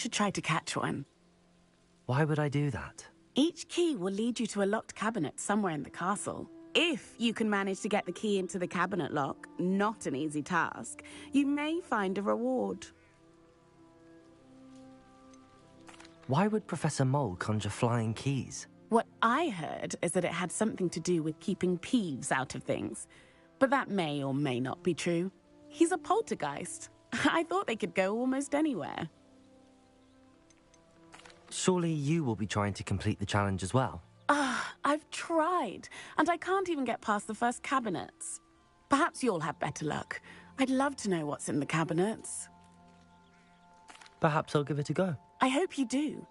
should try to catch one. Why would I do that? Each key will lead you to a locked cabinet somewhere in the castle. If you can manage to get the key into the cabinet lock, not an easy task, you may find a reward. Why would Professor Mole conjure flying keys? What I heard is that it had something to do with keeping Peeves out of things. But that may or may not be true. He's a poltergeist. I thought they could go almost anywhere. Surely you will be trying to complete the challenge as well? I've tried, and I can't even get past the first cabinets. Perhaps you'll have better luck. I'd love to know what's in the cabinets. Perhaps I'll give it a go. I hope you do.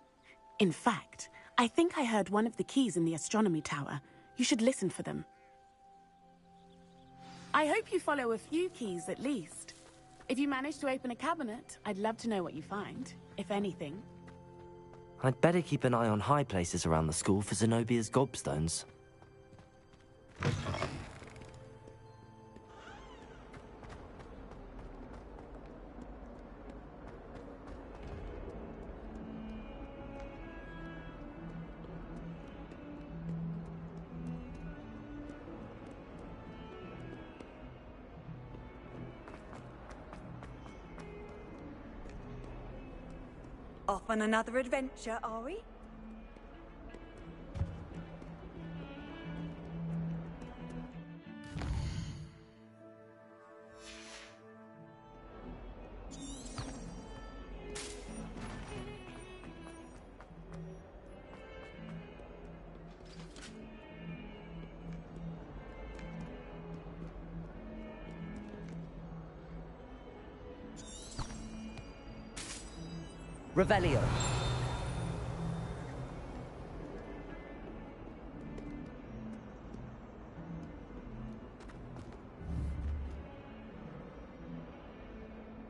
In fact, I think I heard one of the keys in the astronomy tower. You should listen for them. I hope you follow a few keys at least. If you manage to open a cabinet, I'd love to know what you find, if anything. I'd better keep an eye on high places around the school for Zenobia's gobstones. Off on another adventure, are we? Revelio.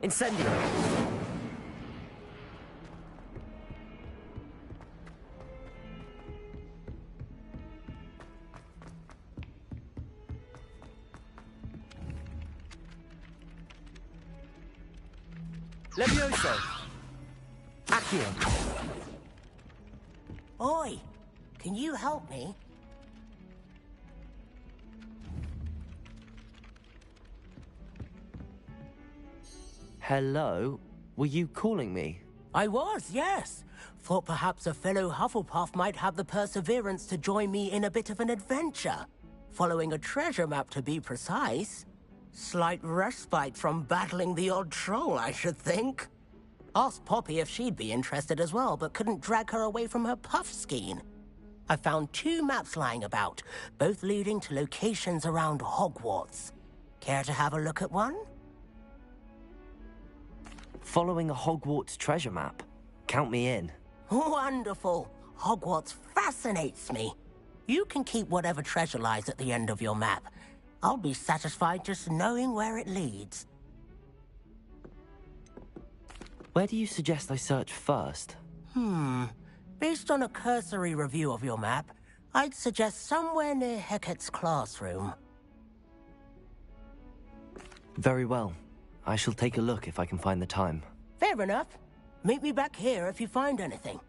Incendio. Levioso. Accio. Oi, can you help me? Hello? Were you calling me? I was, yes. Thought perhaps a fellow Hufflepuff might have the perseverance to join me in a bit of an adventure. Following a treasure map, to be precise. Slight respite from battling the odd troll, I should think. Asked Poppy if she'd be interested as well, but couldn't drag her away from her puffskein. I found 2 maps lying about, both leading to locations around Hogwarts. Care to have a look at one? Following a Hogwarts treasure map. Count me in. Wonderful. Hogwarts fascinates me. You can keep whatever treasure lies at the end of your map. I'll be satisfied just knowing where it leads. Where do you suggest I search first? Based on a cursory review of your map, I'd suggest somewhere near Hecat's classroom. Very well. I shall take a look if I can find the time. Fair enough. Meet me back here if you find anything.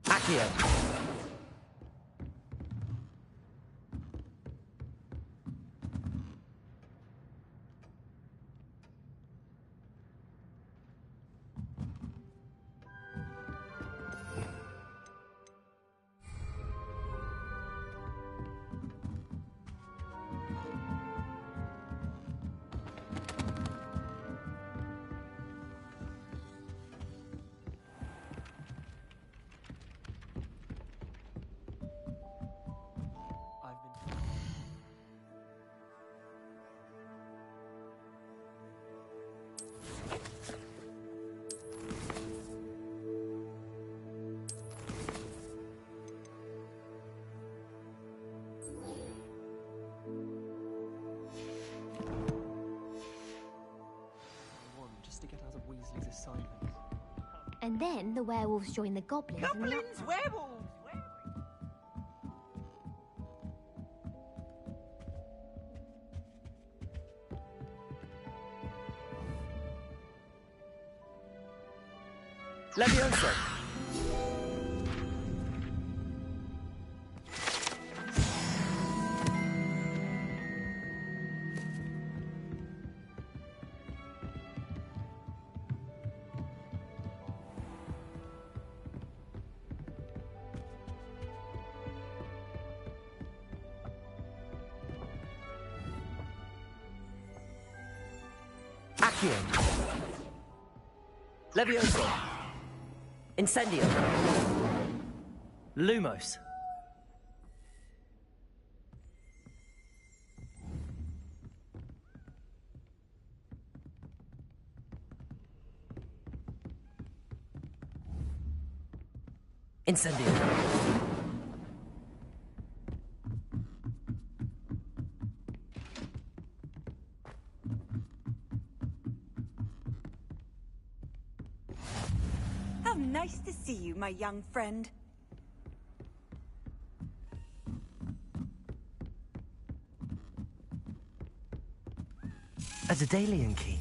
Accio. And then the werewolves join the goblins. Goblins, werewolves! Levioso! Accio! Levioso! Incendio! Lumos! Incendio! How nice to see you, my young friend. A Daedalian key.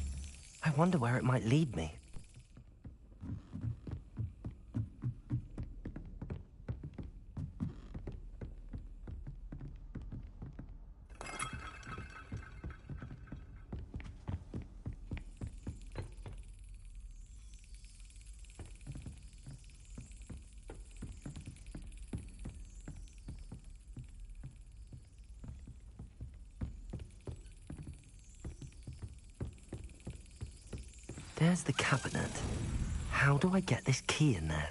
I wonder where it might lead me. There's the cabinet. How do I get this key in there?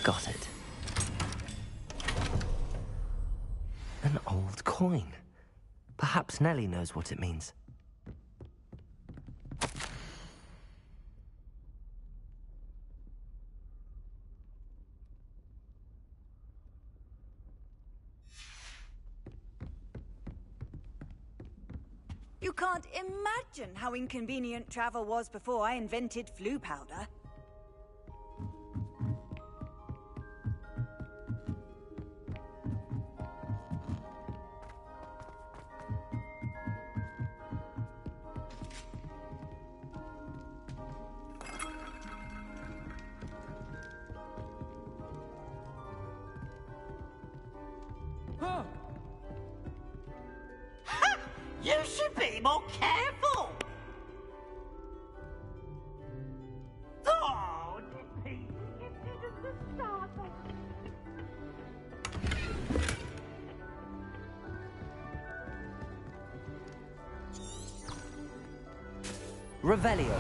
Got it. An old coin. Perhaps Nellie knows what it means. You can't imagine how inconvenient travel was before I invented flu powder. You should be more careful! Oh, Nippy, if you just start. Revelio.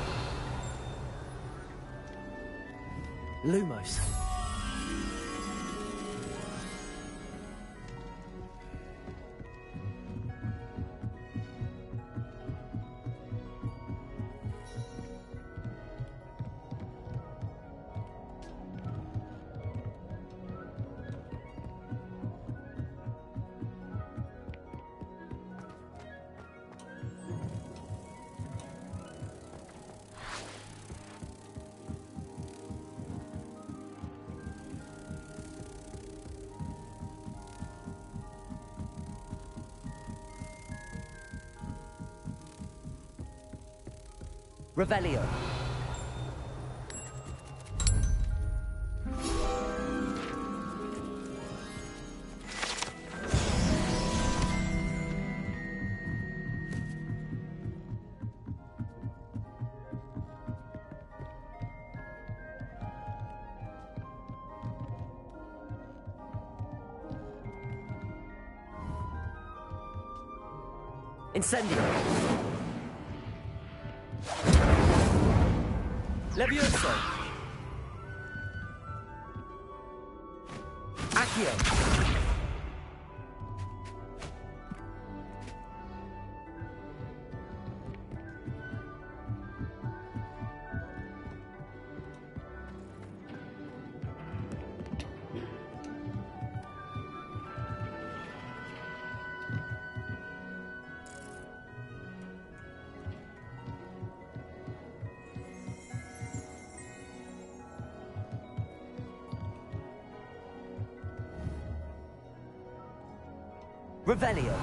Lumos. Revelio. Incendio! Levioso! Accio! Revelio.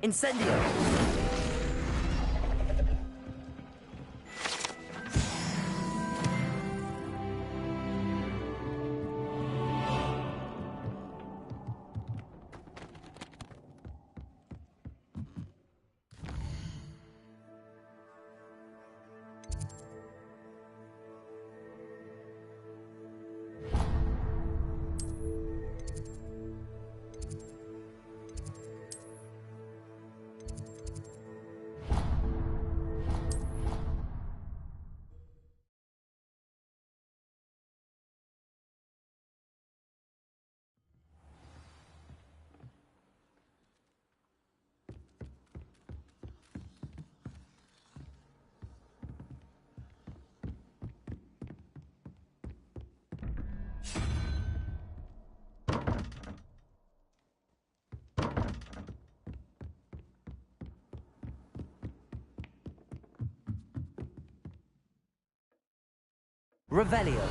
Incendio! Revelio.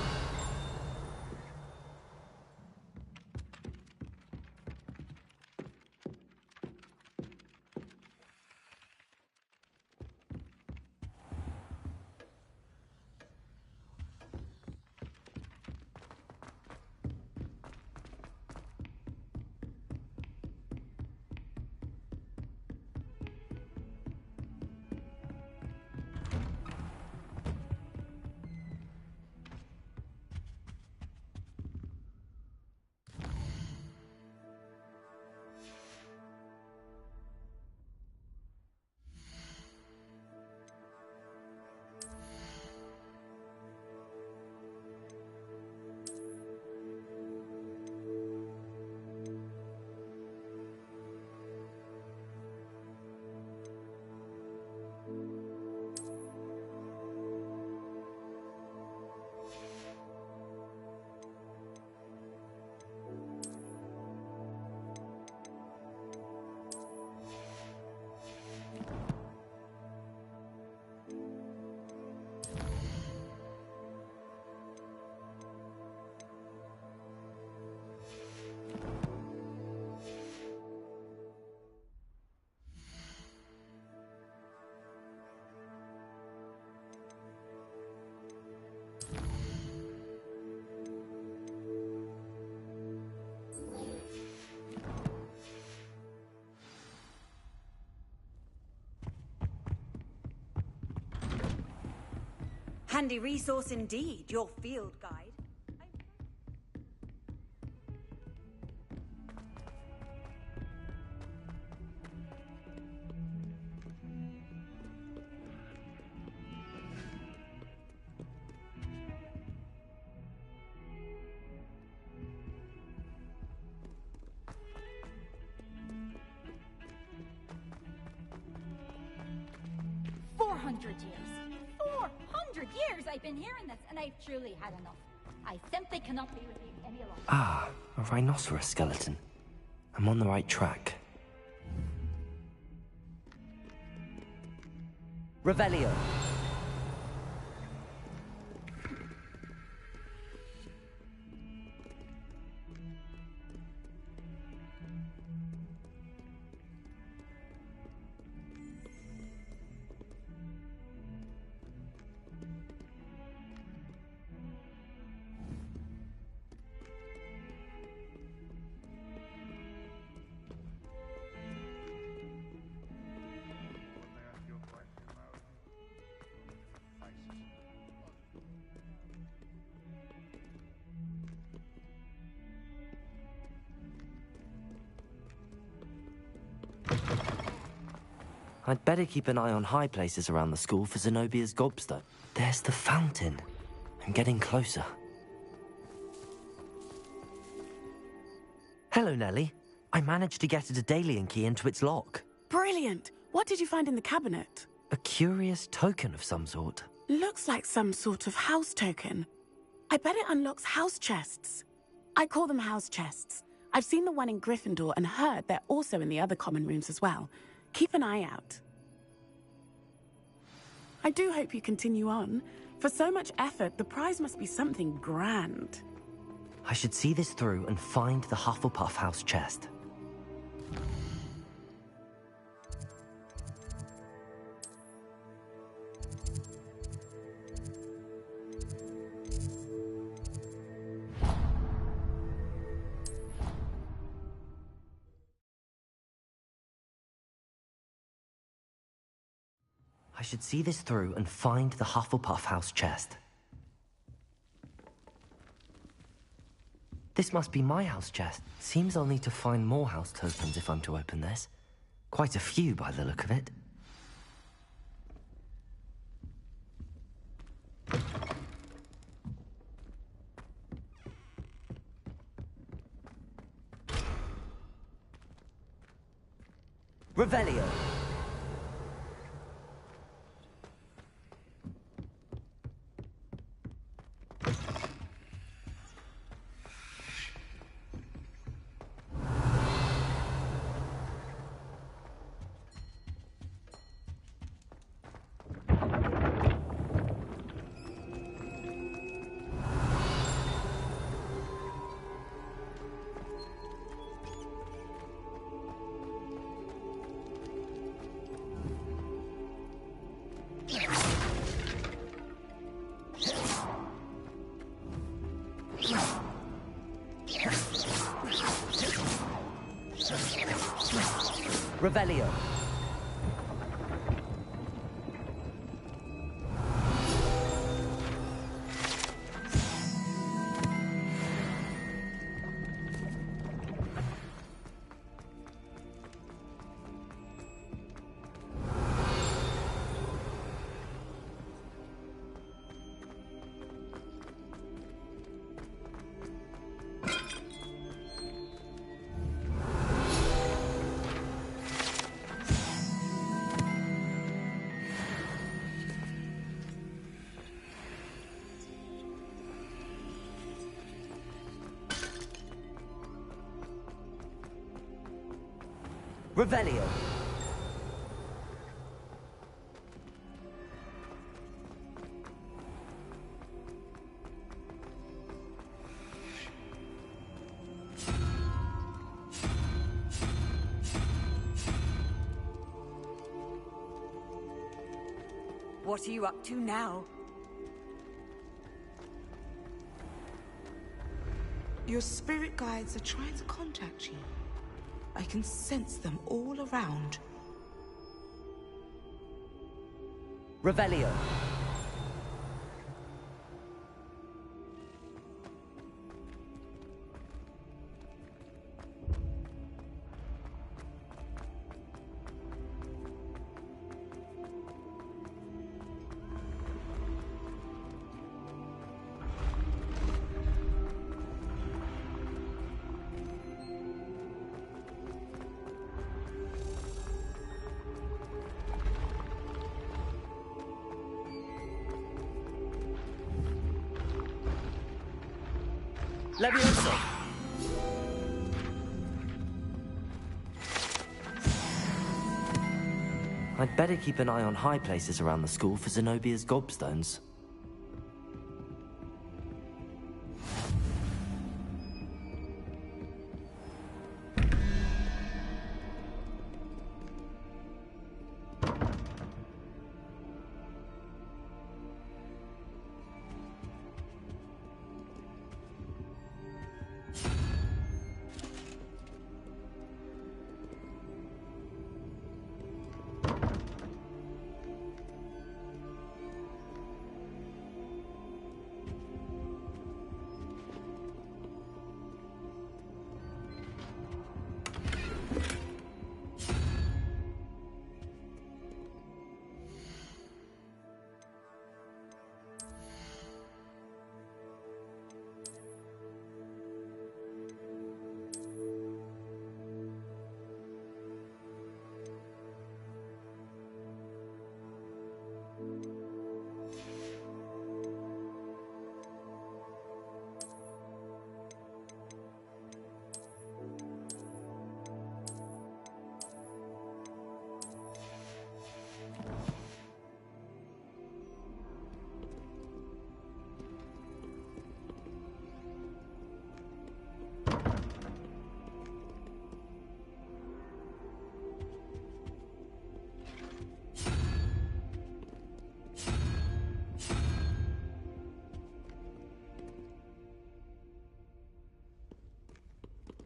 Handy resource indeed, your field guide. 400 years. 400 years I've been hearing this, and I've truly had enough. I simply cannot be with you any longer. Ah, a rhinoceros skeleton. I'm on the right track. Revelio. I'd better keep an eye on high places around the school for Zenobia's gobstone. There's the fountain. I'm getting closer. Hello, Nellie. I managed to get a Daedalian key into its lock. Brilliant! What did you find in the cabinet? A curious token of some sort. Looks like some sort of house token. I bet it unlocks house chests. I call them house chests. I've seen the one in Gryffindor and heard they're also in the other common rooms as well. Keep an eye out. I do hope you continue on. For so much effort, the prize must be something grand. I should see this through and find the Hufflepuff house chest. I should see this through and find the Hufflepuff house chest. This must be my house chest. Seems I'll need to find more house tokens if I'm to open this. Quite a few by the look of it. Revelio. Revelio. Revelio. What are you up to now? Your spirit guides are trying to contact you. I can sense them all around. Revelio. Levioso. I'd better keep an eye on high places around the school for Zenobia's gobstones.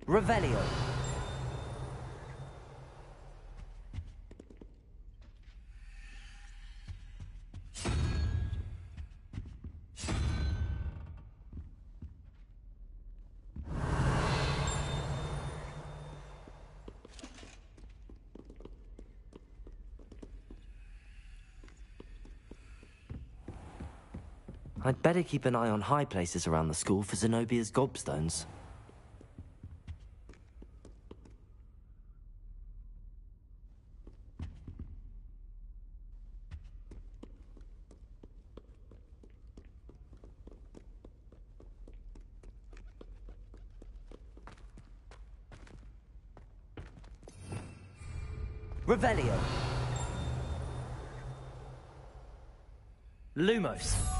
Revelio. I'd better keep an eye on high places around the school for Zenobia's gobstones. Revelio. Lumos.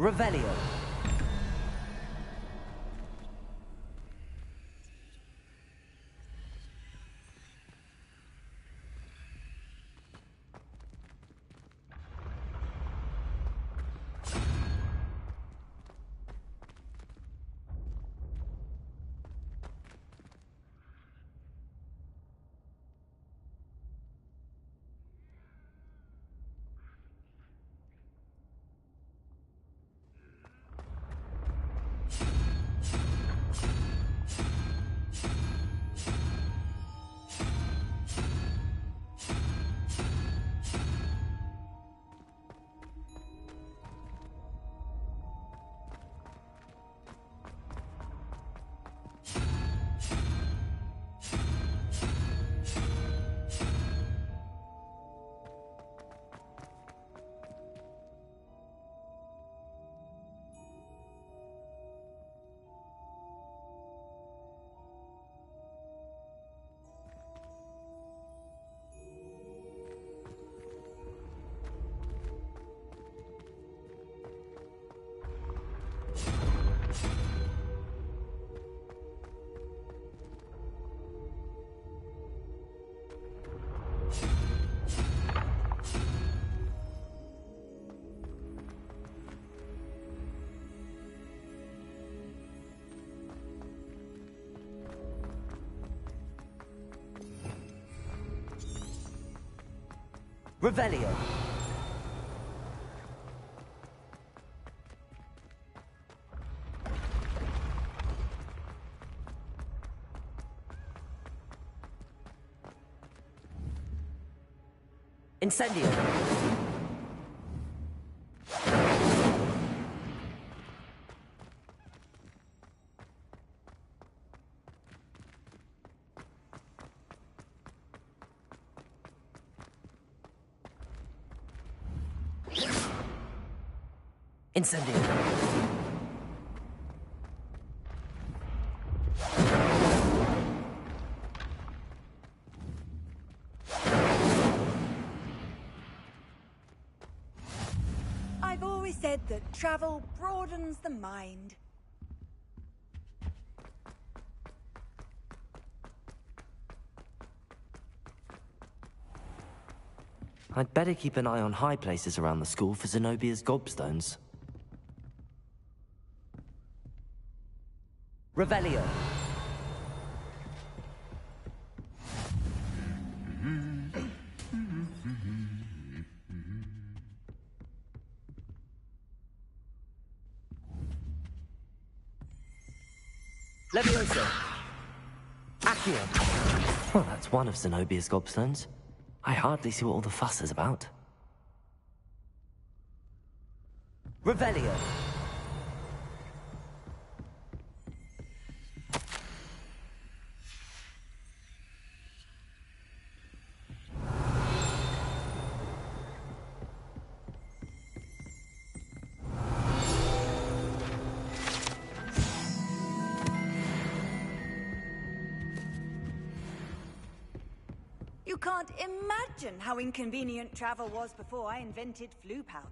Revelio. Revelio. Incendio. Incendio. I've always said that travel broadens the mind. I'd better keep an eye on high places around the school for Zenobia's gobstones. Revelio. Levioso. Accio. Well, that's one of Zenobia's gobstones. I hardly see what all the fuss is about. Revelio. You can't imagine how inconvenient travel was before I invented flu powder.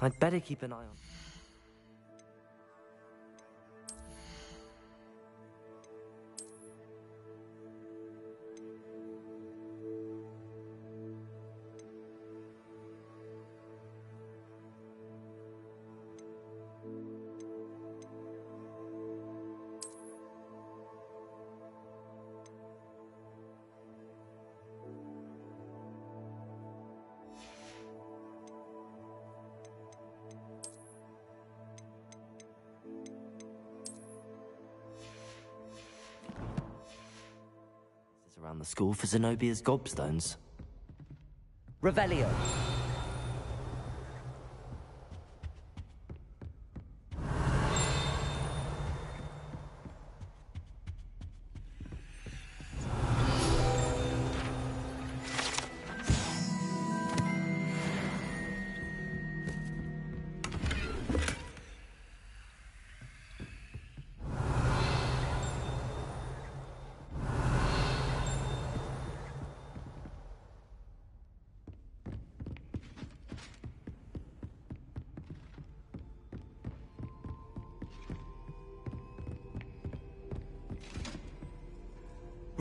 I'd better keep an eye on... around the school for Zenobia's gobstones. Revelio.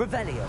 Revelio.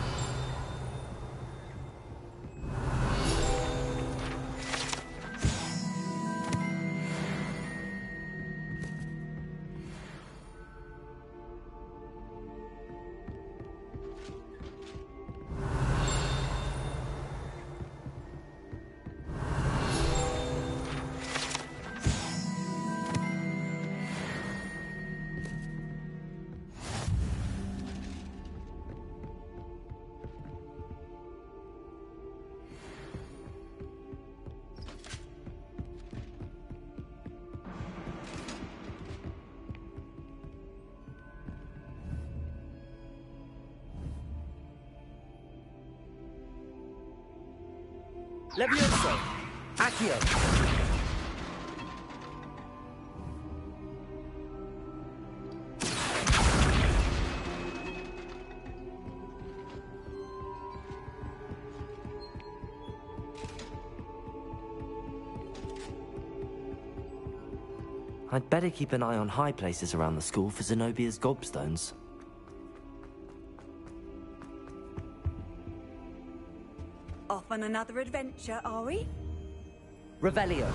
Levioso. Accio. I'd better keep an eye on high places around the school for Zenobia's gobstones. on another adventure, are we? Revelio.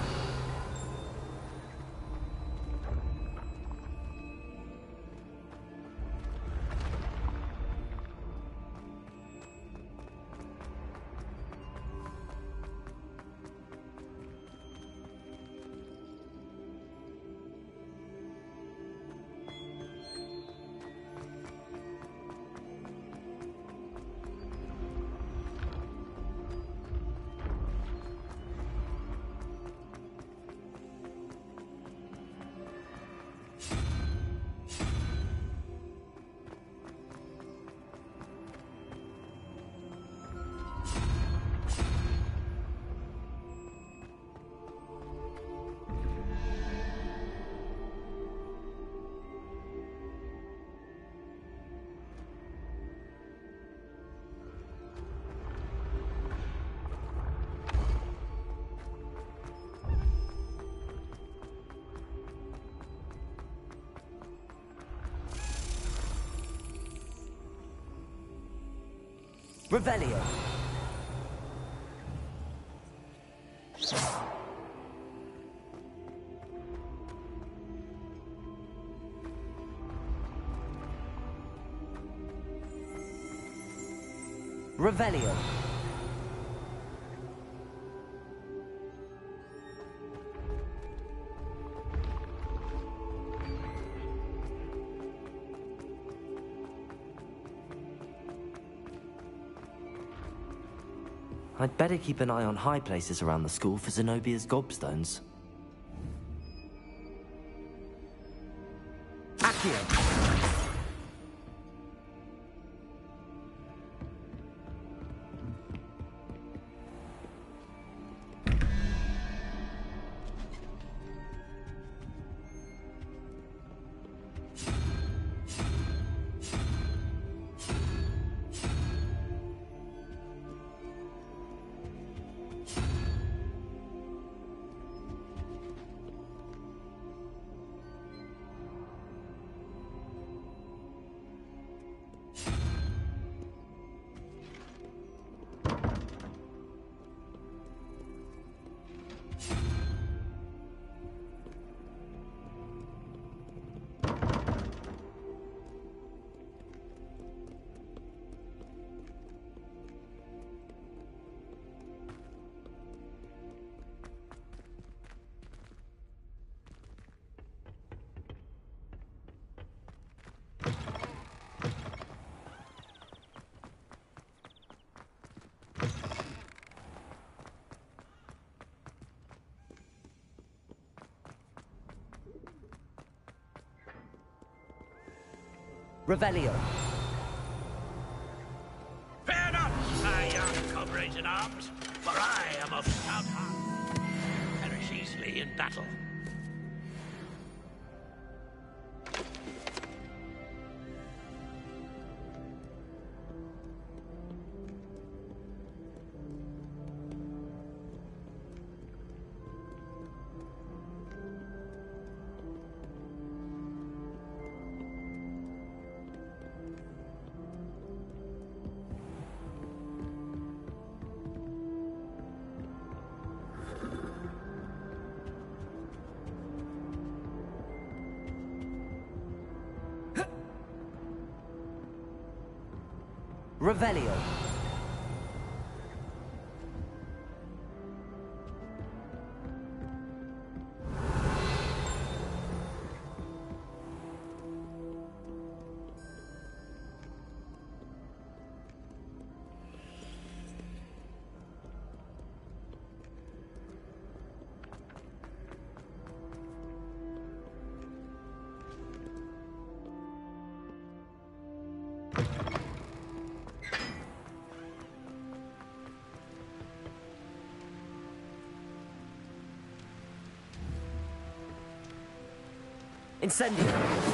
Revelio. Revelio. I'd better keep an eye on high places around the school for Zenobia's gobstones. Accio! Revelio. Fear not, my young comrades in arms, for I am of stout heart. Perish easily in battle. Revelio. Incendio.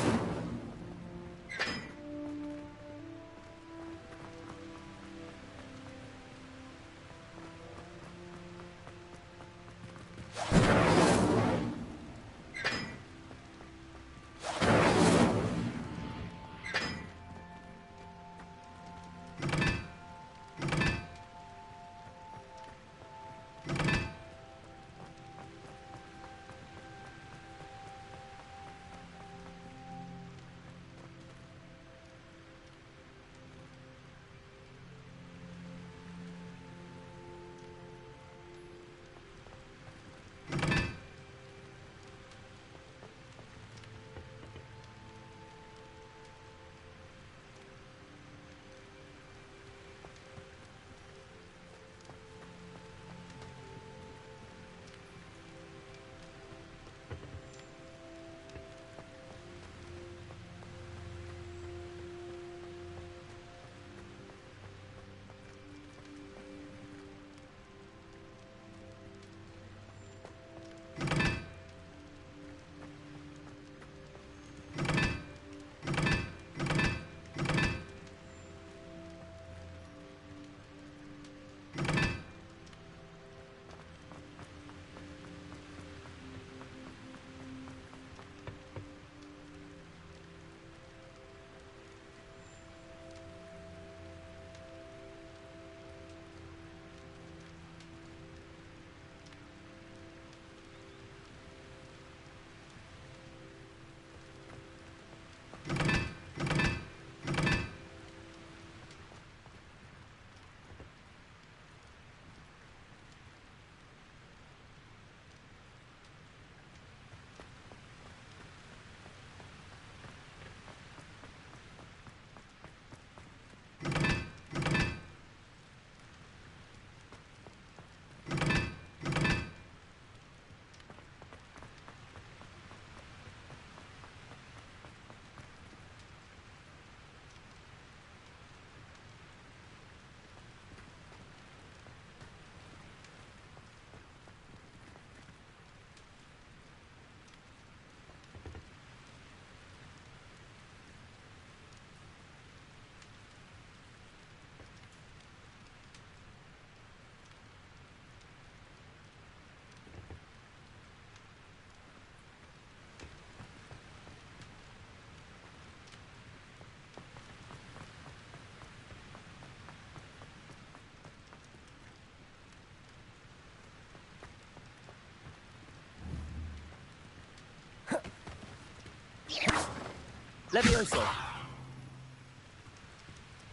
Levioso.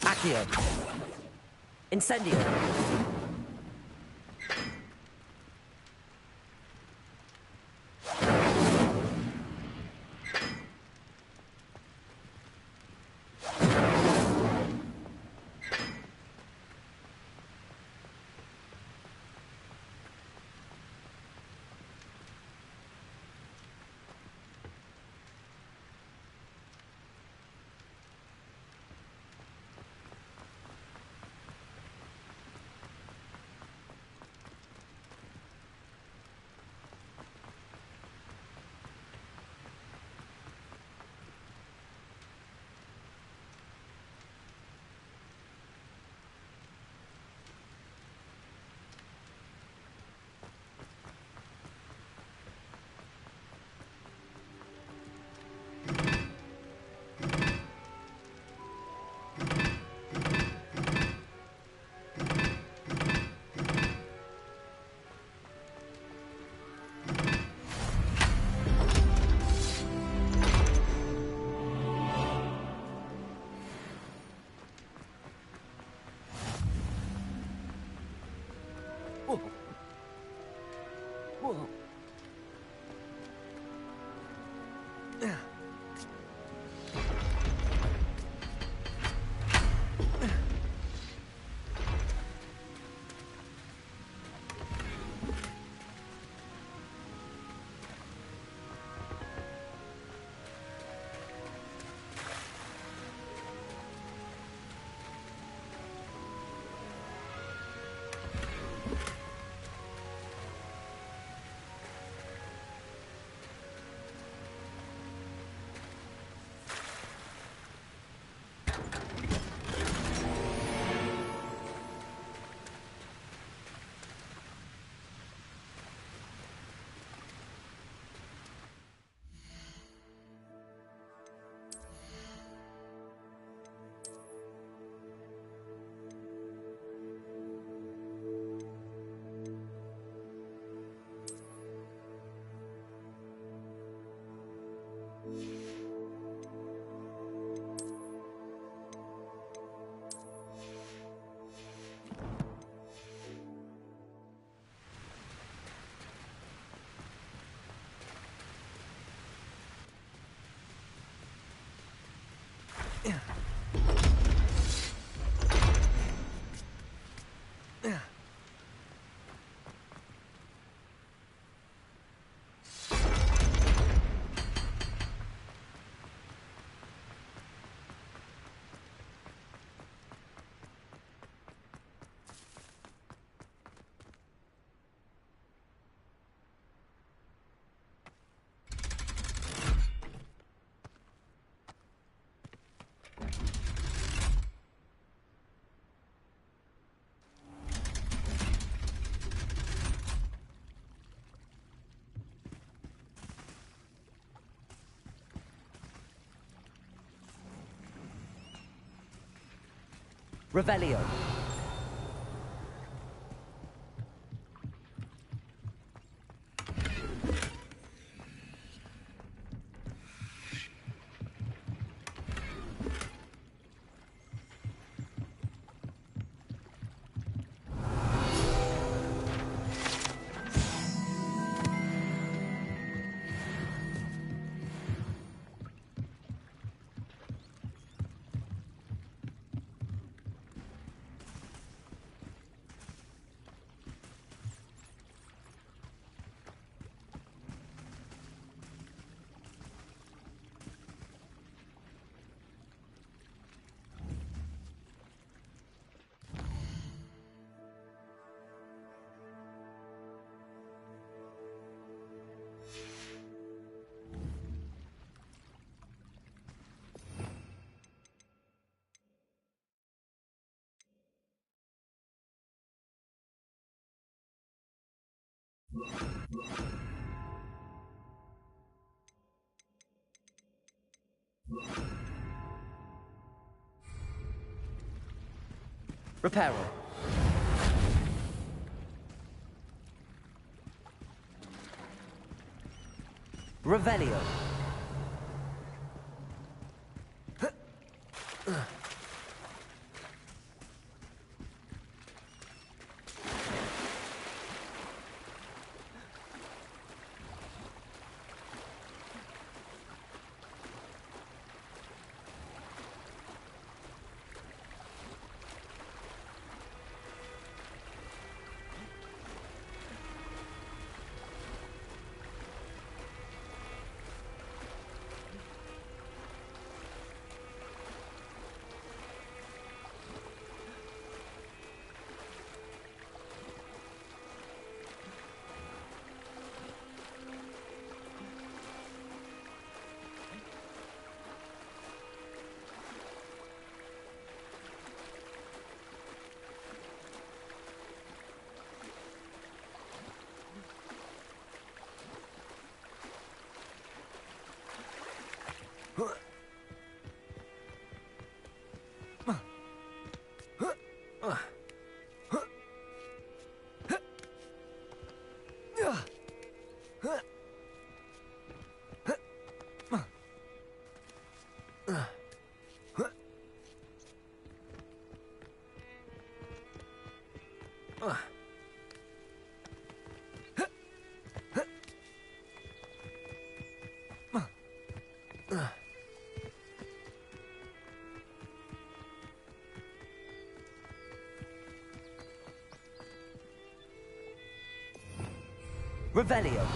Accio. Incendio. Whoa. Whoa. Revelio. Reparo. Revelio. Revelio.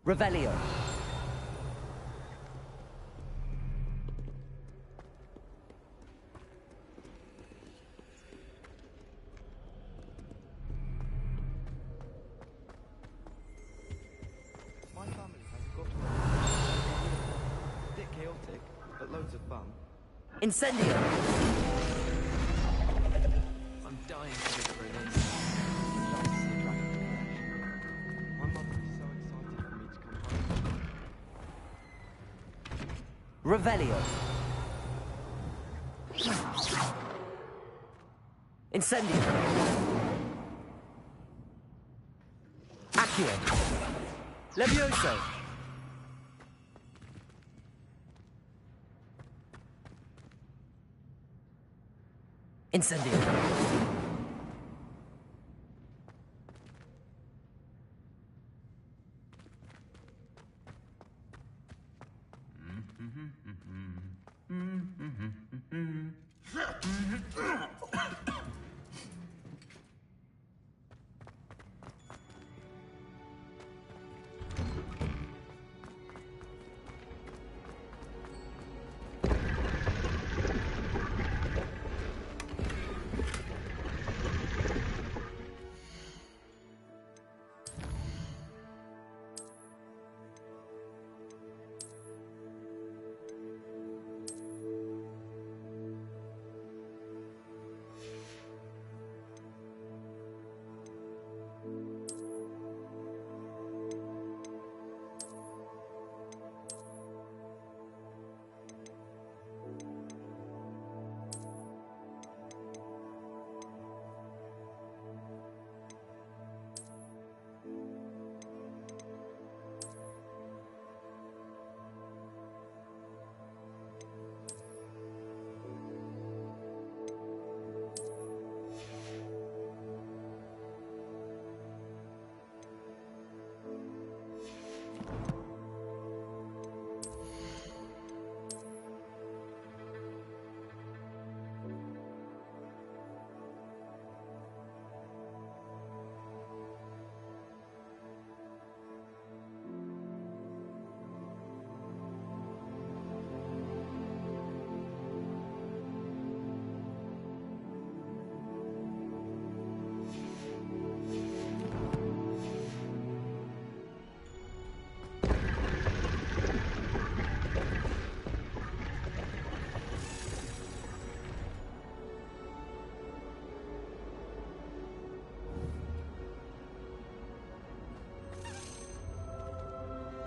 Revelio. My family has got a bit chaotic, but loads of fun. Incendio. I'm dying to get through this. My mother is so excited for me to come home. Revelio. Incendio. Accio. Levioso. Incendio.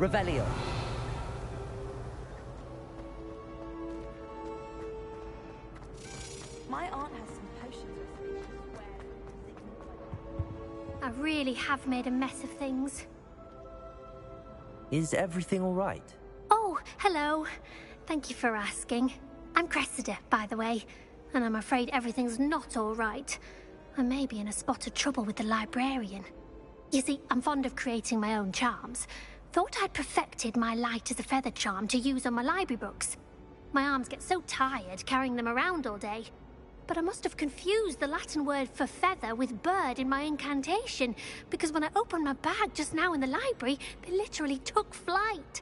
Revelio. My aunt has some potions recipes. I really have made a mess of things. Is everything all right? Oh, hello. Thank you for asking. I'm Cressida, by the way, and I'm afraid everything's not all right. I may be in a spot of trouble with the librarian. You see, I'm fond of creating my own charms. Thought I'd perfected my light as a feather charm to use on my library books. My arms get so tired carrying them around all day. But I must have confused the Latin word for feather with bird in my incantation, because when I opened my bag just now in the library, they literally took flight.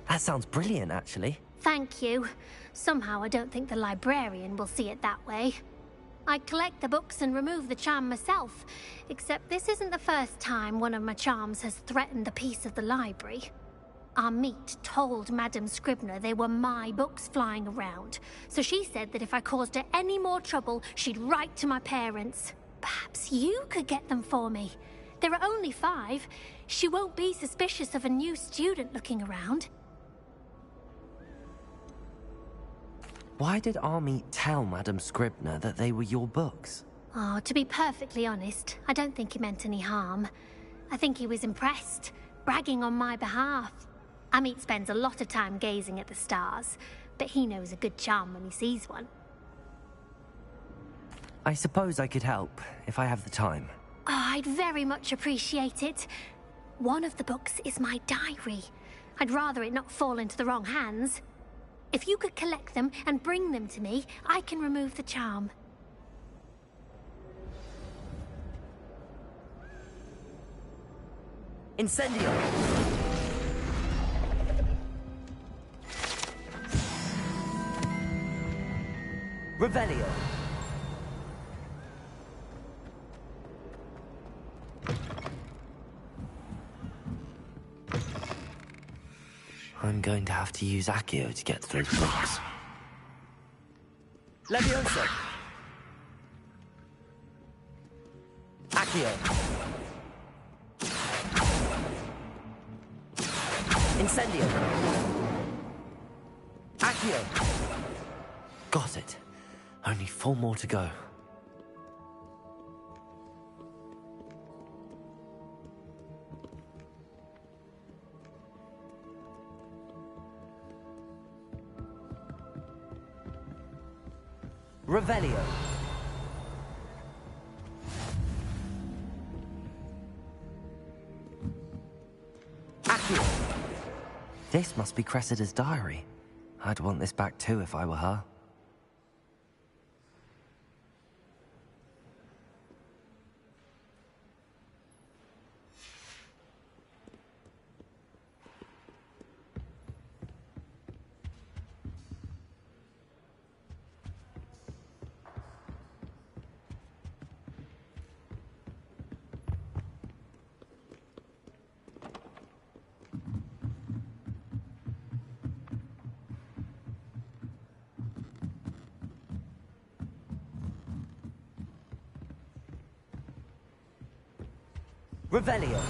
That sounds brilliant, actually. Thank you. Somehow I don't think the librarian will see it that way. I collect the books and remove the charm myself, except this isn't the first time one of my charms has threatened the peace of the library. Our meet told Madame Scribner they were my books flying around, so she said that if I caused her any more trouble, she'd write to my parents. Perhaps you could get them for me. There are only 5. She won't be suspicious of a new student looking around. Why did Army tell Madame Scribner that they were your books? Oh, to be perfectly honest, I don't think he meant any harm. I think he was impressed, bragging on my behalf. Amit spends a lot of time gazing at the stars, but he knows a good charm when he sees one. I suppose I could help, if I have the time. Oh, I'd very much appreciate it. One of the books is my diary. I'd rather it not fall into the wrong hands. If you could collect them and bring them to me, I can remove the charm. Incendio! Revelio! I'm going to have to use Accio to get to those books. Levioso! Accio! Incendio! Accio! Got it. Only 4 more to go. Revelio. Accio. This must be Cressida's diary. I'd want this back too if I were her. Revelio.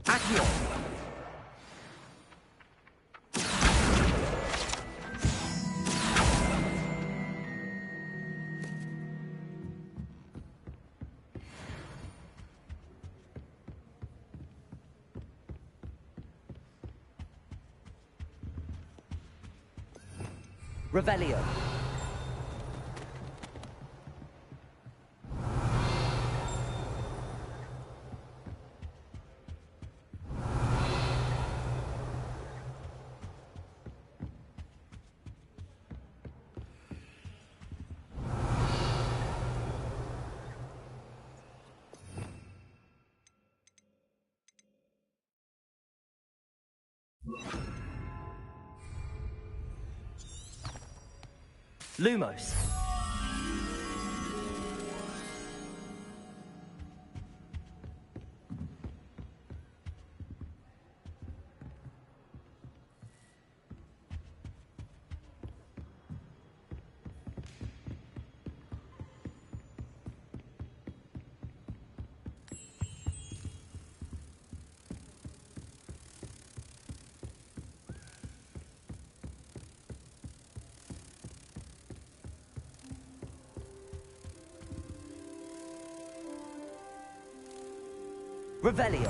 Accio. Revelio. Lumos. Revelio.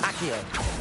Accio.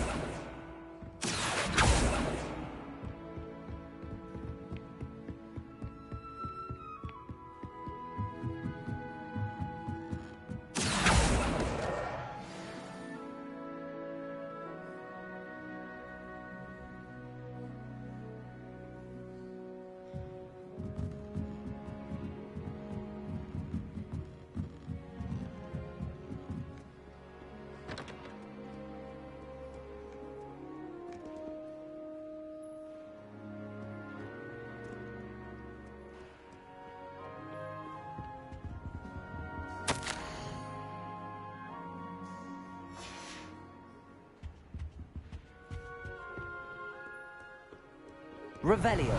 Revelio.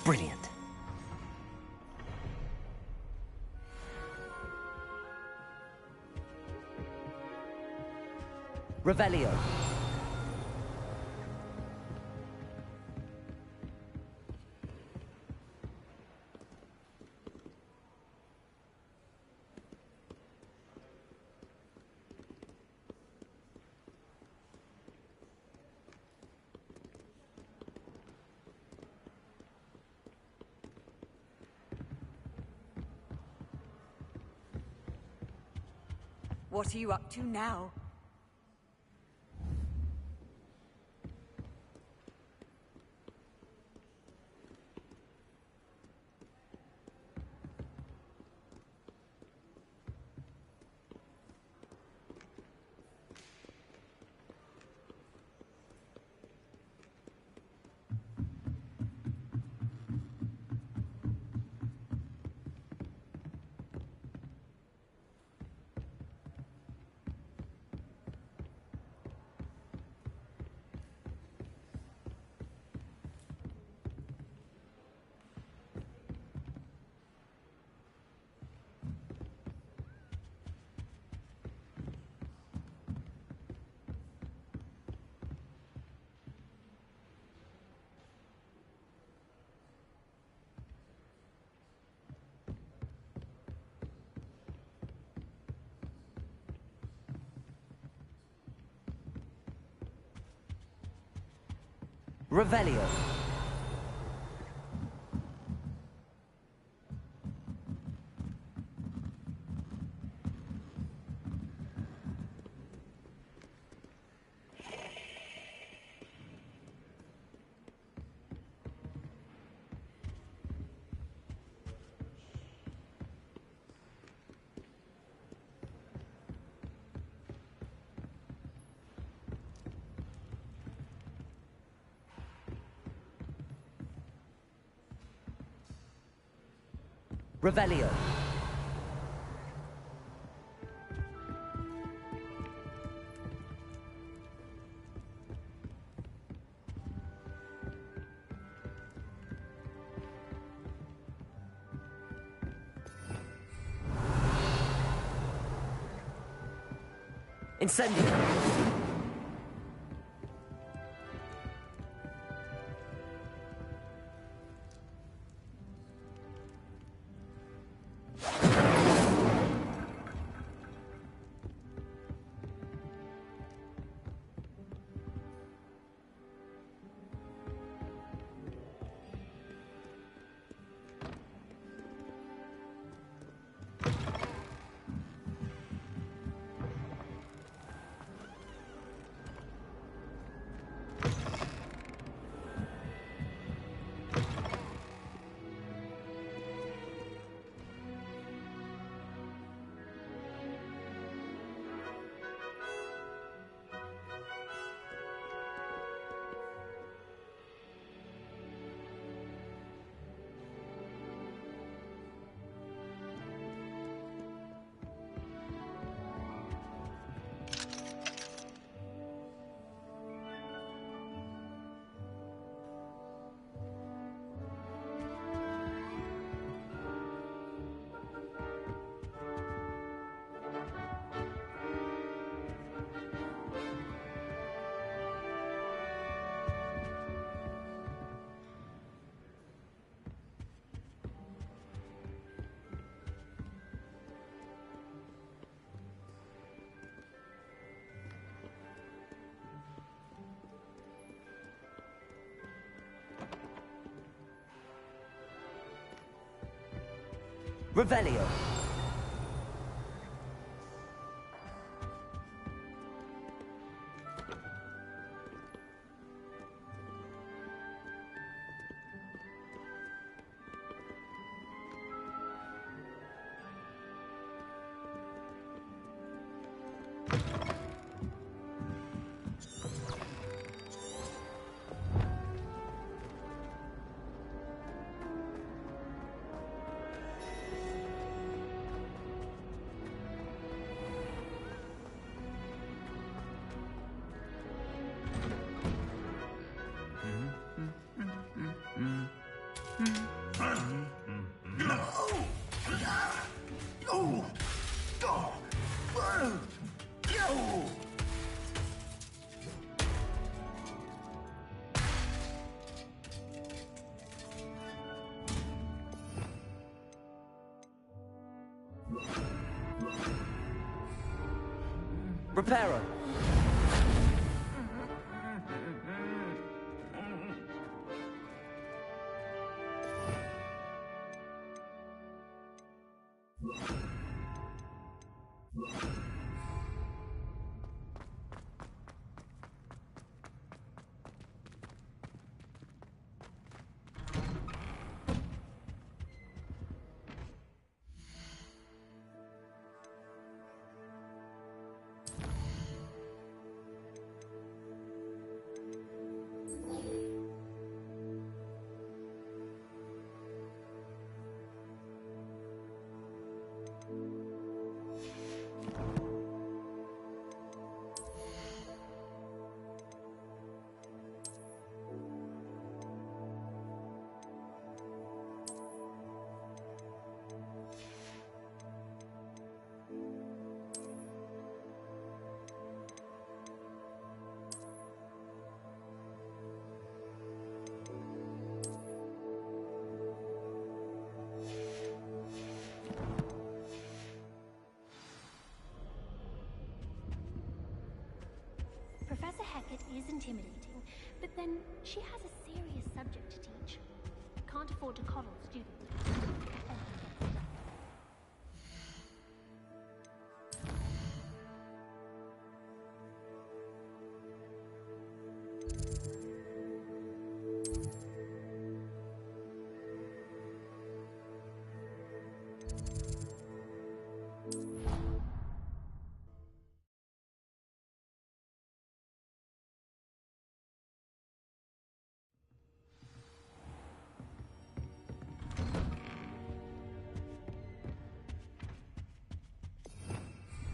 Brilliant. Revelio. What are you up to now? Revelio. Revelio. Incendio. Revelio. Reparo. Professor Hecat is intimidating, but then she has a serious subject to teach. Can't afford to coddle students.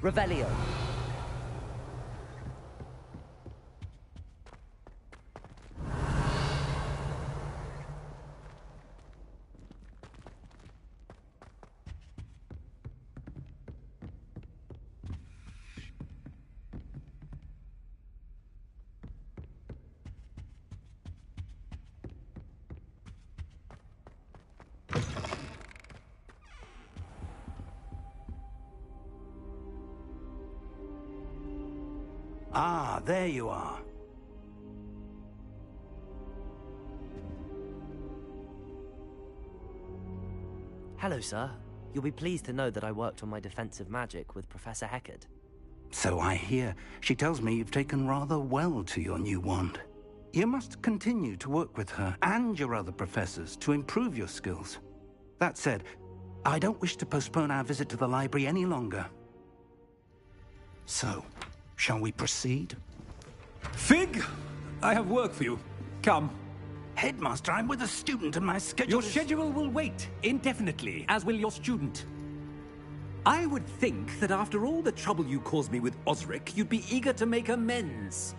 Revelio. Ah, there you are. Hello, sir. You'll be pleased to know that I worked on my defensive magic with Professor Hecat. So I hear. She tells me you've taken rather well to your new wand. You must continue to work with her and your other professors to improve your skills. That said, I don't wish to postpone our visit to the library any longer. So, shall we proceed? Fig! I have work for you. Come. Headmaster, I'm with a student and my schedule Your schedule will wait indefinitely, as will your student. I would think that after all the trouble you caused me with Osric, you'd be eager to make amends.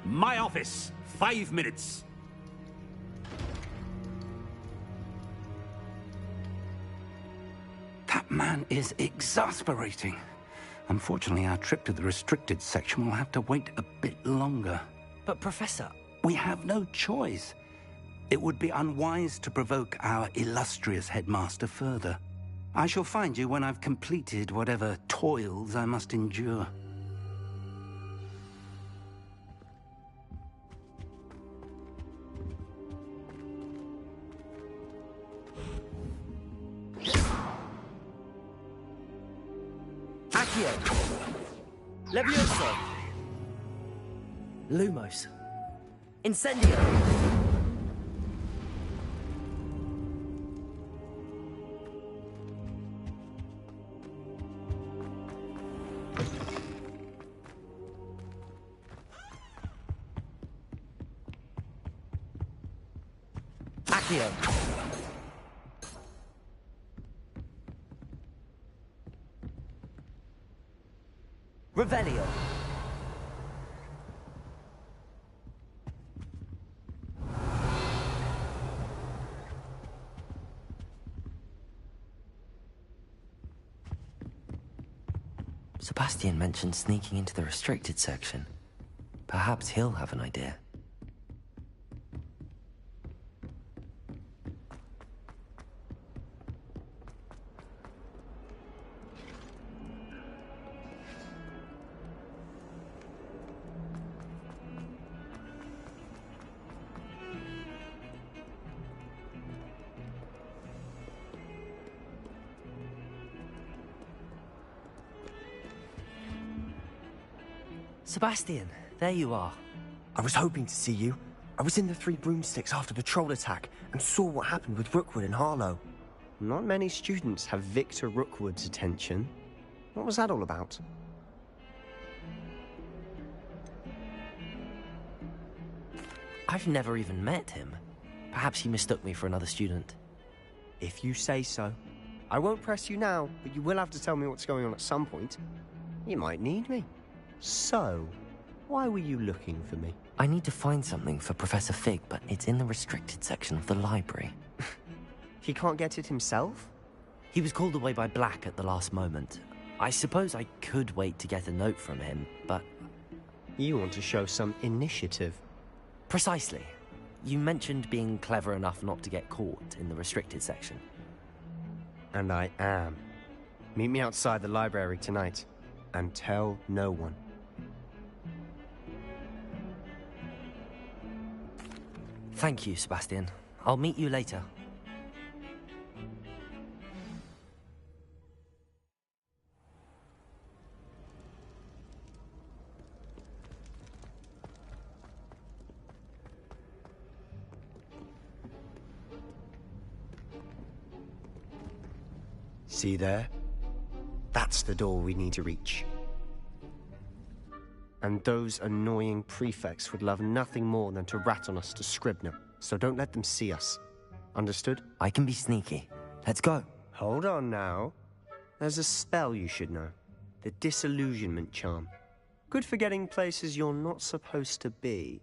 My office, 5 minutes. That man is exasperating. Unfortunately, our trip to the restricted section will have to wait a bit longer. But, Professor... We have no choice. It would be unwise to provoke our illustrious headmaster further. I shall find you when I've completed whatever toils I must endure. Accio. Levioso. Lumos. Incendio. Accio. Revelio. Sebastian mentioned sneaking into the restricted section. Perhaps he'll have an idea. Sebastian, there you are. I was hoping to see you. I was in the Three Broomsticks after the troll attack and saw what happened with Rookwood and Harlow. Not many students have Victor Rookwood's attention. What was that all about? I've never even met him. Perhaps he mistook me for another student. If you say so. I won't press you now, but you will have to tell me what's going on at some point. You might need me. So, why were you looking for me? I need to find something for Professor Fig, but it's in the restricted section of the library. He can't get it himself? He was called away by Black at the last moment. I suppose I could wait to get a note from him, but... You want to show some initiative. Precisely. You mentioned being clever enough not to get caught in the restricted section. And I am. Meet me outside the library tonight, and tell no one. Thank you, Sebastian. I'll meet you later. See there? That's the door we need to reach. And those annoying prefects would love nothing more than to rat on us to Scribner, so don't let them see us. Understood? I can be sneaky. Let's go. Hold on now. There's a spell you should know. The Disillusionment Charm. Good for getting places you're not supposed to be.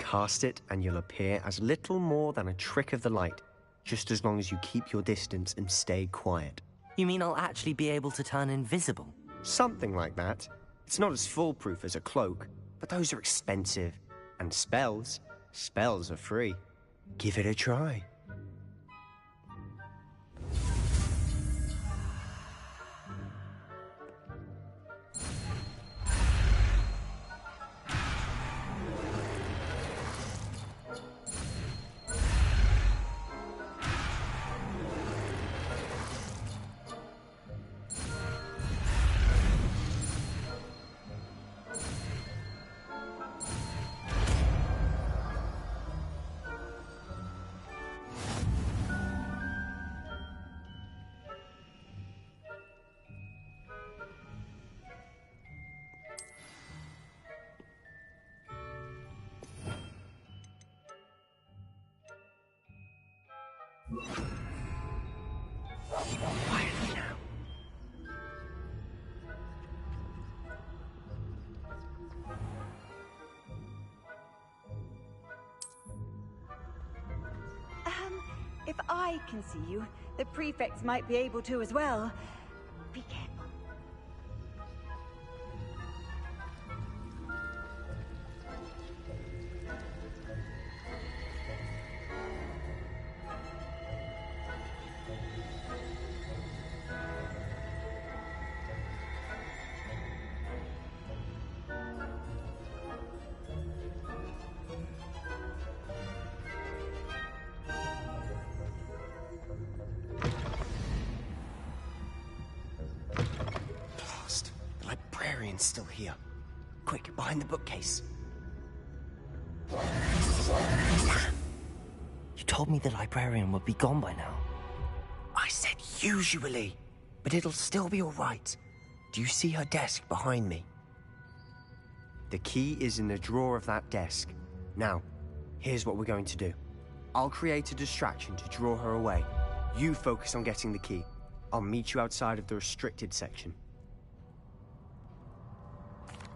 Cast it and you'll appear as little more than a trick of the light, just as long as you keep your distance and stay quiet. You mean I'll actually be able to turn invisible? Something like that. It's not as foolproof as a cloak, but those are expensive. And spells are free. Give it a try. Quietly now. If I can see you, the prefects might be able to as well. Be careful. librarian's still here. Quick, behind the bookcase. You told me the librarian would be gone by now. I said usually, but it'll still be all right. Do you see her desk behind me? The key is in the drawer of that desk. Now, here's what we're going to do. I'll create a distraction to draw her away. You focus on getting the key. I'll meet you outside of the restricted section.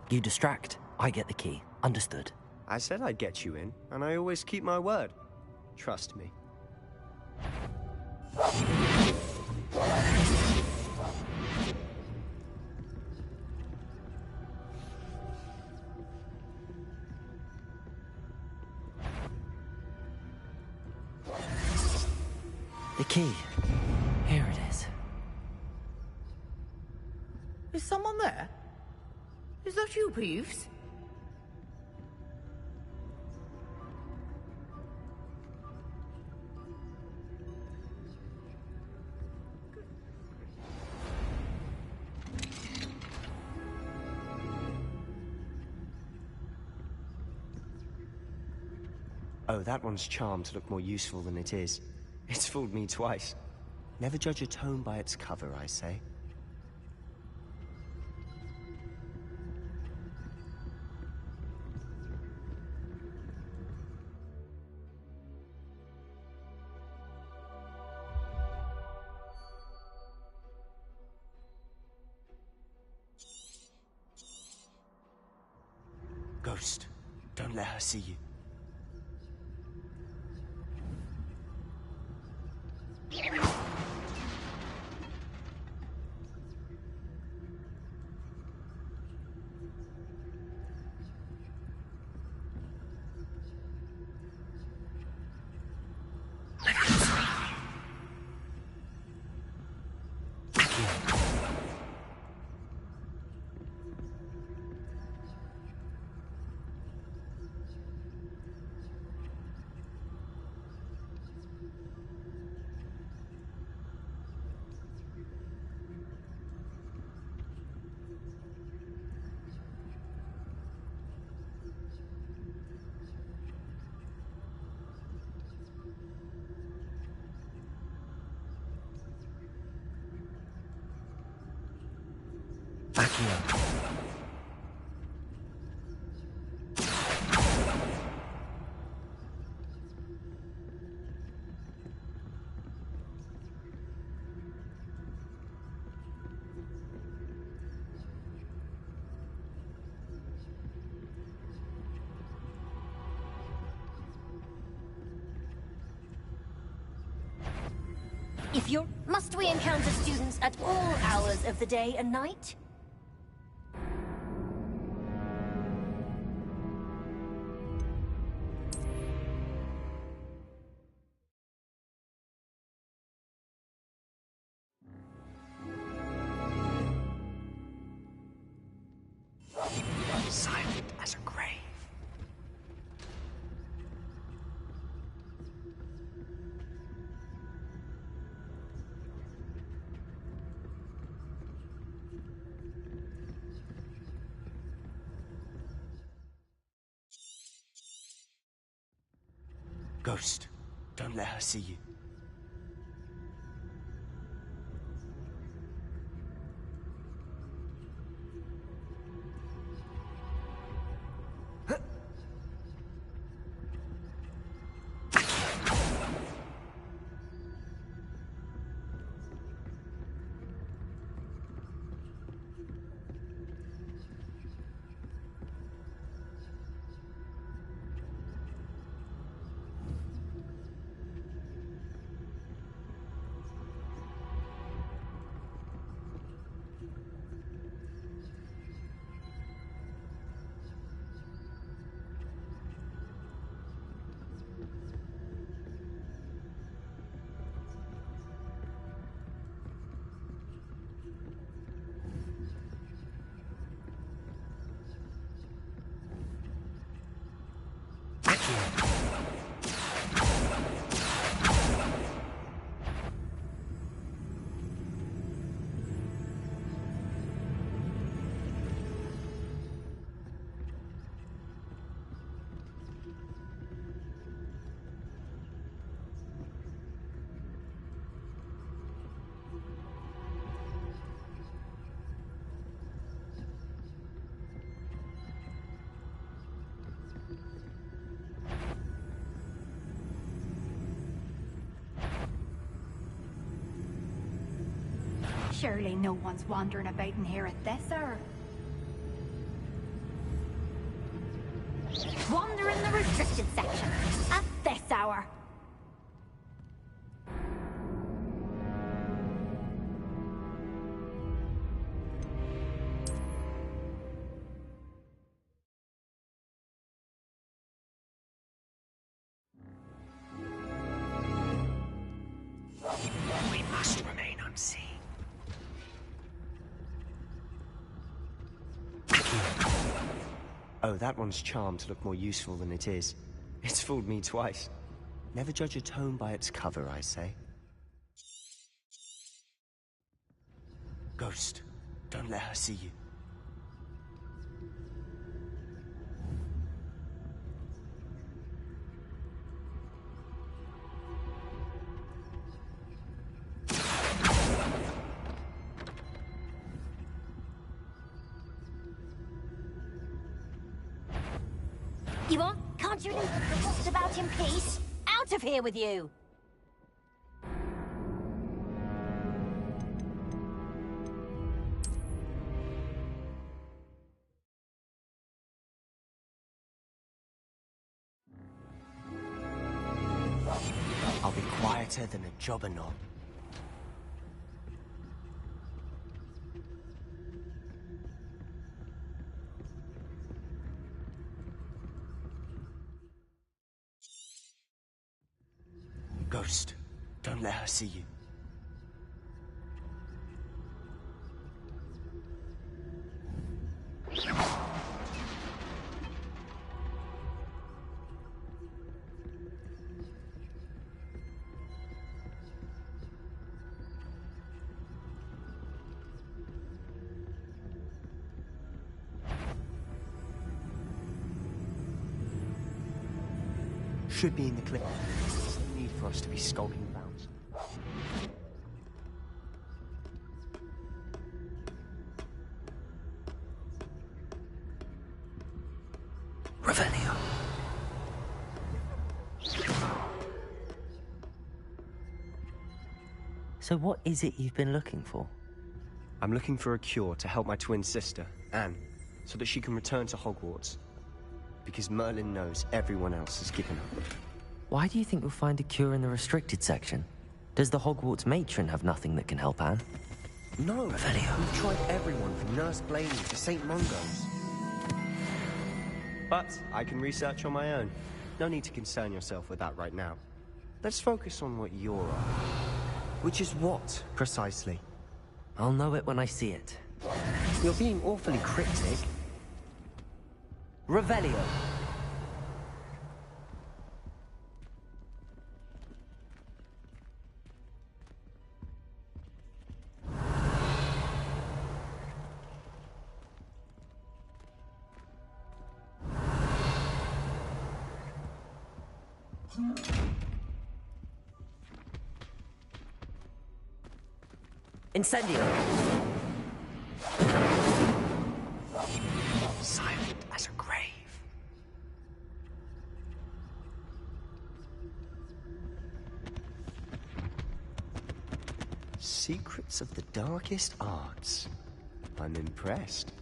You distract, I get the key. Understood. I said I'd get you in, and I always keep my word. Trust me. The key. Here it is. Is someone there? Is that you, Peeves? Oh, that one's charmed to look more useful than it is. It's fooled me twice. Never judge a tome by its cover, I say. Ghost, don't let her see you. Backing up. If you're... Must we encounter students at all hours of the day and night? Silent as a grave. Ghost, don't let her see you. Surely no one's wandering about in here at this hour. Wander in the restricted section at this hour. We must remain unseen. Oh, that one's charmed to look more useful than it is. It's fooled me twice. Never judge a tome by its cover, I say. Ghost, don't let her see you. You want? Can't you leave the thoughts about in peace? Out of here with you! I'll be quieter than a jobberknoll. Ghost, don't let her see you. Should be in the clip. There's no need for us to be skulking about. Revelio. So what is it you've been looking for? I'm looking for a cure to help my twin sister, Anne, so that she can return to Hogwarts. Because Merlin knows everyone else has given up. Why do you think you'll find a cure in the restricted section? Does the Hogwarts matron have nothing that can help Anne? No, Revelio. We've tried everyone from Nurse Blaney to St. Mungo's. But I can research on my own. No need to concern yourself with that right now. Let's focus on what you're on. Which is what, precisely? I'll know it when I see it. You're being awfully cryptic. Revelio. Incendio. Silent as a grave. Secrets of the darkest arts. I'm impressed.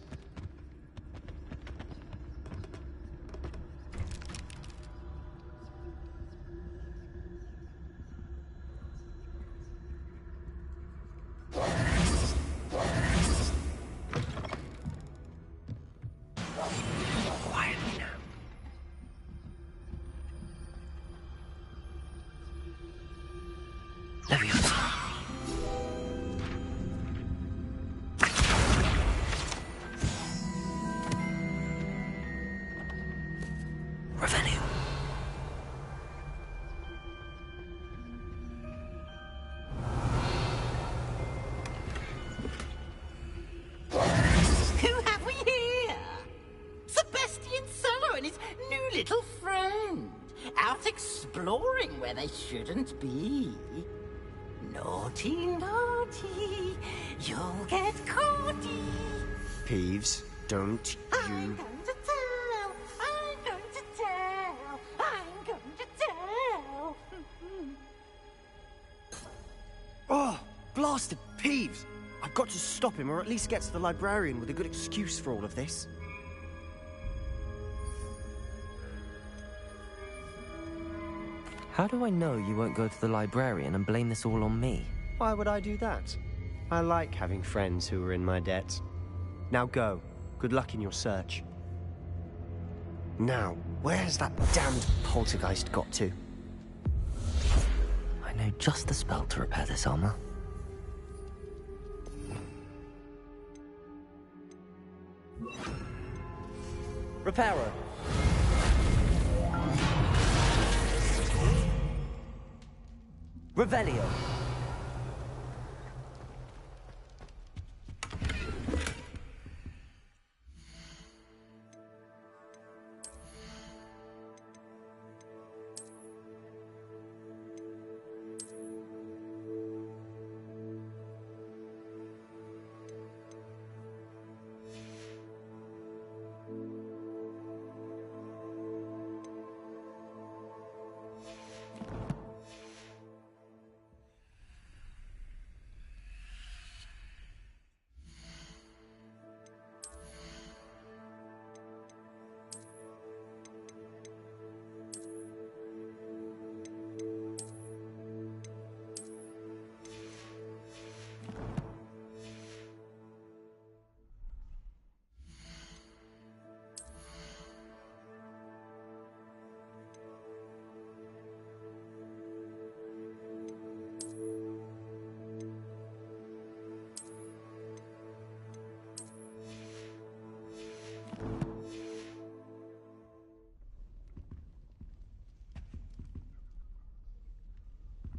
Quietly now. Leviosa. Revelio. Who have we here? Sebastian Solo and his new little friend. Out exploring where they shouldn't be. Naughty, naughty. You'll get caughty. Peeves, don't you... I'm going to tell. I'm going to tell. I'm going to tell. Oh, blasted Peeves! I've got to stop him, or at least get to the librarian with a good excuse for all of this. How do I know you won't go to the librarian and blame this all on me? Why would I do that? I like having friends who are in my debt. Now go. Good luck in your search. Now, where's that damned poltergeist got to? I know just the spell to repair this armor. Reparo. Revelio.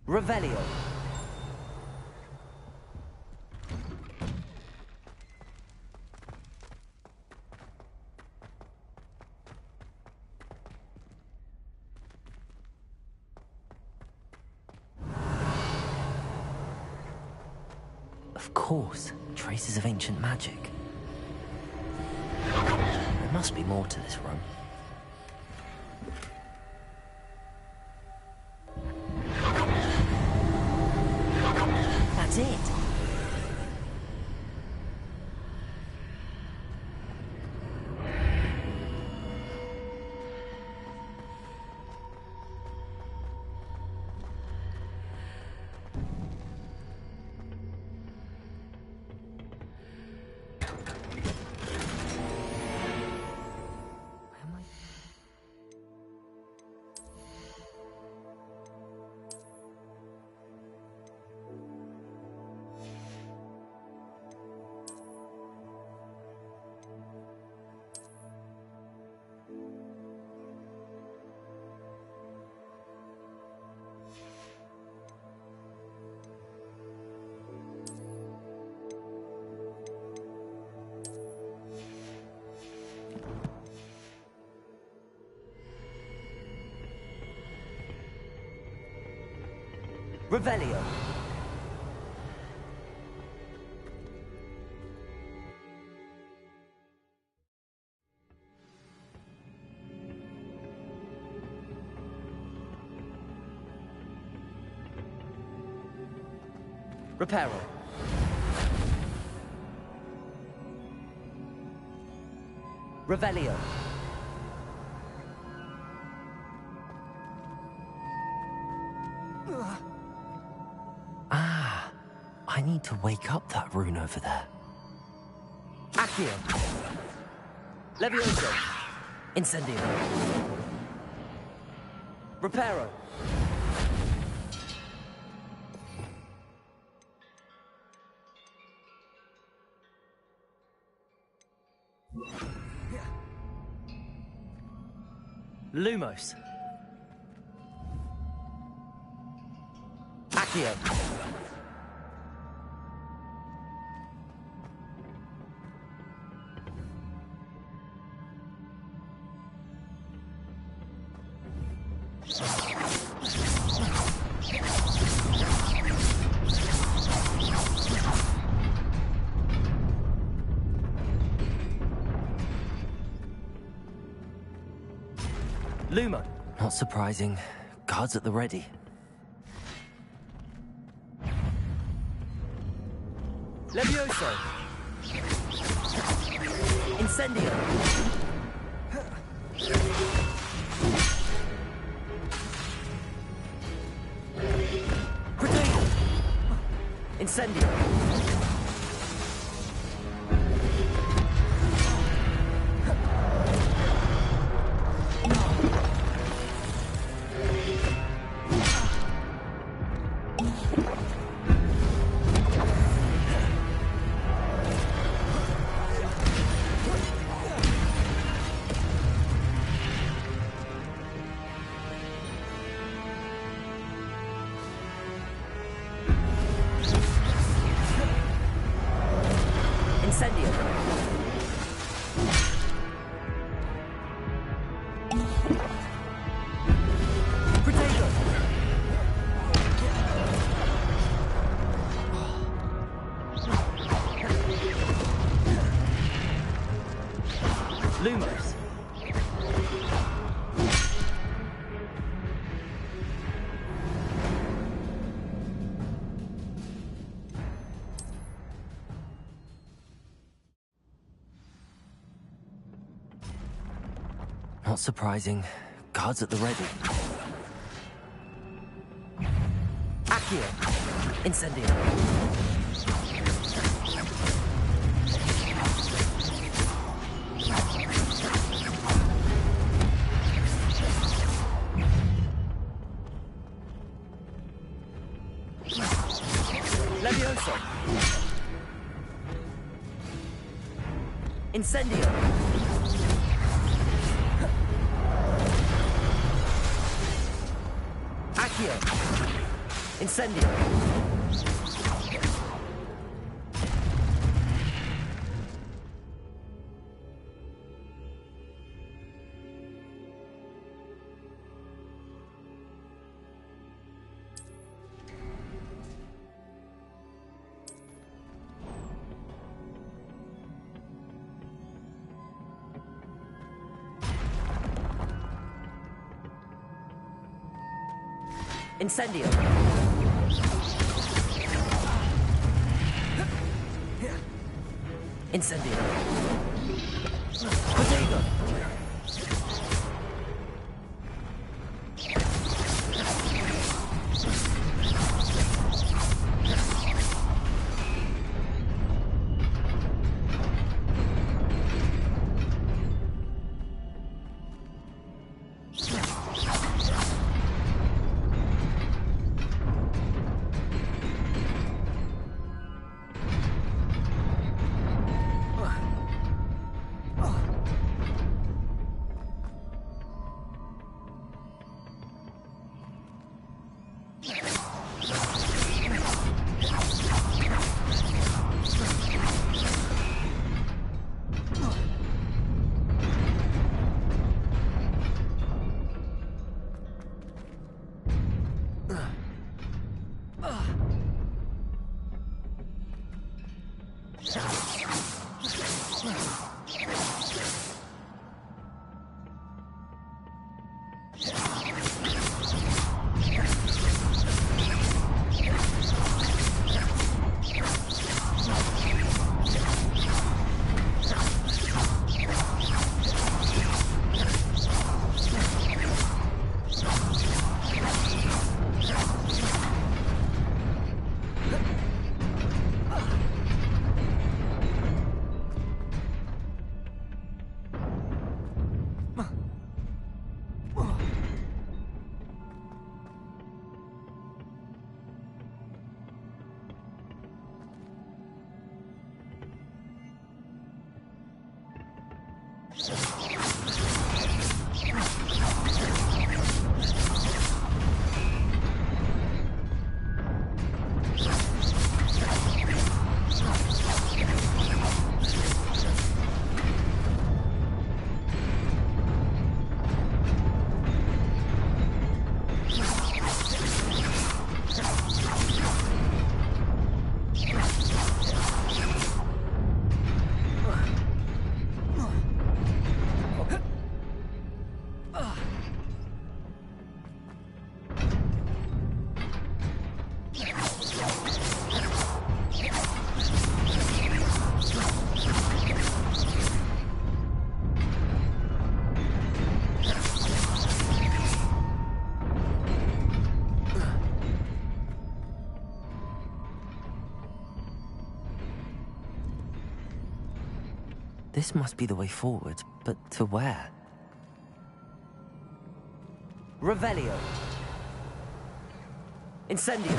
Revelio. Of course, traces of ancient magic. There must be more to this room. That's it. Revelio. Reparo. Revelio. I need to wake up that rune over there. Accio. Levioso. Incendio. Reparo. Lumos. Accio. Luma. Not surprising. Guards at the ready. Levioso! Incendio! Protego! Incendio! Lumos. Not surprising. Guards at the ready. Accio. Incendio. Levioso. Incendio. Accio. Incendio. Incendio. Incendio. Protego. This must be the way forward, but to where? Revelio. Incendio.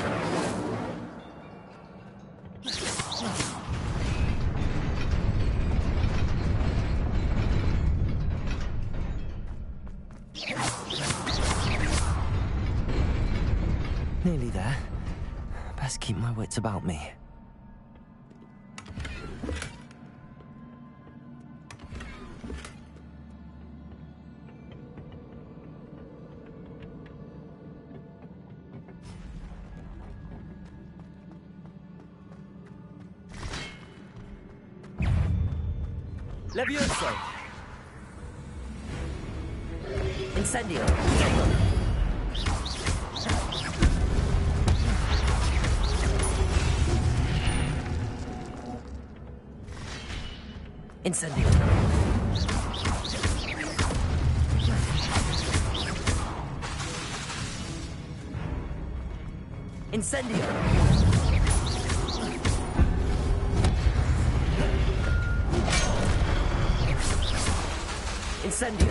Nearly there. Best keep my wits about me. Levioso! Incendio! Incendio! Incendio! Incendio!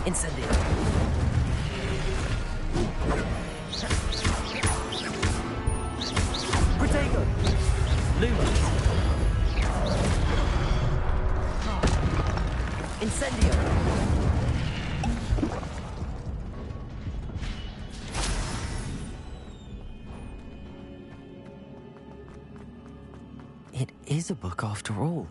Incendio! Protego! Lumos! Incendio! It is a book after all.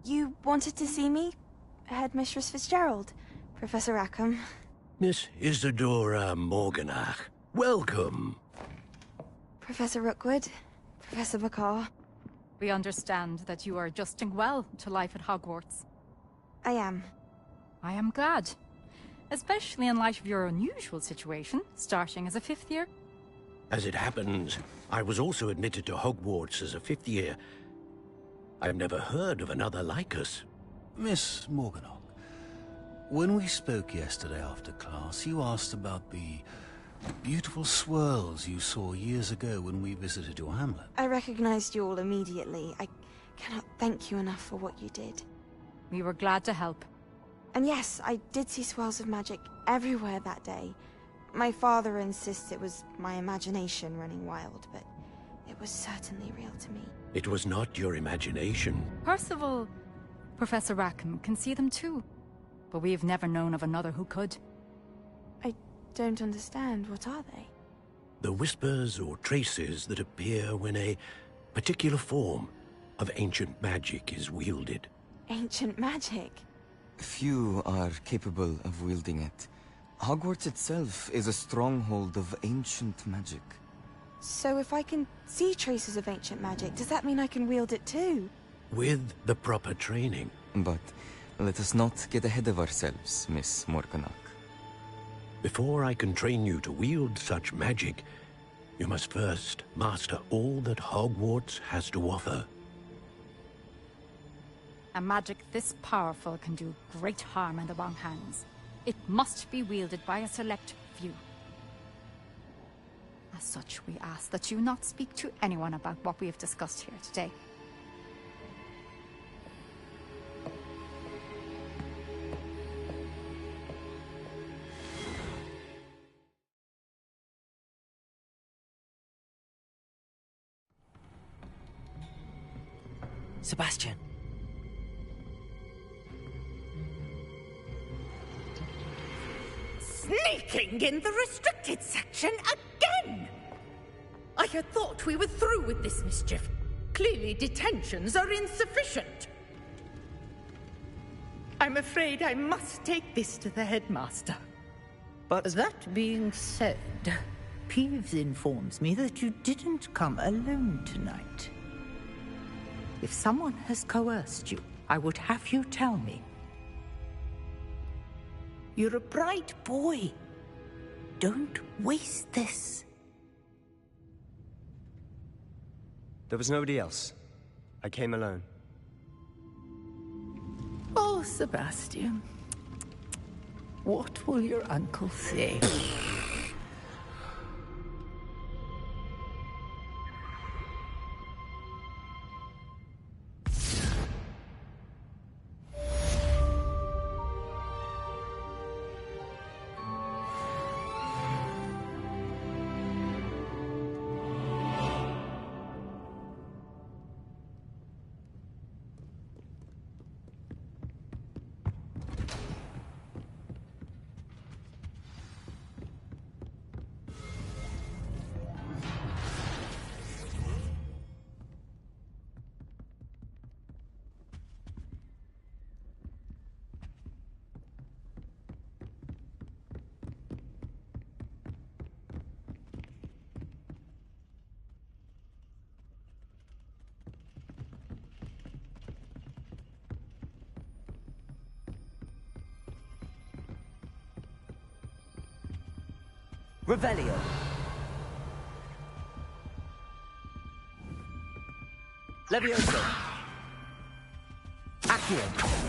You wanted to see me? Headmistress Fitzgerald, Professor Rackham. Miss Isadora Morganach, welcome. Professor Rookwood, Professor McCaw. We understand that you are adjusting well to life at Hogwarts. I am. I am glad. Especially in light of your unusual situation, starting as a 5th year. As it happens, I was also admitted to Hogwarts as a 5th year. I've never heard of another like us. Miss Morganach, when we spoke yesterday after class, you asked about the Beautiful swirls you saw years ago when we visited your hamlet. I recognized you all immediately. I cannot thank you enough for what you did. We were glad to help. And yes, I did see swirls of magic everywhere that day. My father insists it was my imagination running wild, but it was certainly real to me. It was not your imagination. Percival, Professor Rackham can see them too. But we've never known of another who could. I don't understand. What are they? The whispers or traces that appear when a particular form of ancient magic is wielded. Ancient magic? Few are capable of wielding it. Hogwarts itself is a stronghold of ancient magic. So if I can see traces of ancient magic, does that mean I can wield it too? With the proper training. But let us not get ahead of ourselves, Miss Morganach. Before I can train you to wield such magic, you must first master all that Hogwarts has to offer. A magic this powerful can do great harm in the wrong hands. It must be wielded by a select few. As such, we ask that you not speak to anyone about what we have discussed here today. Sebastian. Sneaking in the restricted section again! I had thought we were through with this mischief. Clearly detentions are insufficient. I'm afraid I must take this to the headmaster. But that being said, Peeves informs me that you didn't come alone tonight. If someone has coerced you, I would have you tell me. You're a bright boy. Don't waste this. there was nobody else. I came alone. Oh, Sebastian. What will your uncle say? Revelio. Levioso. Accio.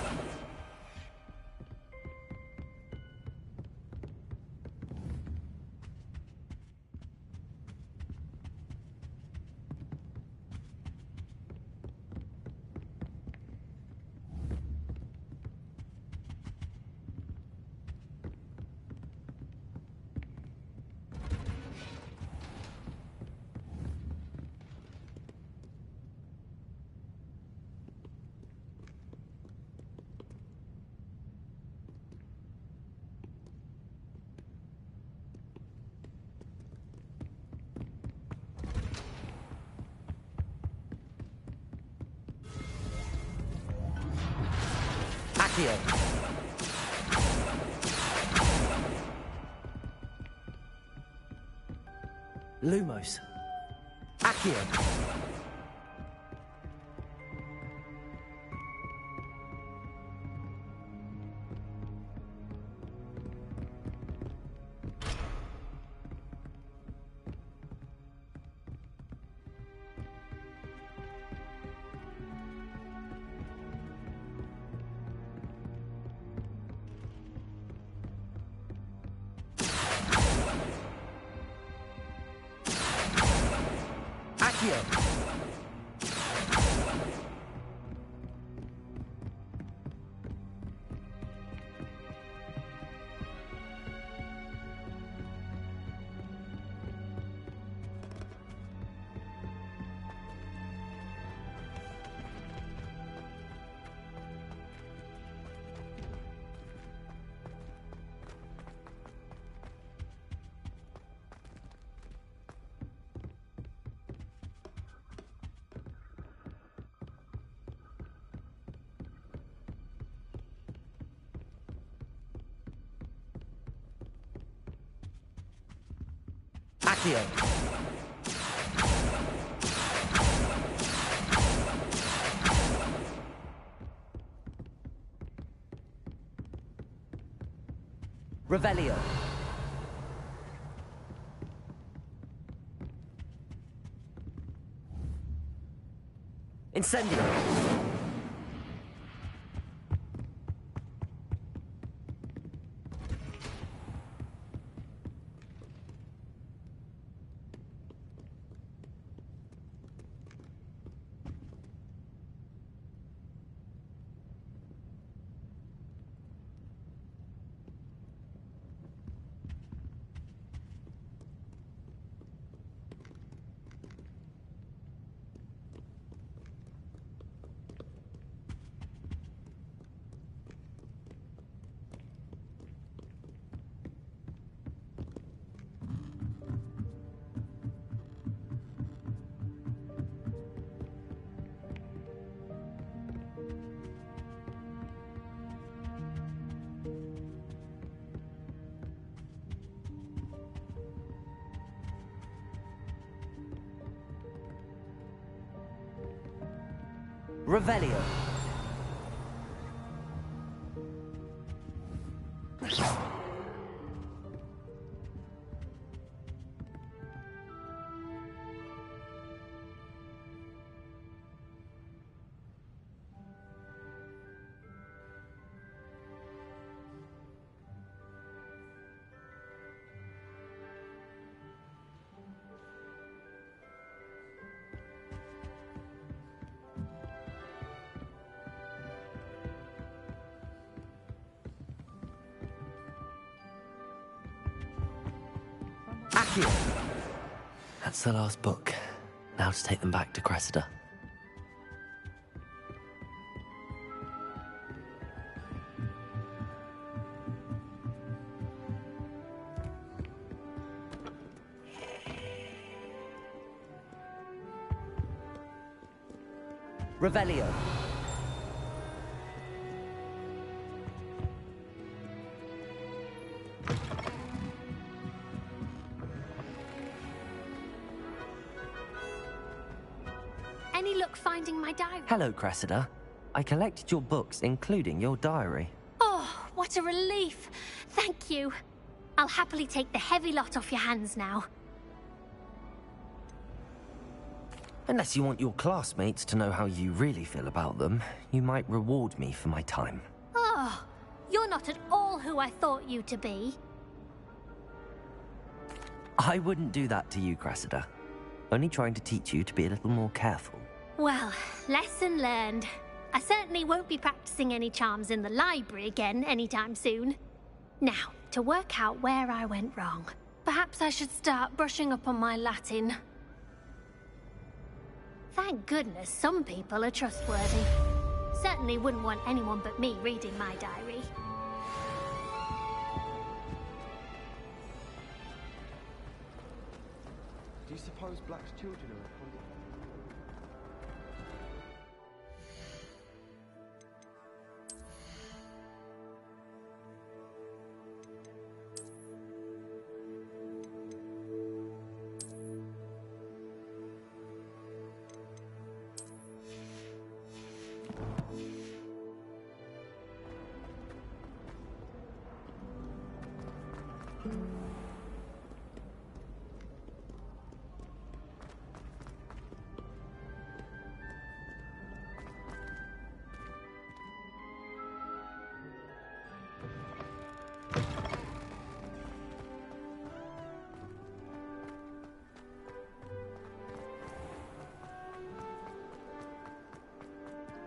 Accio. Lumos. Accio. Accio! Accio! Revelio! Incendio! Revelio! Accio! That's the last book. Now to take them back to Cressida. Revelio! Any luck finding my diary? Hello, Cressida. I collected your books, including your diary. Oh, what a relief. Thank you. I'll happily take the heavy lot off your hands now. Unless you want your classmates to know how you really feel about them, you might reward me for my time. Oh, you're not at all who I thought you to be. I wouldn't do that to you, Cressida. Only trying to teach you to be a little more careful. Well, lesson learned. I certainly won't be practicing any charms in the library again anytime soon. Now, to work out where I went wrong. Perhaps I should start brushing up on my Latin. Thank goodness some people are trustworthy. Certainly wouldn't want anyone but me reading my diary. Do you suppose Black's children are a concept?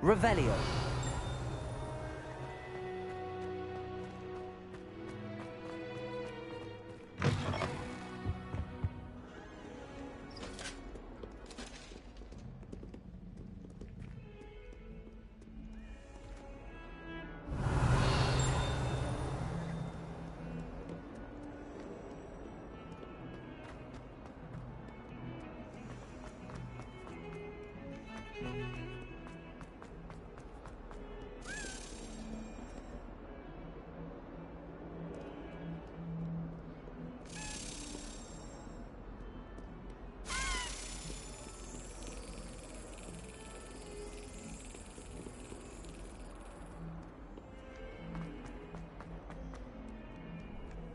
Revelio.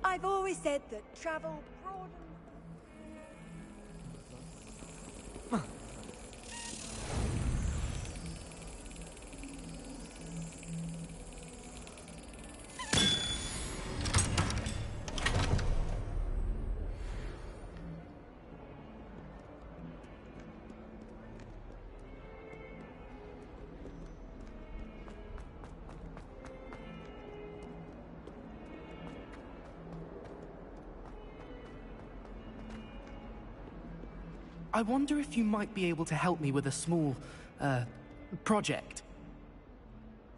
I've always said that travel broadens. I wonder if you might be able to help me with a small, project.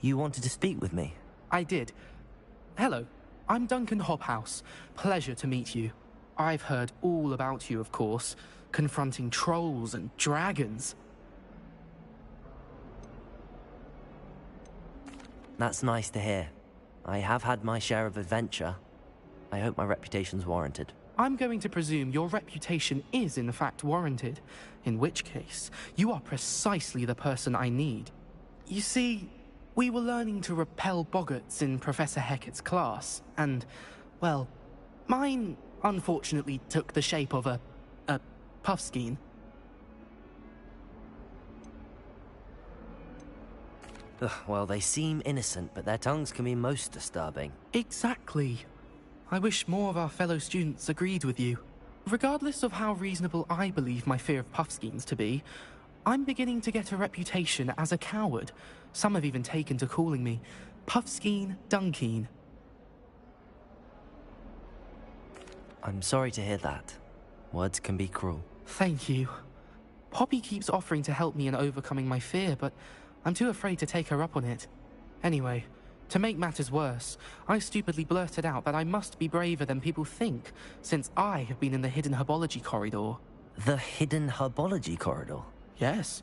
You wanted to speak with me? I did. Hello, I'm Duncan Hobhouse. Pleasure to meet you. I've heard all about you, of course, confronting trolls and dragons. That's nice to hear. I have had my share of adventure. I hope my reputation's warranted. I'm going to presume your reputation is in fact warranted, in which case, you are precisely the person I need. You see, we were learning to repel boggarts in Professor Hecat's class, and, well, mine unfortunately took the shape of a puffskein. Ugh, well, they seem innocent, but their tongues can be most disturbing. Exactly. I wish more of our fellow students agreed with you. Regardless of how reasonable I believe my fear of puffskeins to be, I'm beginning to get a reputation as a coward. Some have even taken to calling me Puffskeen Dunkeen. I'm sorry to hear that. Words can be cruel. Thank you. Poppy keeps offering to help me in overcoming my fear, but I'm too afraid to take her up on it. Anyway, to make matters worse, I stupidly blurted out that I must be braver than people think, since I have been in the hidden herbology corridor. The hidden herbology corridor? Yes.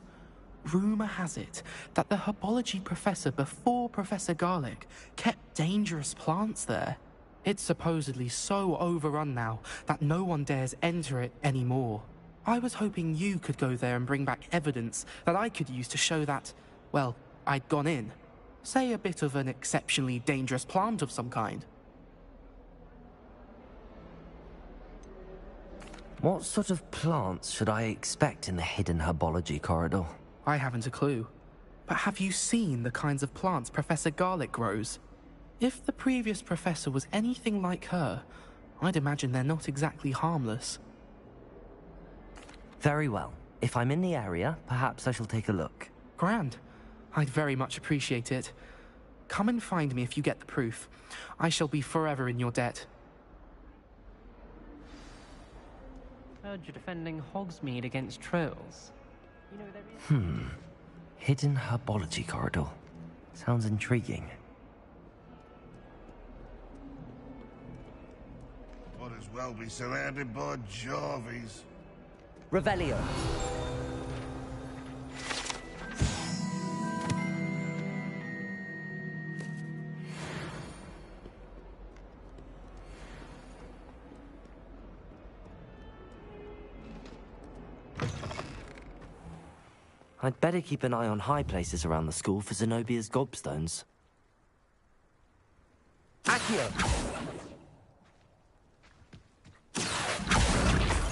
Rumor has it that the herbology professor before Professor Garlic kept dangerous plants there. It's supposedly so overrun now that no one dares enter it anymore. I was hoping you could go there and bring back evidence that I could use to show that, well, I'd gone in. Say a bit of an exceptionally dangerous plant of some kind. What sort of plants should I expect in the hidden herbology corridor? I haven't a clue. But have you seen the kinds of plants Professor Garlic grows? If the previous professor was anything like her, I'd imagine they're not exactly harmless. Very well. If I'm in the area, perhaps I shall take a look. Grand. I'd very much appreciate it. Come and find me if you get the proof. I shall be forever in your debt. Heard you're defending Hogsmeade against trolls. You know there is... Hidden herbology corridor. Sounds intriguing. Might as well be surrounded by Jarvies. Revelio. I'd better keep an eye on high places around the school for Zenobia's gobstones. Accio!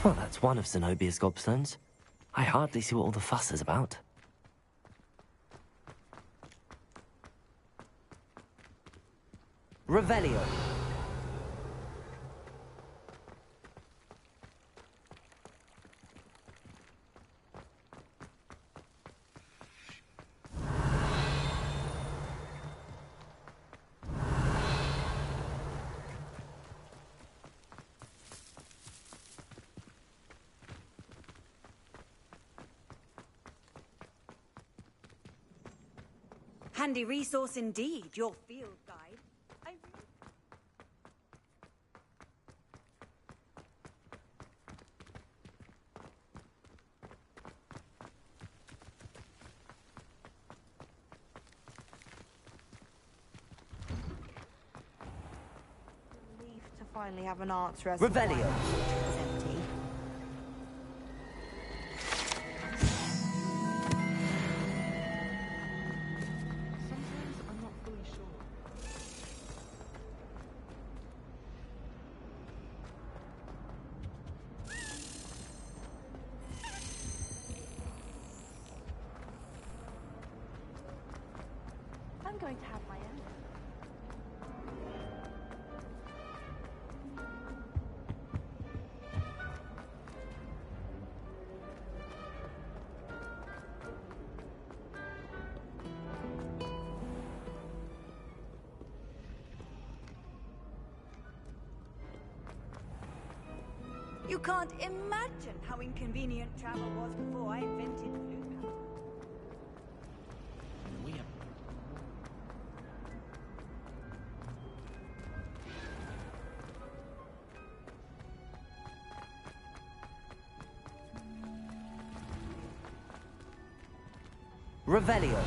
Well, that's one of Zenobia's gobstones. I hardly see what all the fuss is about. Revelio. Handy resource indeed, your field guide. Relieved to finally have an answer as Revelio. to why it was empty. Sometimes I'm not fully sure. I'm going to have my own. You can't imagine how inconvenient travel was before I invented flu powder. We have... Revelio.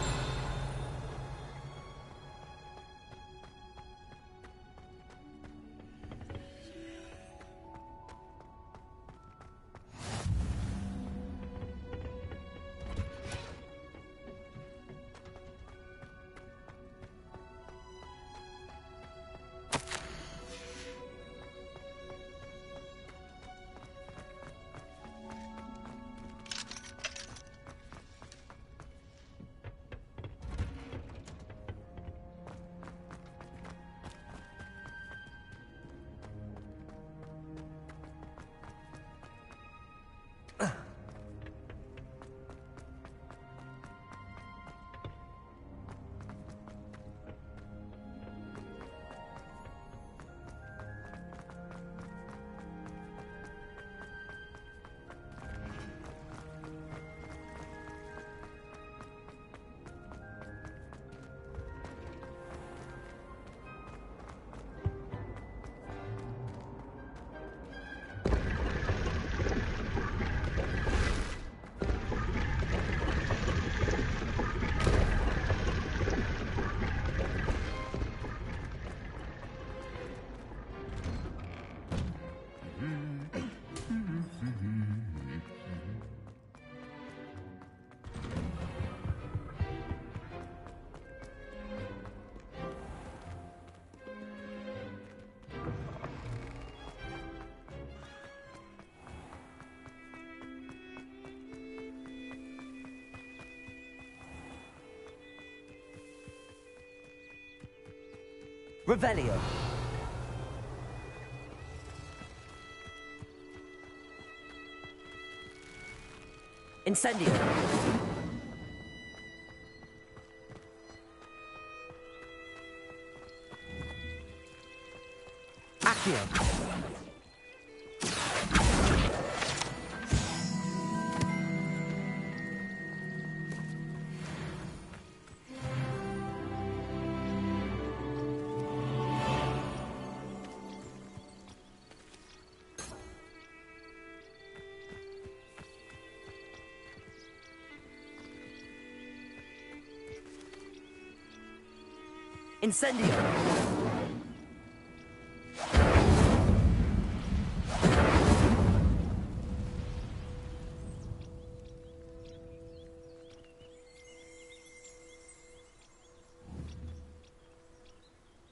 Revelio. Incendio. Accio. Incendio.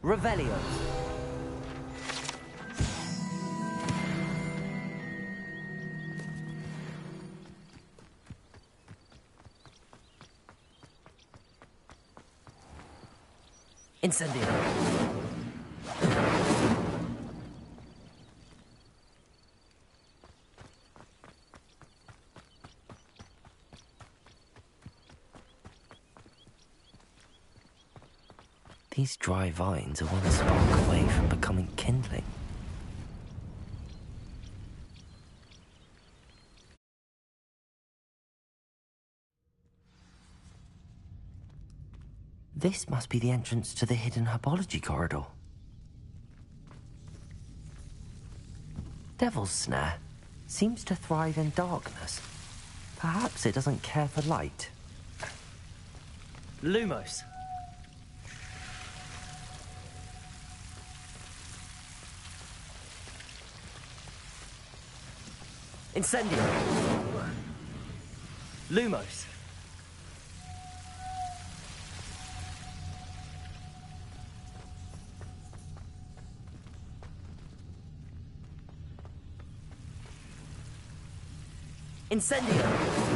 Revelio. Incendio. These dry vines are one spark away from becoming kindling. This must be the entrance to the hidden herbology corridor. Devil's Snare seems to thrive in darkness. Perhaps it doesn't care for light. Lumos. Incendio. Lumos. Incendio.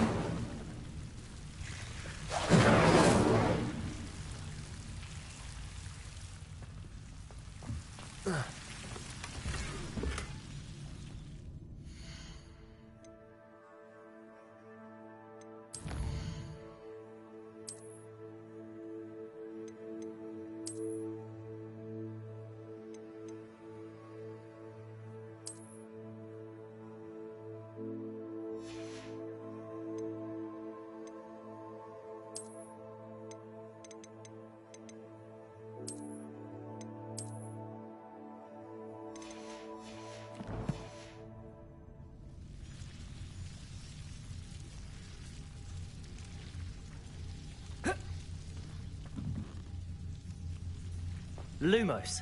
Lumos.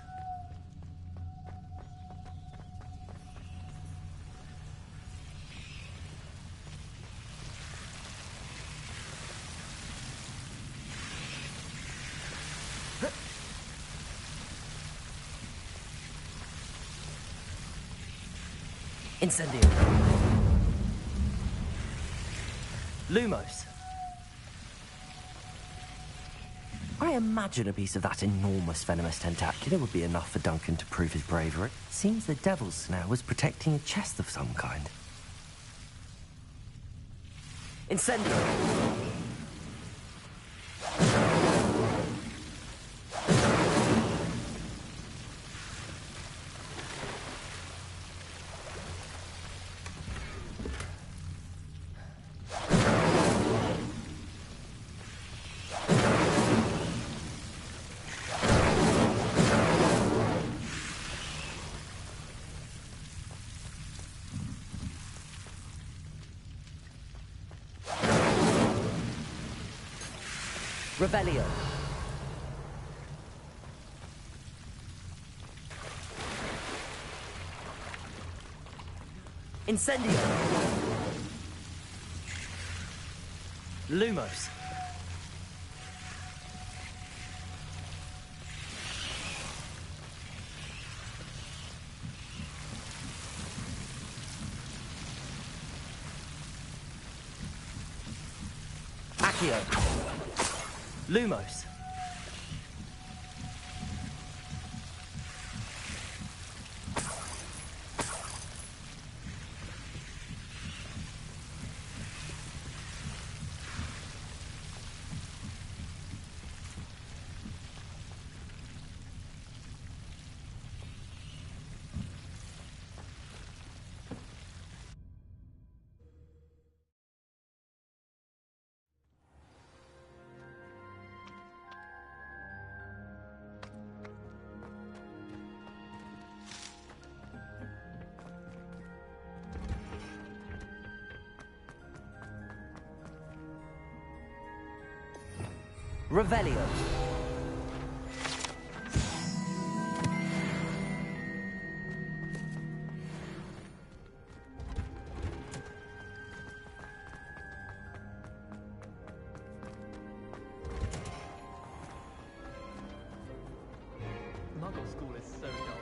Incendio. Lumos. I imagine a piece of that enormous venomous tentacula would be enough for Duncan to prove his bravery. Seems the Devil's Snare was protecting a chest of some kind. Incendio. Rebellion. Incendio. Lumos. Accio. Lumos. Revelio. Muggle school is so dull.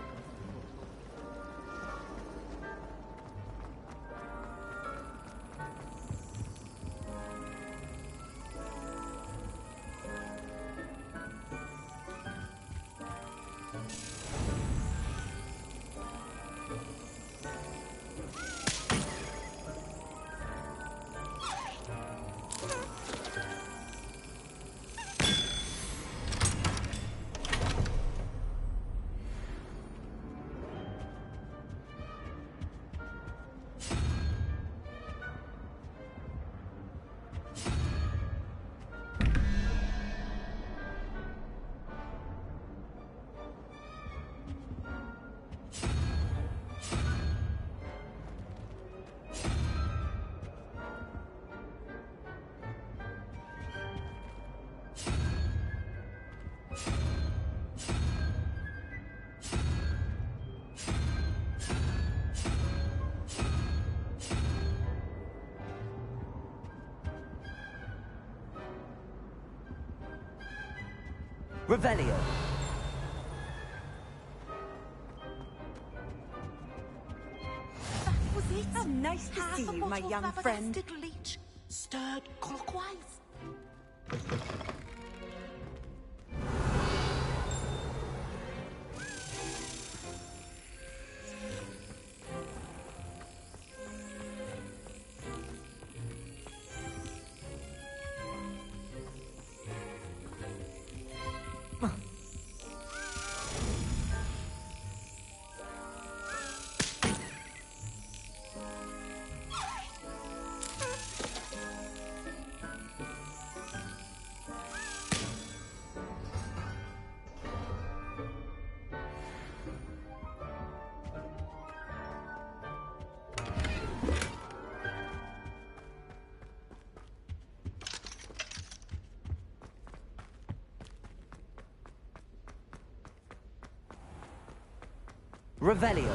Revelio. Was it? How nice to see you, my young friend. Leech stirred clockwise. Revelio.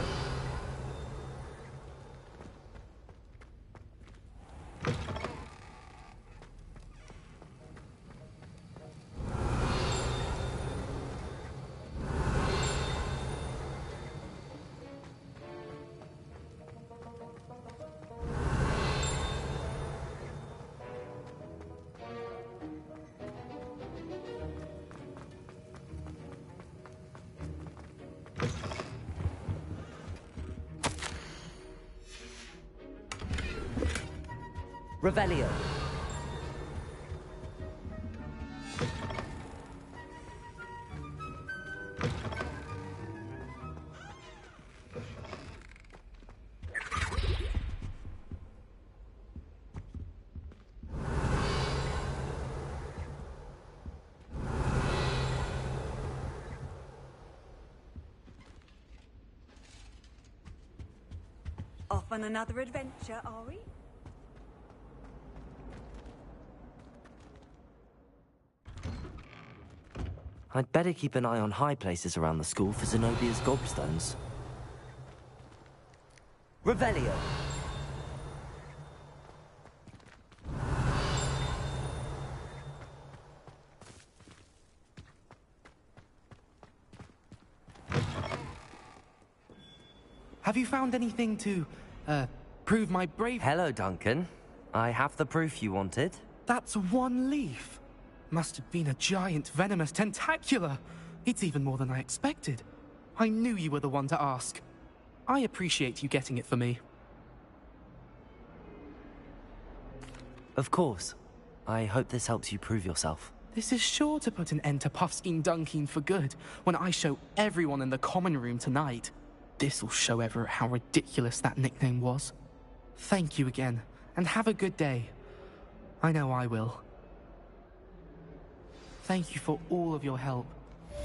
Revelio. Off on another adventure, are we? I'd better keep an eye on high places around the school for Zenobia's gobstones. Revelio. Have you found anything to, prove my bravery? Hello, Duncan. I have the proof you wanted. That's one leaf. Must have been a giant venomous tentacula. It's even more than I expected. I knew you were the one to ask. I appreciate you getting it for me. Of course. I hope this helps you prove yourself. This is sure to put an end to Puffskein Dunkeen for good when I show everyone in the common room tonight. This'll show Everett how ridiculous that nickname was. Thank you again, and have a good day. I know I will. Thank you for all of your help.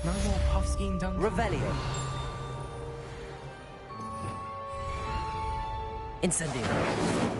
No more Puffskein Dunkeen. Revelio. Incendio.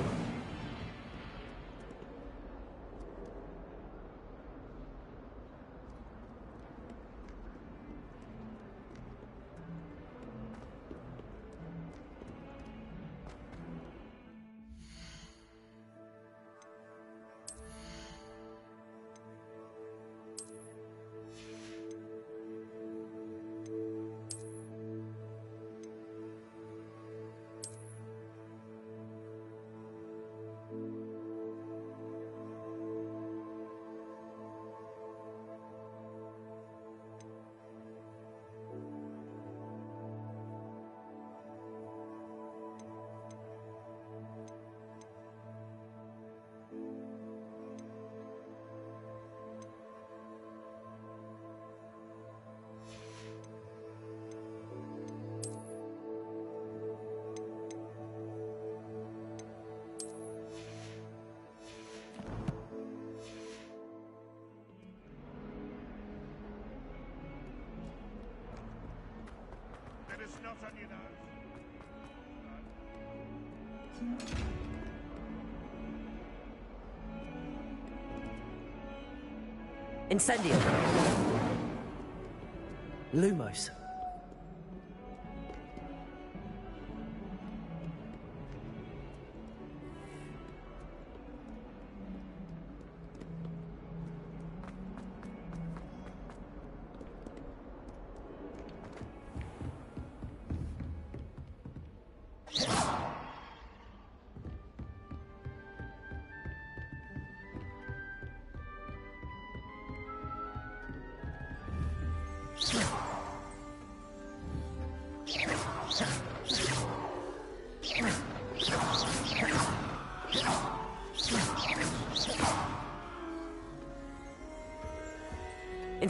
Not on your nose. Incendio. Lumos.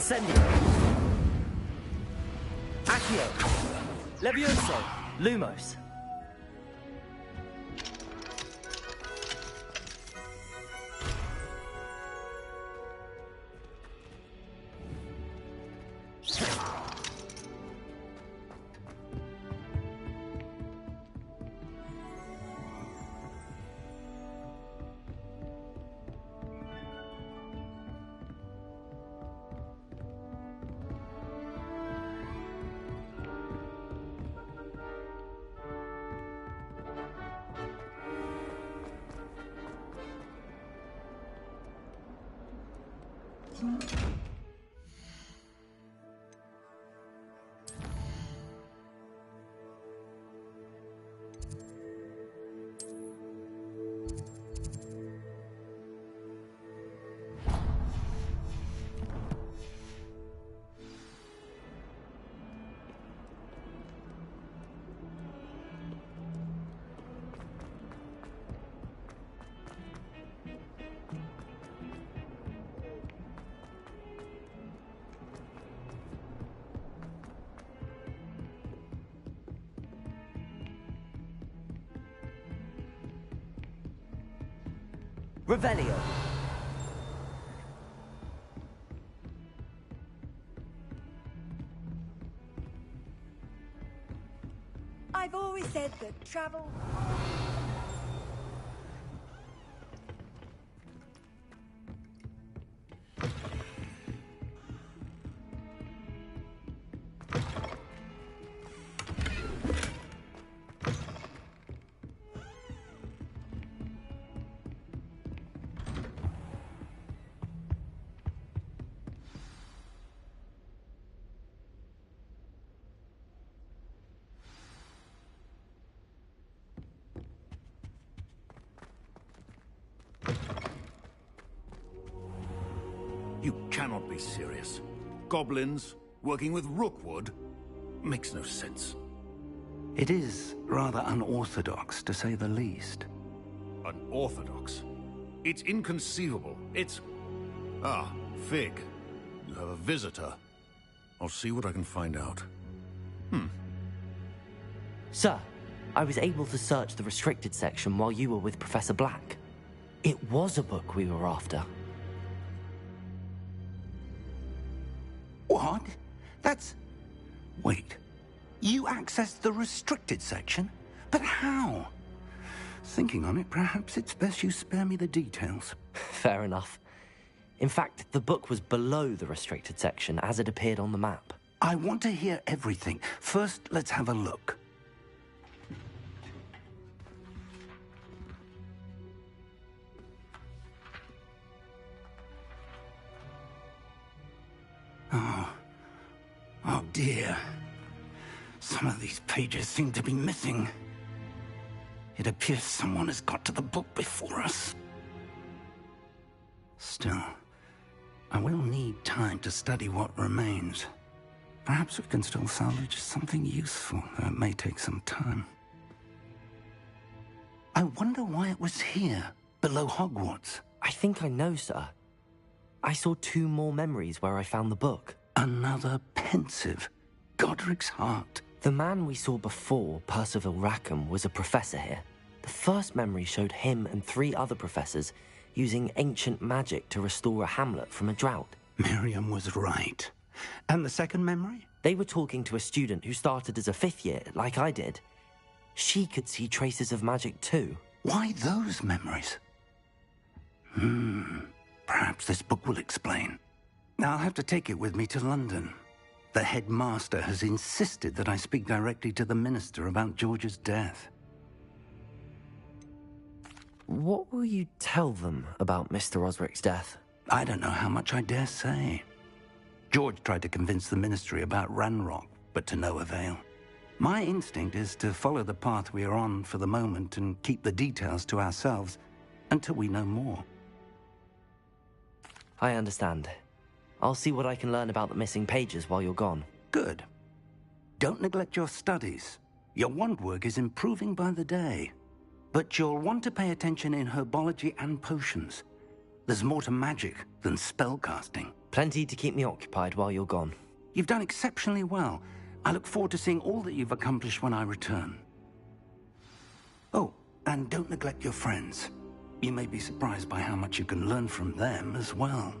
Incendio. Accio. Levioso. Lumos. Revelio. I've always said that travel... You cannot be serious. Goblins working with Rookwood? Makes no sense. It is rather unorthodox, to say the least. Unorthodox? It's inconceivable. It's... Ah, Fig. You have a visitor. I'll see what I can find out. Sir, I was able to search the restricted section while you were with Professor Black. It was a book we were after. What? That's... Wait. You accessed the restricted section? But how? Thinking on it, perhaps it's best you spare me the details. Fair enough. In fact, the book was below the restricted section as it appeared on the map. I want to hear everything. First, let's have a look. Oh dear. Some of these pages seem to be missing. It appears someone has got to the book before us. Still, I will need time to study what remains. Perhaps we can still salvage something useful, though it may take some time. I wonder why it was here, below Hogwarts. I think I know, sir. I saw 2 more memories where I found the book. Another pensive. Godric's heart. The man we saw before, Percival Rackham, was a professor here. The first memory showed him and 3 other professors using ancient magic to restore a hamlet from a drought. Miriam was right. And the second memory? They were talking to a student who started as a 5th year, like I did. She could see traces of magic too. Why those memories? Perhaps this book will explain. I'll have to take it with me to London. The headmaster has insisted that I speak directly to the minister about George's death. What will you tell them about Mr. Osric's death? I don't know how much I dare say. George tried to convince the ministry about Ranrock, but to no avail. My instinct is to follow the path we are on for the moment and keep the details to ourselves until we know more. I understand. I'll see what I can learn about the missing pages while you're gone. Good. Don't neglect your studies. Your wand work is improving by the day. But you'll want to pay attention in herbology and potions. There's more to magic than spellcasting. Plenty to keep me occupied while you're gone. You've done exceptionally well. I look forward to seeing all that you've accomplished when I return. Oh, and don't neglect your friends. You may be surprised by how much you can learn from them as well.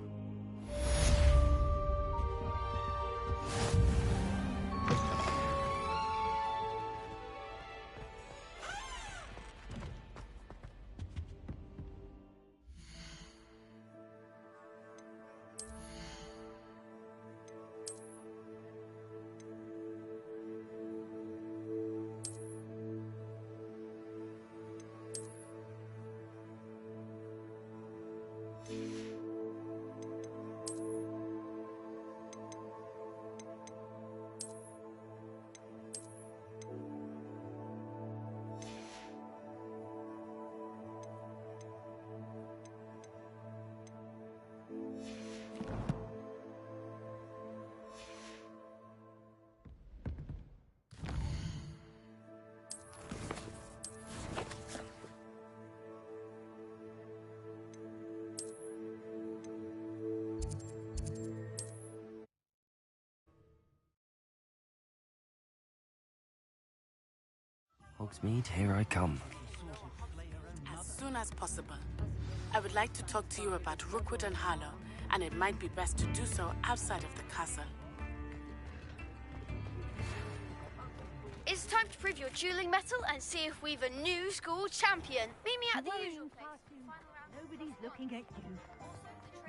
Hogsmeade, here I come. As soon as possible. I would like to talk to you about Rookwood and Harlow, and it might be best to do so outside of the castle. It's time to prove your dueling mettle and see if we've a new school champion. Meet me at the usual place. Nobody's looking at you.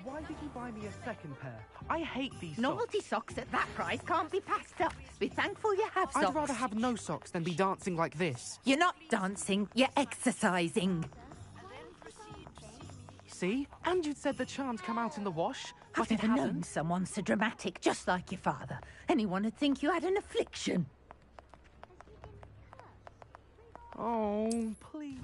Why did you buy me a second pair? I hate these socks. Novelty socks at that price can't be passed up. Be thankful you have socks. I'd rather have no socks than be dancing like this. You're not dancing, you're exercising. See? And you'd said the charms come out in the wash, I've but it never known hasn't. someone so dramatic, just like your father. Anyone would think you had an affliction. Oh, please.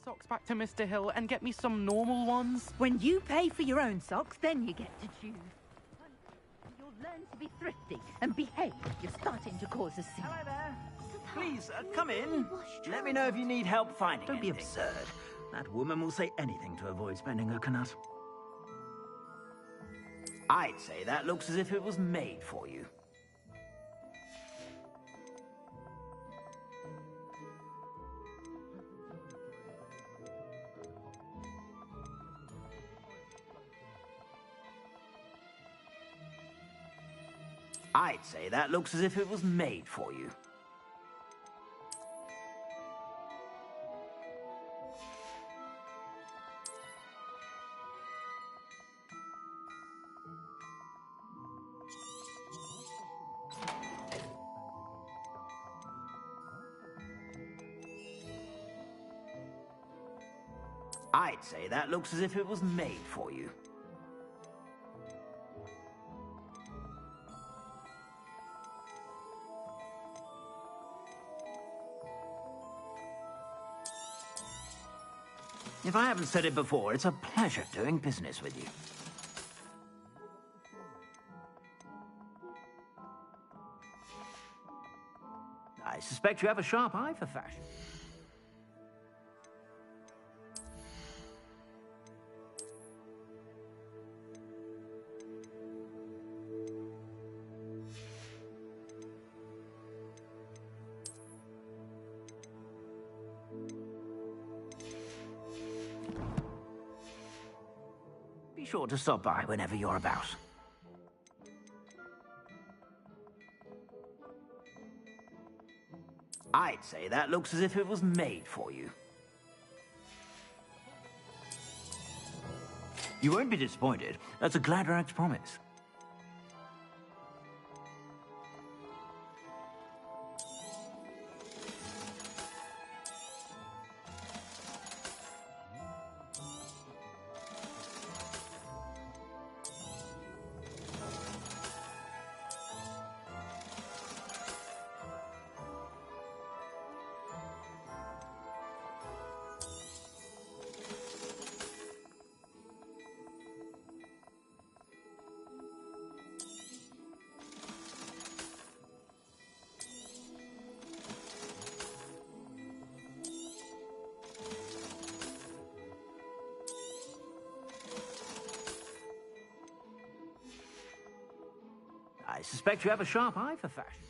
Socks back to Mr. Hill and get me some normal ones? When you pay for your own socks, then you get to choose. You'll learn to be thrifty and behave. You're starting to cause a scene. Hello there. Please, come in. Let me know if you need help finding Don't anything. be absurd. That woman will say anything to avoid spending her canut. I'd say that looks as if it was made for you. I'd say that looks as if it was made for you. I'd say that looks as if it was made for you. If I haven't said it before, it's a pleasure doing business with you. I suspect you have a sharp eye for fashion. Be sure to stop by whenever you're about. I'd say that looks as if it was made for you. You won't be disappointed. That's a Gladrax promise. I suspect you have a sharp eye for fashion.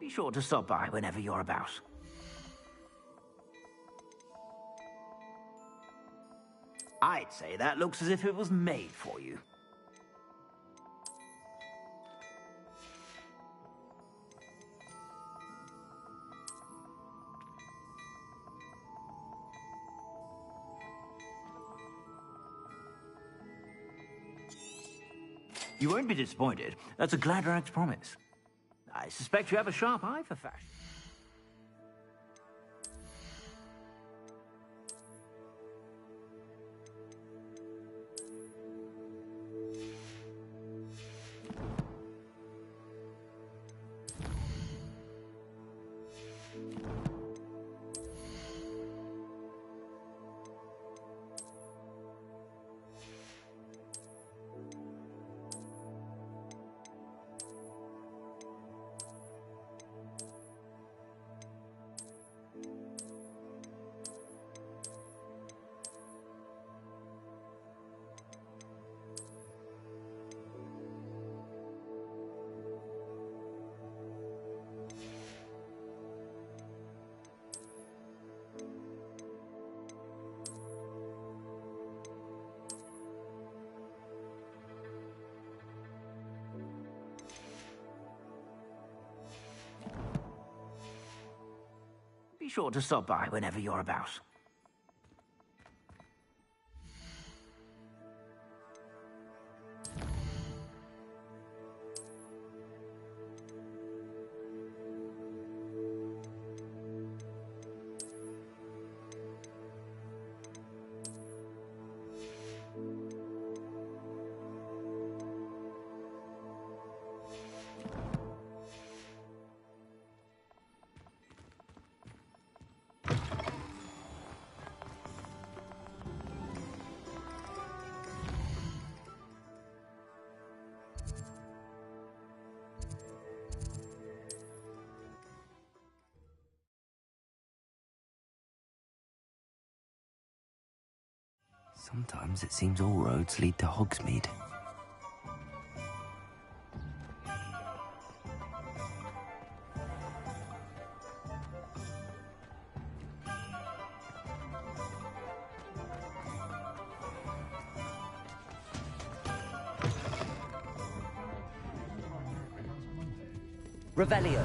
Be sure to stop by whenever you're about. I'd say that looks as if it was made for you. You won't be disappointed. That's a Gladrag's promise. I suspect you have a sharp eye for fashion. Be sure to stop by whenever you're about. Sometimes it seems all roads lead to Hogsmeade. Revelio.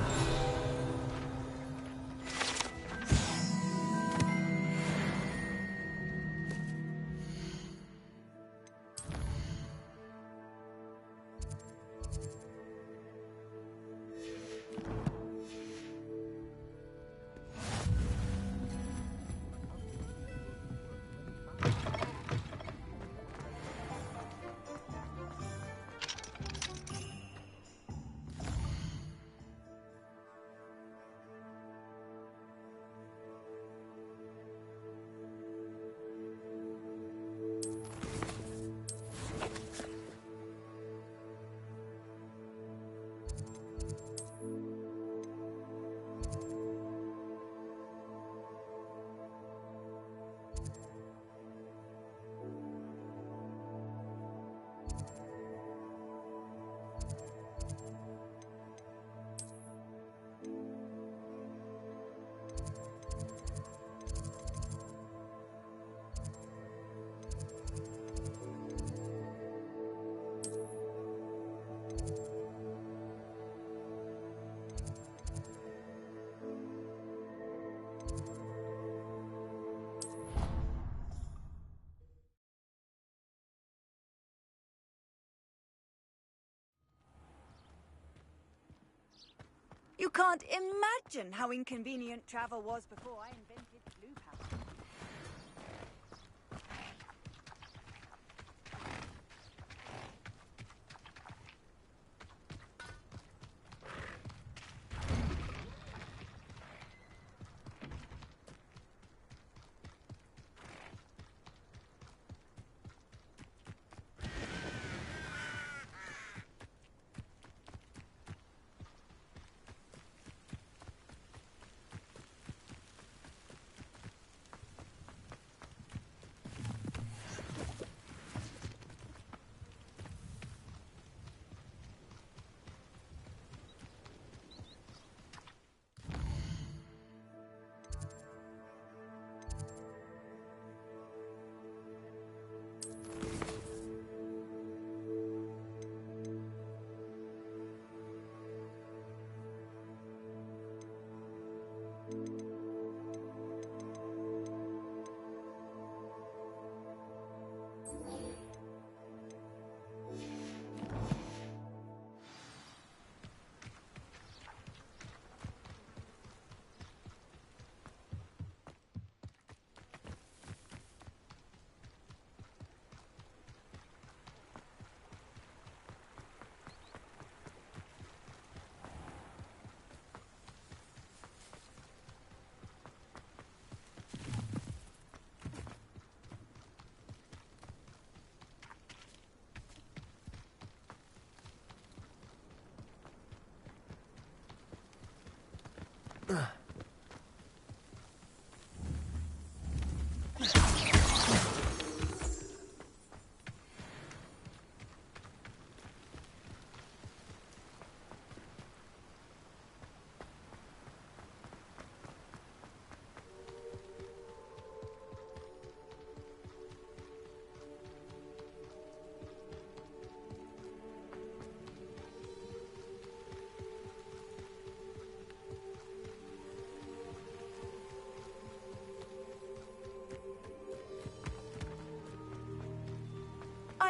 You can't imagine how inconvenient travel was before I invented blue powder.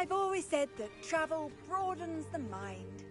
I've always said that travel broadens the mind.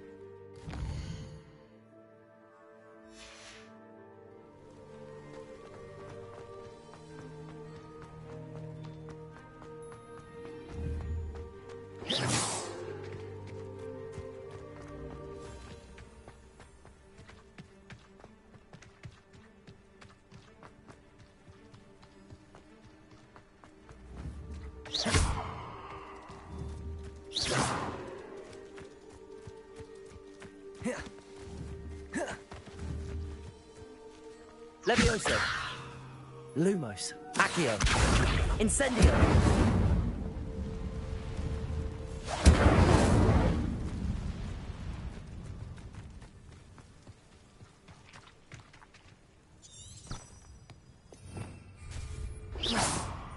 Levioso. Lumos. Accio. Incendio.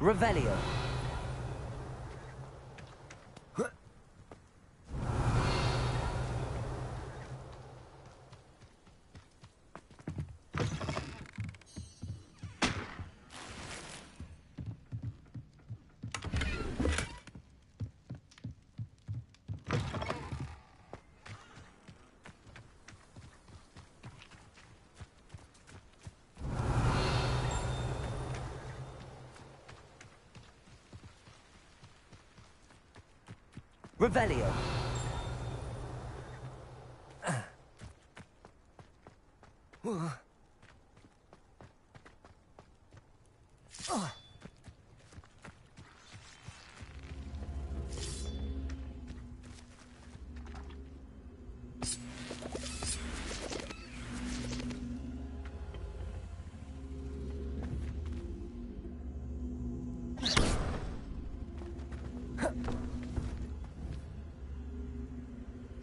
Revelio. Revelio.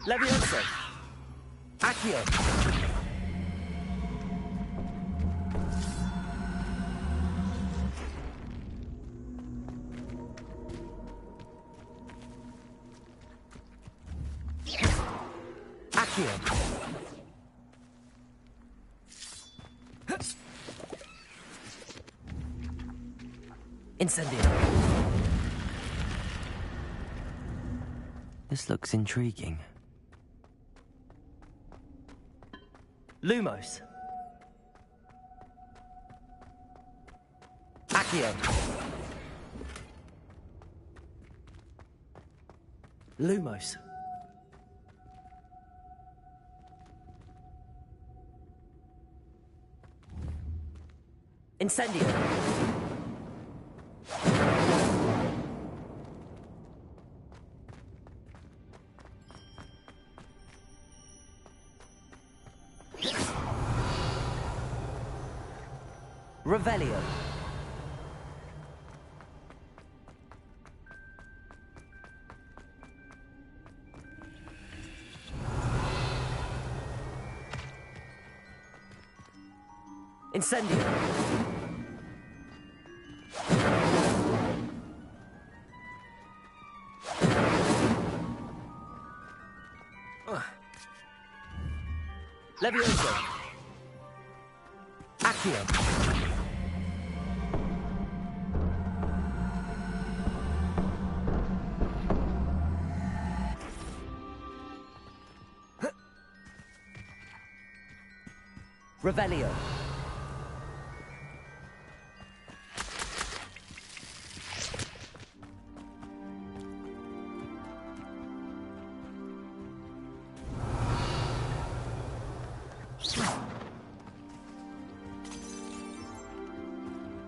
Levioso. Accio. Accio. Incendio. This looks intriguing. Lumos. Accio. Lumos. Incendio. Revelio. Incendio. Levioso. Accio. Revelio.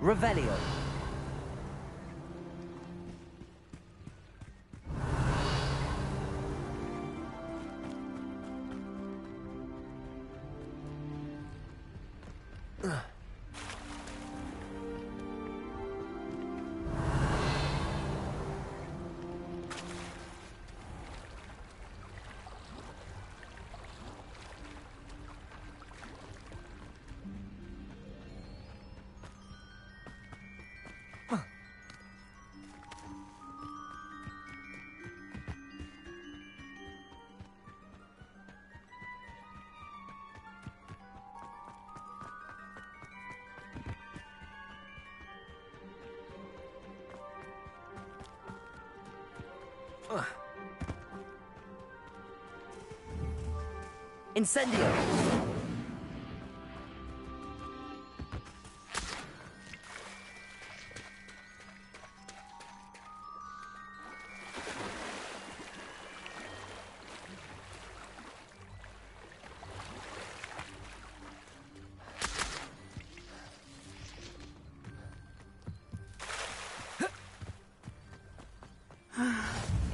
Revelio. Incendio.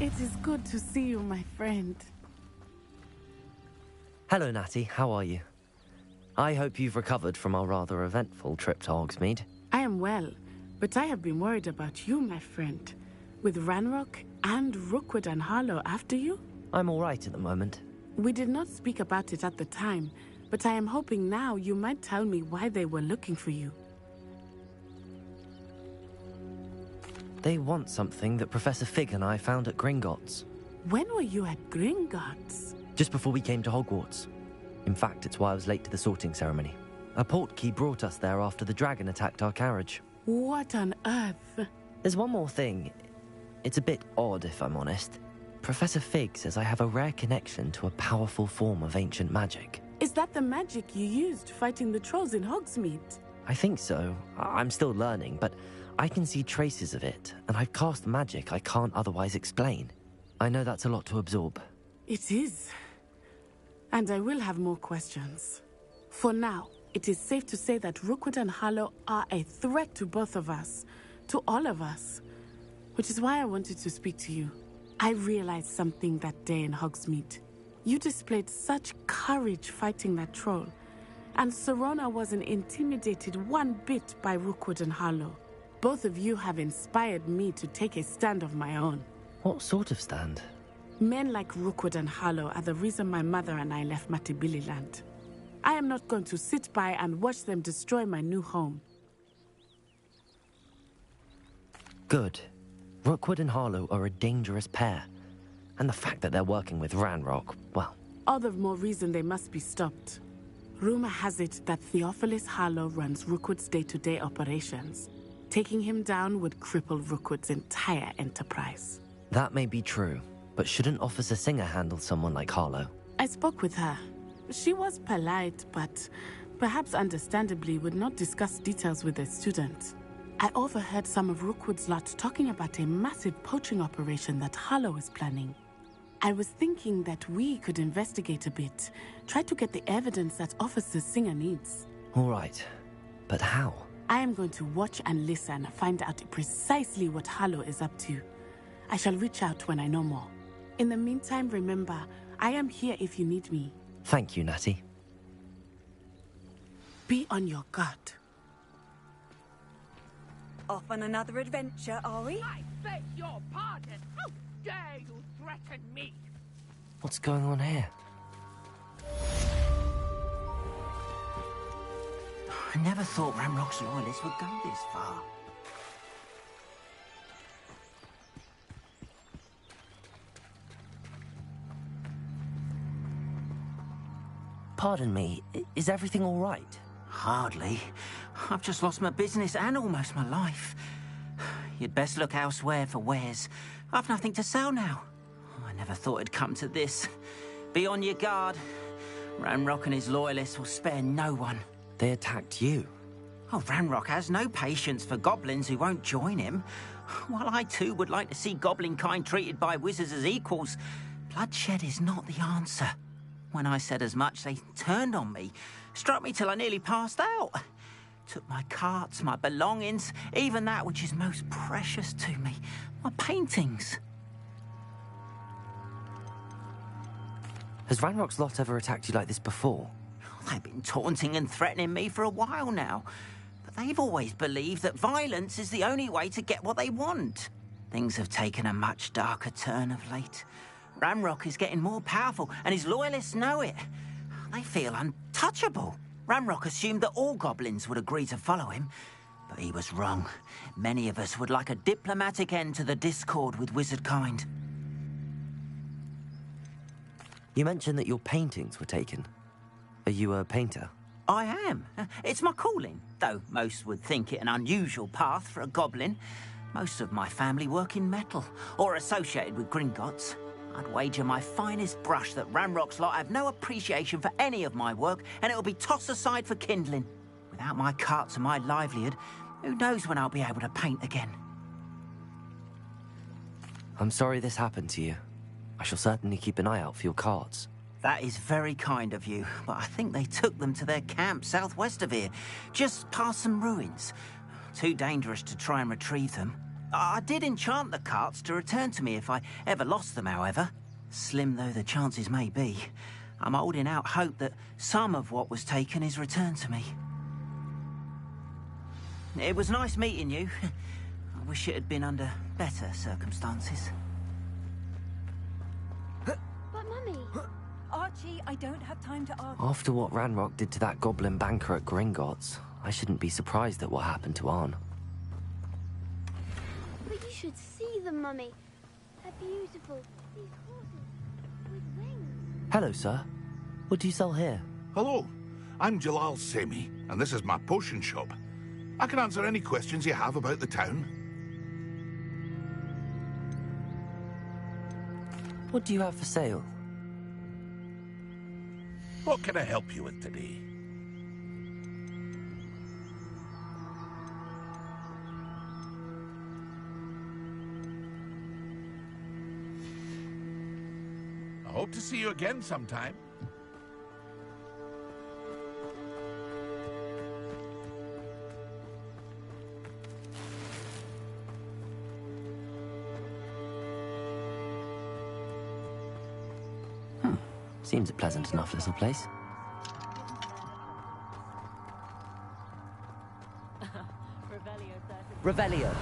It is good to see you, my friend. Hello, Natty. How are you? I hope you've recovered from our rather eventful trip to Hogsmeade. I am well, but I have been worried about you, my friend. With Ranrock and Rookwood and Harlow after you? I'm all right at the moment. We did not speak about it at the time, but I am hoping now you might tell me why they were looking for you. They want something that Professor Fig and I found at Gringotts. When were you at Gringotts? Just before we came to Hogwarts. In fact, it's why I was late to the sorting ceremony. A portkey brought us there after the dragon attacked our carriage. What on earth? There's one more thing. It's a bit odd, if I'm honest. Professor Fig says I have a rare connection to a powerful form of ancient magic. Is that the magic you used fighting the trolls in Hogsmeade? I think so. I'm still learning, but I can see traces of it, and I've cast magic I can't otherwise explain. I know that's a lot to absorb. It is. And I will have more questions. For now, it is safe to say that Rookwood and Harlow are a threat to both of us, to all of us. Which is why I wanted to speak to you. I realized something that day in Hogsmeade. You displayed such courage fighting that troll, and Serona wasn't intimidated one bit by Rookwood and Harlow. Both of you have inspired me to take a stand of my own. What sort of stand? Men like Rookwood and Harlow are the reason my mother and I left Matabeleland. I am not going to sit by and watch them destroy my new home. Good. Rookwood and Harlow are a dangerous pair. And the fact that they're working with Ranrock, well... All the more reason they must be stopped. Rumor has it that Theophilus Harlow runs Rookwood's day-to-day operations. Taking him down would cripple Rookwood's entire enterprise. That may be true, but shouldn't Officer Singer handle someone like Harlow? I spoke with her. She was polite, but perhaps understandably would not discuss details with a student. I overheard some of Rookwood's lot talking about a massive poaching operation that Harlow is planning. I was thinking that we could investigate a bit, try to get the evidence that Officer Singer needs. All right, but how? I am going to watch and listen, find out precisely what Harlow is up to. I shall reach out when I know more. In the meantime, remember, I am here if you need me. Thank you, Natty. Be on your guard. Off on another adventure, are we? I beg your pardon. How dare you threaten me? What's going on here? I never thought Ramrock's loyalists would go this far. Pardon me, is everything all right? Hardly. I've just lost my business and almost my life. You'd best look elsewhere for wares. I've nothing to sell now. I never thought it'd come to this. Be on your guard. Ramrock and his loyalists will spare no one. They attacked you? Oh, Ramrock has no patience for goblins who won't join him. While I too would like to see goblin kind treated by wizards as equals, bloodshed is not the answer. When I said as much, they turned on me, struck me till I nearly passed out. Took my carts, my belongings, even that which is most precious to me, my paintings. Has Ranrock's lot ever attacked you like this before? They've been taunting and threatening me for a while now. But they've always believed that violence is the only way to get what they want. Things have taken a much darker turn of late. Ramrock is getting more powerful, and his loyalists know it. They feel untouchable. Ramrock assumed that all goblins would agree to follow him, but he was wrong. Many of us would like a diplomatic end to the discord with wizard kind. You mentioned that your paintings were taken. Are you a painter? I am. It's my calling, though most would think it an unusual path for a goblin. Most of my family work in metal, or associated with Gringotts. I'd wager my finest brush that Ramrock's lot have no appreciation for any of my work, and it'll be tossed aside for kindling. Without my carts and my livelihood, who knows when I'll be able to paint again? I'm sorry this happened to you. I shall certainly keep an eye out for your carts. That is very kind of you, but I think they took them to their camp southwest of here, just past some ruins. Too dangerous to try and retrieve them. I did enchant the carts to return to me if I ever lost them, however. Slim though the chances may be, I'm holding out hope that some of what was taken is returned to me. It was nice meeting you. I wish it had been under better circumstances. But, Mummy... Archie, I don't have time to argue. After what Ranrock did to that goblin banker at Gringotts, I shouldn't be surprised at what happened to Arn. But you should see them, Mummy. They're beautiful. These horses with wings. Hello, sir. What do you sell here? Hello, I'm Jalal Semi, and this is my potion shop. I can answer any questions you have about the town. What do you have for sale? What can I help you with today? I hope to see you again sometime. Seems a pleasant enough little place. Revelio.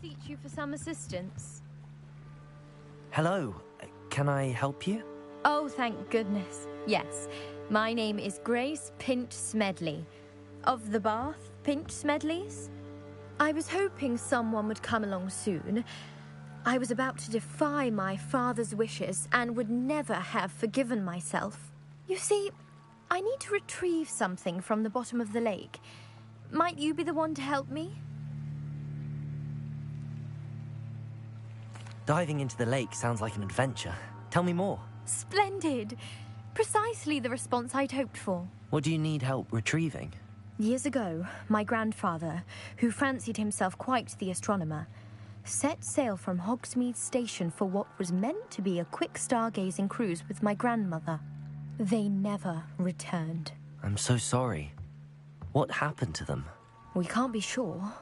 beat you for some assistance? Hello. Can I help you? Oh, thank goodness. Yes. My name is Grace Pinch Smedley. Of the Bath Pinch Smedleys? I was hoping someone would come along soon. I was about to defy my father's wishes and would never have forgiven myself. You see, I need to retrieve something from the bottom of the lake. Might you be the one to help me? Diving into the lake sounds like an adventure. Tell me more. Splendid! Precisely the response I'd hoped for. What do you need help retrieving? Years ago, my grandfather, who fancied himself quite the astronomer, set sail from Hogsmeade Station for what was meant to be a quick stargazing cruise with my grandmother. They never returned. I'm so sorry. What happened to them? We can't be sure.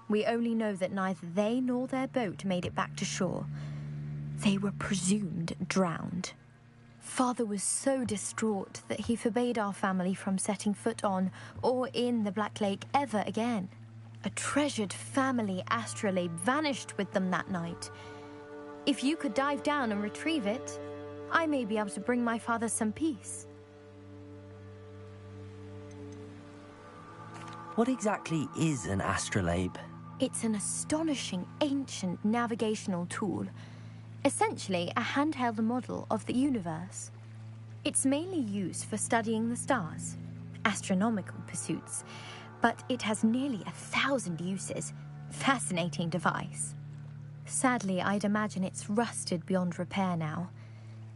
We only know that neither they nor their boat made it back to shore. They were presumed drowned. Father was so distraught that he forbade our family from setting foot on or in the Black Lake ever again. A treasured family astrolabe vanished with them that night. If you could dive down and retrieve it, I may be able to bring my father some peace. What exactly is an astrolabe? It's an astonishing ancient navigational tool. Essentially, a handheld model of the universe. It's mainly used for studying the stars, astronomical pursuits, but it has nearly 1,000 uses. Fascinating device. Sadly, I'd imagine it's rusted beyond repair now.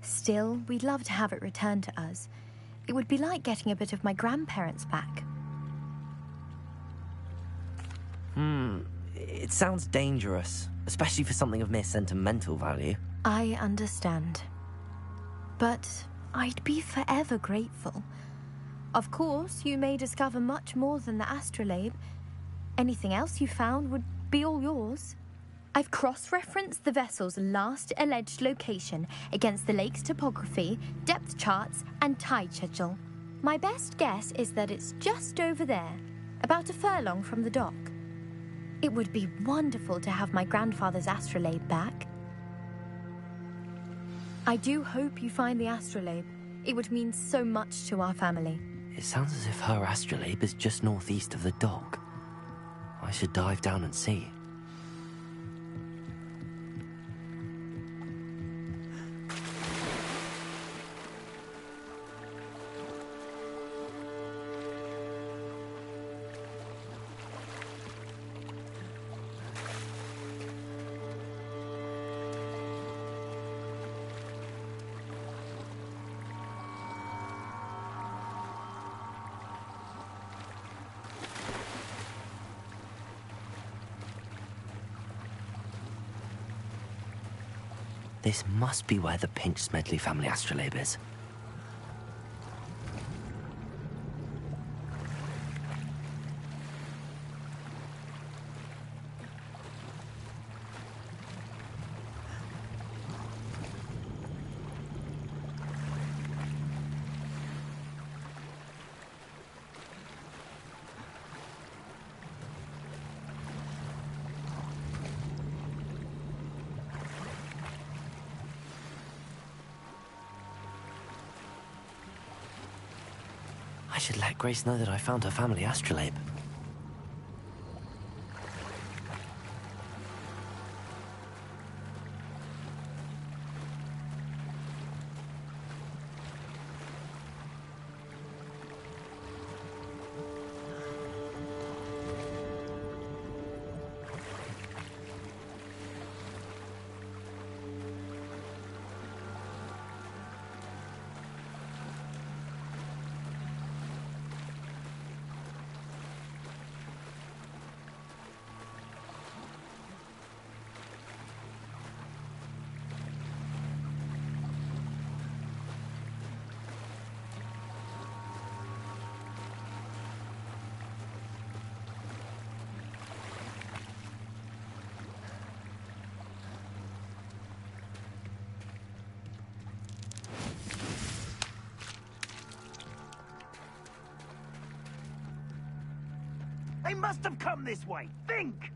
Still, we'd love to have it returned to us. It would be like getting a bit of my grandparents back. It sounds dangerous, especially for something of mere sentimental value. I understand. But I'd be forever grateful. Of course, you may discover much more than the astrolabe. Anything else you found would be all yours. I've cross-referenced the vessel's last alleged location against the lake's topography, depth charts, and tide schedule. My best guess is that it's just over there, about a furlong from the dock. It would be wonderful to have my grandfather's astrolabe back. I do hope you find the astrolabe. It would mean so much to our family. It sounds as if her astrolabe is just northeast of the dock. I should dive down and see. This must be where the Pinch Smedley family astrolabe is. I should let Grace know that I found her family astrolabe. They must have come this way. Think!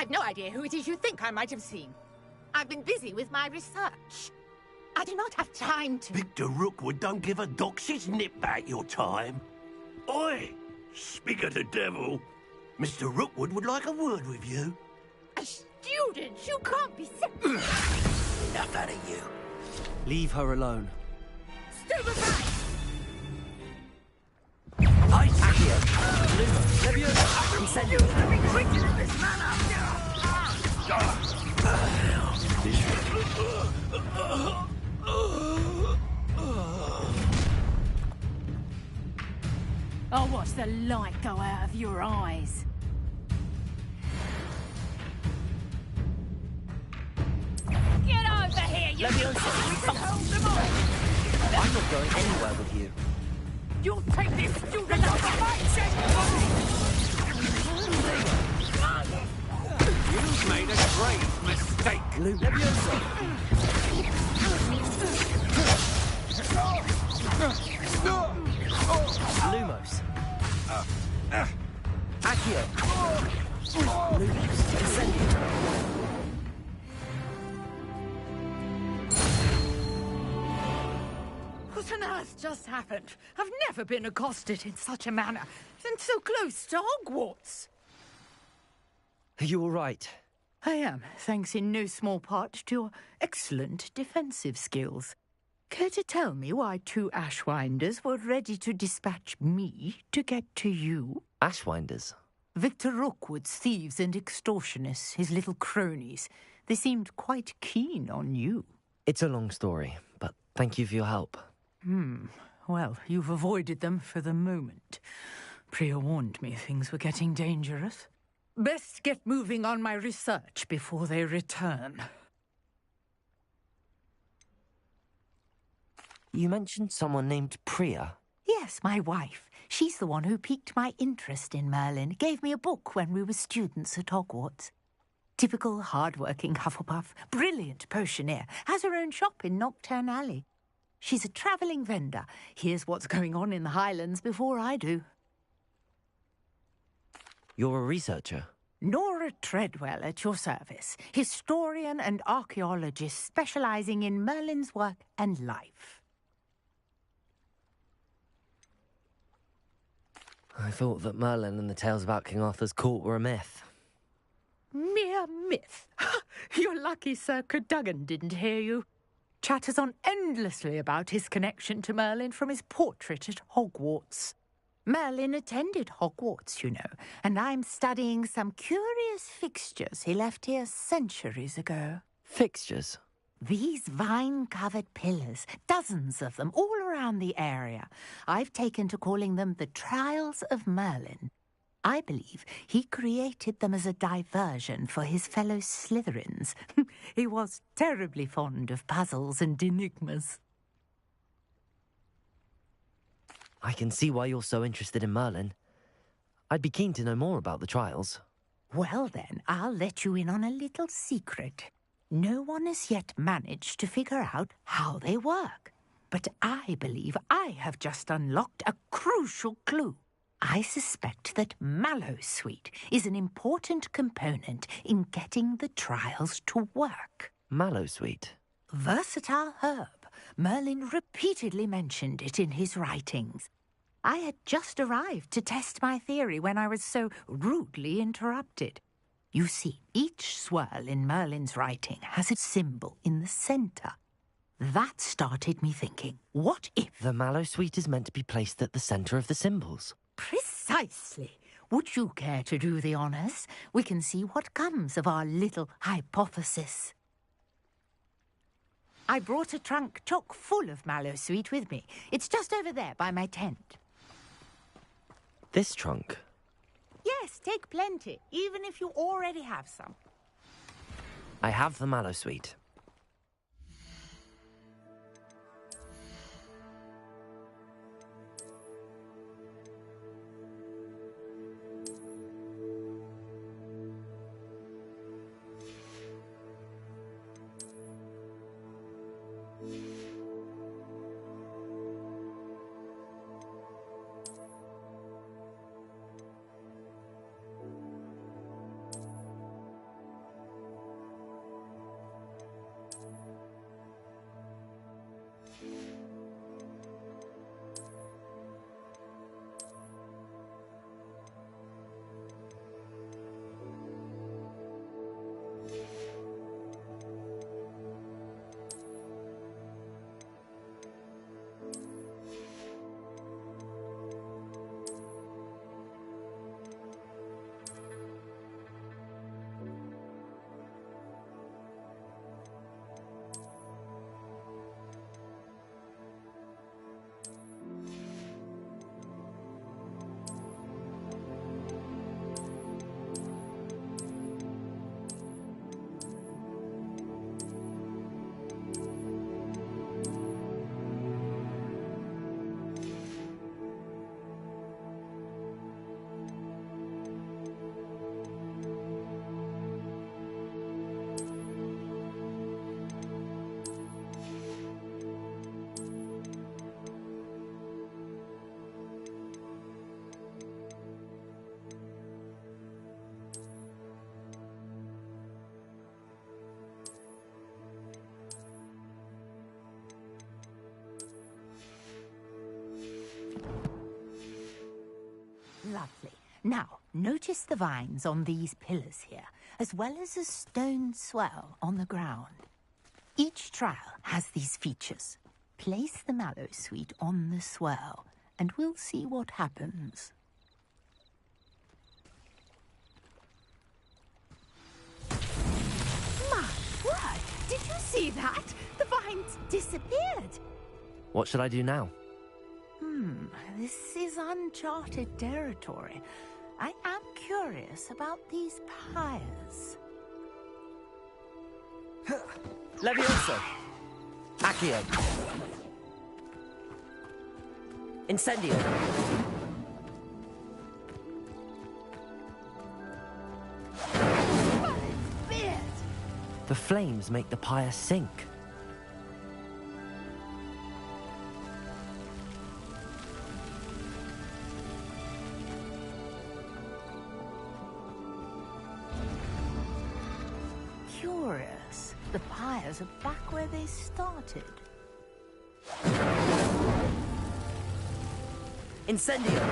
I've no idea who it is you think I might have seen. I've been busy with my research. I do not have time to... Victor Rookwood don't give a doxy's nip back your time. Oi! Speak of the devil. Mr. Rookwood would like a word with you. A student? You can't be sick. Enough out of you. Leave her alone. Stupefy! I see you. Consent. You have been treated in this manner. I'll watch the light go out of your eyes. Get over here, you... We can hold them all. I'm not going anywhere with you. You'll take this student out of my chest! You've made a grave mistake. Lumos. Accio. Lumos. Incendio. What on earth just happened? I've never been accosted in such a manner, and so close to Hogwarts. Are you all right? I am, thanks in no small part to your excellent defensive skills. Care to tell me why 2 Ashwinders were ready to dispatch me to get to you? Ashwinders? Victor Rookwood's thieves and extortionists, his little cronies. They seemed quite keen on you. It's a long story, but thank you for your help. Well, you've avoided them for the moment. Priya warned me things were getting dangerous. Best get moving on my research before they return. You mentioned someone named Priya. Yes, my wife. She's the one who piqued my interest in Merlin. Gave me a book when we were students at Hogwarts. Typical hard-working Hufflepuff, brilliant potioneer, has her own shop in Nocturne Alley. She's a travelling vendor. Hears what's going on in the Highlands before I do. You're a researcher? Nora Treadwell at your service. Historian and archaeologist specialising in Merlin's work and life. I thought that Merlin and the tales about King Arthur's court were a myth. Mere myth. You're lucky Sir Cadogan didn't hear you. Chatters on endlessly about his connection to Merlin from his portrait at Hogwarts. Merlin attended Hogwarts, you know, and I'm studying some curious fixtures he left here centuries ago. Fixtures? These vine-covered pillars, dozens of them, all around the area. I've taken to calling them the Trials of Merlin. I believe he created them as a diversion for his fellow Slytherins. He was terribly fond of puzzles and enigmas. I can see why you're so interested in Merlin. I'd be keen to know more about the trials. Well then, I'll let you in on a little secret. No one has yet managed to figure out how they work. But I believe I have just unlocked a crucial clue. I suspect that Mallowsweet is an important component in getting the trials to work. Mallowsweet? Versatile herb. Merlin repeatedly mentioned it in his writings. I had just arrived to test my theory when I was so rudely interrupted. You see, each swirl in Merlin's writing has a symbol in the centre. That started me thinking, what if... The Mallowsweet is meant to be placed at the centre of the symbols. Precisely. Would you care to do the honours? We can see what comes of our little hypothesis. I brought a trunk chock full of Mallowsweet with me. It's just over there by my tent. This trunk? Yes, take plenty, even if you already have some. I have the Mallowsweet. Lovely. Now, notice the vines on these pillars here, as well as a stone swell on the ground. Each trial has these features. Place the mallow sweet on the swell, and we'll see what happens. My word! Did you see that? The vines disappeared. What should I do now? This is uncharted territory. I am curious about these pyres. Levioso! Accio! Incendio! The flames make the pyre sink. Curious. The pyres are back where they started. Incendio!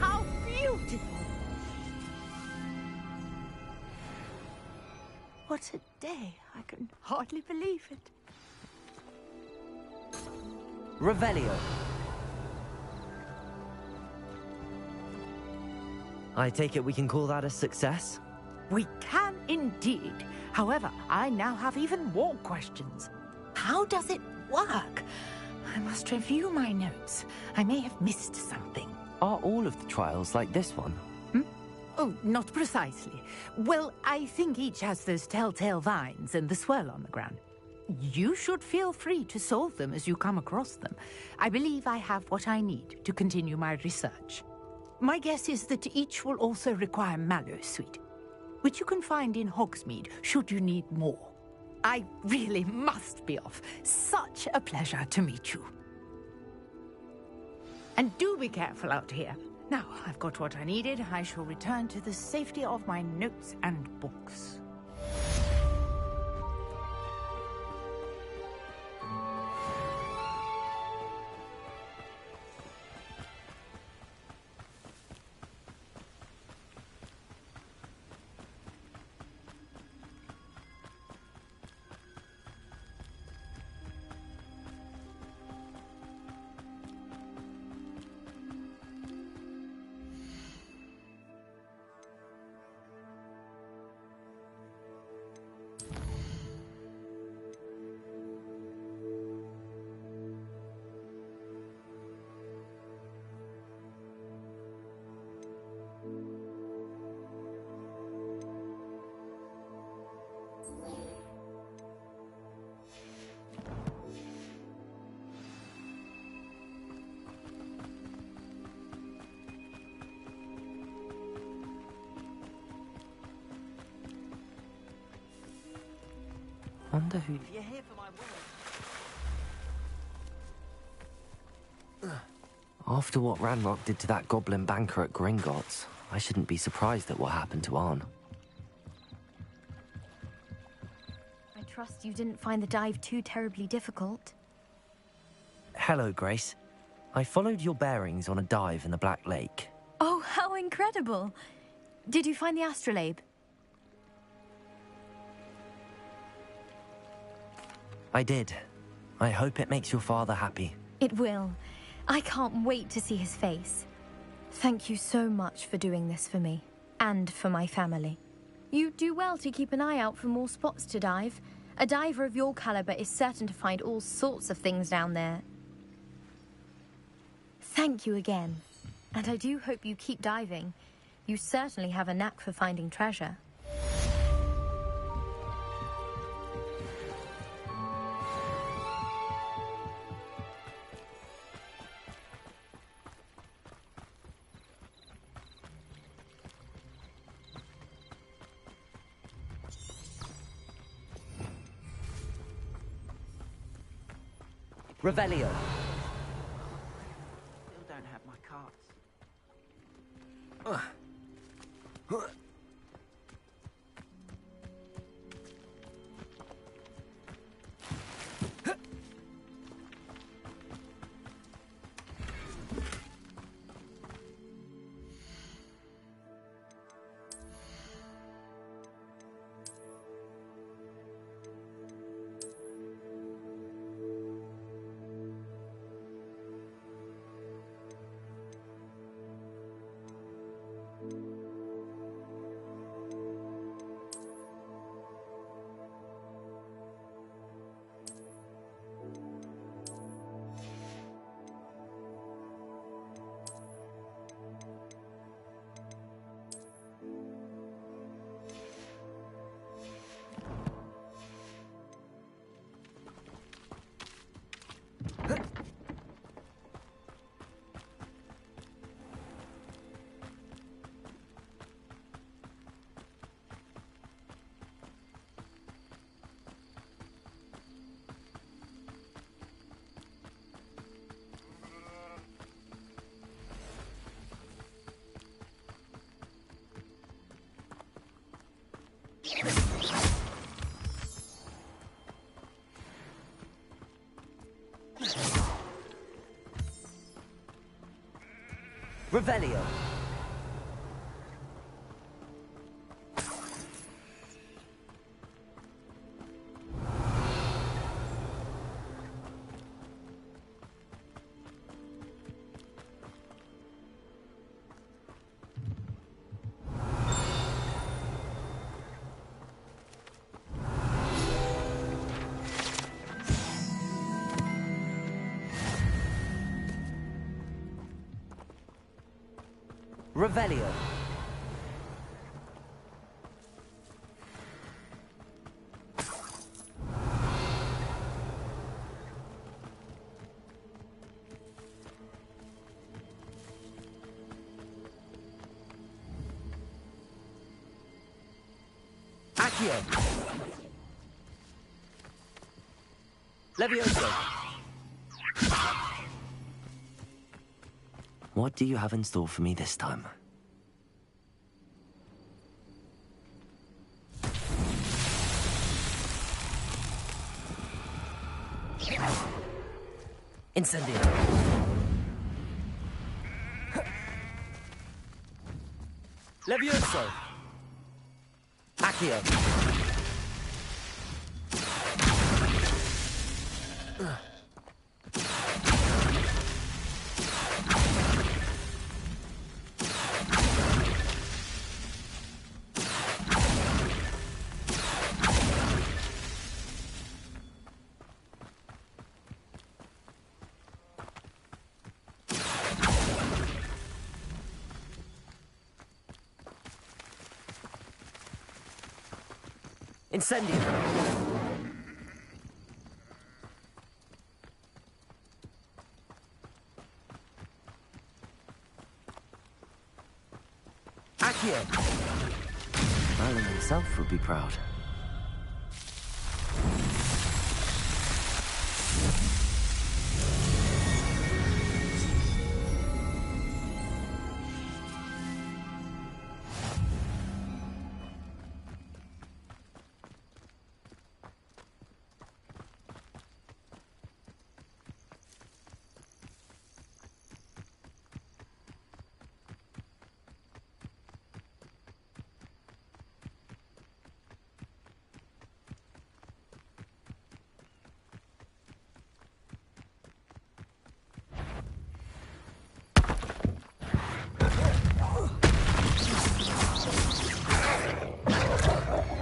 How beautiful! What a day. I can hardly believe it. Revelio. I take it we can call that a success? We can indeed. However, I now have even more questions. How does it work? I must review my notes. I may have missed something. Are all of the trials like this one? Oh, not precisely. Well, I think each has those telltale vines and the swirl on the ground. You should feel free to solve them as you come across them. I believe I have what I need to continue my research. My guess is that each will also require mallow sweet, which you can find in Hogsmeade should you need more. I really must be off. Such a pleasure to meet you. And do be careful out here. Now, I've got what I needed. I shall return to the safety of my notes and books. Wonder who... You're here for my word. After what Ranrock did to that goblin banker at Gringotts, I shouldn't be surprised at what happened to Arn. I trust you didn't find the dive too terribly difficult. Hello, Grace. I followed your bearings on a dive in the Black Lake. Oh, how incredible! Did you find the astrolabe? I did. I hope it makes your father happy. It will. I can't wait to see his face. Thank you so much for doing this for me, and for my family. You do well to keep an eye out for more spots to dive. A diver of your caliber is certain to find all sorts of things down there. Thank you again. And I do hope you keep diving. You certainly have a knack for finding treasure. Revelio. Still don't have my cards. Revelio. Revelio. Accio. Levioso. What do you have in store for me this time? Incendio. Levioso. Accio. Incendio. Accio. Merlin himself would be proud.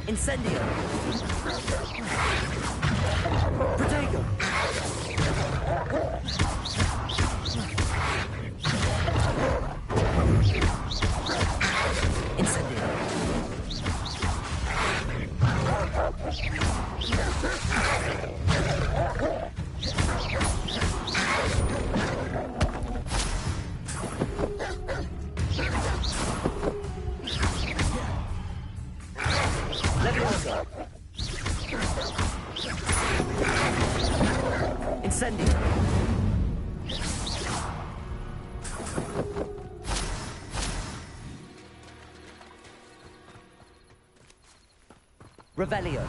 Incendio. Protego. Incendio. Levioso. Incendio. Revelio.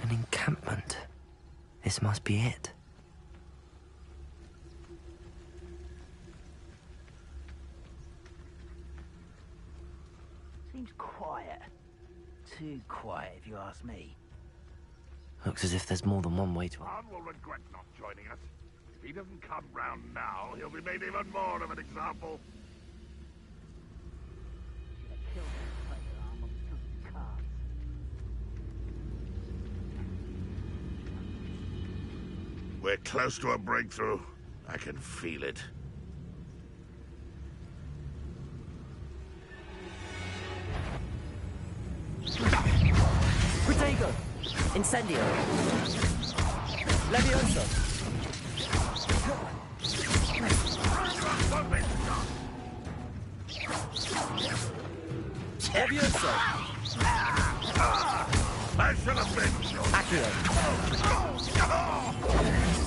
An encampment. This must be it. Seems quiet. Too quiet, if you ask me. Looks as if there's more than one way to... Khan will regret not joining us. If he doesn't come round now, he'll be made even more of an example. We're close to a breakthrough. I can feel it. Protego! Incendio! Levioso! Levioso! Accio!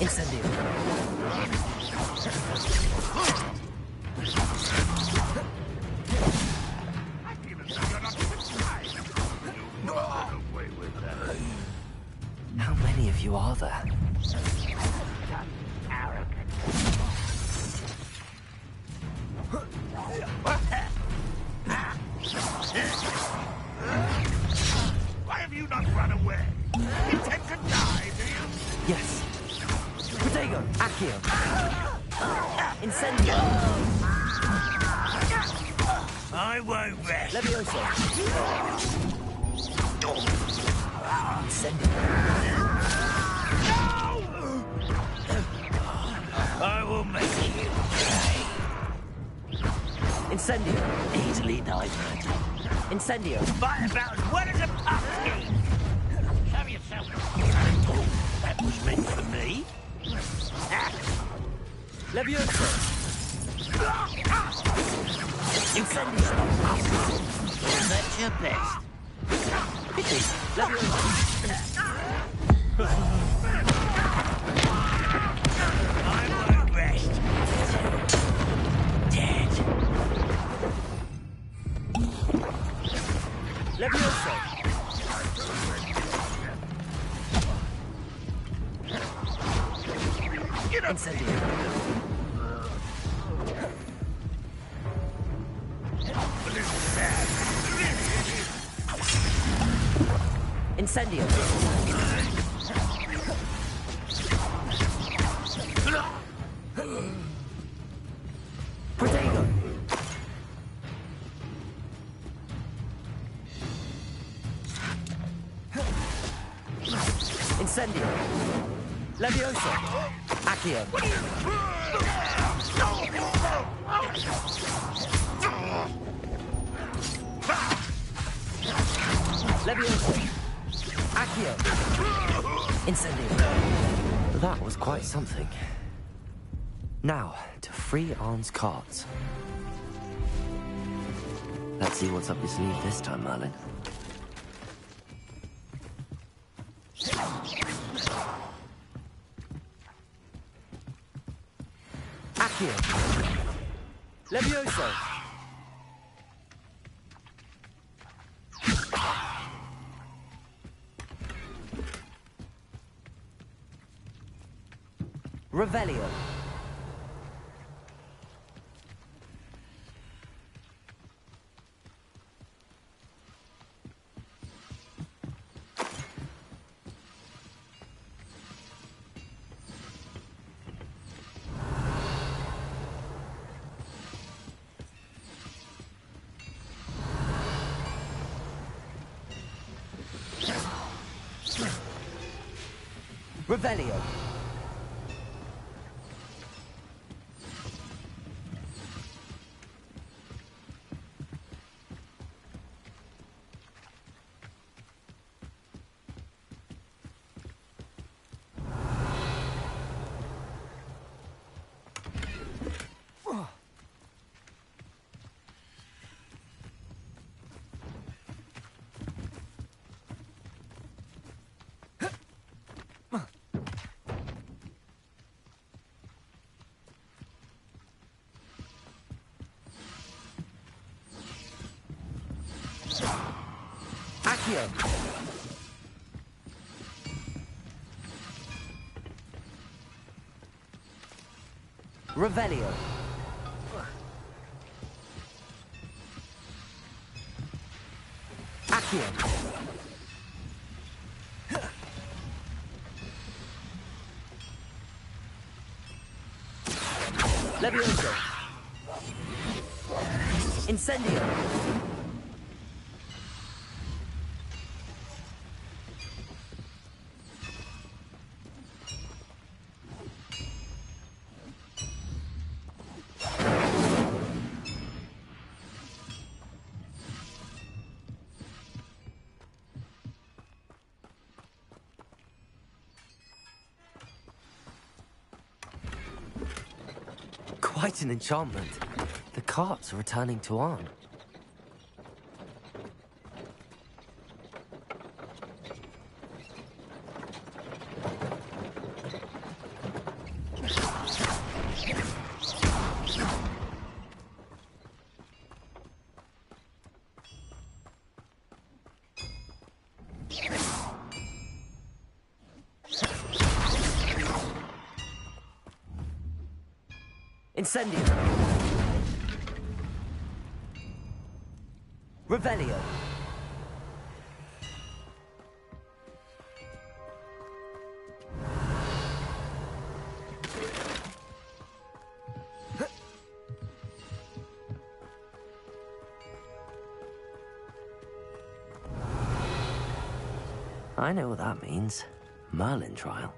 Incendio! How many of you are there? Why have you not run away? Intend to die, do you? Yes. Protego! Accio! Incendio! I won't rest. Levioso! Incendio! I will make you pay. Incendio! Easily diverted. Incendio! Fight about as well as a pumpkin. Show yourself. Oh, that was meant for me. Levioso! Incendio! That's your best. Pity! Levioso! I won't rest. Dead. Levioso! Incendio! Incendio! Protego! Incendio! Levioso! Accio! Levioso! Accio! Incendio! That was quite something. Now, to free Arn's cards. Let's see what's up your sleeve this time, Merlin. Accio! Levioso! Revelio! Revelio! Accio! Revelio! Accio! Levioso! Incendio! Quite an enchantment. The carts are returning to Arn. Incendio. Revelio. I know what that means. Merlin trial.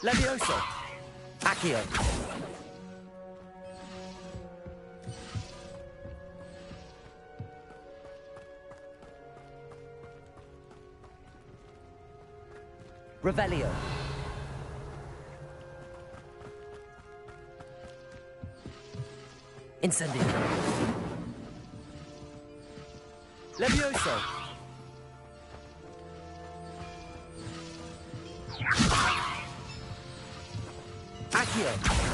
Levioso. Accio. Revelio. Incendio. Levioso. Accio.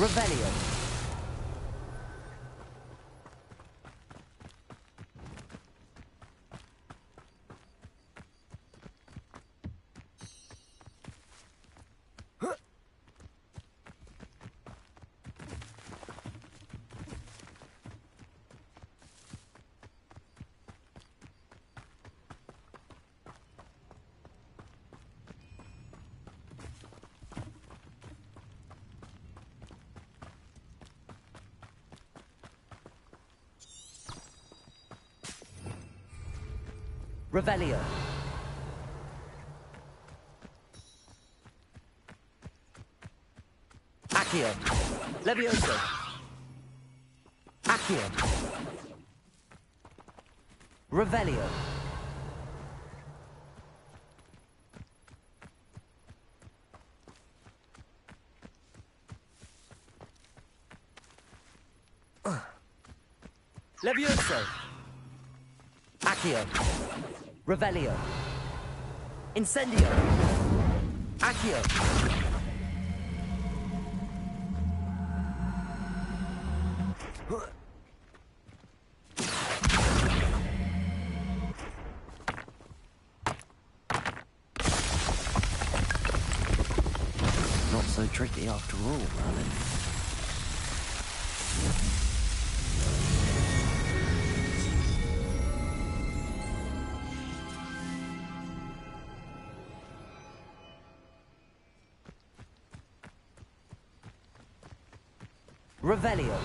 Revelio. Revelio. Accio. Levioso. Accio. Revelio. Levioso. Accio. Revelio. Incendio. Accio. Not so tricky after all, Merlin. Revelio.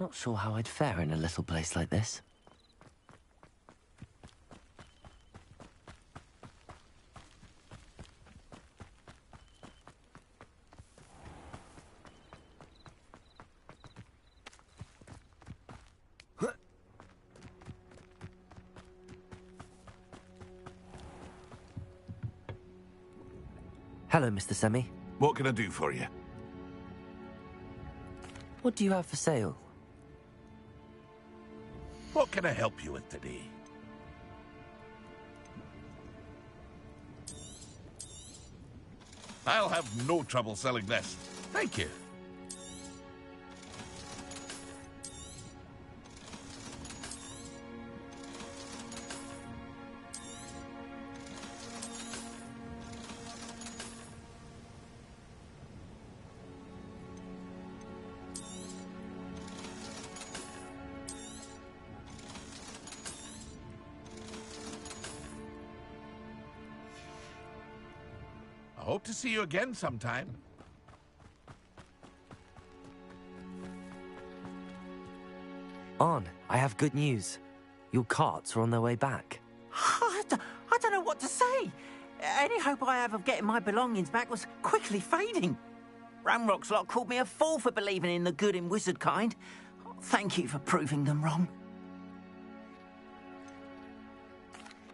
Not sure how I'd fare in a little place like this. Hello, Mr. Semi. What can I do for you? What do you have for sale? What can I help you with today? I'll have no trouble selling this. Thank you. I hope to see you again sometime. Arn, I have good news. Your carts are on their way back. I don't know what to say. Any hope I have of getting my belongings back was quickly fading. Ramrock's lot called me a fool for believing in the good in wizard kind. Thank you for proving them wrong.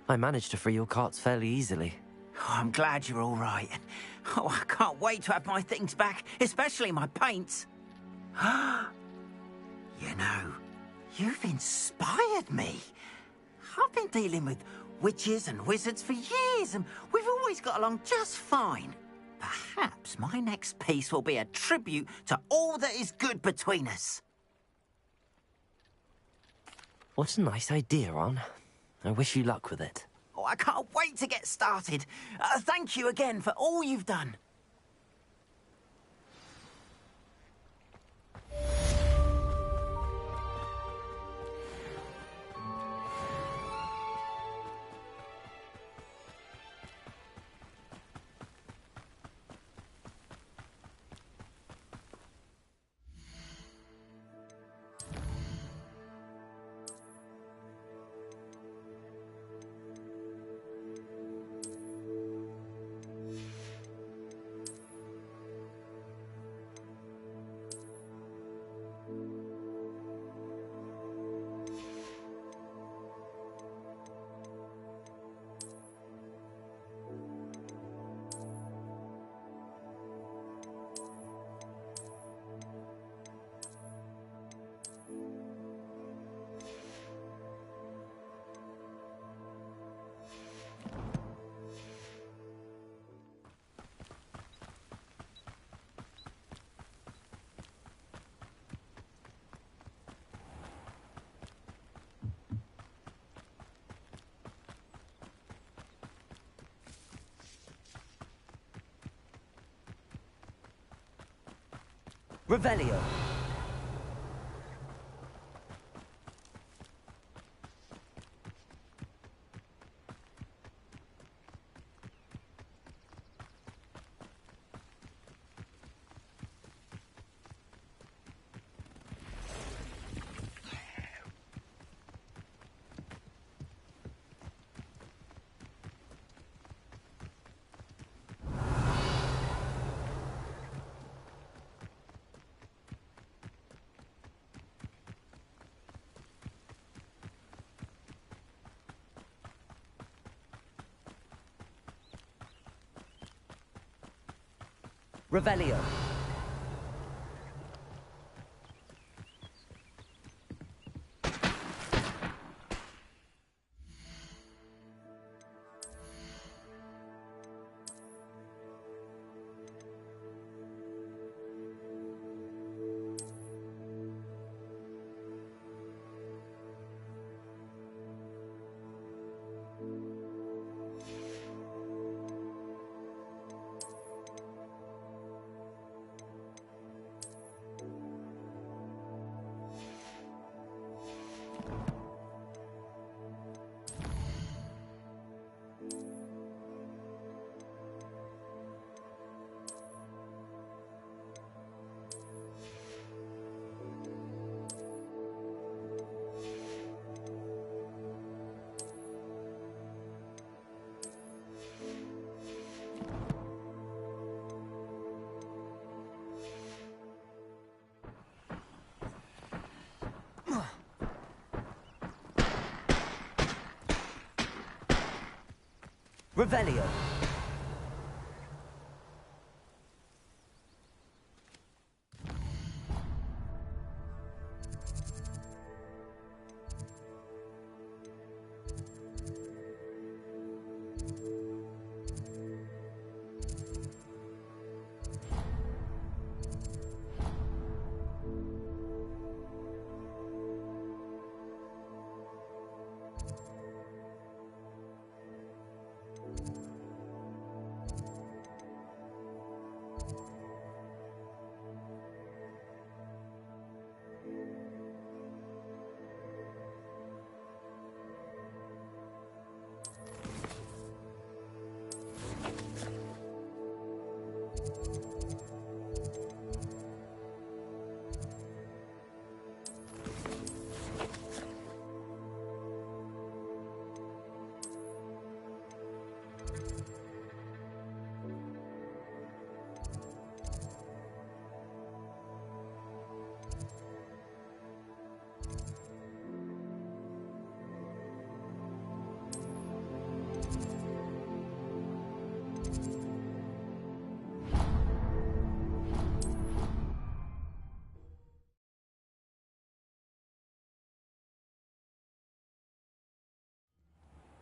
I managed to free your carts fairly easily. Oh, I'm glad you're all right. Oh, I can't wait to have my things back, especially my paints. You know, you've inspired me. I've been dealing with witches and wizards for years, and we've always got along just fine. Perhaps my next piece will be a tribute to all that is good between us. What a nice idea, Arn. I wish you luck with it. Oh, I can't wait to get started. Thank you again for all you've done. Revelio. Revelio. Revelio.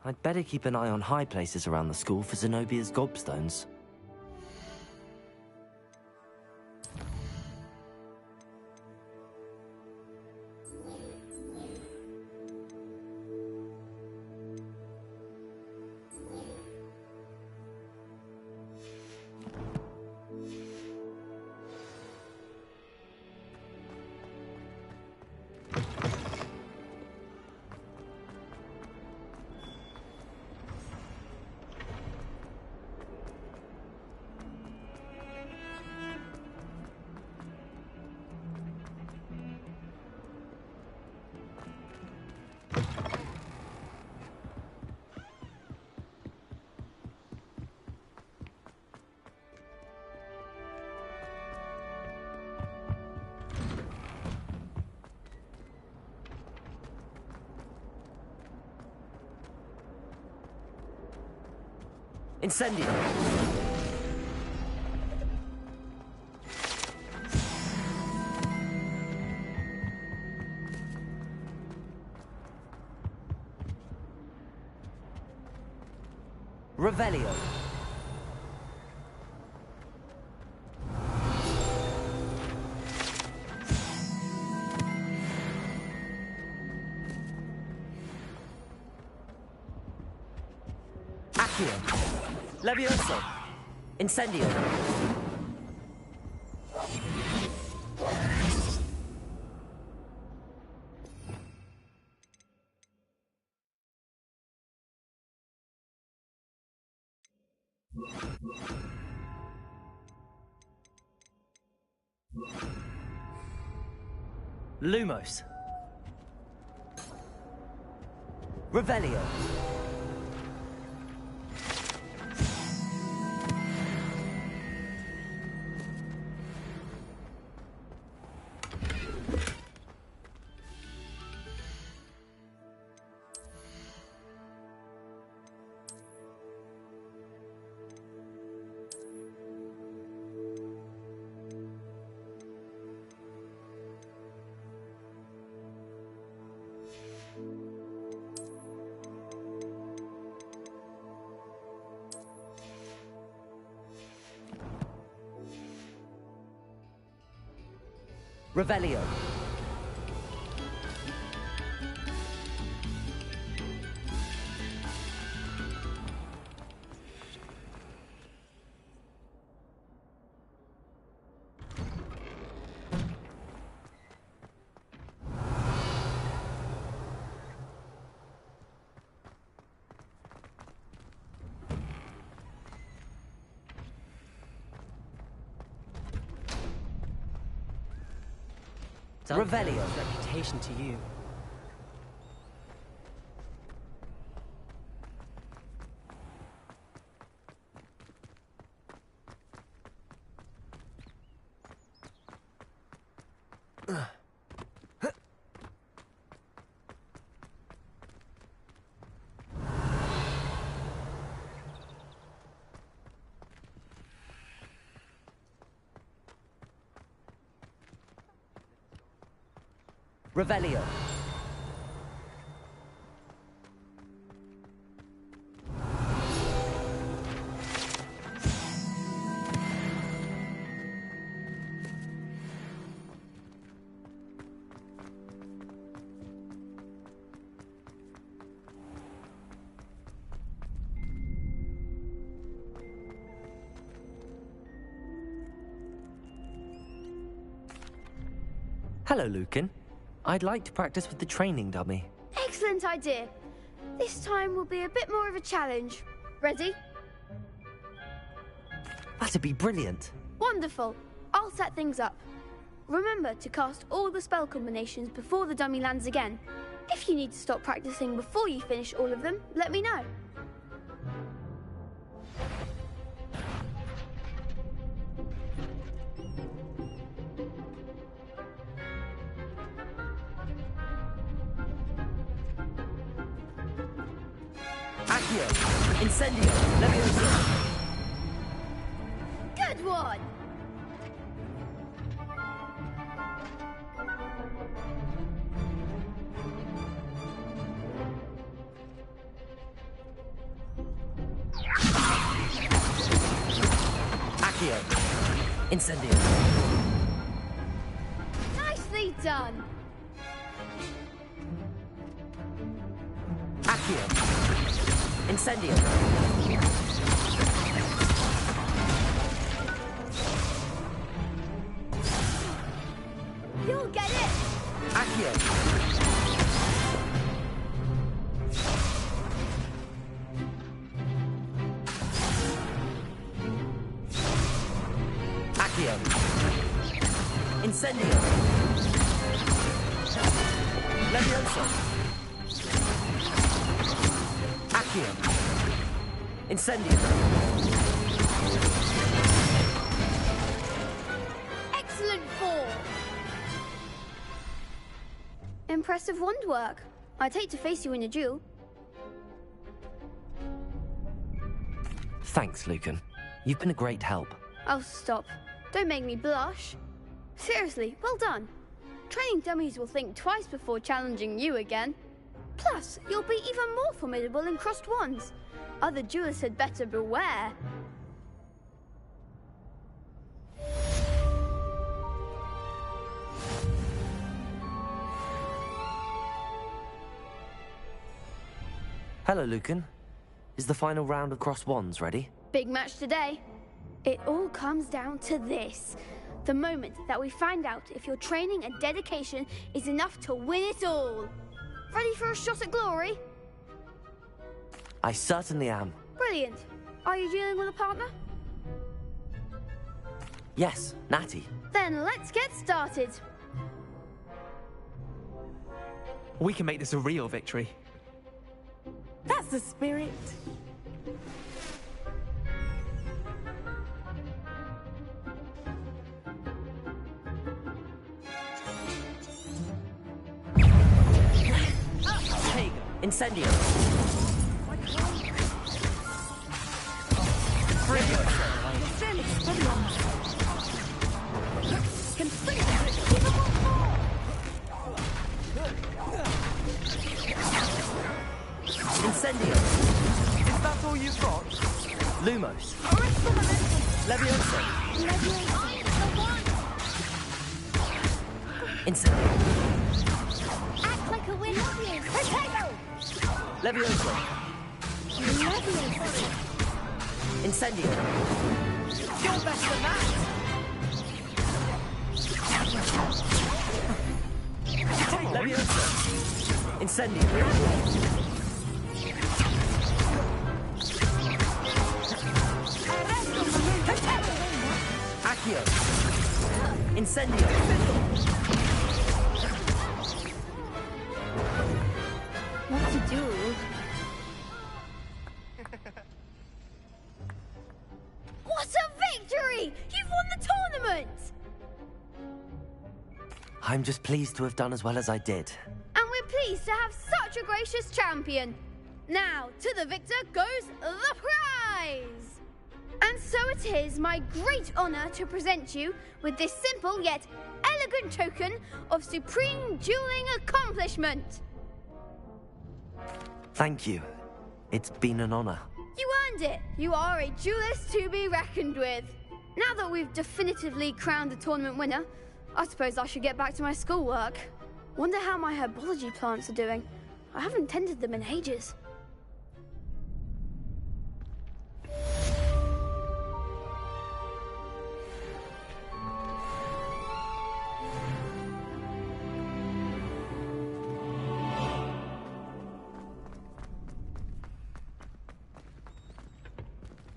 I'd better keep an eye on high places around the school for Zenobia's gobstones. Incendio! Revelio. Accio. Levioso. Incendio. Lumos. Revelio. Revelio. Revelio. Reputation to you. Revelio. Hello, Lucan. I'd like to practice with the training dummy. Excellent idea. This time will be a bit more of a challenge. Ready? That'd be brilliant. Wonderful. I'll set things up. Remember to cast all the spell combinations before the dummy lands again. If you need to stop practicing before you finish all of them, let me know. Accio. Incendio. Levioso. Good one! Accio. Incendio. Nicely done! Accio. Incendio. You'll get it! Accio. Accio. Incendio. Levioso. Accio. Incendio. Excellent fall! Impressive wand work. I'd hate to face you in a duel. Thanks, Lucan. You've been a great help. Oh, stop. Don't make me blush. Seriously, well done. Training dummies will think twice before challenging you again. Plus, you'll be even more formidable in crossed wands. Other duelists had better beware. Hello, Lucan. Is the final round of crossed wands ready? Big match today. It all comes down to this. The moment that we find out if your training and dedication is enough to win it all. Ready for a shot at glory? I certainly am. Brilliant. Are you dealing with a partner? Yes, Natty. Then let's get started. We can make this a real victory. That's the spirit. Incendio. Incendio. Is that all you've got? Lumos. Levioso. Incendio. Act like a winner. Potato! Levioso. Incendio. You're better than that! Levioso. Incendio. Accio. Incendio. What to do? What a victory! You've won the tournament! I'm just pleased to have done as well as I did. And we're pleased to have such a gracious champion. Now, to the victor goes the prize! And so it is my great honor to present you with this simple yet elegant token of supreme dueling accomplishment. Thank you. It's been an honor. You earned it. You are a duelist to be reckoned with. Now that we've definitively crowned the tournament winner, I suppose I should get back to my schoolwork. Wonder how my herbology plants are doing. I haven't tended them in ages.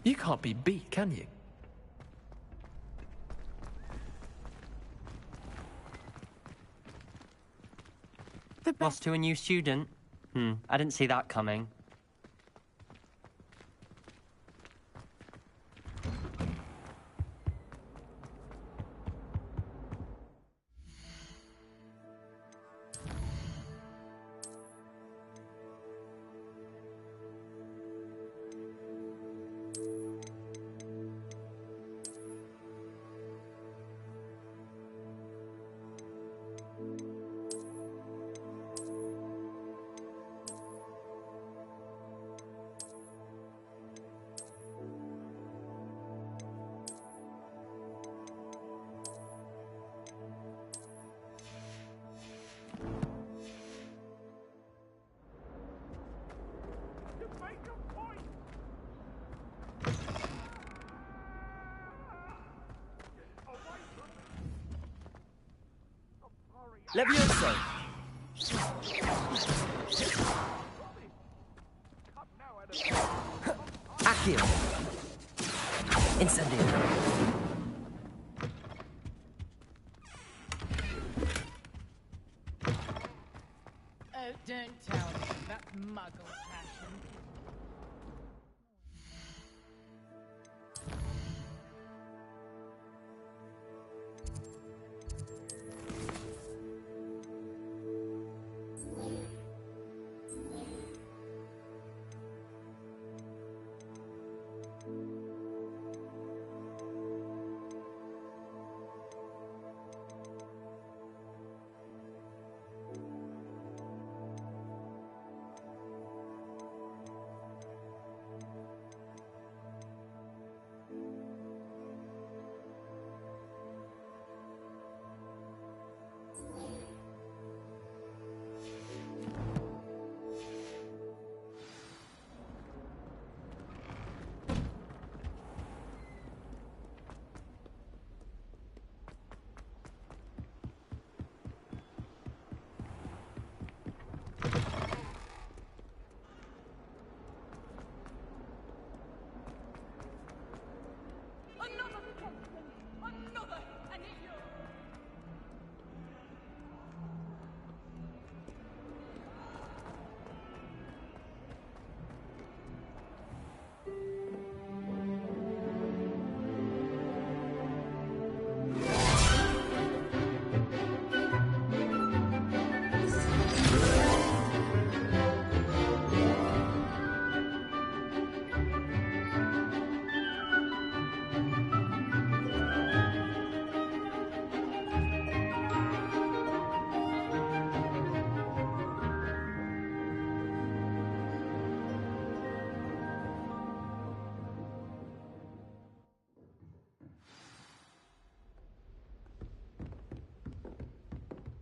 You can't be beat, can you? Lost to a new student? I didn't see that coming. Levioso! Accio! Incendio! Oh, don't tell me that muggle passion.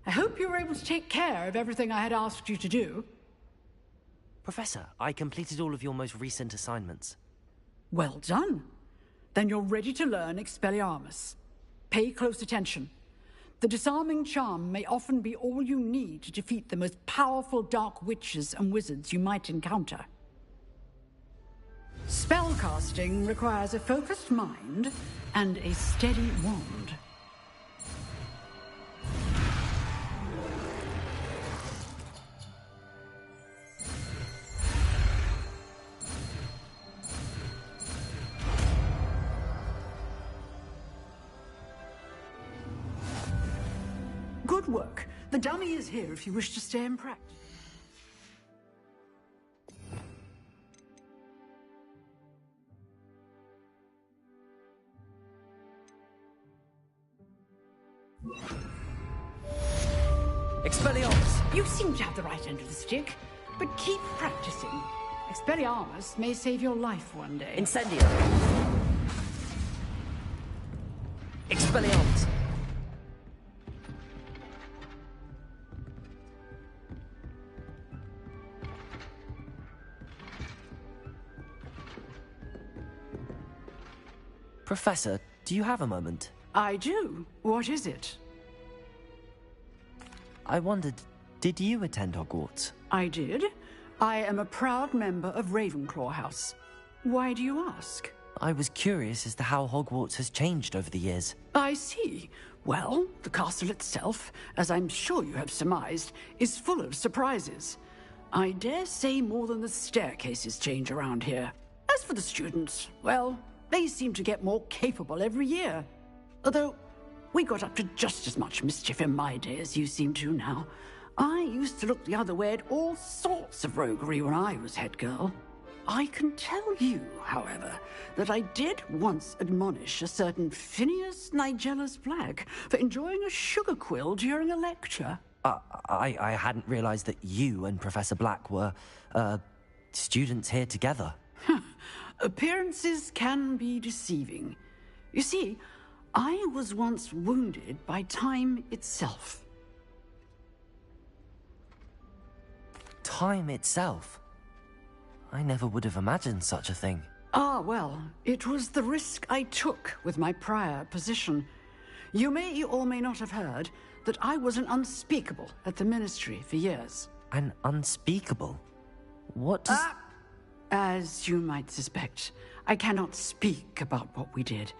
I hope you were able to take care of everything I had asked you to do. Professor, I completed all of your most recent assignments. Well done. Then you're ready to learn Expelliarmus. Pay close attention. The disarming charm may often be all you need to defeat the most powerful dark witches and wizards you might encounter. Spellcasting requires a focused mind and a steady wand. Good work. The dummy is here if you wish to stay in practice. Expelliarmus! You seem to have the right end of the stick, but keep practicing. Expelliarmus may save your life one day. Incendio! Expelliarmus! Professor, do you have a moment? I do. What is it? I wondered, did you attend Hogwarts? I did. I am a proud member of Ravenclaw House. Why do you ask? I was curious as to how Hogwarts has changed over the years. I see. Well, the castle itself, as I'm sure you have surmised, is full of surprises. I dare say more than the staircases change around here. As for the students, well, they seem to get more capable every year. Although, we got up to just as much mischief in my day as you seem to now. I used to look the other way at all sorts of roguery when I was head girl. I can tell you, however, that I did once admonish a certain Phineas Nigellus Black for enjoying a sugar quill during a lecture. I hadn't realized that you and Professor Black were, students here together. Appearances can be deceiving. You see, I was once wounded by time itself. Time itself? I never would have imagined such a thing. Ah, well, it was the risk I took with my prior position. You may or may not have heard that I was an unspeakable at the Ministry for years. An unspeakable? What does... As you might suspect, I cannot speak about what we did.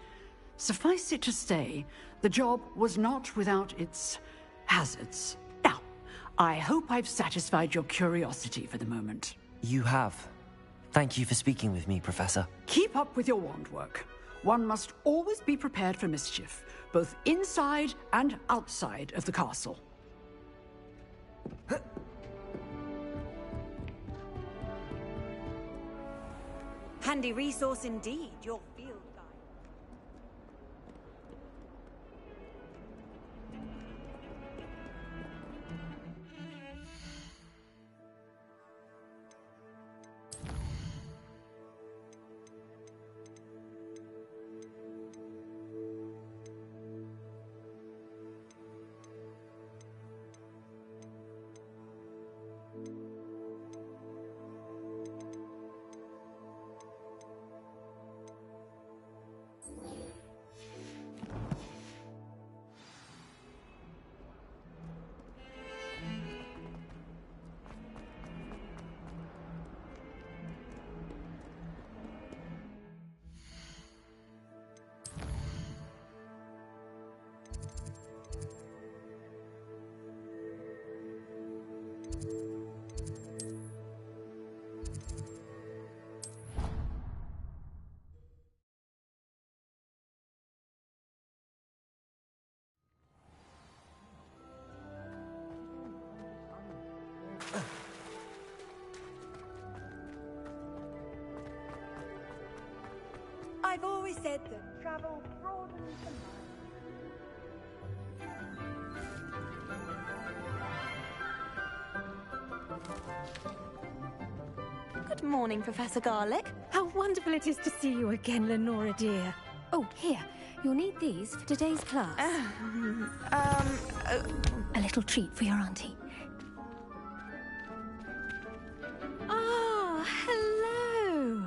Suffice it to say, the job was not without its hazards. Now, I hope I've satisfied your curiosity for the moment. You have. Thank you for speaking with me, Professor. Keep up with your wand work. One must always be prepared for mischief, both inside and outside of the castle. Handy resource indeed, your field guide. I've always said that travel broadens the mind. Good morning, Professor Garlick. How wonderful it is to see you again, Lenora dear. Oh, here. You'll need these for today's class. A little treat for your auntie. Ah, hello.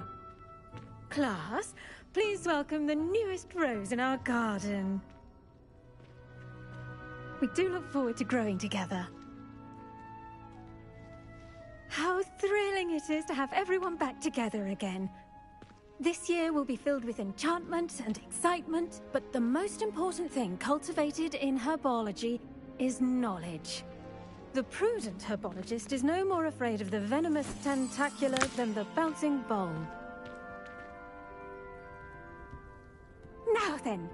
Class, please welcome the newest rose in our garden. We do look forward to growing together. How thrilling it is to have everyone back together again. This year will be filled with enchantment and excitement, but the most important thing cultivated in herbology is knowledge. The prudent herbologist is no more afraid of the venomous tentacula than the bouncing bulb. Now then,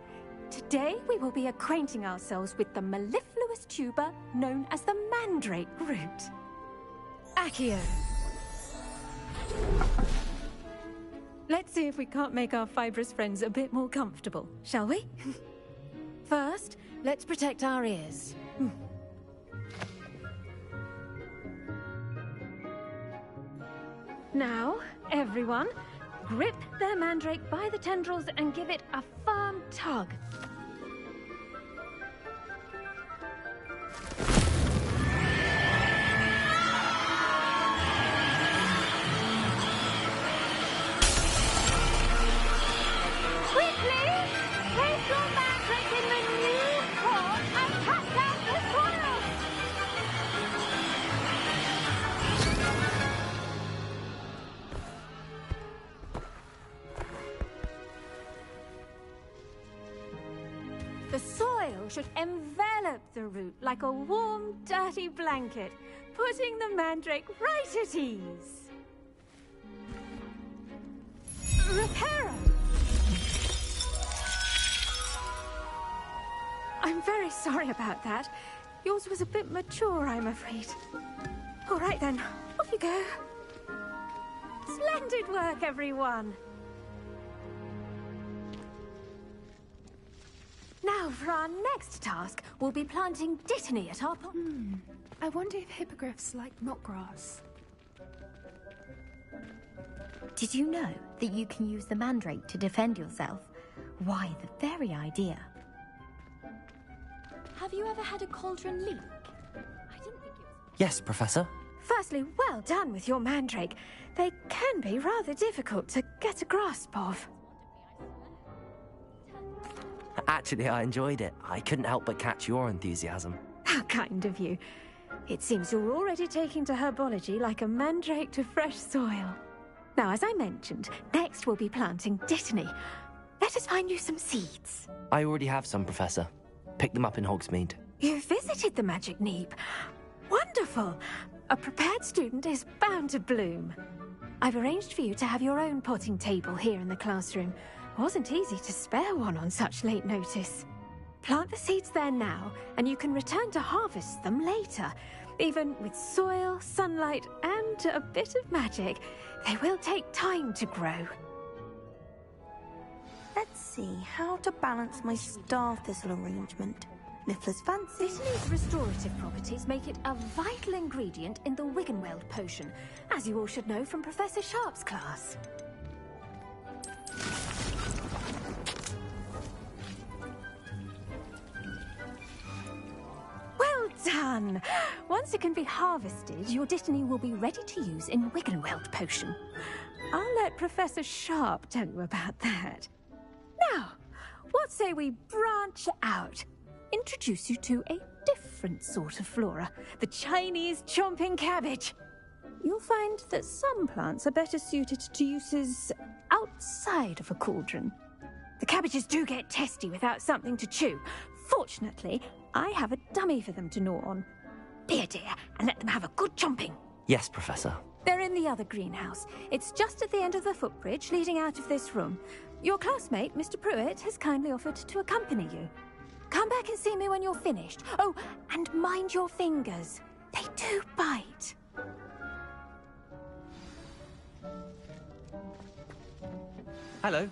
today we will be acquainting ourselves with the mellifluous tuber known as the mandrake root. Accio. Let's see if we can't make our fibrous friends a bit more comfortable, shall we? First, Let's protect our ears. Now, everyone, grip their mandrake by the tendrils and give it a firm tug. Quickly! Place your mandrake in the new pot and cut out the soil! The soil should envelop the root like a warm, dirty blanket, putting the mandrake right at ease. Reparo! I'm very sorry about that. Yours was a bit mature, I'm afraid. All right then, off you go. Splendid work, everyone. Now, for our next task, we'll be planting dittany at our I wonder if hippogriffs like knotgrass. Did you know that you can use the mandrake to defend yourself? Why, the very idea. Have you ever had a cauldron leak? Yes, Professor. Firstly, well done with your mandrake. They can be rather difficult to get a grasp of. Actually, I enjoyed it. I couldn't help but catch your enthusiasm. How kind of you. It seems you're already taking to herbology like a mandrake to fresh soil. Now, as I mentioned, next we'll be planting dittany. Let us find you some seeds. I already have some, Professor. Picked them up in Hogsmeade. You visited the Magic Neep. Wonderful! A prepared student is bound to bloom. I've arranged for you to have your own potting table here in the classroom. Wasn't easy to spare one on such late notice. Plant the seeds there now, and you can return to harvest them later. Even with soil, sunlight, and a bit of magic, they will take time to grow. Let's see how to balance my star thistle arrangement. Niffler's fancy. Dittany's restorative properties make it a vital ingredient in the Wiggenweld potion, as you all should know from Professor Sharp's class. Well done! Once it can be harvested, your dittany will be ready to use in Wiggenweld potion. I'll let Professor Sharp tell you about that. Now, what say we branch out? Introduce you to a different sort of flora, the Chinese chomping cabbage. You'll find that some plants are better suited to uses outside of a cauldron. The cabbages do get testy without something to chew. Fortunately, I have a dummy for them to gnaw on. Be a dear and let them have a good chomping. Yes, Professor. They're in the other greenhouse. It's just at the end of the footbridge leading out of this room. Your classmate, Mr. Pruitt, has kindly offered to accompany you. Come back and see me when you're finished. Oh, and mind your fingers. They do bite. Hello.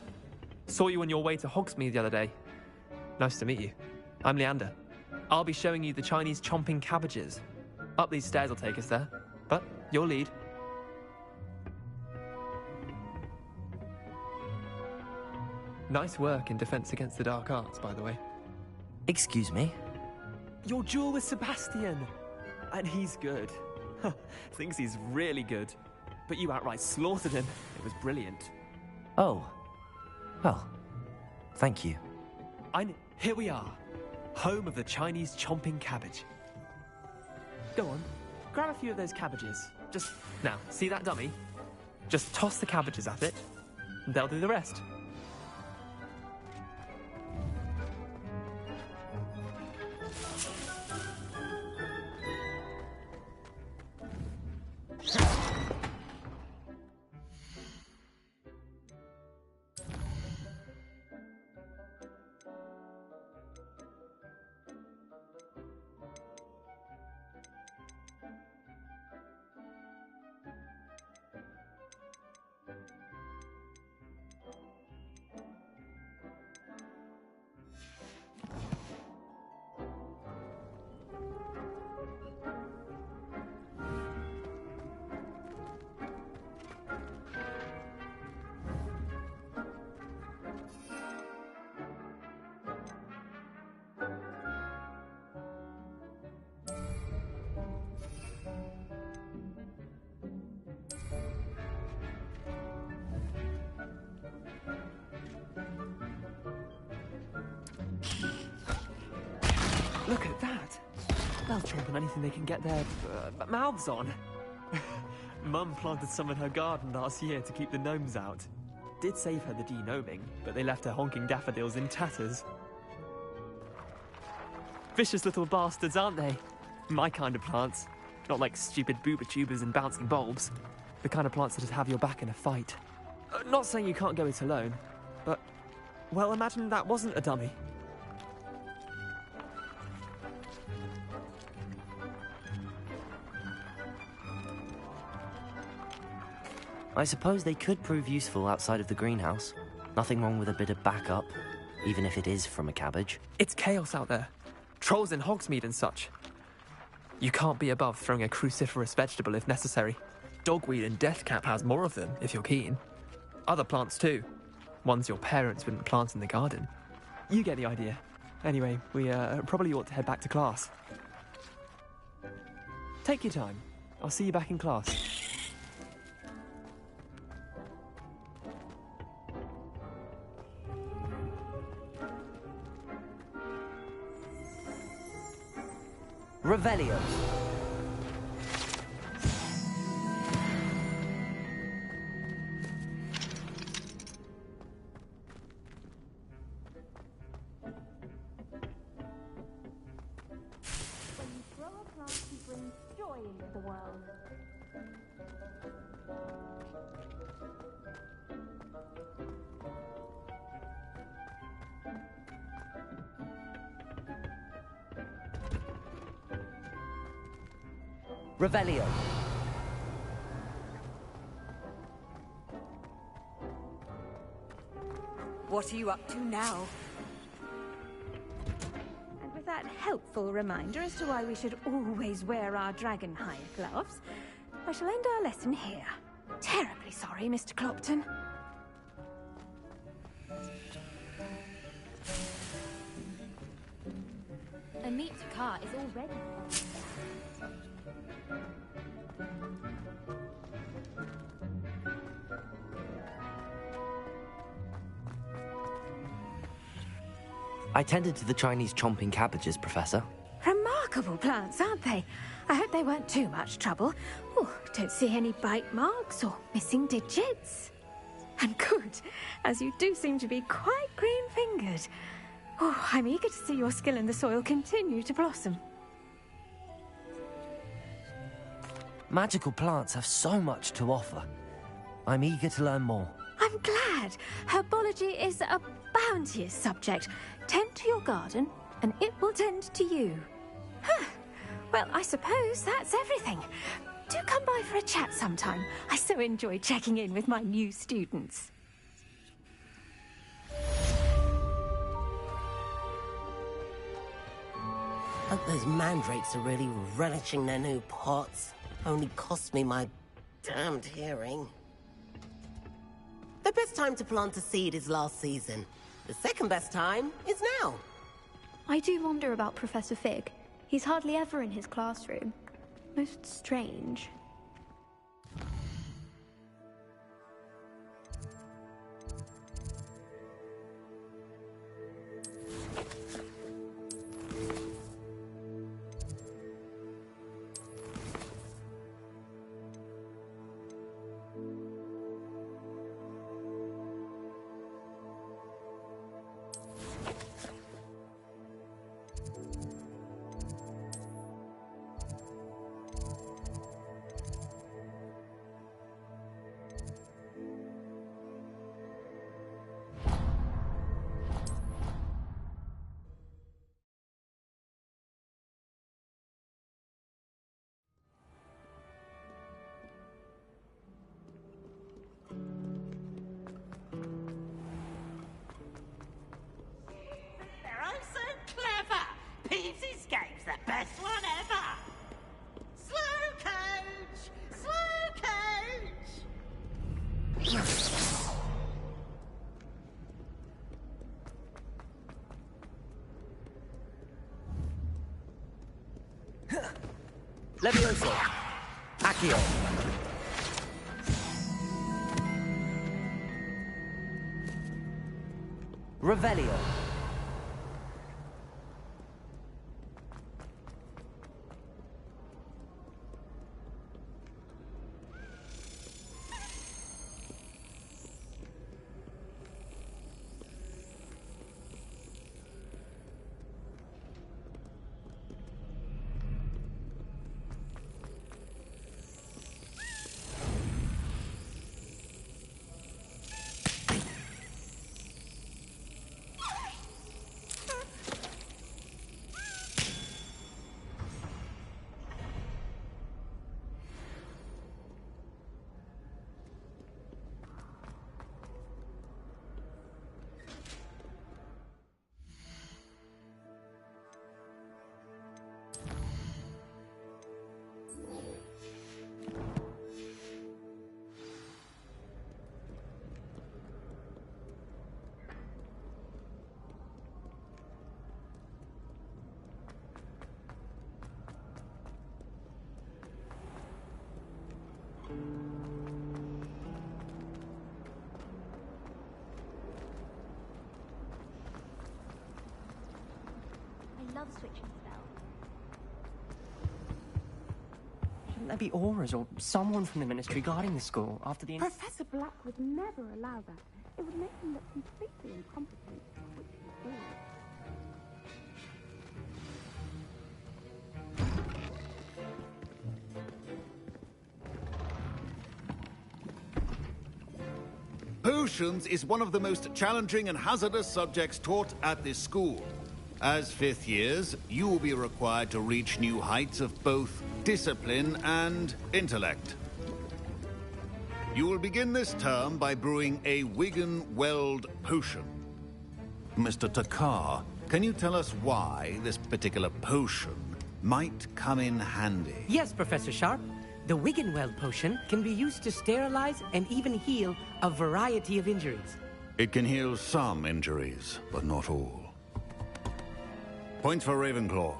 Saw you on your way to Hogsmeade the other day. Nice to meet you. I'm Leander. I'll be showing you the Chinese chomping cabbages. Up these stairs will take us there, but your lead. Nice work in Defense Against the Dark Arts, by the way. Excuse me? Your duel with Sebastian! And he's good. Thinks he's really good. But you outright slaughtered him. It was brilliant. Oh. Well, thank you. Here we are. Home of the Chinese chomping cabbage. Go on, grab a few of those cabbages. Now, see that dummy? Just toss the cabbages at it, and they'll do the rest. Look at that. They'll chomp on anything they can get their mouths on. Mum planted some in her garden last year to keep the gnomes out. Did save her the de-gnoming, but they left her honking daffodils in tatters. Vicious little bastards, aren't they? My kind of plants. Not like stupid booba tubers and bouncing bulbs. The kind of plants that'd have your back in a fight. Not saying you can't go it alone, but... well, imagine that wasn't a dummy. I suppose they could prove useful outside of the greenhouse. Nothing wrong with a bit of backup, even if it is from a cabbage. It's chaos out there. Trolls in Hogsmeade and such. You can't be above throwing a cruciferous vegetable if necessary. Dogweed and deathcap has more of them, if you're keen. Other plants too. Ones your parents wouldn't plant in the garden. You get the idea. Anyway, we probably ought to head back to class. Take your time. I'll see you back in class. Revelio. When you grow a plant, you bring joy into the world. Revelio. What are you up to now? And with that helpful reminder as to why we should always wear our dragon hide gloves, I shall end our lesson here. Terribly sorry, Mr. Clopton. A meat cart is already... I tended to the Chinese chomping cabbages, Professor. Remarkable plants, aren't they? I hope they weren't too much trouble. Oh, don't see any bite marks or missing digits. And good, as you do seem to be quite green-fingered. Oh, I'm eager to see your skill in the soil continue to blossom. Magical plants have so much to offer. I'm eager to learn more. I'm glad. Herbology is a bounteous subject. Tend to your garden, and it will tend to you. Huh. Well, I suppose that's everything. Do come by for a chat sometime. I so enjoy checking in with my new students. Hope those mandrakes are really relishing their new pots. Only cost me my damned hearing. The best time to plant a seed is last season. The second best time is now. I do wonder about Professor Fig. He's hardly ever in his classroom. Most strange. Pete's Escape's the best one ever! Slow coach! Slow coach! Levioso. Accio. Revelio. there be auras or someone from the Ministry guarding the school after the... Professor Black would never allow that. It would make him look completely incompetent. Potions is one of the most challenging and hazardous subjects taught at this school. As fifth years, you will be required to reach new heights of both discipline and intellect. You will begin this term by brewing a Wigan-Weld potion. Mr. Takar, can you tell us why this particular potion might come in handy? Yes, Professor Sharp. The Wigan-Weld potion can be used to sterilize and even heal a variety of injuries. It can heal some injuries, but not all. Points for Ravenclaw.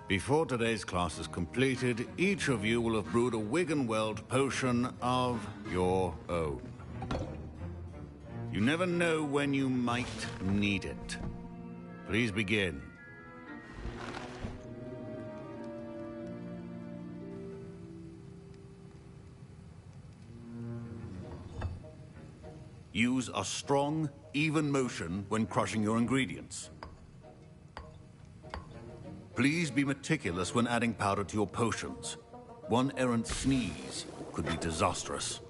Before today's class is completed, each of you will have brewed a Wigan-Weld potion of your own. You never know when you might need it. Please begin. Use a strong, even motion when crushing your ingredients. Please be meticulous when adding powder to your potions. One errant sneeze could be disastrous.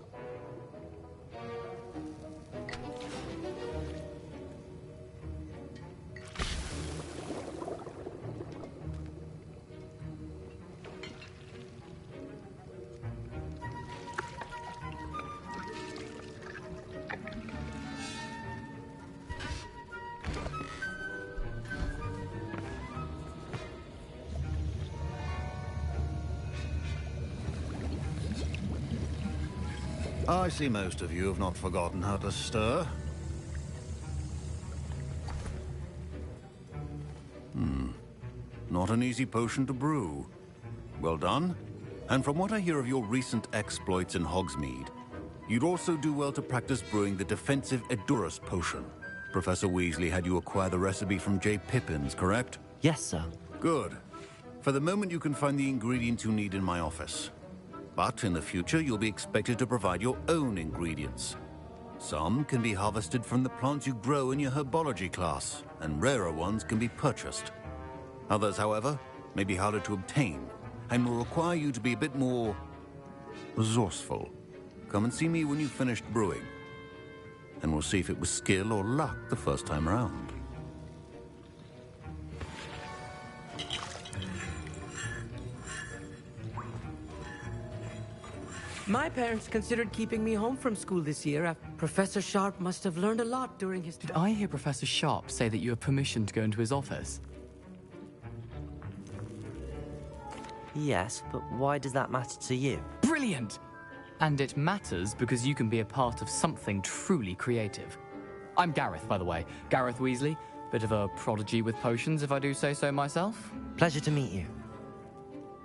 I see most of you have not forgotten how to stir. Not an easy potion to brew. Well done. And from what I hear of your recent exploits in Hogsmeade, you'd also do well to practice brewing the defensive Edurus potion. Professor Weasley had you acquire the recipe from J. Pippins, correct? Yes, sir. Good. For the moment, you can find the ingredients you need in my office. But in the future, you'll be expected to provide your own ingredients. Some can be harvested from the plants you grow in your herbology class, and rarer ones can be purchased. Others, however, may be harder to obtain, and will require you to be a bit more resourceful. Come and see me when you've finished brewing, and we'll see if it was skill or luck the first time around. My parents considered keeping me home from school this year. Professor Sharp must have learned a lot during his time. Did I hear Professor Sharp say that you have permission to go into his office? Yes, but why does that matter to you? Brilliant! And it matters because you can be a part of something truly creative. I'm Gareth, by the way. Gareth Weasley. Bit of a prodigy with potions, if I do say so myself. Pleasure to meet you.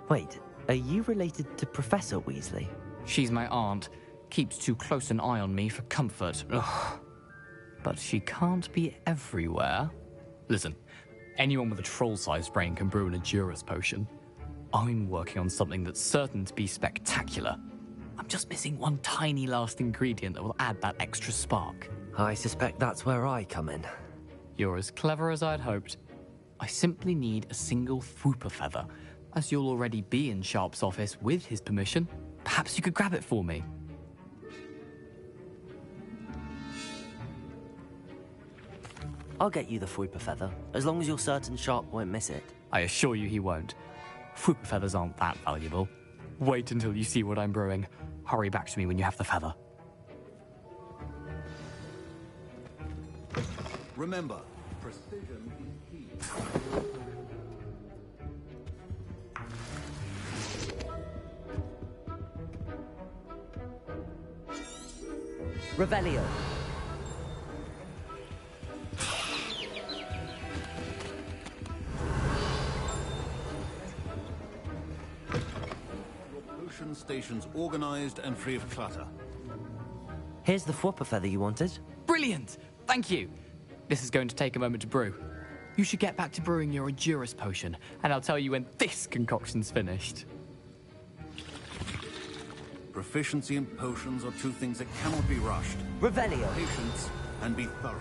Wait, are you related to Professor Weasley? She's my aunt. Keeps too close an eye on me for comfort. Ugh. But she can't be everywhere. Listen, anyone with a troll-sized brain can brew an Edurus potion. I'm working on something that's certain to be spectacular. I'm just missing one tiny last ingredient that will add that extra spark. I suspect that's where I come in. You're as clever as I'd hoped. I simply need a single Fwooper feather. As you'll already be in Sharp's office with his permission, perhaps you could grab it for me. I'll get you the Fwooper feather, as long as you're certain Sharp won't miss it. I assure you he won't. Fwooper feathers aren't that valuable. Wait until you see what I'm brewing. Hurry back to me when you have the feather. Remember, precision is key. Revelio. Potion stations organized and free of clutter. Here's the Fwooper feather you wanted. Brilliant! Thank you. This is going to take a moment to brew. You should get back to brewing your Edurus potion, and I'll tell you when this concoction's finished. Proficiency and potions are two things that cannot be rushed. Revelio. Patience and be thorough.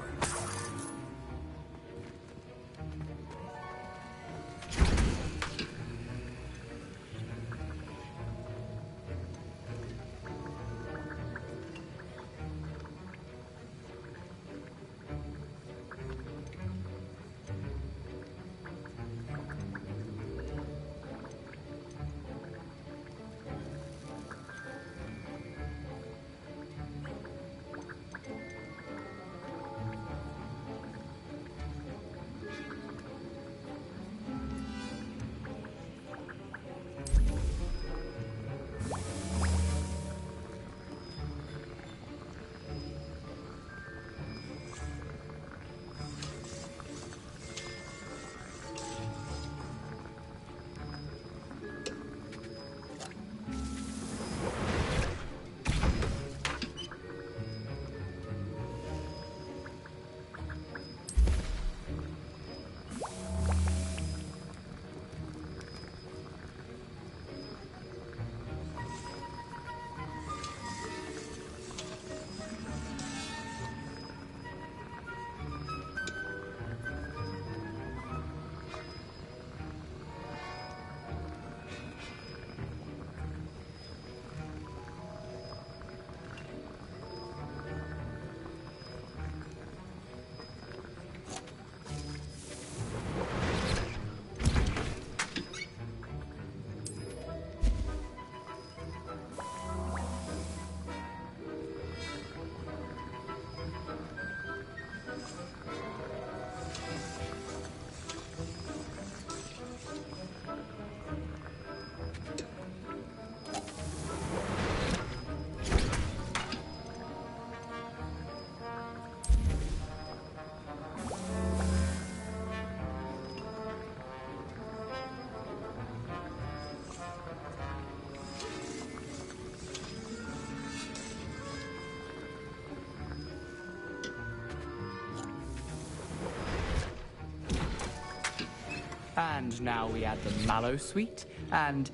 And now we add the mallow sweet, and...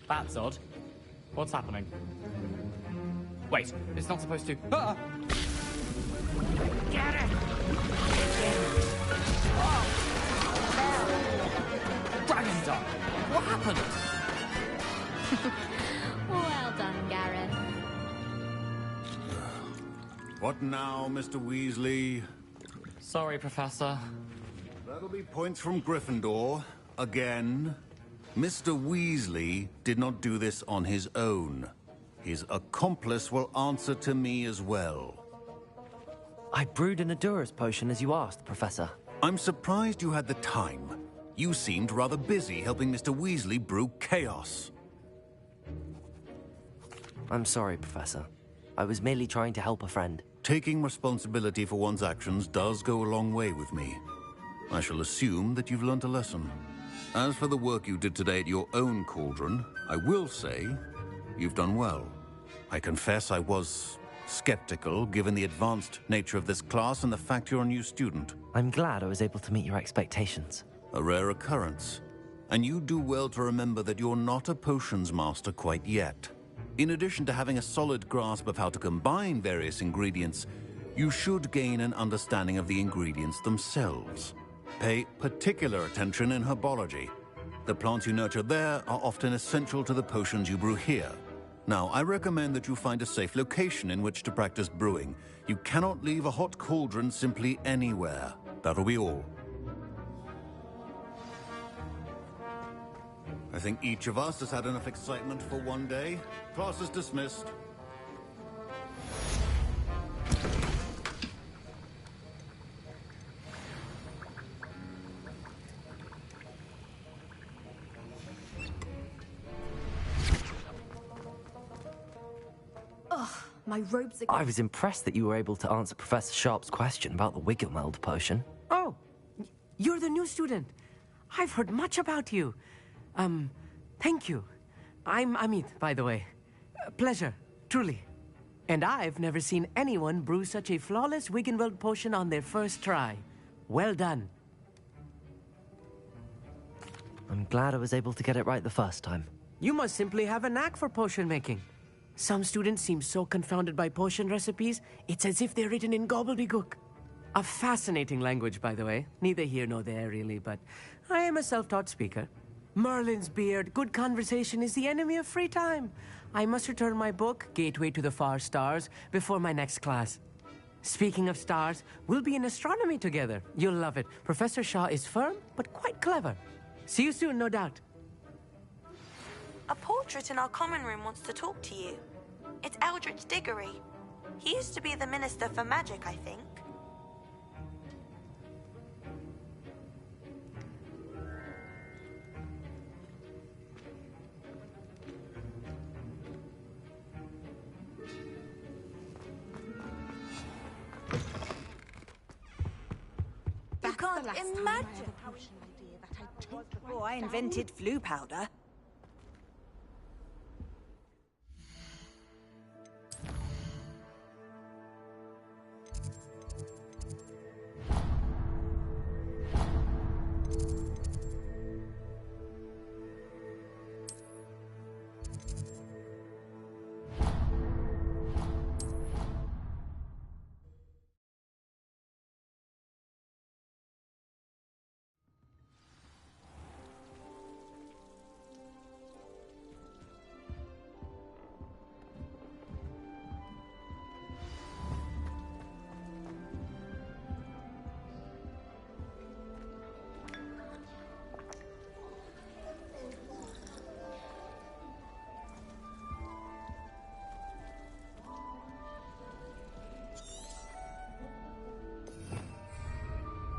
That's odd. What's happening? Wait, it's not supposed to... Ah! Get it! Dragon Dog! What happened? Well done, Gareth. What now, Mr. Weasley? Sorry, Professor. That'll be points from Gryffindor. Again. Mr. Weasley did not do this on his own. His accomplice will answer to me as well. I brewed an Adurus potion as you asked, Professor. I'm surprised you had the time. You seemed rather busy helping Mr. Weasley brew chaos. I'm sorry, Professor. I was merely trying to help a friend. Taking responsibility for one's actions does go a long way with me. I shall assume that you've learnt a lesson. As for the work you did today at your own cauldron, I will say you've done well. I confess I was skeptical, given the advanced nature of this class and the fact you're a new student. I'm glad I was able to meet your expectations. A rare occurrence. And you do well to remember that you're not a potions master quite yet. In addition to having a solid grasp of how to combine various ingredients, you should gain an understanding of the ingredients themselves. Pay particular attention in herbology. The plants you nurture there are often essential to the potions you brew here. Now, I recommend that you find a safe location in which to practice brewing. You cannot leave a hot cauldron simply anywhere. That'll be all. I think each of us has had enough excitement for one day. Class is dismissed. Ugh, my robes are... I was impressed that you were able to answer Professor Sharp's question about the Wiggenweld potion. Oh, you're the new student. I've heard much about you. Thank you. I'm Amit, by the way. Pleasure, truly. And I've never seen anyone brew such a flawless Wiggenweld potion on their first try. Well done. I'm glad I was able to get it right the first time. You must simply have a knack for potion making. Some students seem so confounded by potion recipes, it's as if they're written in gobbledygook. A fascinating language, by the way. Neither here nor there, really, but I am a self-taught speaker. Merlin's beard, good conversation is the enemy of free time. I must return my book, Gateway to the Far Stars, before my next class. Speaking of stars, we'll be in astronomy together. You'll love it. Professor Shaw is firm, but quite clever. See you soon, no doubt. A portrait in our common room wants to talk to you. It's Eldritch Diggory. He used to be the Minister for Magic, I think. You can't imagine how it was before I invented flu powder.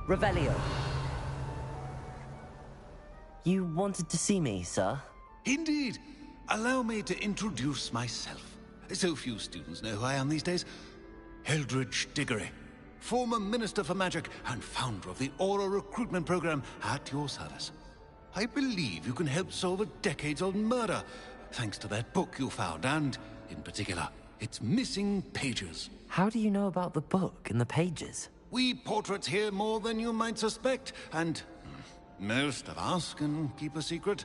Revelio. You wanted to see me, sir? Indeed. Allow me to introduce myself. So few students know who I am these days. Eldritch Diggory, former Minister for Magic and founder of the Aura Recruitment Program, at your service. I believe you can help solve a decades-old murder, thanks to that book you found, and, in particular, its missing pages. How do you know about the book and the pages? We portraits hear more than you might suspect, and most of us can keep a secret.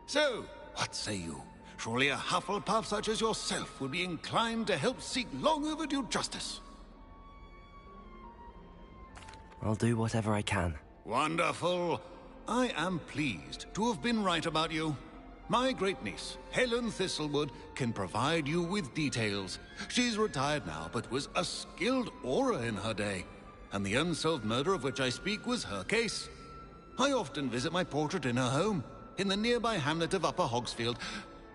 So, what say you? Surely a Hufflepuff such as yourself would be inclined to help seek long overdue justice. I'll do whatever I can. Wonderful. I am pleased to have been right about you. My great-niece, Helen Thistlewood, can provide you with details. She's retired now, but was a skilled aura in her day. And the unsolved murder of which I speak was her case. I often visit my portrait in her home, in the nearby hamlet of Upper Hogsfield.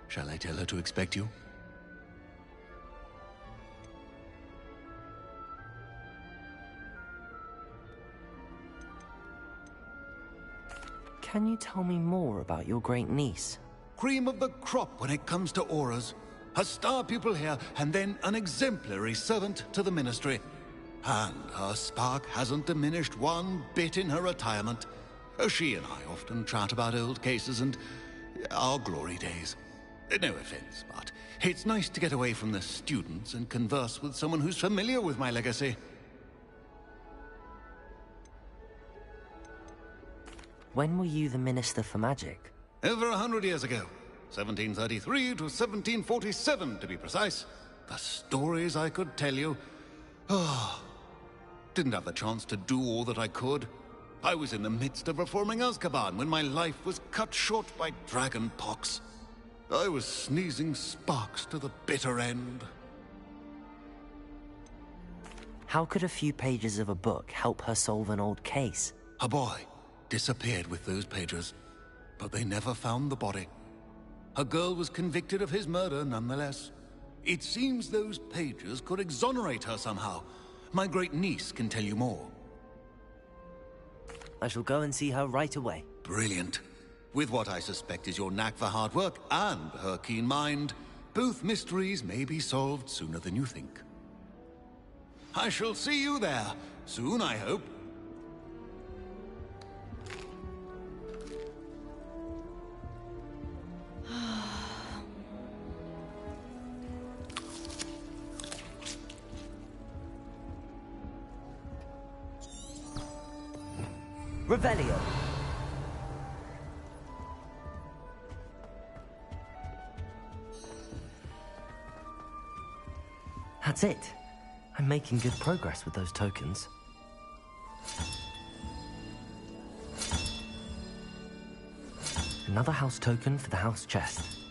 Shall I tell her to expect you? Can you tell me more about your great niece? Cream of the crop when it comes to auras. A star pupil here, and then an exemplary servant to the ministry. And her spark hasn't diminished one bit in her retirement. She and I often chat about old cases and our glory days. No offense, but it's nice to get away from the students and converse with someone who's familiar with my legacy. When were you the Minister for Magic? Over 100 years ago. 1733 to 1747, to be precise. The stories I could tell you. Didn't have the chance to do all that I could. I was in the midst of reforming Azkaban when my life was cut short by dragon pox. I was sneezing sparks to the bitter end. How could a few pages of a book help her solve an old case? A boy disappeared with those pages, but they never found the body. A girl was convicted of his murder nonetheless. It seems those pages could exonerate her somehow. My great-niece can tell you more. I shall go and see her right away. Brilliant. With what I suspect is your knack for hard work and her keen mind, both mysteries may be solved sooner than you think. I shall see you there, soon I hope. Revelio. That's it. I'm making good progress with those tokens. Another house token for the house chest.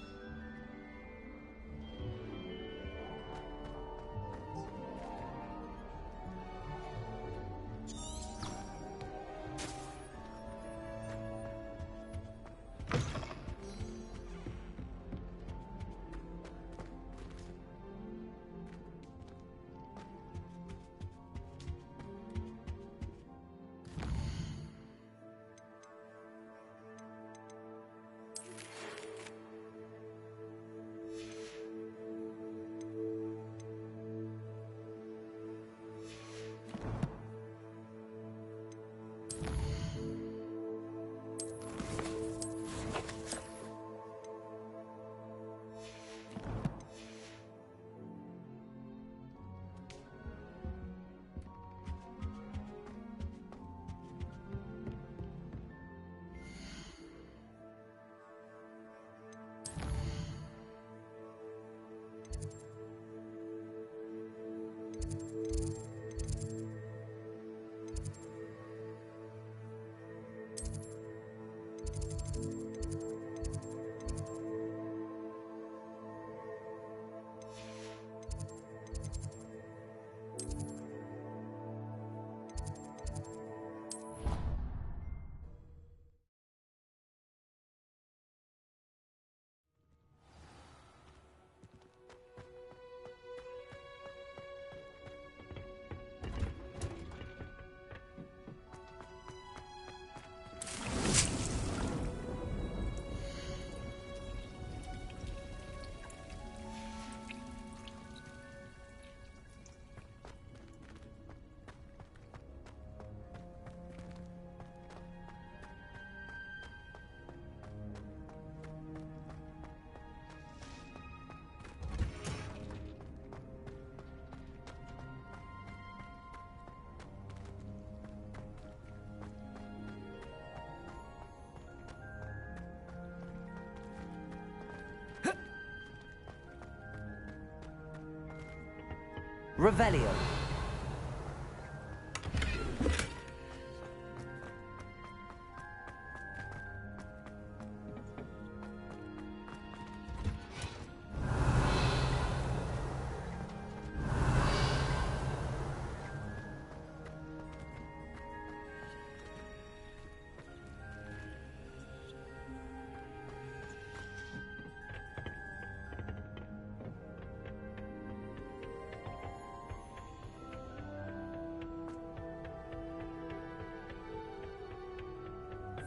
Revelio.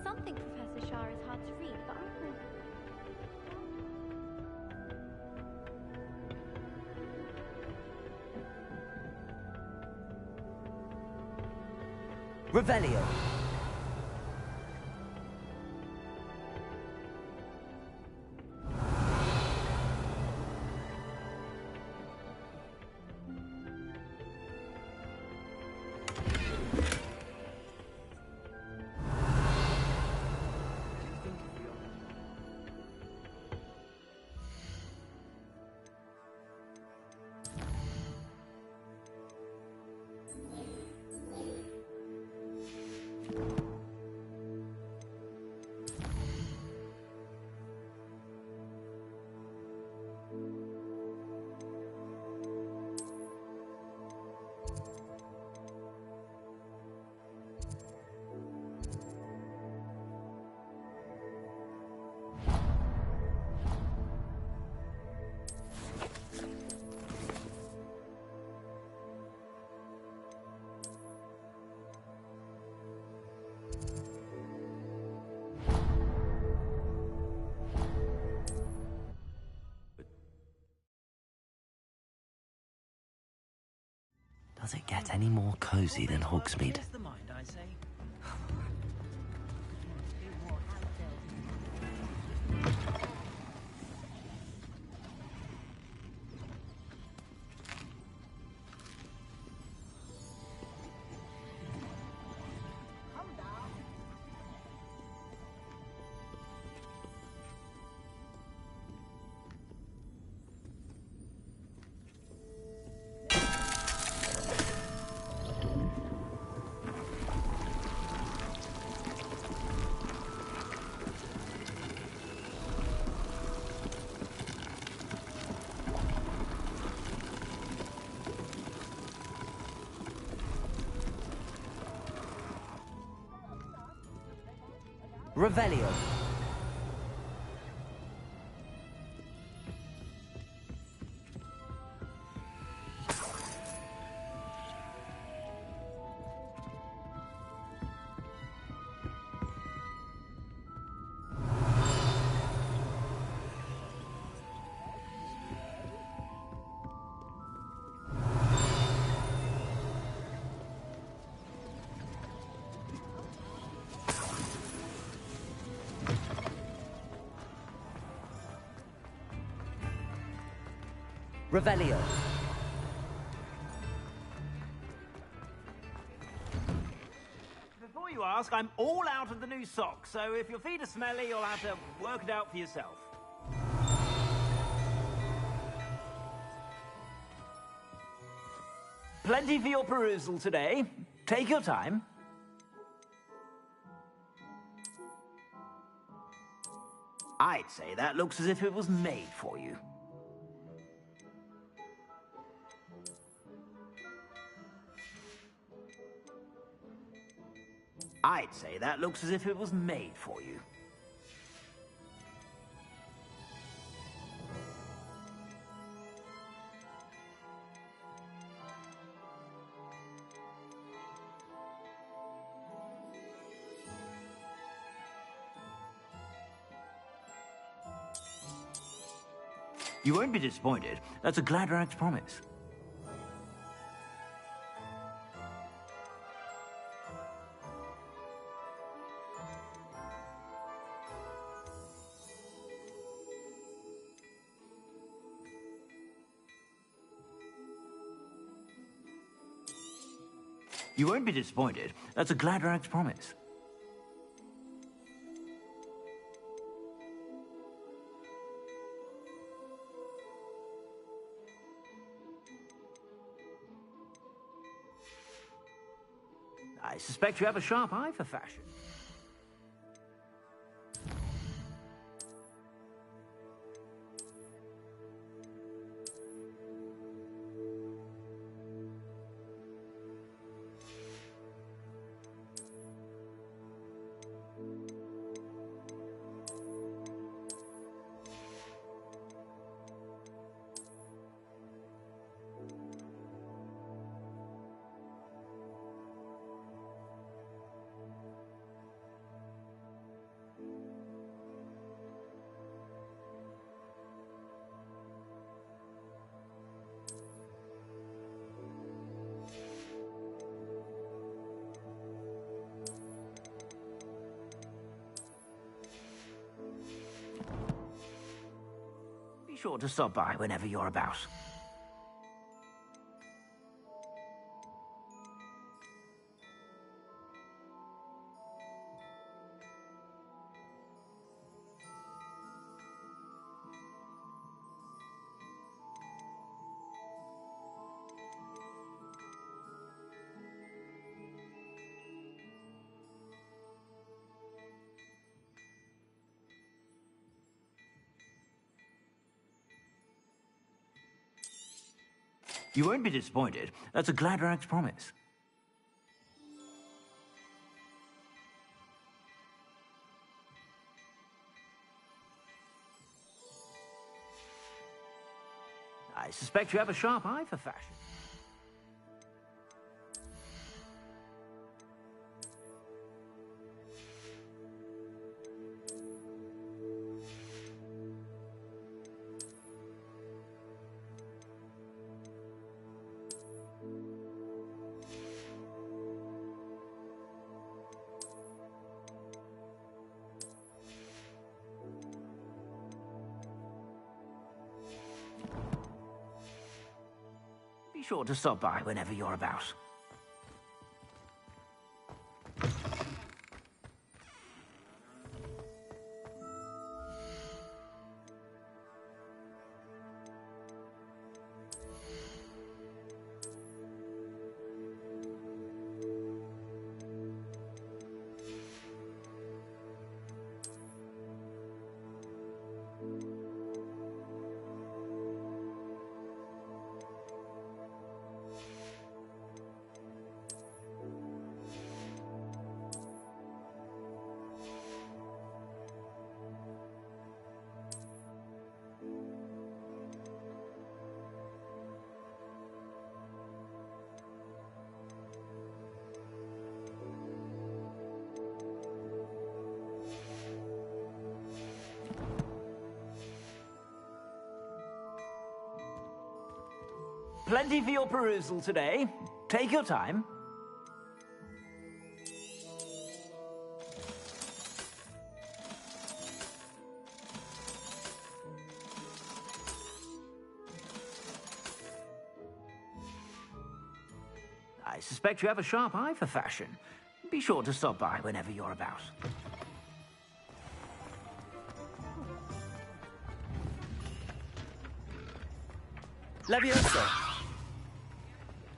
Something Professor Shah is hard to read, but Revelio. Does it get any more cozy than Hogsmeade? Revelio. Revelio. Before you ask, I'm all out of the new socks, so if your feet are smelly, you'll have to work it out for yourself. Plenty for your perusal today. Take your time. I'd say that looks as if it was made for you. I'd say that looks as if it was made for you. You won't be disappointed. That's a Gladrag's promise. You won't be disappointed. That's a Gladrag's promise. I suspect you have a sharp eye for fashion. Be sure to stop by whenever you're about. You won't be disappointed. That's a Gladrag's promise. I suspect you have a sharp eye for fashion. Be sure to stop by whenever you're about. Plenty for your perusal today. Take your time. I suspect you have a sharp eye for fashion. Be sure to stop by whenever you're about. Levioso!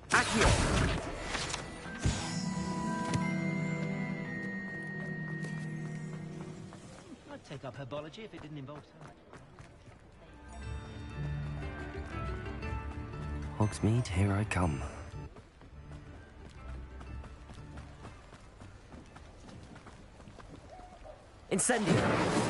Accio! I'd take up herbology if it didn't involve so much. Hogsmeade, here I come. Incendio!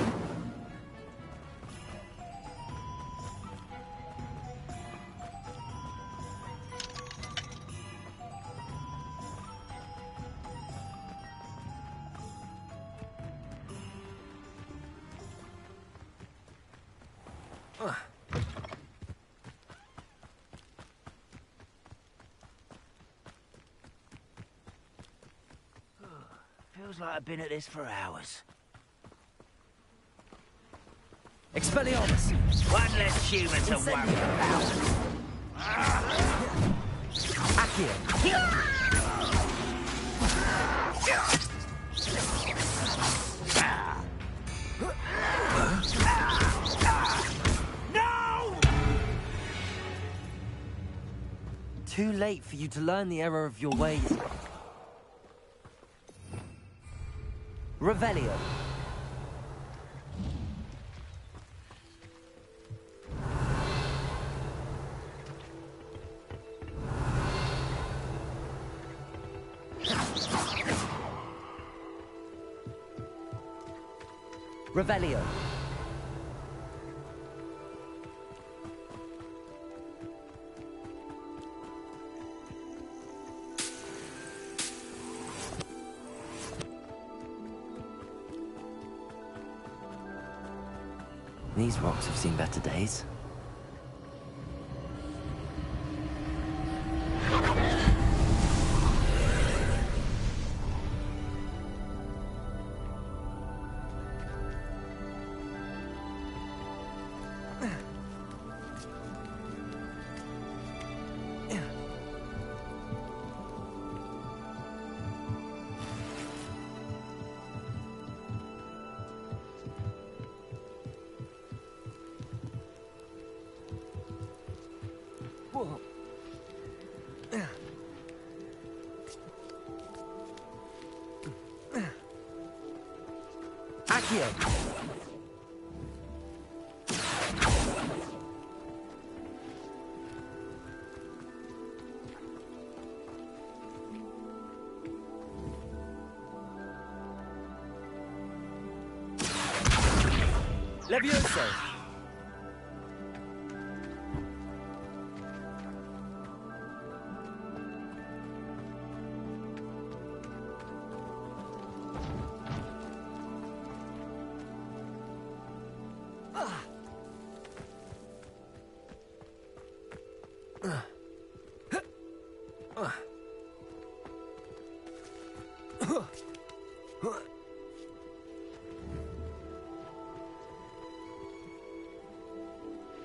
Feels like I've been at this for hours. Expelliarmus! One less human to worry about. Accio! No! Too late for you to learn the error of your ways. Revelio. Revelio. These rocks have seen better days. Accio! Levioso!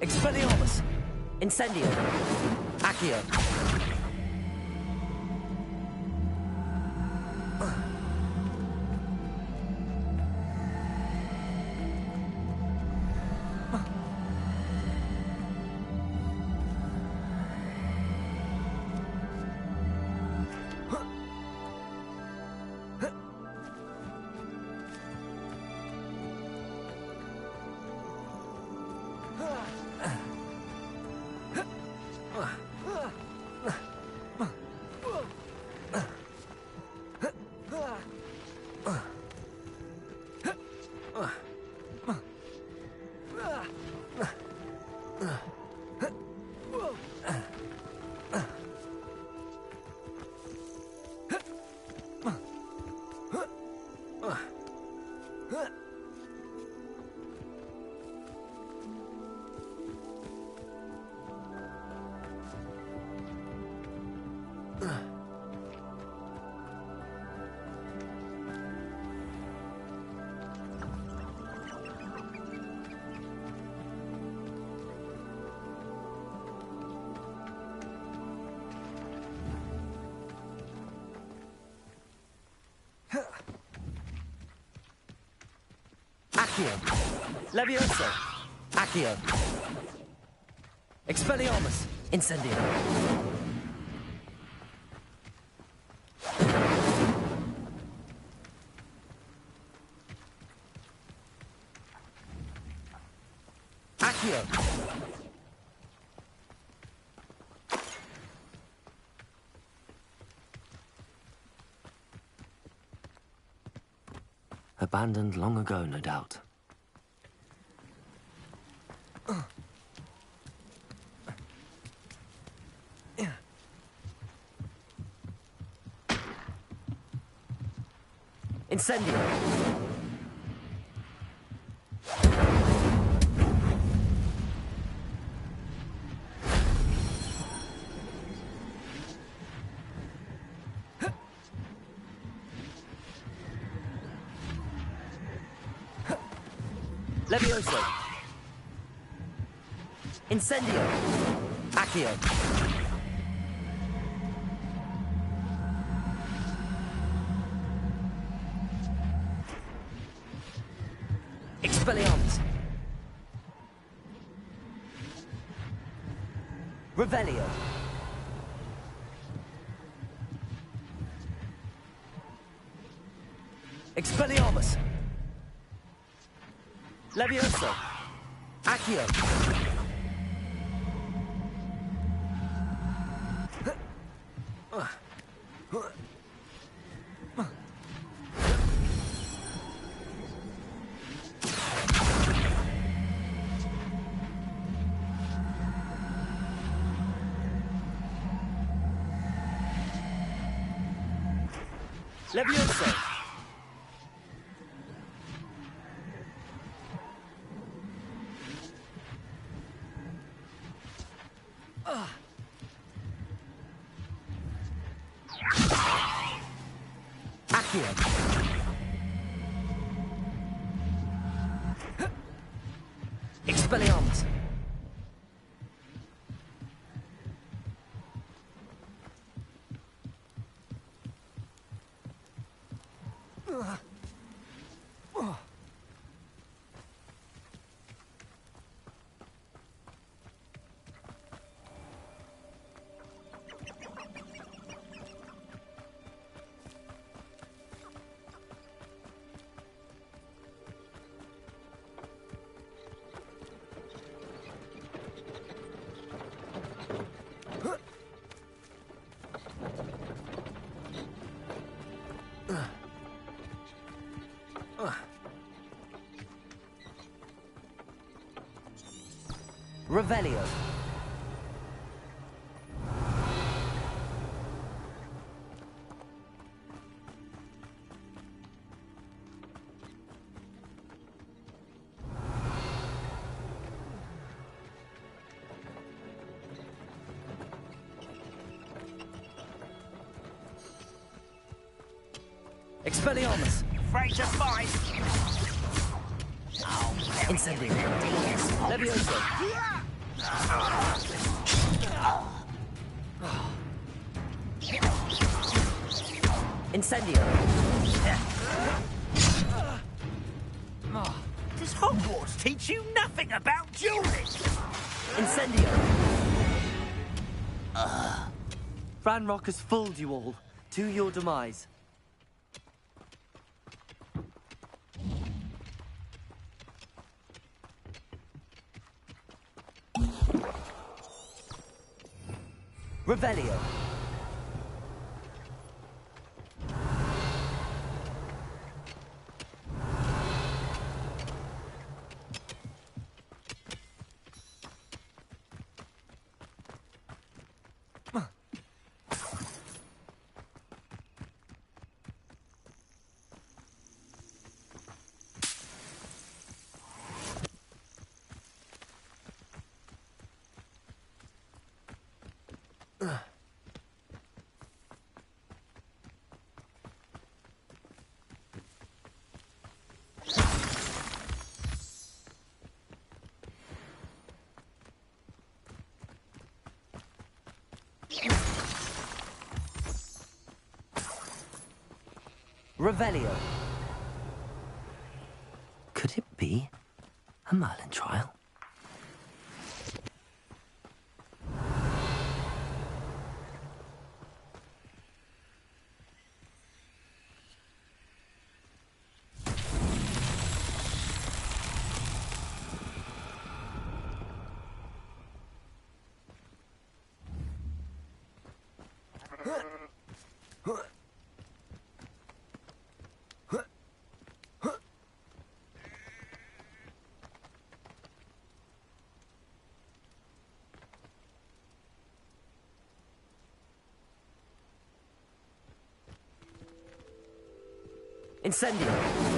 Expelliarmus! Incendio! Accio! Accio. Levioso. Accio. Expelliarmus. Incendio. Accio. Abandoned long ago, no doubt. Incendio. Levioso. Incendio. Accio. Expelliarmus. Revelio. Expelliarmus. Levioso. Accio. Levioso. Accio. Expelliarmus. Revelio. Expelliarmus. Afraid to fight. Incendio. Levioso. Incendio. Does Hogwarts teach you nothing about dueling? Incendio. Ranrock has fooled you all. To your demise. Revelio. Revelio. Could it be a Merlin trial? Incendio!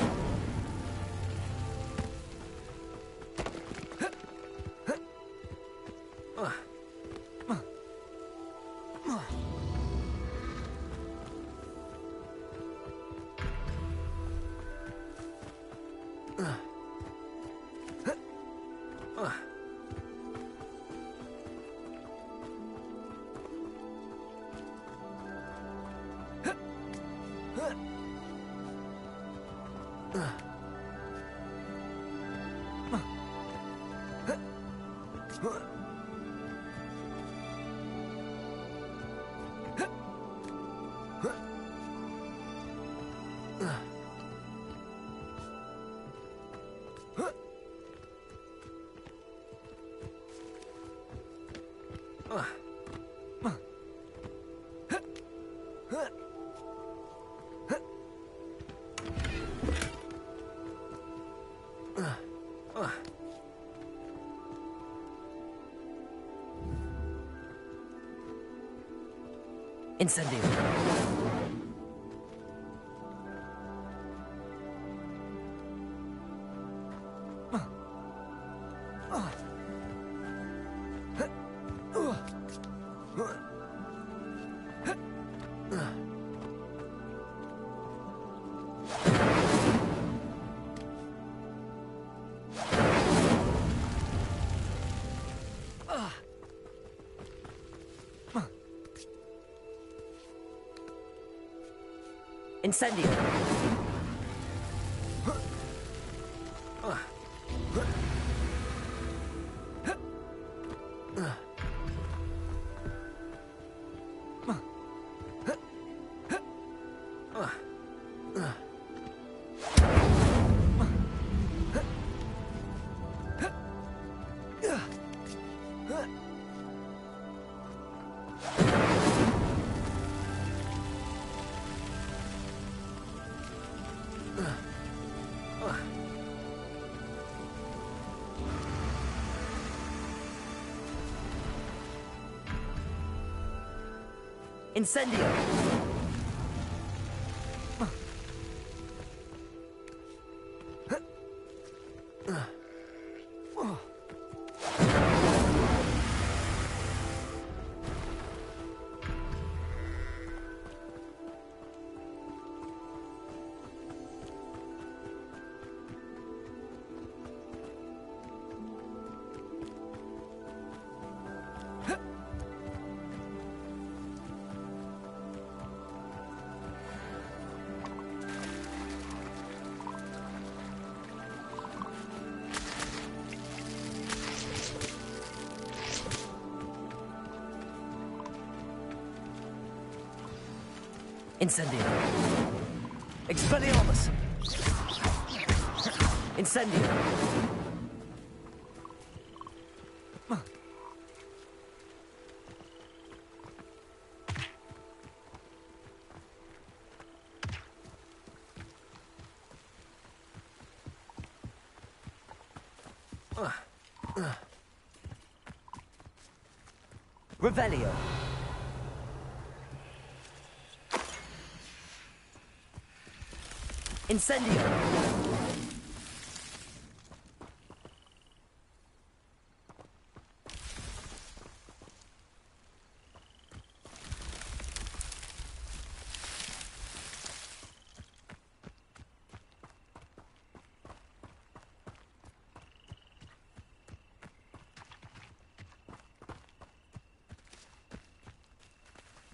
Incendio! Incendio! Incendio! Incendio! Expelliarmus! Incendio! Revelio! Incendio!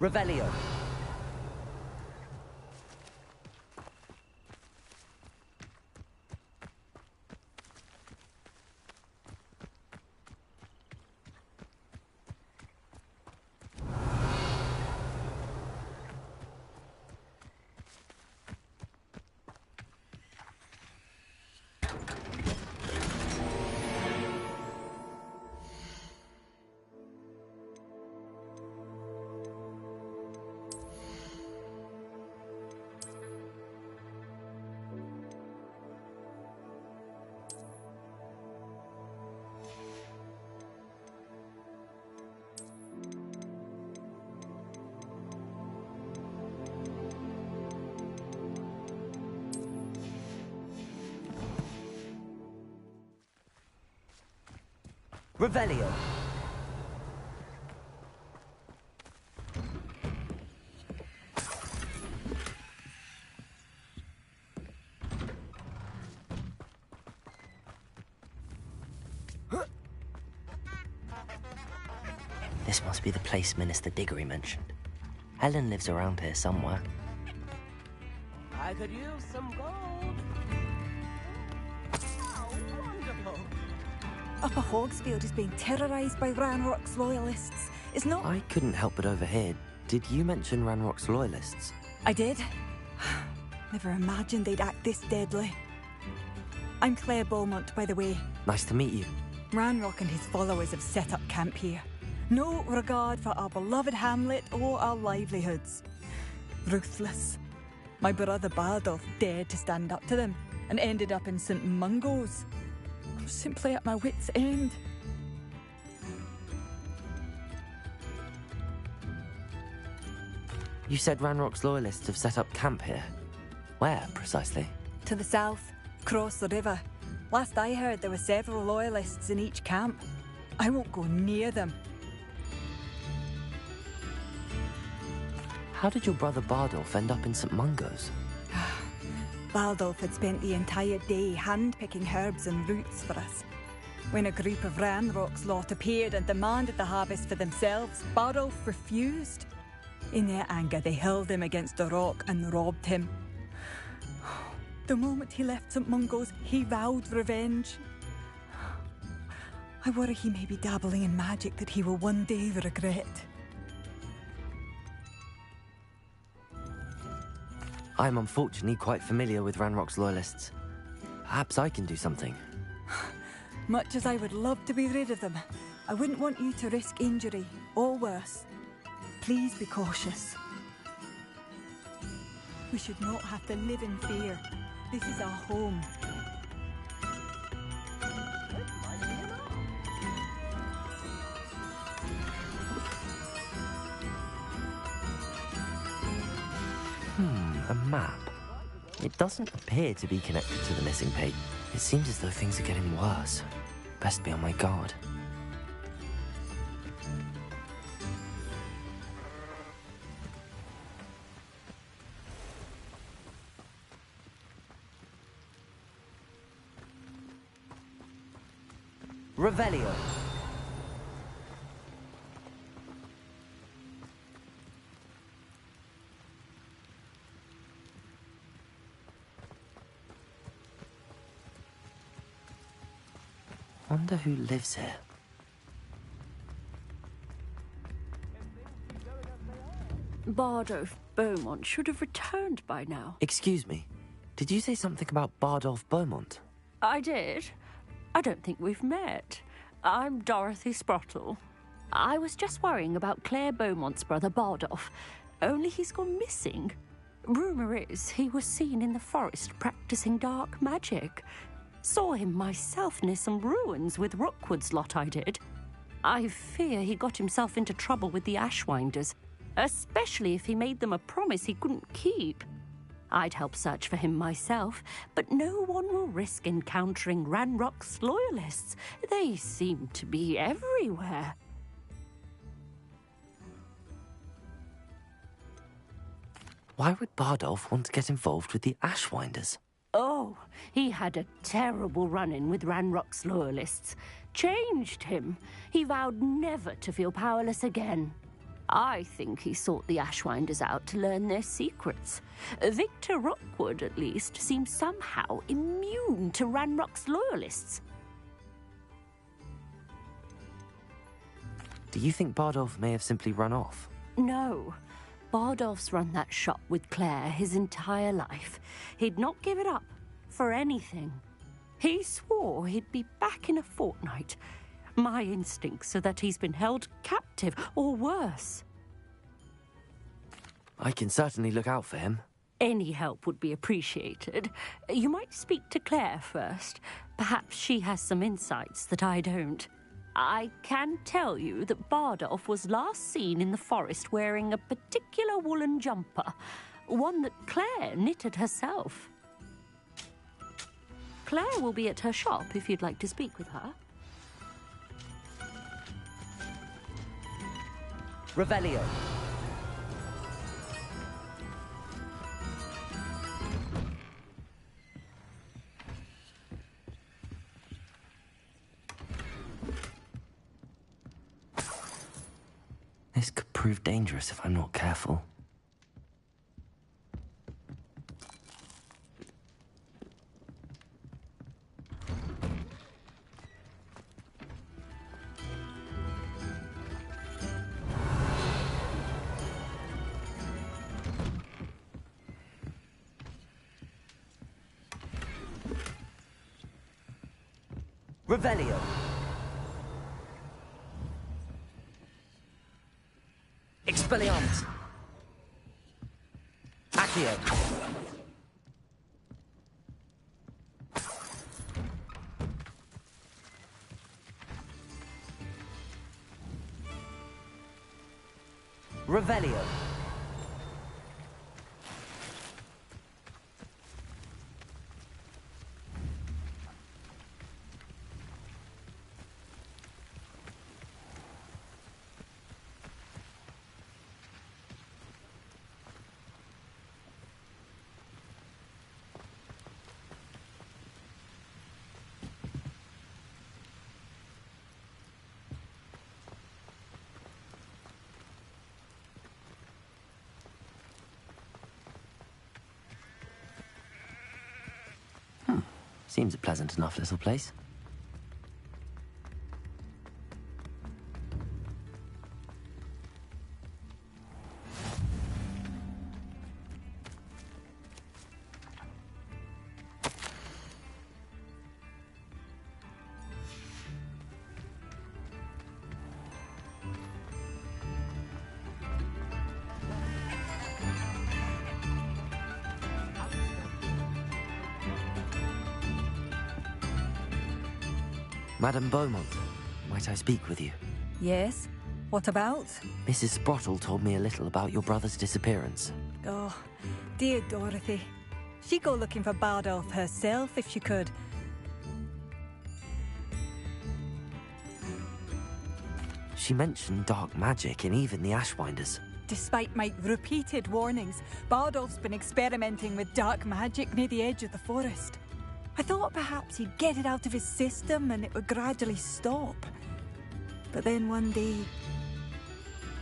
Revelio! Revelio. This must be the place Minister Diggory mentioned. Helen lives around here somewhere. I could use some gold. How wonderful. Upper Hogsfield is being terrorised by Ranrock's loyalists. It's not... I couldn't help but overhear. Did you mention Ranrock's loyalists? I did. Never imagined they'd act this deadly. I'm Claire Beaumont, by the way. Nice to meet you. Ranrock and his followers have set up camp here. No regard for our beloved hamlet or our livelihoods. Ruthless. My brother Bardolph dared to stand up to them and ended up in St. Mungo's. I'm simply at my wit's end. You said Ranrock's loyalists have set up camp here. Where, precisely? To the south, across the river. Last I heard, there were several loyalists in each camp. I won't go near them. How did your brother Bardolph end up in St. Mungo's? Bardolph had spent the entire day hand-picking herbs and roots for us. When a group of Ranrock's lot appeared and demanded the harvest for themselves, Bardolph refused. In their anger, they hurled him against a rock and robbed him. The moment he left St. Mungo's, he vowed revenge. I worry he may be dabbling in magic that he will one day regret. I'm unfortunately quite familiar with Ranrock's loyalists. Perhaps I can do something. Much as I would love to be rid of them, I wouldn't want you to risk injury, or worse. Please be cautious. We should not have to live in fear. This is our home. A map. It doesn't appear to be connected to the missing page. It seems as though things are getting worse. Best be on my guard. Revelio. Wonder who lives here. Bardolph Beaumont should have returned by now. Excuse me. Did you say something about Bardolph Beaumont? I did. I don't think we've met. I'm Dorothy Sprottle. I was just worrying about Claire Beaumont's brother Bardolph, only he's gone missing. Rumour is he was seen in the forest practicing dark magic. Saw him myself near some ruins with Rookwood's lot I did. I fear he got himself into trouble with the Ashwinders, especially if he made them a promise he couldn't keep. I'd help search for him myself, but no one will risk encountering Ranrock's loyalists. They seem to be everywhere. Why would Bardolph want to get involved with the Ashwinders? Oh, he had a terrible run-in with Ranrock's loyalists. Changed him. He vowed never to feel powerless again. I think he sought the Ashwinders out to learn their secrets. Victor Rookwood, at least, seems somehow immune to Ranrock's loyalists. Do you think Bardolph may have simply run off? No. Bardolph's run that shop with Claire his entire life. He'd not give it up for anything. He swore he'd be back in a fortnight. My instincts are that he's been held captive, or worse. I can certainly look out for him. Any help would be appreciated. You might speak to Claire first. Perhaps she has some insights that I don't. I can tell you that Bardolph was last seen in the forest wearing a particular woolen jumper, one that Claire knitted herself. Claire will be at her shop if you'd like to speak with her. Revelio. This could prove dangerous if I'm not careful. Revelio. Expelliarmus. Accio. Revelio. Seems a pleasant enough little place. Madame Beaumont, might I speak with you? Yes? What about? Mrs. Sprottle told me a little about your brother's disappearance. Oh, dear Dorothy. She'd go looking for Bardolph herself if she could. She mentioned dark magic and even the Ashwinders. Despite my repeated warnings, Bardolph's been experimenting with dark magic near the edge of the forest. I thought perhaps he'd get it out of his system and it would gradually stop. But then one day,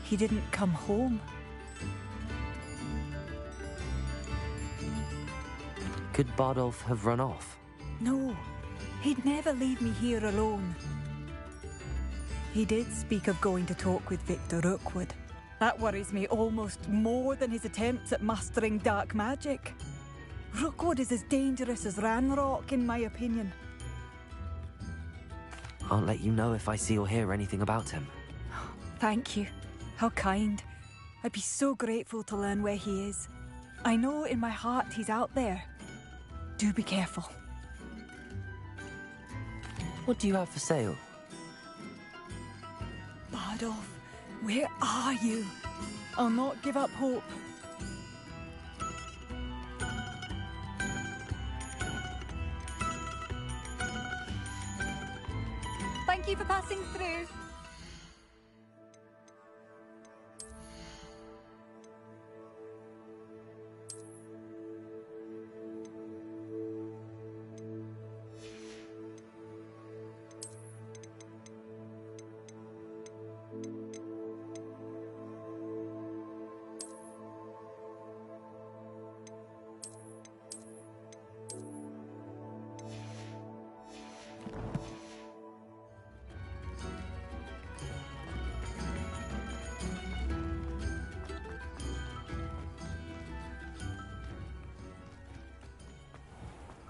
he didn't come home. Could Bardolph have run off? No, he'd never leave me here alone. He did speak of going to talk with Victor Rookwood. That worries me almost more than his attempts at mastering dark magic. Rookwood is as dangerous as Ranrock, in my opinion. I'll let you know if I see or hear anything about him. Thank you. How kind. I'd be so grateful to learn where he is. I know in my heart he's out there. Do be careful. What do you have for sale? Bardolph, where are you? I'll not give up hope. Thank you for passing through.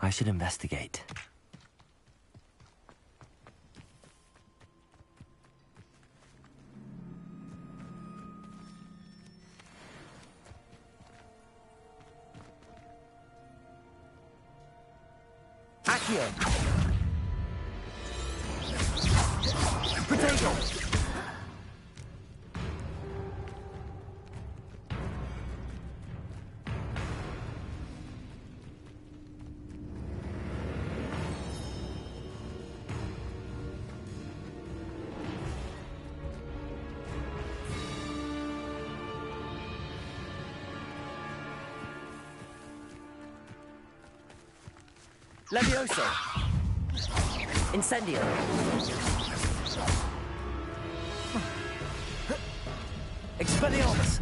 I should investigate. Accio! Potato! Levioso! Incendio! Expelliarmus!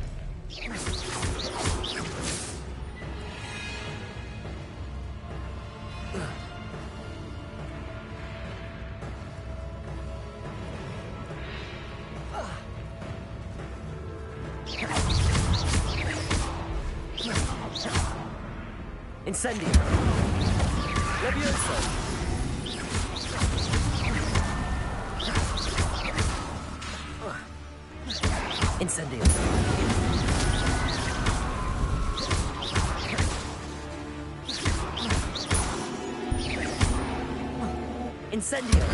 Incendio! Levioso! Incendio! Incendio!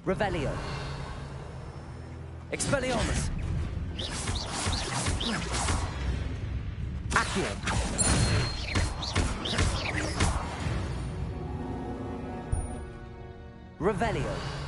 Revelio. Expelliarmus. Accio. Revelio.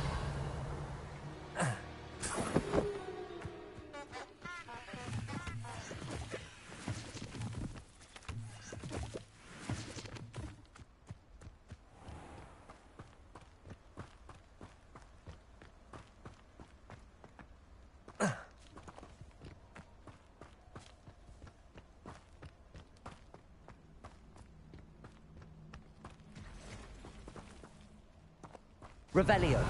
Revelio.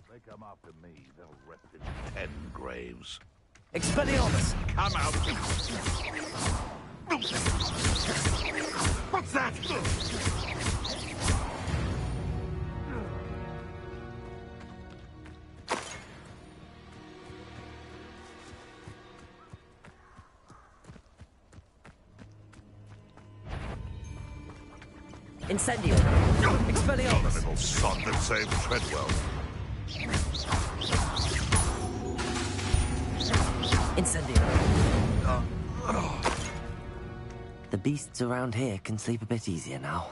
They come after me, they'll rest in 10 graves. Expelliarmus. Come out! What's that? Incendio. Expelliarmus. The little sod that saved Treadwell. Incendio. The beasts around here can sleep a bit easier now.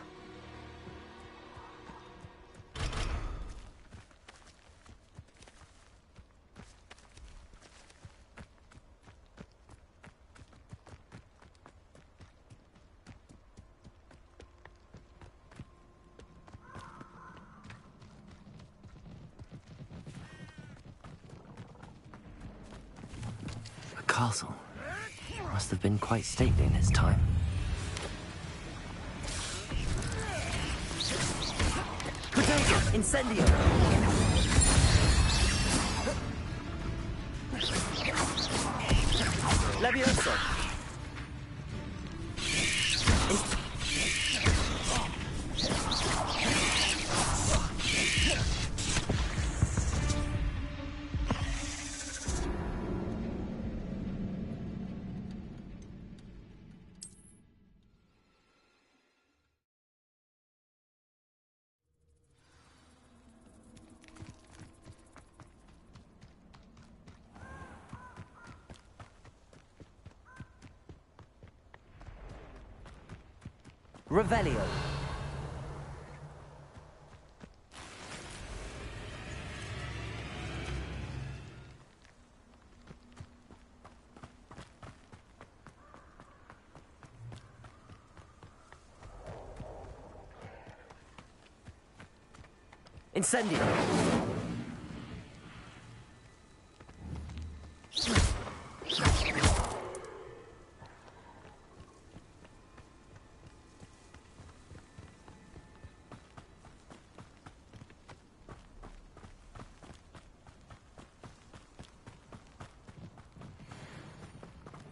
The castle must have been quite stately in its time. Incendio! Levioso! Revelio. Incendio.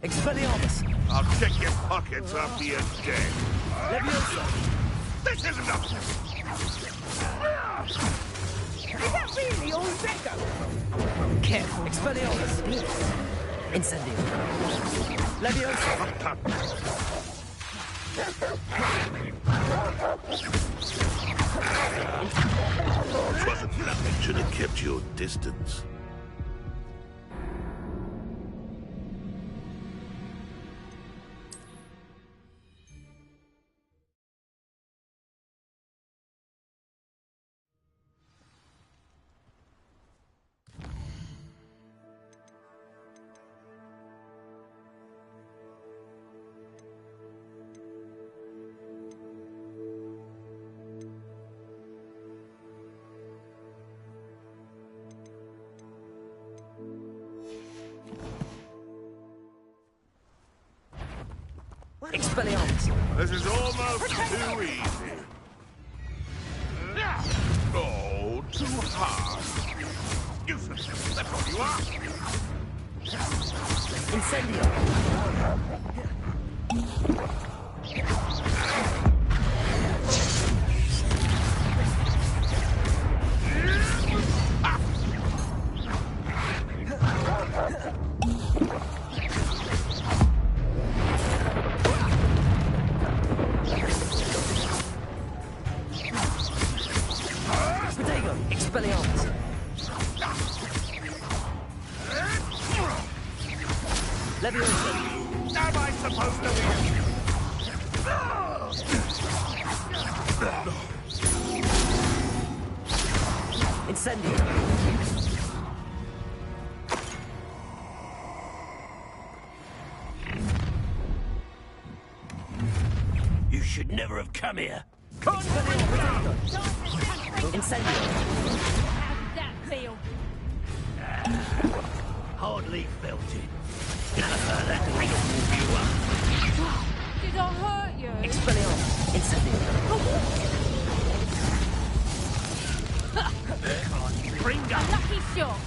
Expelliarmus! I'll check your pockets after you're dead. Leviosa! This isn't enough! Is that really all you've got? Careful! Expelliarmus! Incendio! Leviosa! Wasn't nothing. Should have kept your distance. Expelliarmus! This is almost too easy. Oh, too hard. Useless. That's what you are. Incendio! Expelliarmus! Leviosa! Am I supposed to be? Incendio! You should never have come here. Incendio! How did that feel? Hardly felt it. That will warm you up. Did I hurt you? Expelliarmus! Incendio! Bring A up. lucky shot.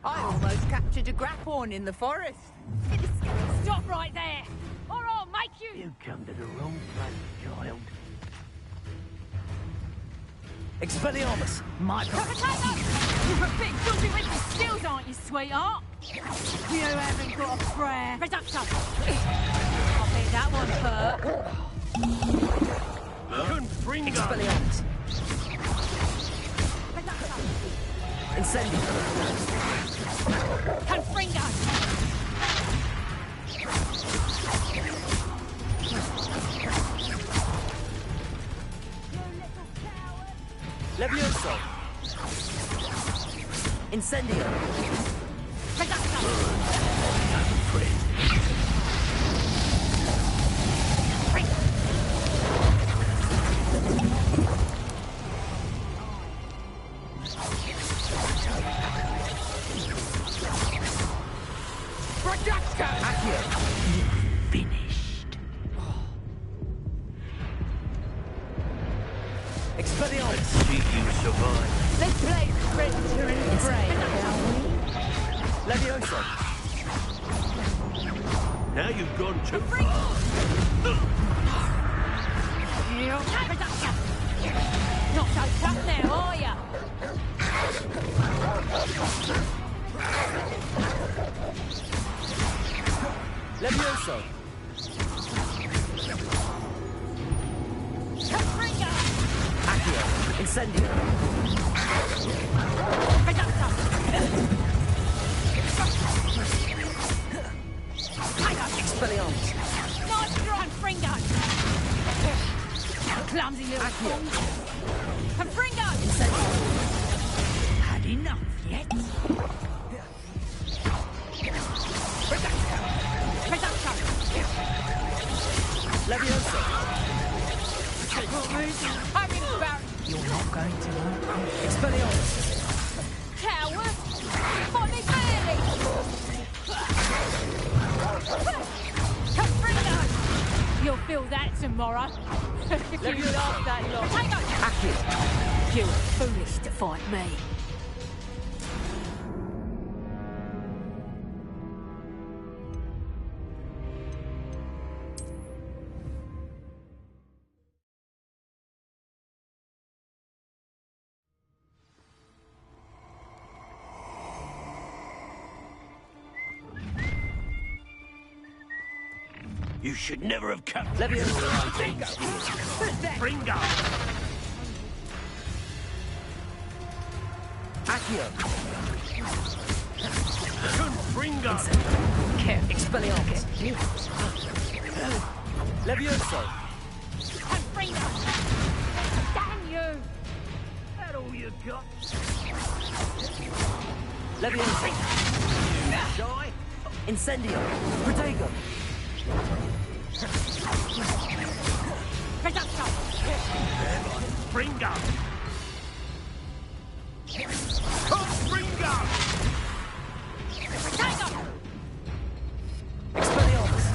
I almost captured a grapphorn in the forest. Stop right there, or I'll make you. You come to the wrong place, child. Expelliarmus! My You're a bit dodgy with the skills, aren't you, sweetheart? You haven't got a prayer. Reducto. I bet that one hurt. Confringo. Expelliarmus! Incendio! Confringo. Levioso! Incendio! Reducto. Accio! Finished. Expelliarmus! See you survive. Let's play Predator and Prey, shall we? Levioso! Now you've gone too far. Reducto. Not so tough now, are ya? Levioso! Confringo. Accio! Incendio! Reducto. Expelliarmus! Nice strong, Confringo. Clumsy little fool. Confringo. Incendio! Had enough yet? Reducto. Levioso! I'm embarrassed. You're not going to like this. Expelliarmus! Coward. Folly You'll feel that tomorrow. If you last that long. Akio! You're foolish to fight me. You should never have kept Let me things. Bringo! Akio! Bringo! Expelliarmus! Levioso! Bringo! Damn you! That all you got? Levioso! Shy? Incendio! Protego! Bringo! Bringo! Expelliarmus!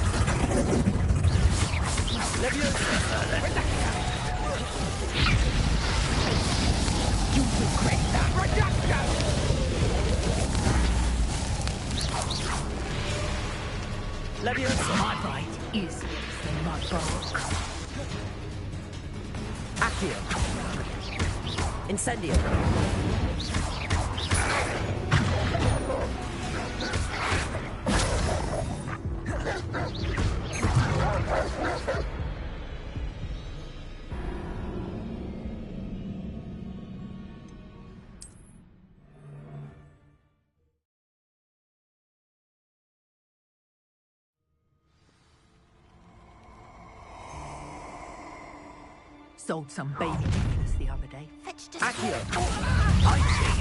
Levioso! You regret that! Levioso! My blade is the mud bark. Accio! Incendio! Sold some baby necklace the other day. Accio!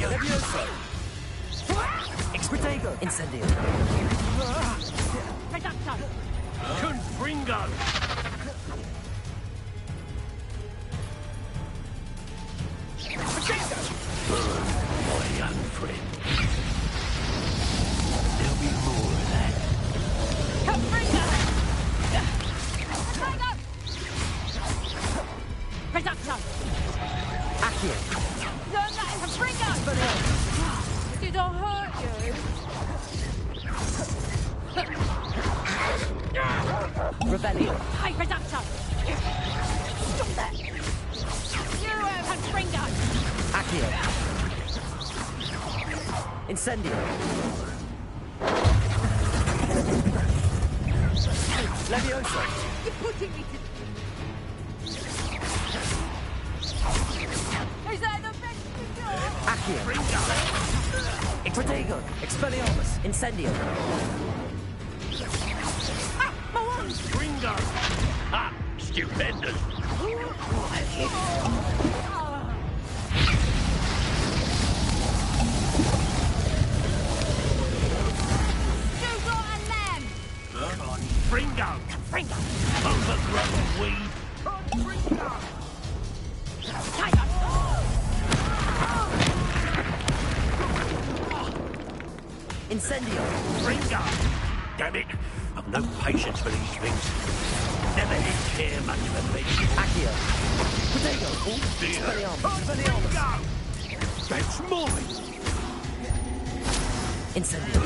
Levioso! Expretego! Incendio! Confringo! Burn, my young friend. There'll be more of that. Confringo! Reducto! Accio! Learn that in Confringo! Did I hurt you? Revelio! Hey, Reducto! Stop that! You Confringo! Accio! Incendio! Levioso! You're putting me to... Is that the best you do? Accio! Protego! Expelliarmus! Incendio! Ah, my arms! Bringo! Ah, stupendous! You got a lamb! Bringo! Confringo! Overgrown weed! Bringo! Incendio! Bringo! Damn it! I've no patience for these things. Never did care much for me. Accio! Protego! Oh dear! Expelliarmus! That's mine! Incendio!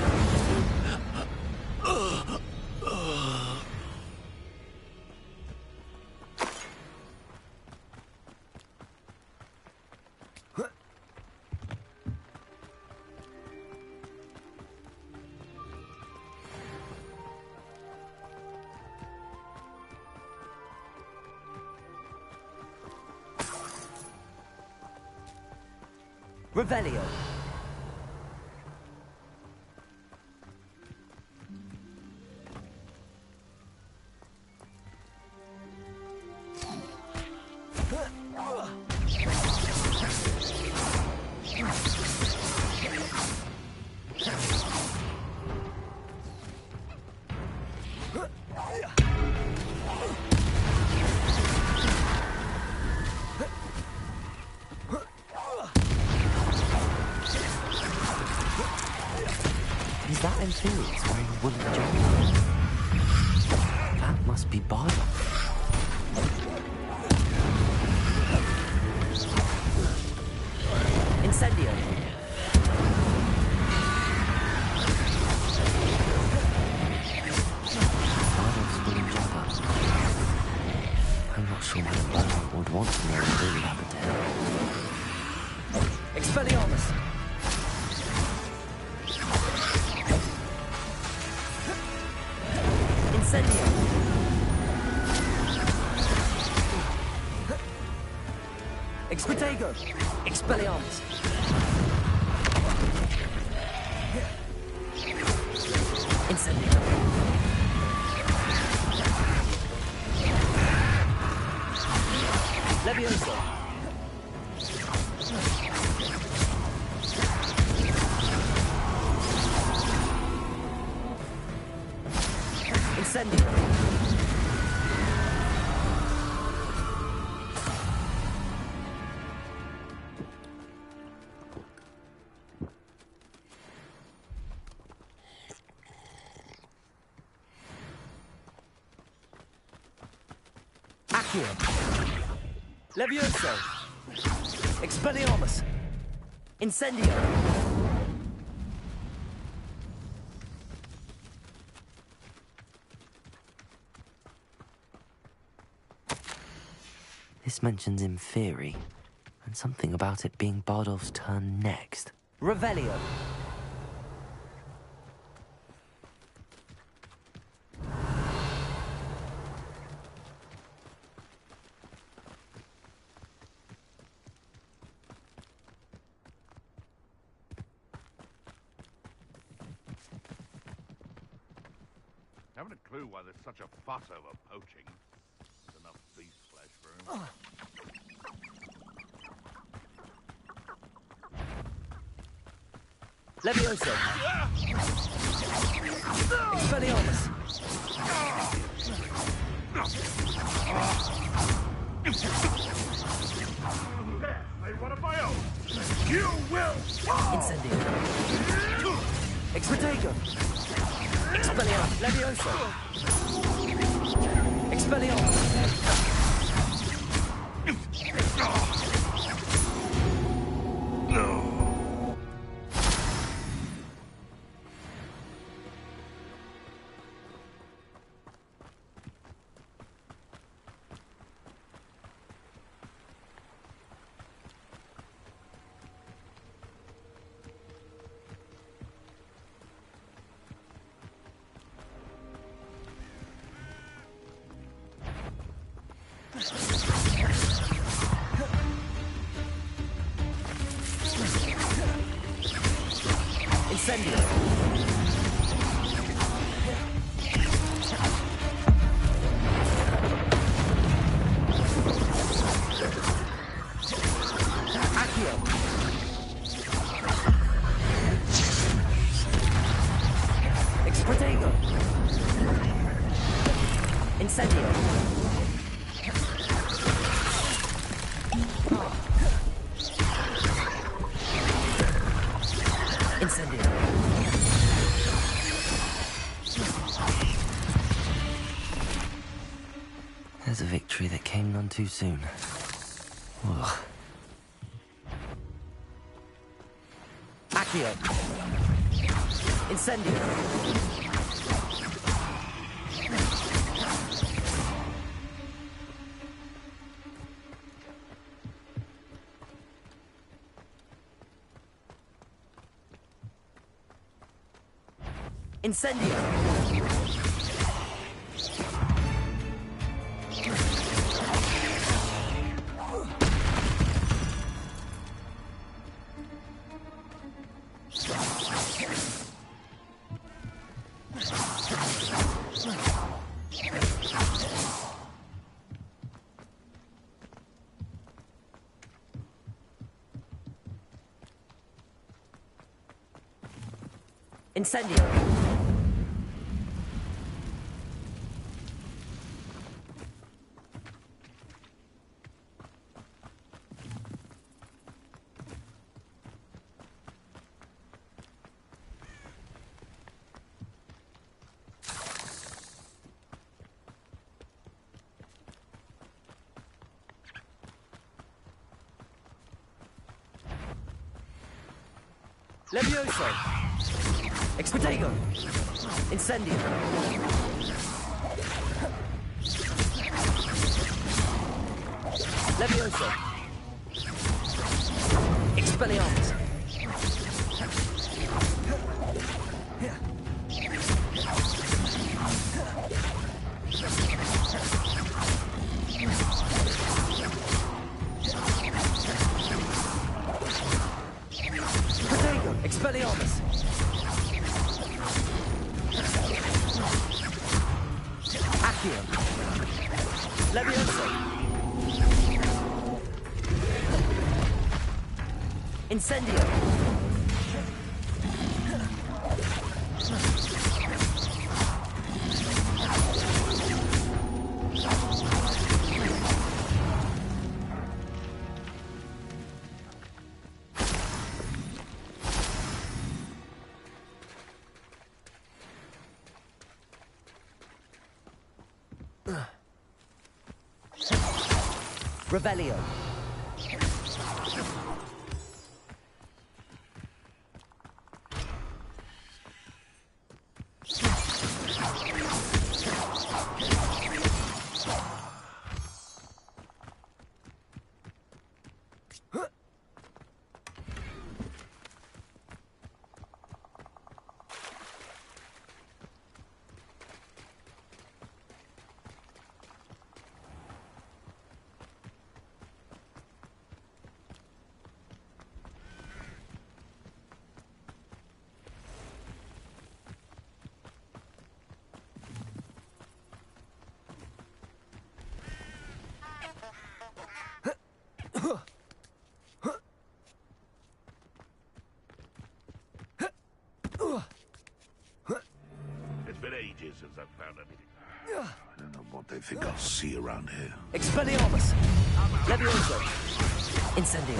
Revelio! Is that Amphibious wearing a woolen jumper? That must be Bardock. I'm not sure whether Beaumont would want to know all about the tale. Expelliarmus! Incendio! Expurtego! Expelliarmus! Incendio! Levioso! Incendio! Accio! Levioso! Expelliarmus! Incendio! This mentions Inferi, and something about it being Bardolph's turn next. Revelio! Haven't a clue why there's such a fuss over poaching. There's enough beast flesh for him. Levioso! Expelliarmus! They one of my own. You will fall! Incendio! Expurtego! Expelliarmus! Levioso! Expelliarmus! Incendio! Accio! Expurtego! Incendio! Incendio! There's a victory that came none too soon. Ugh. Accio! Incendio! Incendio! Incendio! Levioso! Expurtego! Incendio! Levioso! Expelliarmus! Protego! Expelliarmus! Accio! Levioso! Incendio! Rebellion! It's been ages since I've found anything. I don't know what they think I'll see around here. Expelliarmus! Levioso! Incendio!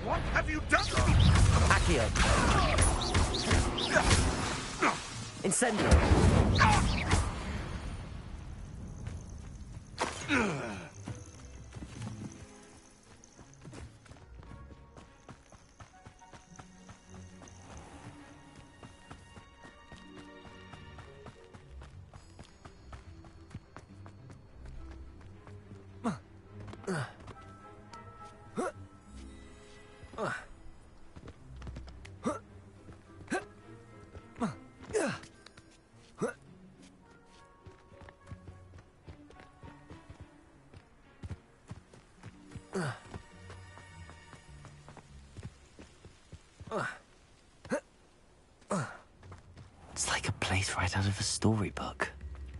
What have you done? Accio! Incendio! It's like a place right out of a storybook.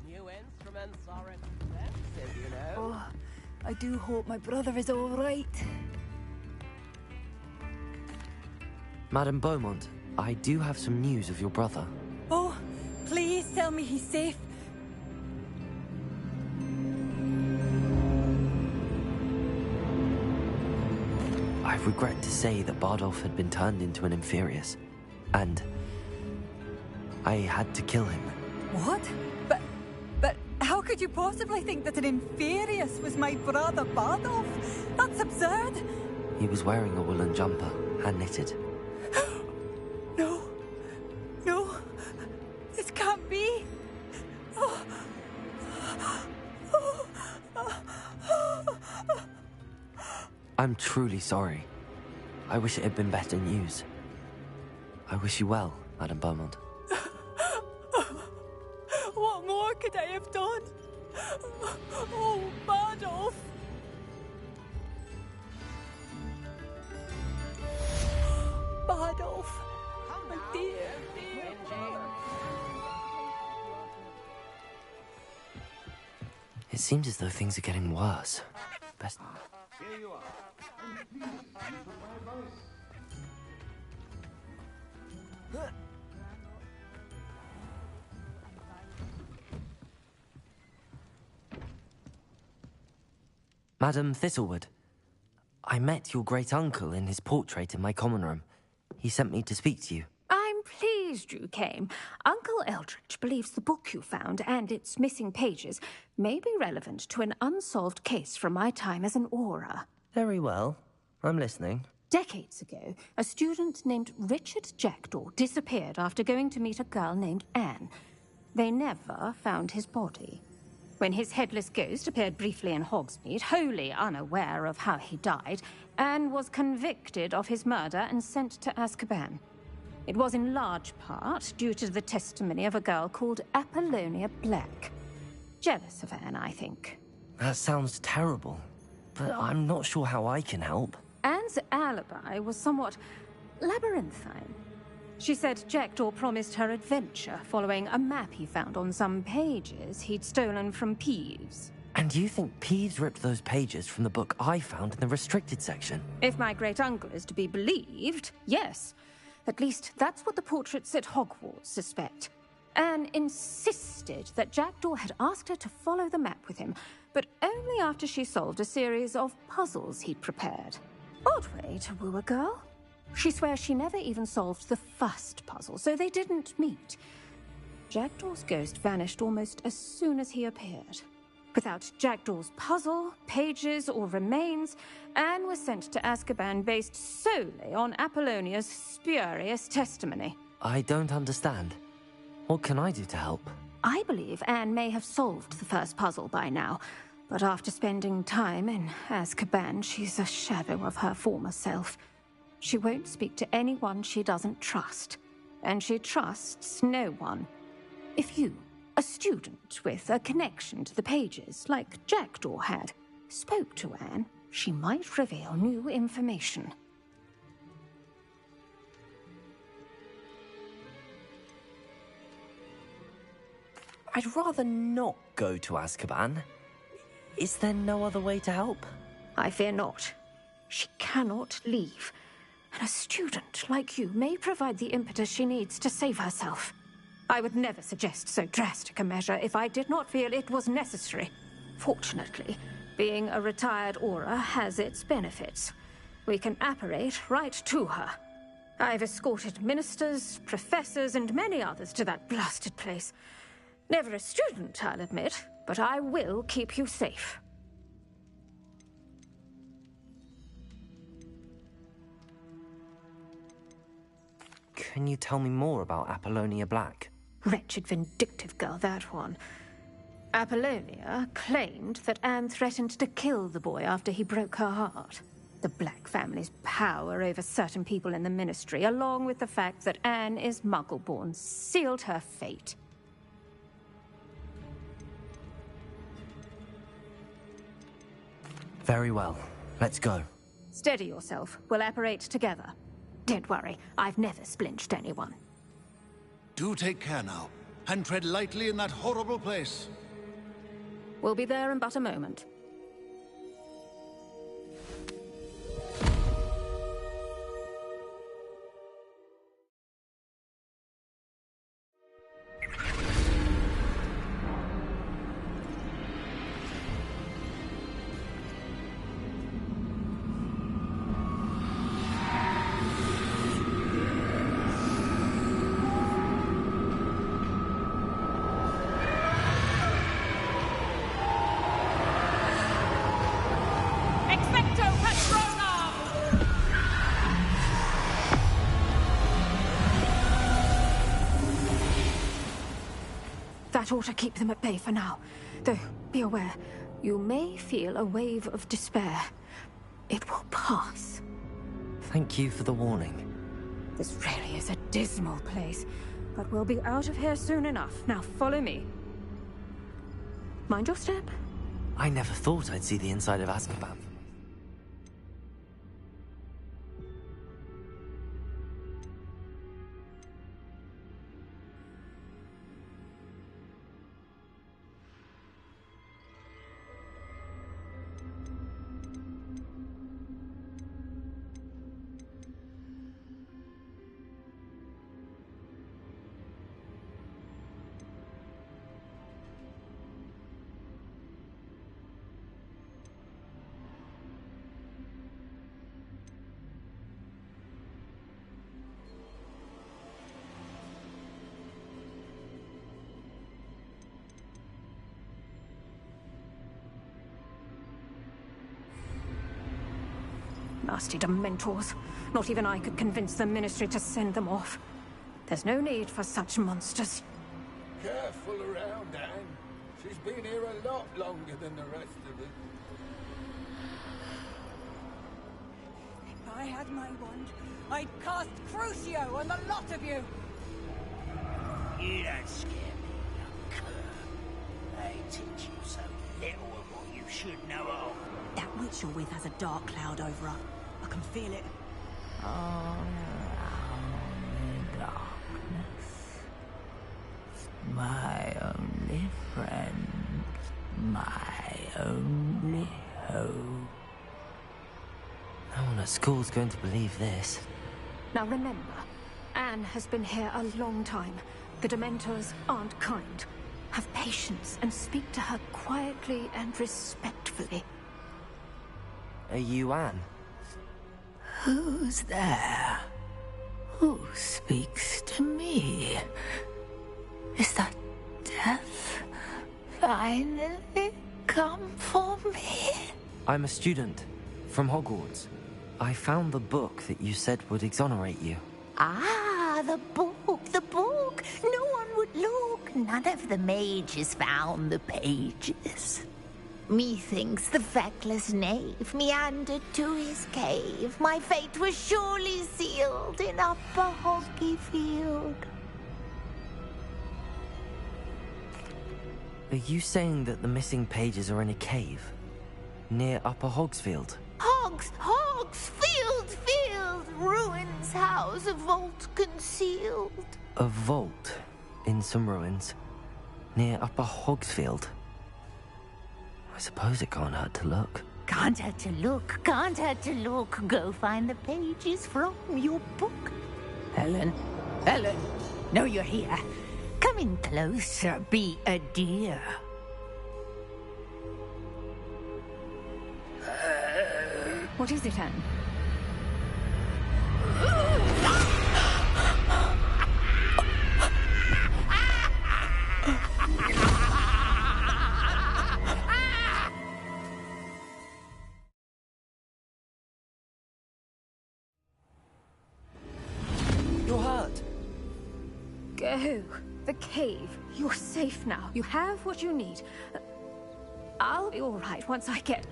New instruments are expensive, you know. Oh, I do hope my brother is all right. Madame Beaumont, I do have some news of your brother. Oh, please tell me he's safe. I regret to say that Bardolph had been turned into an Inferius, and I had to kill him. What? But how could you possibly think that an Inferius was my brother Bardolph? That's absurd. He was wearing a woolen jumper, hand-knitted. No, this can't be. I'm truly sorry. I wish it had been better news. I wish you well, Madame Beaumont. What more could I have done? Oh, Bardolph! Bardolph! My dear. It seems as though things are getting worse. Best... Here you are. Please, use my advice. Madam Thistlewood, I met your great-uncle in his portrait in my common room. He sent me to speak to you. I'm pleased you came. Uncle Eldridge believes the book you found and its missing pages may be relevant to an unsolved case from my time as an aura. Very well. I'm listening. Decades ago, a student named Richard Jackdaw disappeared after going to meet a girl named Anne. They never found his body. When his headless ghost appeared briefly in Hogsmeade, wholly unaware of how he died, Anne was convicted of his murder and sent to Azkaban. It was in large part due to the testimony of a girl called Apollonia Black. Jealous of Anne, I think. That sounds terrible, but I'm not sure how I can help. Anne's alibi was somewhat labyrinthine. She said Jackdaw promised her adventure following a map he found on some pages he'd stolen from Peeves. And you think Peeves ripped those pages from the book I found in the restricted section? If my great-uncle is to be believed, yes. At least that's what the portraits at Hogwarts suspect. Anne insisted that Jackdaw had asked her to follow the map with him, but only after she solved a series of puzzles he'd prepared. Odd way to woo a girl. She swears she never even solved the first puzzle, so they didn't meet. Jackdaw's ghost vanished almost as soon as he appeared. Without Jackdaw's puzzle, pages, or remains, Anne was sent to Azkaban based solely on Apollonia's spurious testimony. I don't understand. What can I do to help? I believe Anne may have solved the first puzzle by now, but after spending time in Azkaban, she's a shadow of her former self. She won't speak to anyone she doesn't trust, and she trusts no one. If you, a student with a connection to the pages, like Jackdaw had, spoke to Anne, she might reveal new information. I'd rather not go to Azkaban. Is there no other way to help? I fear not. She cannot leave. And a student like you may provide the impetus she needs to save herself. I would never suggest so drastic a measure if I did not feel it was necessary. Fortunately, being a retired Auror has its benefits. We can apparate right to her. I've escorted ministers, professors, and many others to that blasted place. Never a student, I'll admit, but I will keep you safe. Can you tell me more about Apollonia Black? Wretched, vindictive girl, that one. Apollonia claimed that Anne threatened to kill the boy after he broke her heart. The Black family's power over certain people in the Ministry, along with the fact that Anne is Muggle-born, sealed her fate. Very well. Let's go. Steady yourself. We'll apparate together. Don't worry, I've never splinched anyone. Do take care now, and tread lightly in that horrible place. We'll be there in but a moment. That ought to keep them at bay for now. Though, be aware, you may feel a wave of despair. It will pass. Thank you for the warning. This really is a dismal place, but we'll be out of here soon enough. Now follow me. Mind your step. I never thought I'd see the inside of Azkaban. Nasty Dementors. Not even I could convince the Ministry to send them off. There's no need for such monsters. Careful around, Anne. She's been here a lot longer than the rest of us. If I had my wand, I'd cast Crucio on the lot of you! You don't scare me, young cur. They teach you so little of what you should know of. That witch you're with has a dark cloud over her. I can feel it. All around the darkness. My only friend. My only hope. No one at school's going to believe this. Now remember, Anne has been here a long time. The Dementors aren't kind. Have patience and speak to her quietly and respectfully. Are you Anne? Who's there? Who speaks to me? Is that death finally come for me? I'm a student from Hogwarts. I found the book that you said would exonerate you. Ah, the book, the book. No one would look. None of the mages found the pages. Methinks the feckless knave meandered to his cave. My fate was surely sealed in Upper Hoggyfield. Are you saying that the missing pages are in a cave? Near Upper Hogsfield? Field, ruins house, a vault concealed. A vault in some ruins? Near Upper Hogsfield? I suppose it can't hurt to look. Can't hurt to look, can't hurt to look. Go find the pages from your book. Helen, know you're here. Come in closer, be a dear. What is it, Anne? You're hurt. Go. The cave. You're safe now. You have what you need. I'll be all right once I get...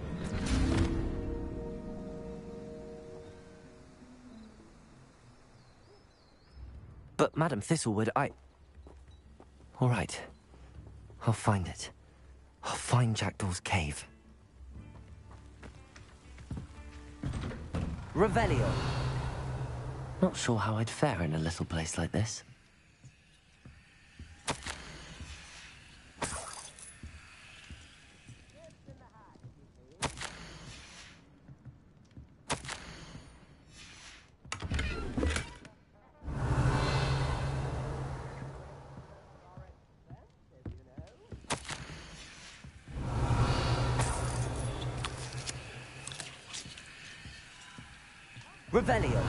But, Madam Thistlewood, All right. I'll find it. I'll find Jackdaw's cave. Revelio! Not sure how I'd fare in a little place like this. Revelio!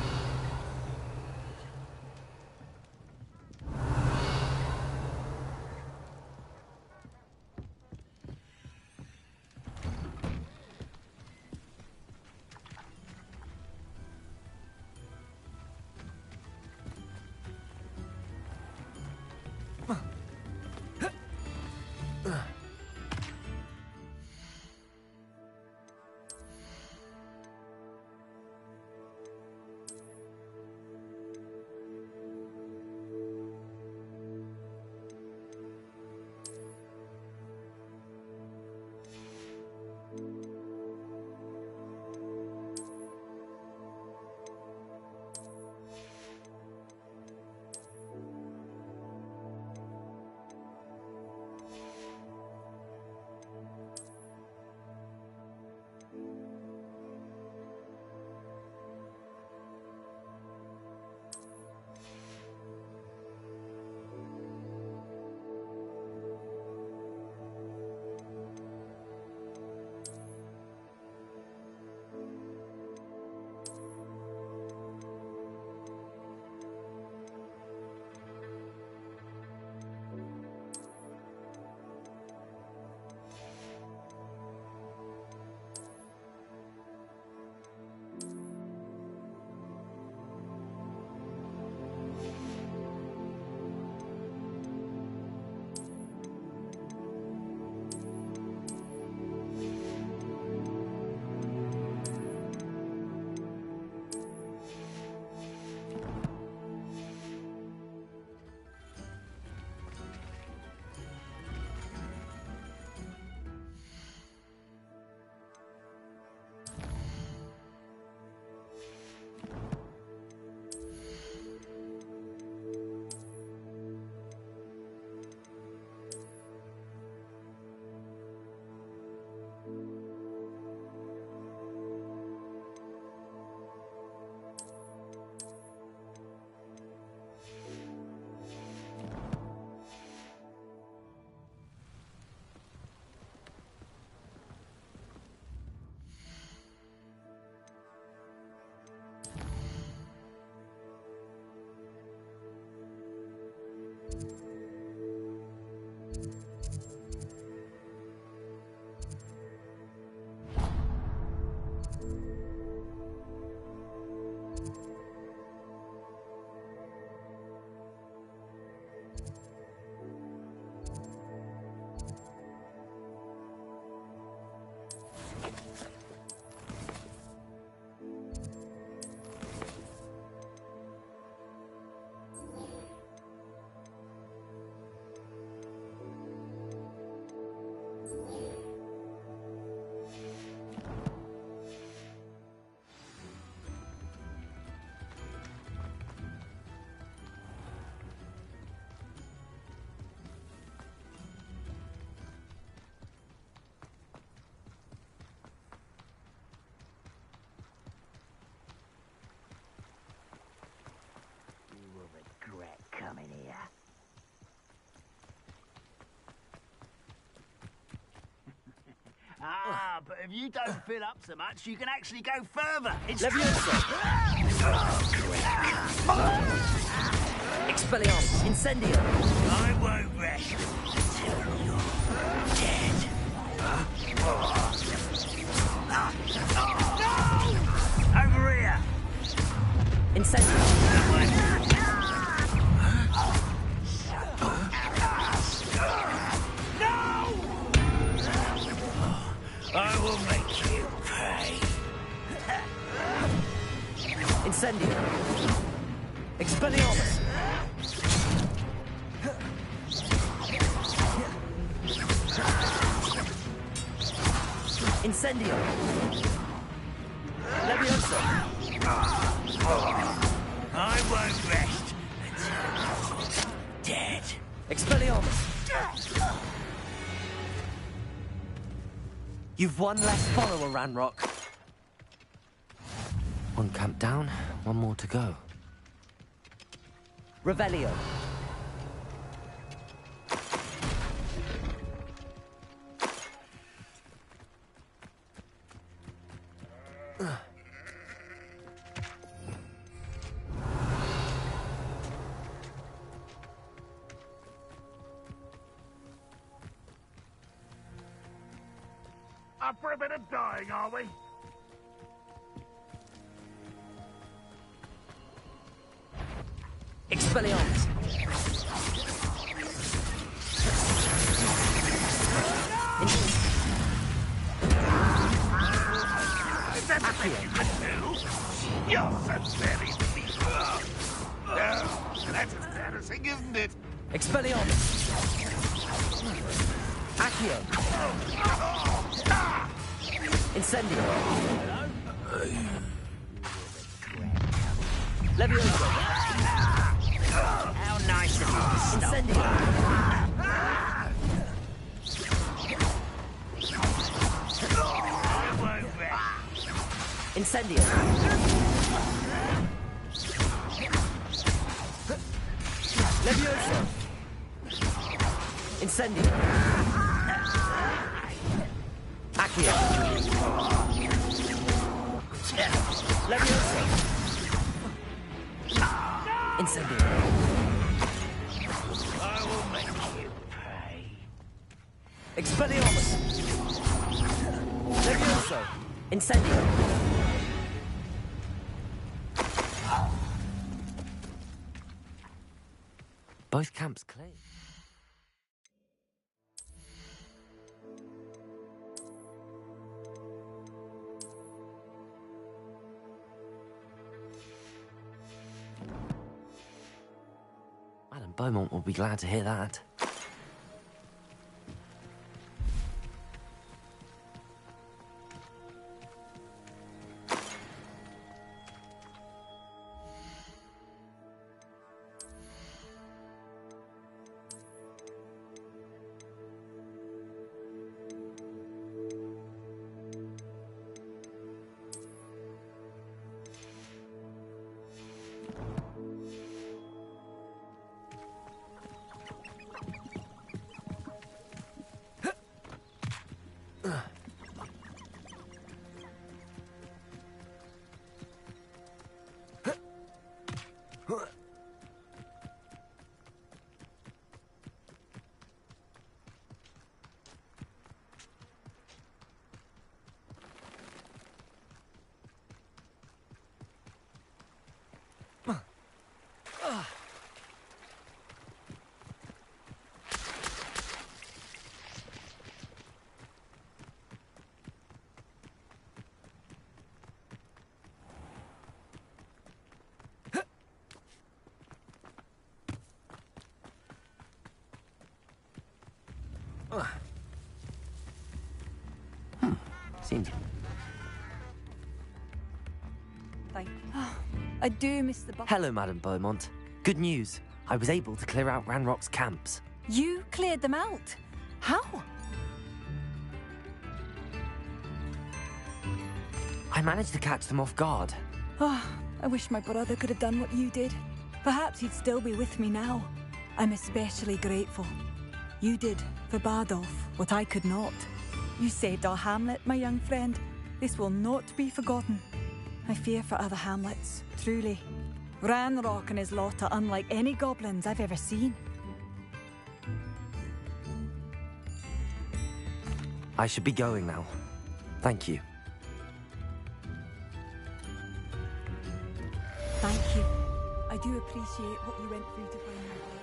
Ah, but if you don't fill up so much, you can actually go further. It's Expelliarmus! Incendio! I won't rest until you're dead. No! Over here! Incendio! I will make you pay. Incendio! Expelliarmus! Incendio! Leviosa! I won't rest until you're dead. Expelliarmus! You've one less follower, Ranrock. One camp down, one more to go. Revelio. Up for a bit of dying, are we? Expelliarmus. You're so very sweet. That's embarrassing, isn't it? Expelliarmus. Accio. Incendio. Leviosa. How nice of you to stop. Incendio. Incendio. Leviosa. Incendio. Accio. Leviosa. Incendio. I will make you pay. Expelliarmus. Leviosa. Incendio. Both camps clear. Madam Beaumont will be glad to hear that. Seems... I do miss the bus. Hello, Madam Beaumont. Good news. I was able to clear out Ranrock's camps. You cleared them out? How? I managed to catch them off guard. Oh, I wish my brother could have done what you did. Perhaps he'd still be with me now. I'm especially grateful. You did, for Bardolph, what I could not. You saved our hamlet, my young friend. This will not be forgotten. I fear for other hamlets, truly. Ranrock and his lot are unlike any goblins I've ever seen. I should be going now. Thank you. Thank you. I do appreciate what you went through to find my brother.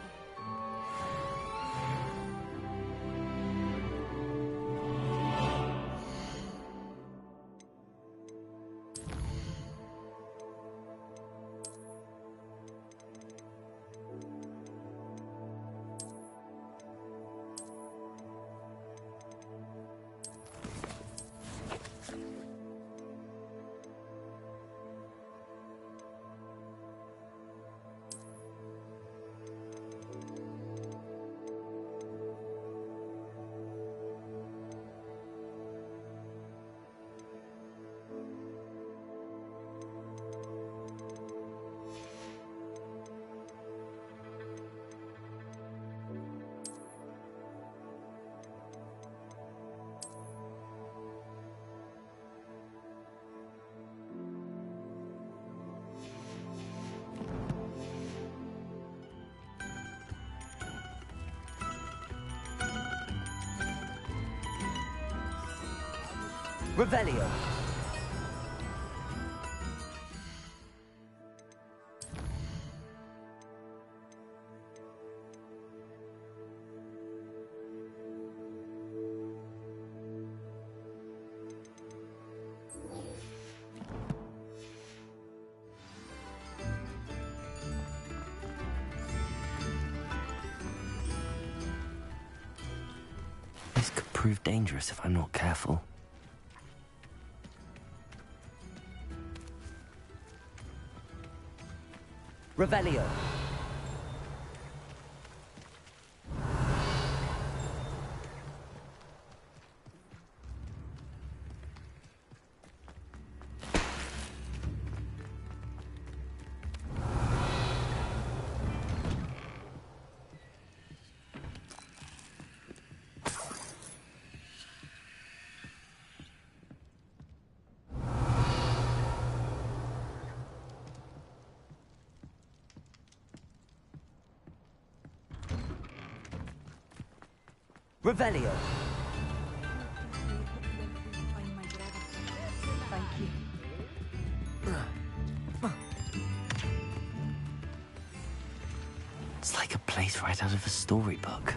Revelio. This could prove dangerous if I'm not careful. Revelio. Revelio. Thank you. It's like a place right out of a storybook.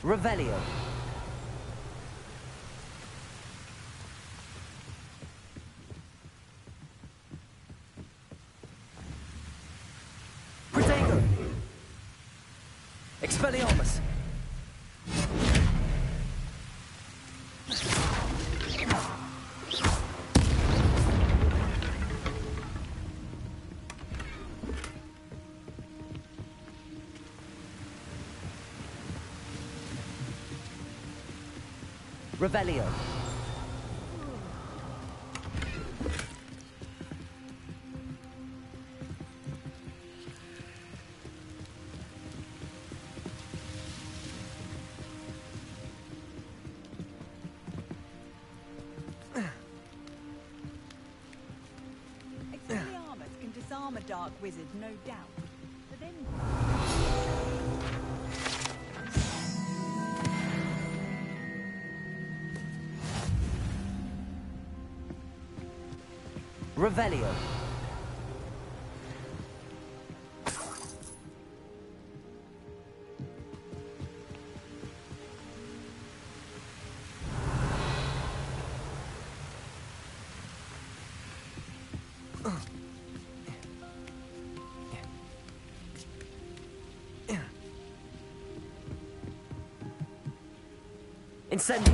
Revelio. Protego. Expelliarmus. Revelio. Expelliarmus can disarm a dark wizard, no doubt. But then... Revelio. Incendio!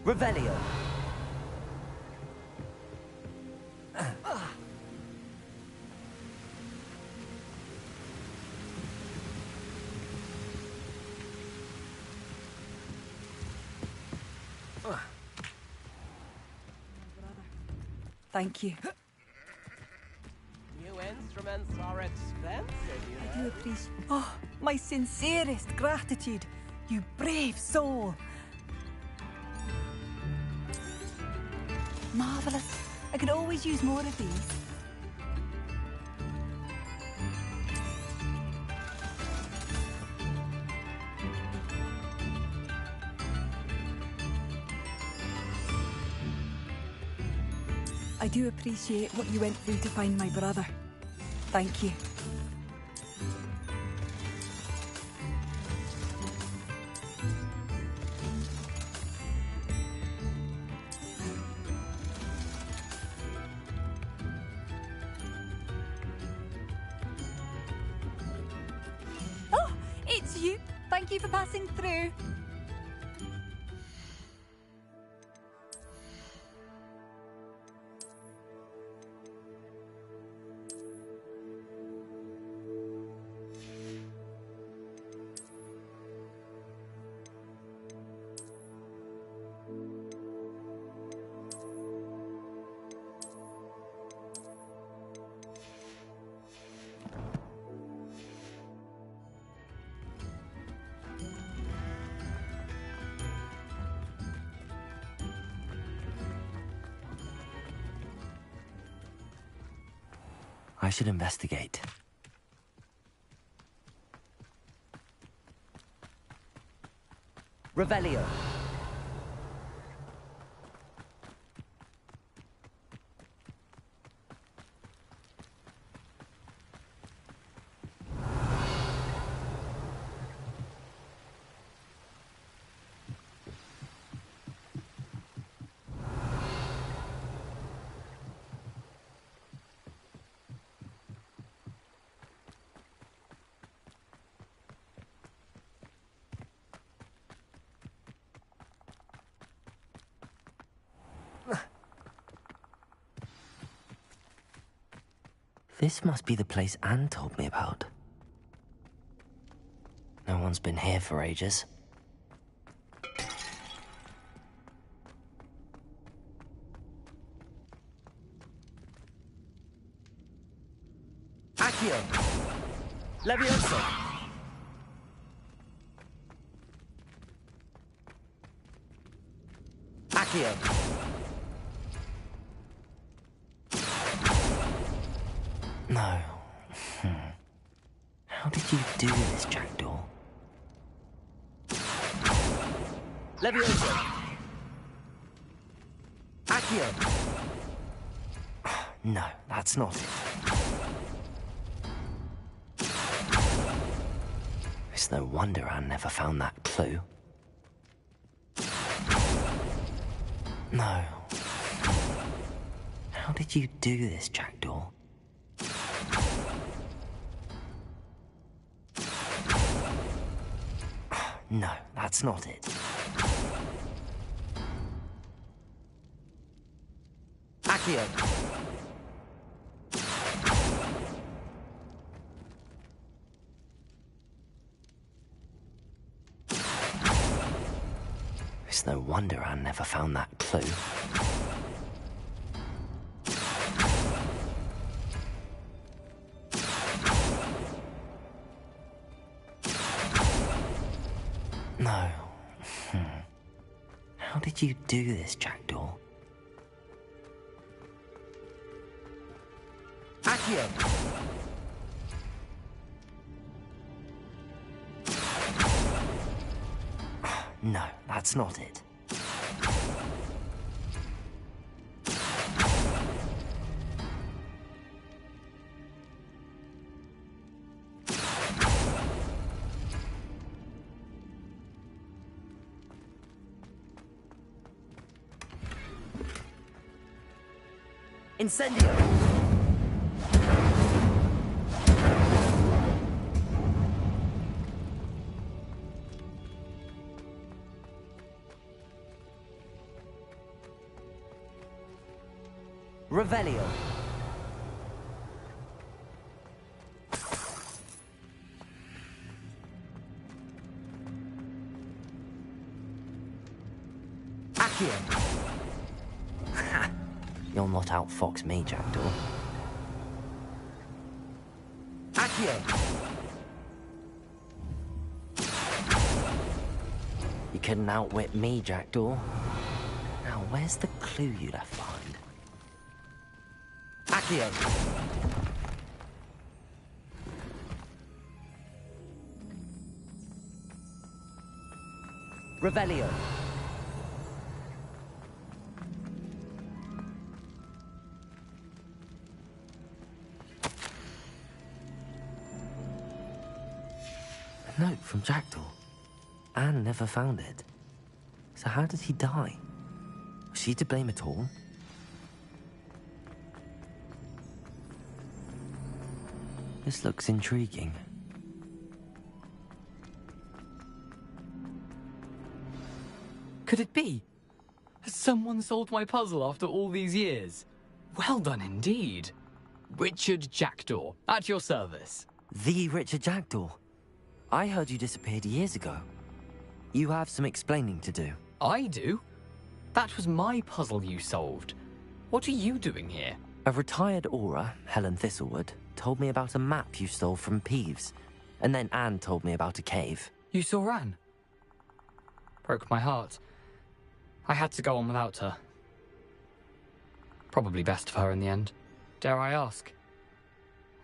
Revelio. Thank you. New instruments are expensive, you know. I do appreciate... Oh, my sincerest gratitude, you brave soul. Marvellous. I could always use more of these. I do appreciate what you went through to find my brother. Thank you. Oh, it's you. Thank you for passing through. I should investigate. Revelio. This must be the place Anne told me about. No one's been here for ages. Accio. Levioso. Accio. No. How did you do this, Jackdaw? Levioso. Accio. No, that's not it. It's no wonder Anne never found that clue. No. How did you do this, Jackdaw? No, that's not it. Accio! It's no wonder Anne never found that clue. No. How did you do this, Jackdaw? Accio! No, that's not it. Incendio! Revelio. Accio. You'll not outfox me, Jackdaw. Accio. You couldn't outwit me, Jackdaw. Now, where's the clue you left behind? Accio! Revelio! A note from Jackdaw. Anne never found it. So how did he die? Was she to blame at all? This looks intriguing. Could it be? Has someone solved my puzzle after all these years? Well done indeed. Richard Jackdaw, at your service. The Richard Jackdaw. I heard you disappeared years ago. You have some explaining to do. I do? That was my puzzle you solved. What are you doing here? A retired aura, Helen Thistlewood, told me about a map you stole from Peeves, and then Anne told me about a cave. You saw Anne? Broke my heart. I had to go on without her. Probably best of her in the end. Dare I ask?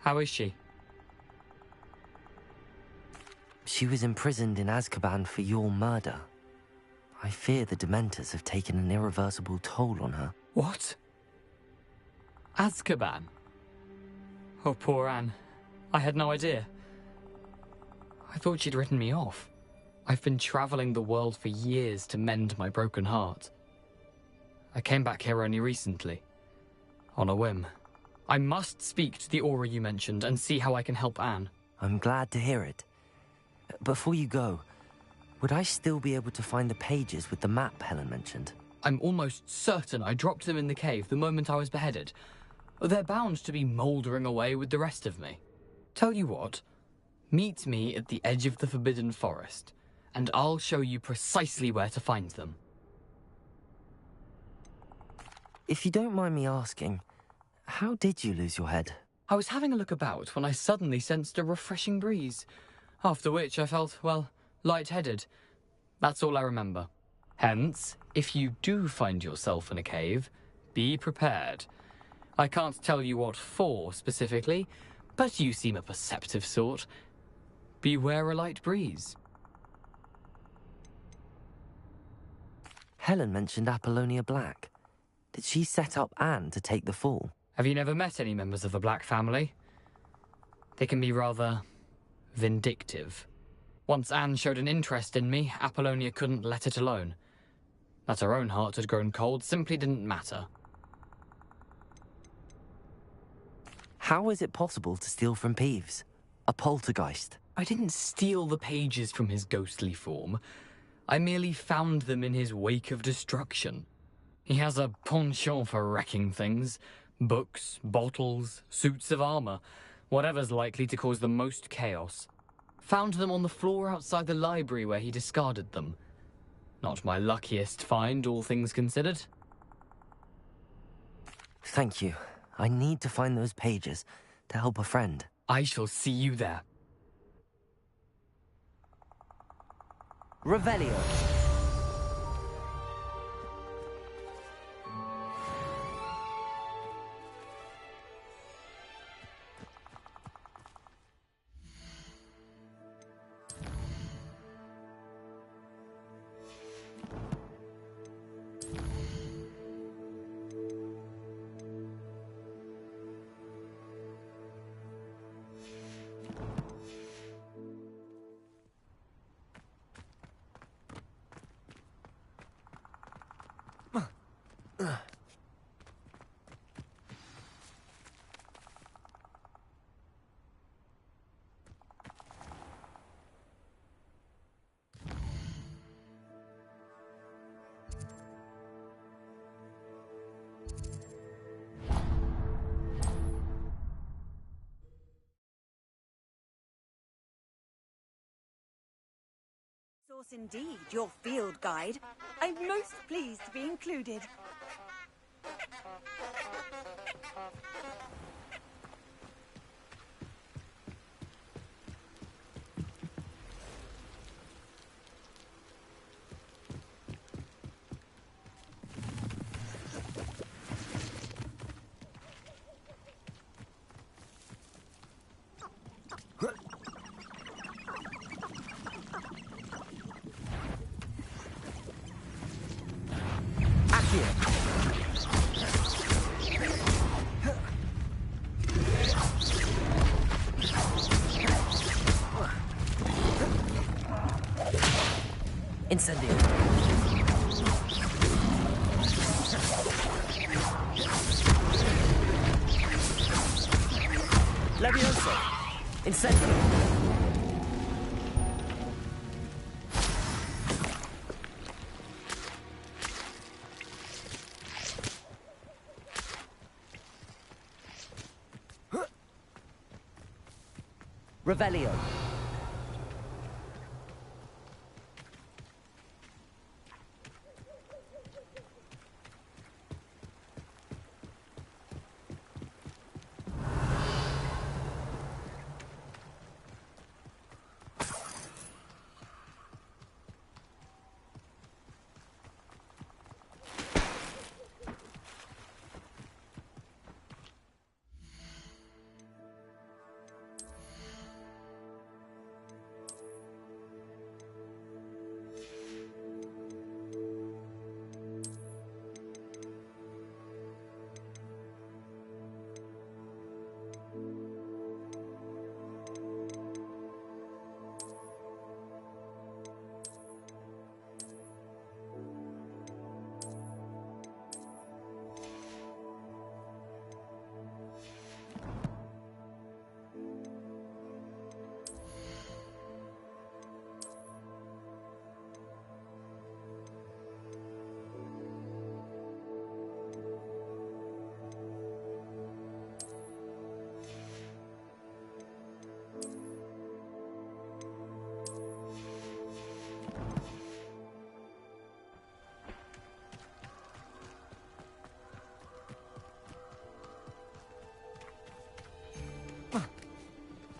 How is she? She was imprisoned in Azkaban for your murder. I fear the Dementors have taken an irreversible toll on her. What? Azkaban? Oh, poor Anne. I had no idea. I thought she'd written me off. I've been traveling the world for years to mend my broken heart. I came back here only recently. On a whim. I must speak to the aura you mentioned and see how I can help Anne. I'm glad to hear it. Before you go, would I still be able to find the pages with the map Helen mentioned? I'm almost certain I dropped them in the cave the moment I was beheaded. They're bound to be mouldering away with the rest of me. Tell you what, meet me at the edge of the Forbidden Forest, and I'll show you precisely where to find them. If you don't mind me asking, how did you lose your head? I was having a look about when I suddenly sensed a refreshing breeze, after which I felt, well, lightheaded. That's all I remember. Hence, if you do find yourself in a cave, be prepared. I can't tell you what for specifically, but you seem a perceptive sort. Beware a light breeze. Helen mentioned Apollonia Black. Did she set up Anne to take the fall? Have you never met any members of the Black family? They can be rather vindictive. Once Anne showed an interest in me, Apollonia couldn't let it alone. That her own heart had grown cold simply didn't matter. How is it possible to steal from Peeves? A poltergeist? I didn't steal the pages from his ghostly form. I merely found them in his wake of destruction. He has a penchant for wrecking things. Books, bottles, suits of armor. Whatever's likely to cause the most chaos. Found them on the floor outside the library where he discarded them. Not my luckiest find, all things considered. Thank you. I need to find those pages to help a friend. I shall see you there. Revelio. Source indeed, your field guide. I'm most pleased to be included. Incendio. Levioso. Incendio. Revelio.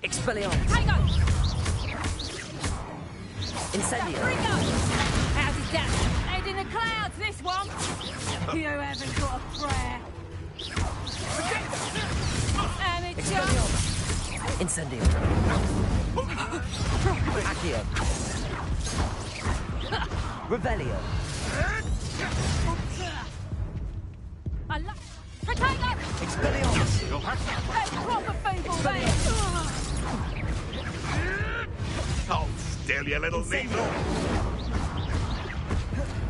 Expelliarmus. Hang on! Incendio. Ringo! How's it done? Head in the clouds, this one! You haven't got a prayer. Amateur! Incendio. Accio. Revelio. I love... Potato! Expelliarmus. You'll have to... That's proper feeble, mate! Hold still, you little needle.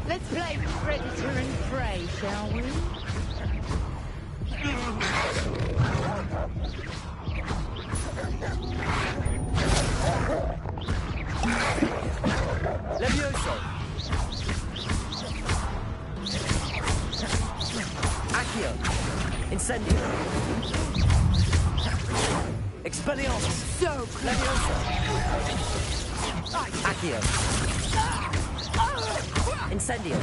Let's play predator and prey, shall we? Levioso. Accio. Incendio. Expelliarmus. So Leviosa. Accio. Incendio.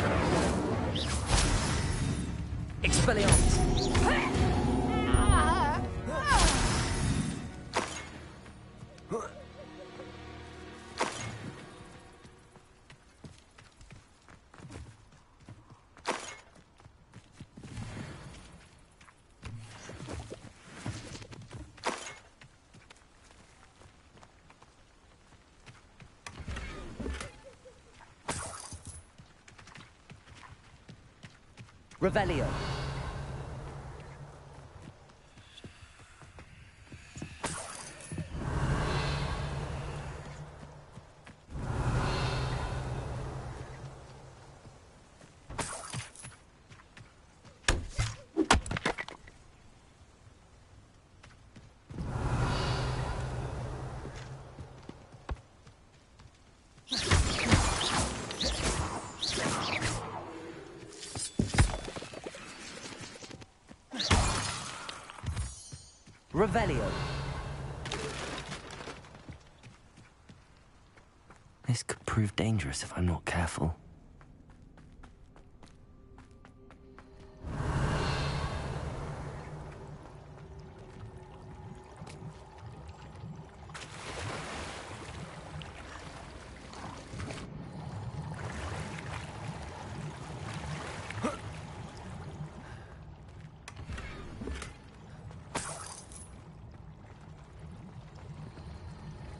Expelliarmus. Revelio. Revelio. This could prove dangerous if I'm not careful.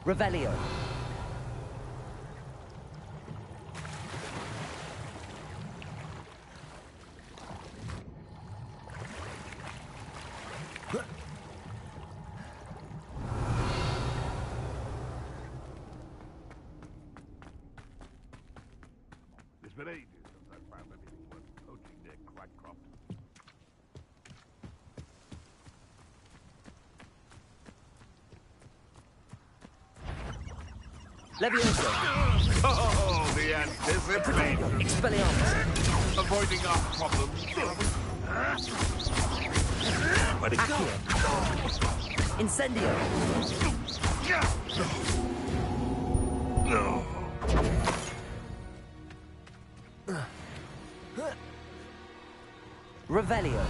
Revelio. It's been ages since I found anything worth poaching near Cragcroft. Leviosa. Oh, the anticipation. Expelliarmus. Avoiding our problems. Where'd it go? Incendio. No. Revelio.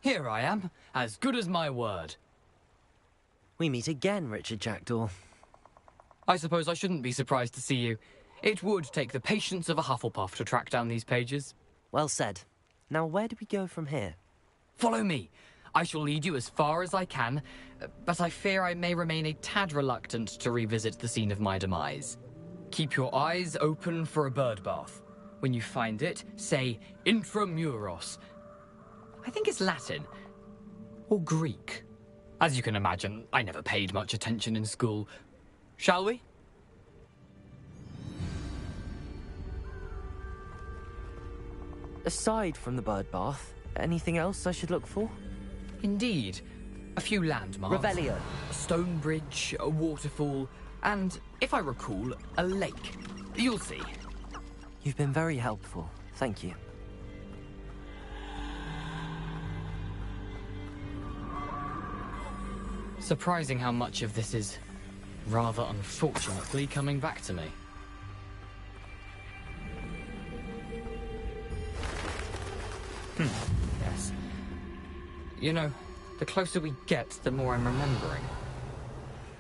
Here I am, as good as my word. We meet again, Richard Jackdaw. I suppose I shouldn't be surprised to see you. It would take the patience of a Hufflepuff to track down these pages. Well said. Now, where do we go from here? Follow me. I shall lead you as far as I can, but I fear I may remain a tad reluctant to revisit the scene of my demise. Keep your eyes open for a bird bath. When you find it, say Intramuros. I think it's Latin. Or Greek. As you can imagine, I never paid much attention in school. Shall we? Aside from the bird bath, anything else I should look for? Indeed. A few landmarks. Revelio. A stone bridge, a waterfall, and, if I recall, a lake. You'll see. You've been very helpful. Thank you. Surprising how much of this is, rather unfortunately, coming back to me. Yes. You know, the closer we get, the more I'm remembering.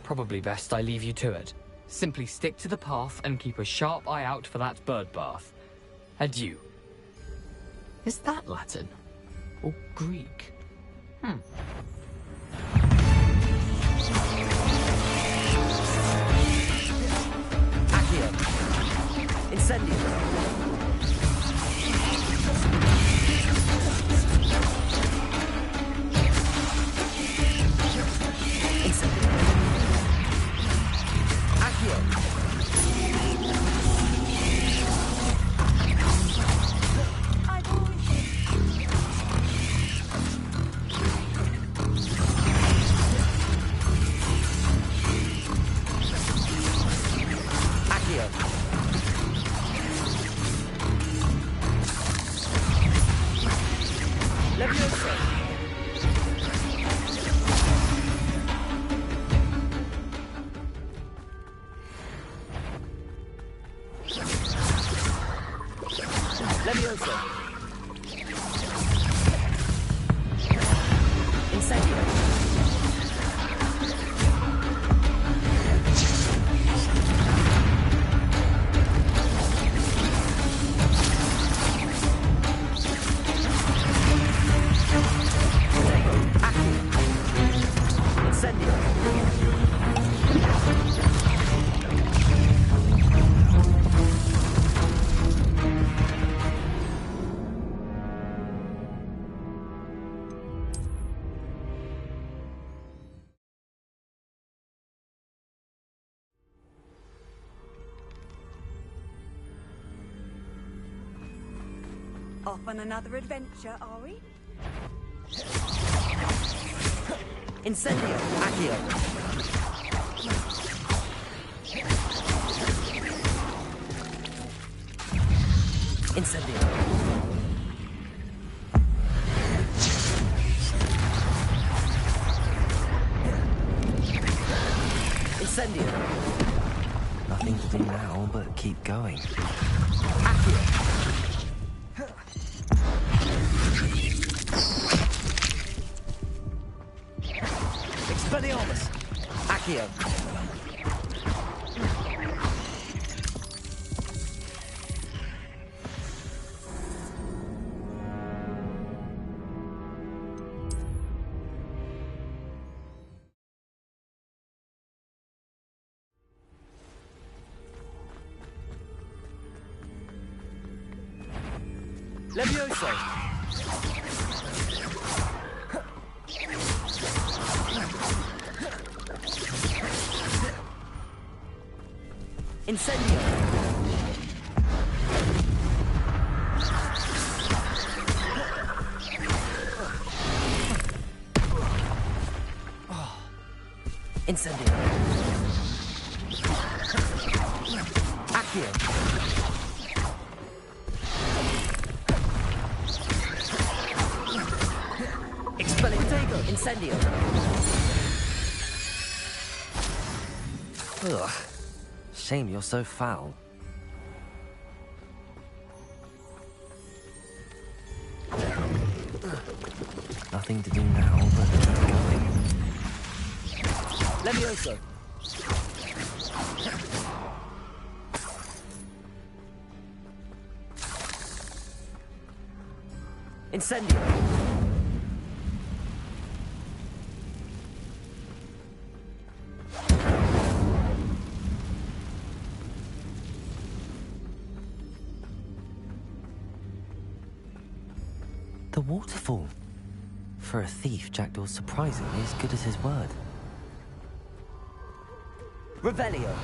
Probably best I leave you to it. Simply stick to the path and keep a sharp eye out for that bird bath. Adieu. Is that Latin? Or Greek? Accio. Incendio. Incendio. Accio. Off on another adventure, are we? Incendio. Accio. Incendio. Incendio. Nothing to do now but keep going. Accio. Expelliarmus. Accio. Levioso. Incendio. Incendio. Accio. Expelliarmus. Incendio. Ugh. Shame you're so foul. Nothing to do now but keep going. Levioso. Incendio. The waterfall. For a thief, Jackdaw's surprisingly as good as his word. Revelio.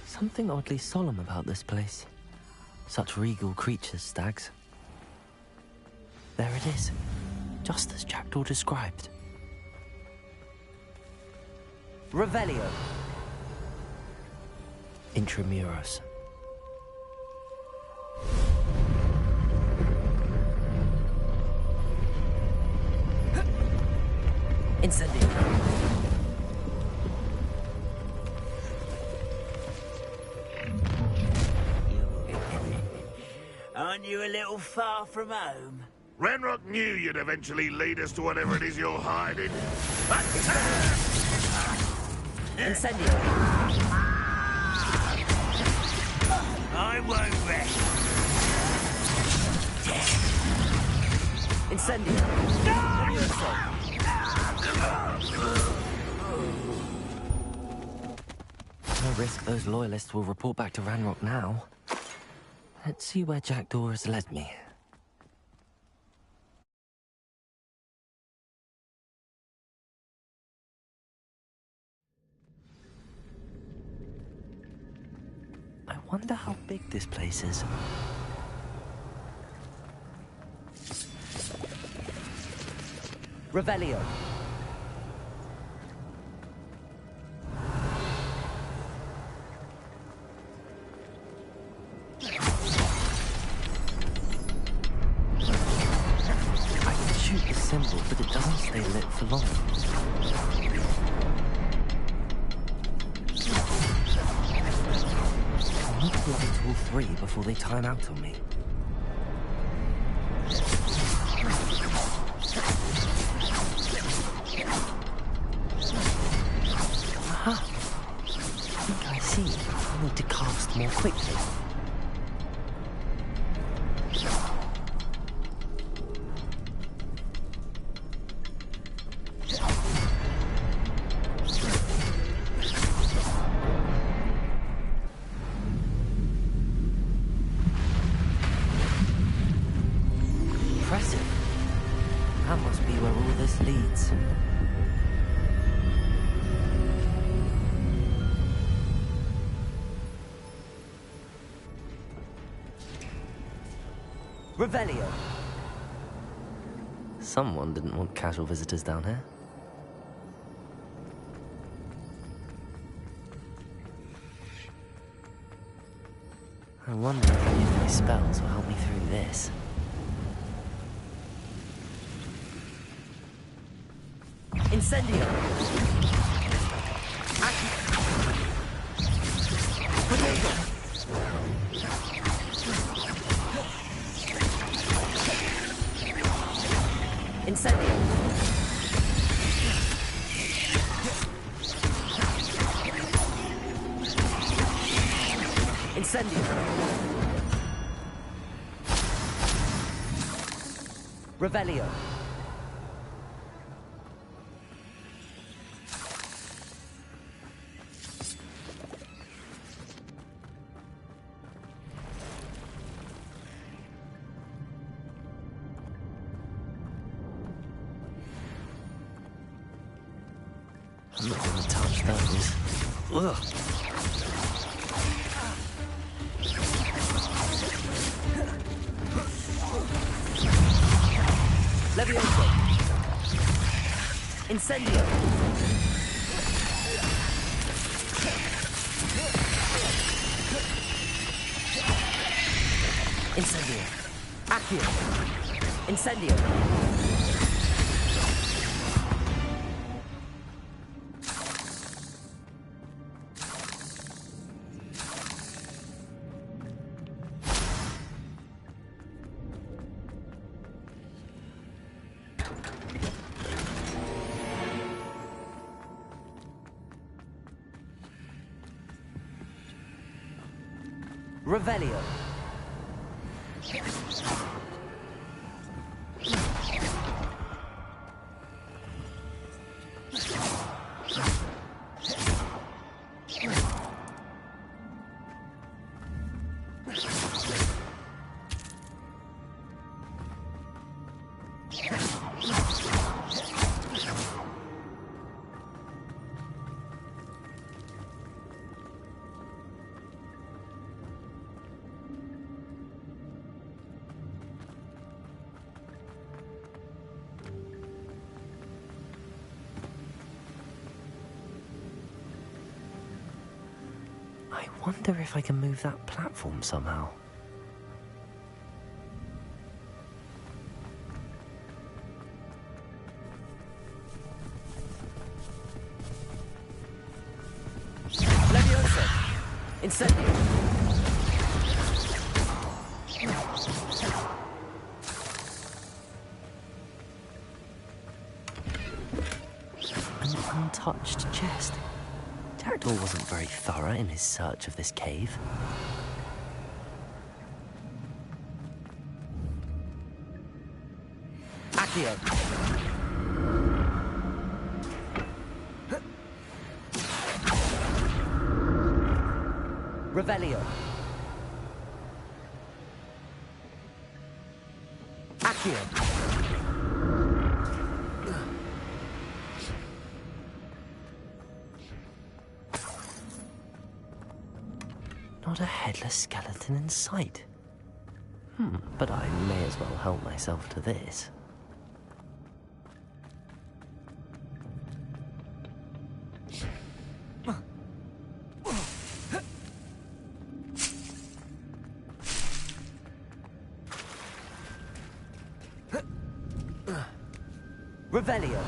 Something oddly solemn about this place. Such regal creatures, stags. There it is, just as Jackdaw described. Revelio. Intramuros. Incendio. Aren't you a little far from home? Ranrock knew you'd eventually lead us to whatever it is you're hiding. Incendio. I won't rest. Incendio. No risk those loyalists will report back to Ranrock now. Let's see where Jackdaw has led me. I wonder how big this place is. Revelio. Symbol, but it doesn't stay lit for long. I'll need to light all three before they time out on me. Aha! I think I see. I need to cast more quickly. That must be where all this leads. Revelio. Someone didn't want casual visitors down here. I wonder if any of my spells will help me through this. Incendio. Potato. Incendio. Incendio. Revelio. I'm not going to touch those. Ugh. Levioso. Incendio. Incendio. Accio. Incendio. Revelio. wonder if I can move that platform somehow. Leviosa! Incendio! An untouched chest. Jackdaw wasn't very thorough in his search of this cave. Accio! Revelio! Accio! Not a headless skeleton in sight. But I may as well help myself to this. Revelio!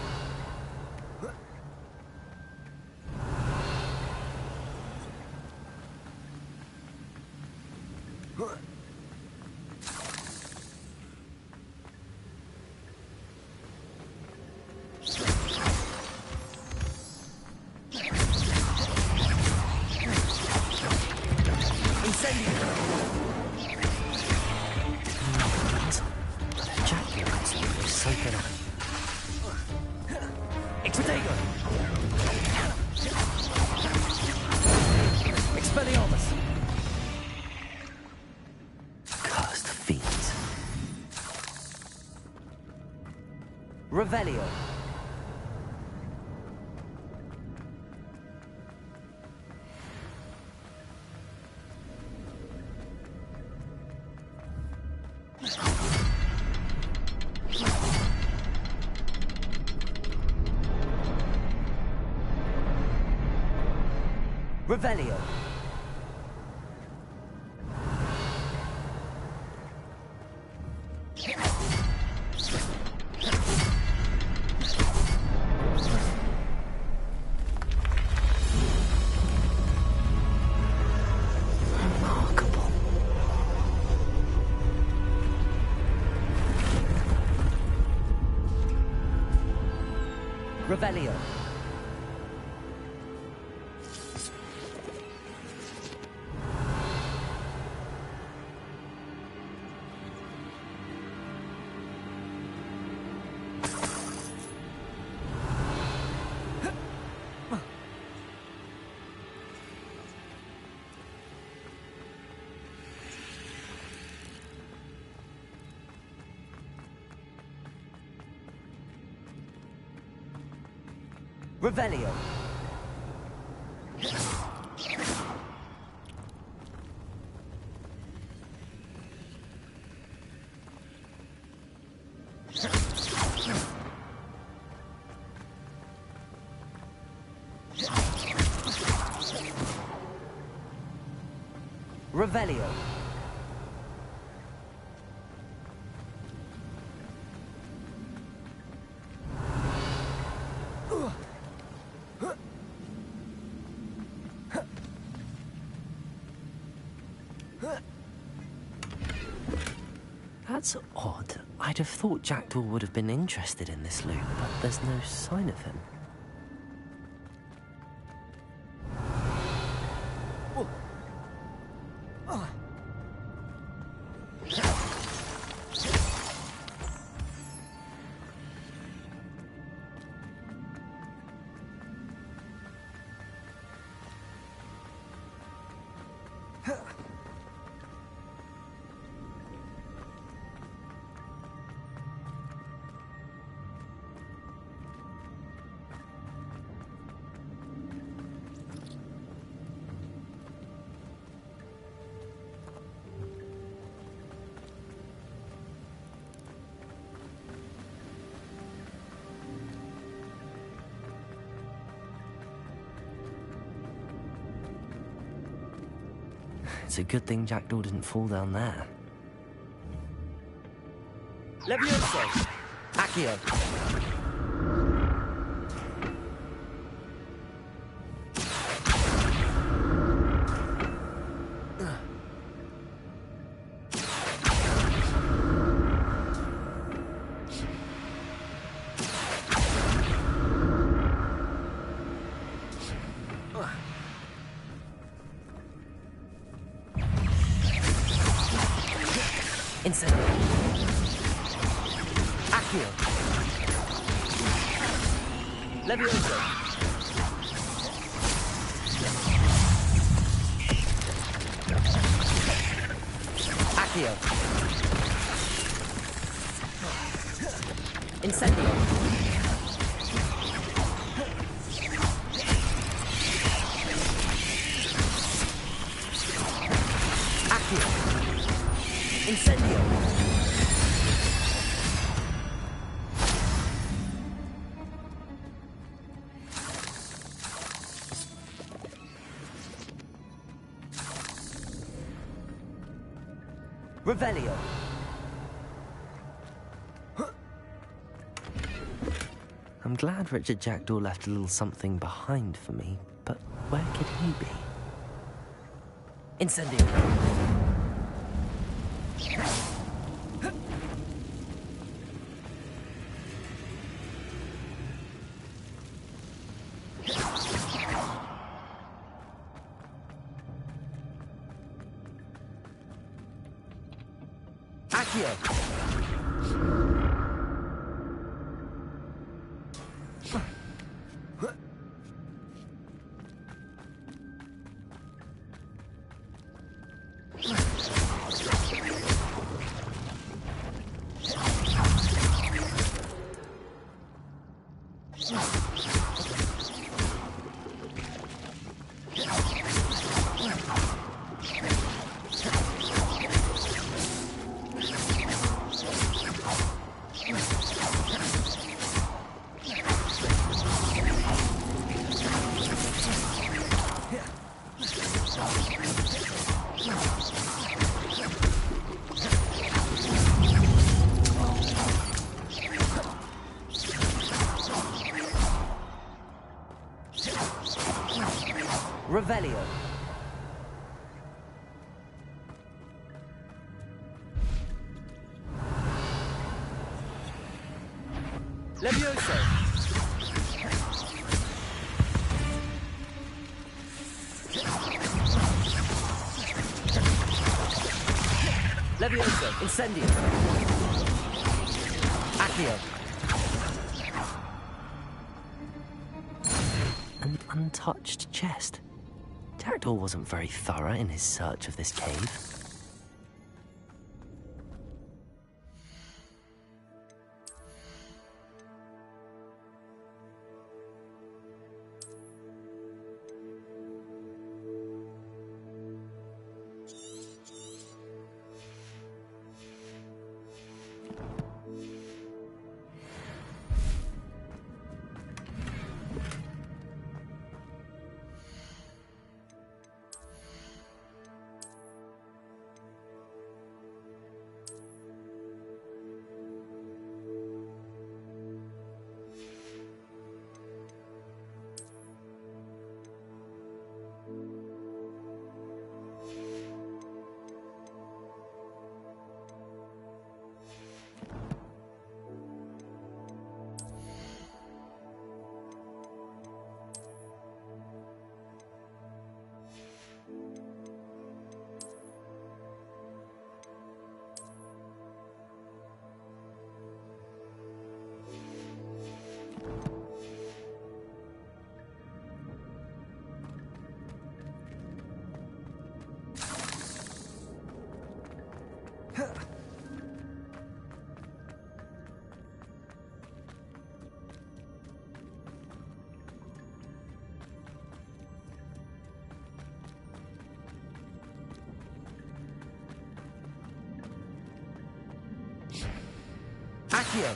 Cursed fiends. Revelio. Revelio. Remarkable. Revelio. Revelio. Revelio. That's odd. I'd have thought Jackdaw would have been interested in this loot, but there's no sign of him. It's a good thing Jackdaw didn't fall down there. Levioso! Accio! Incendio! Accio! Levioso! Accio! Incendio! Accio! Incendio! Revelio! I'm glad Richard Jackdaw left a little something behind for me, but where could he be? Incendio! Accio! Revelio! Levioso! Levioso! Incendio! Accio! An untouched chest. Jackdaw wasn't very thorough in his search of this cave. Accio!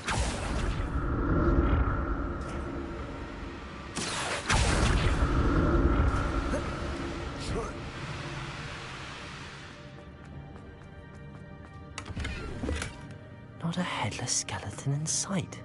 Not a headless skeleton in sight.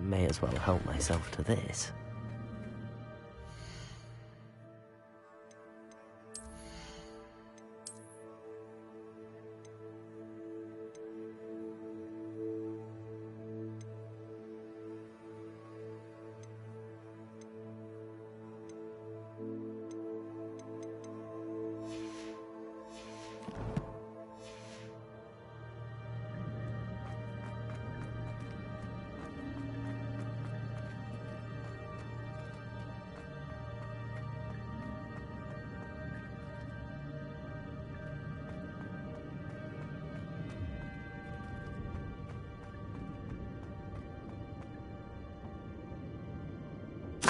May as well help myself to this.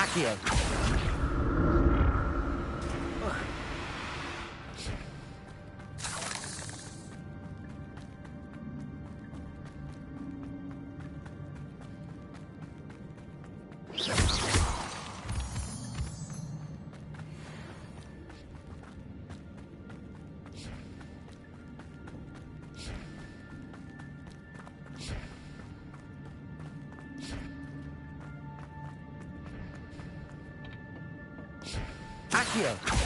Accio! Accio!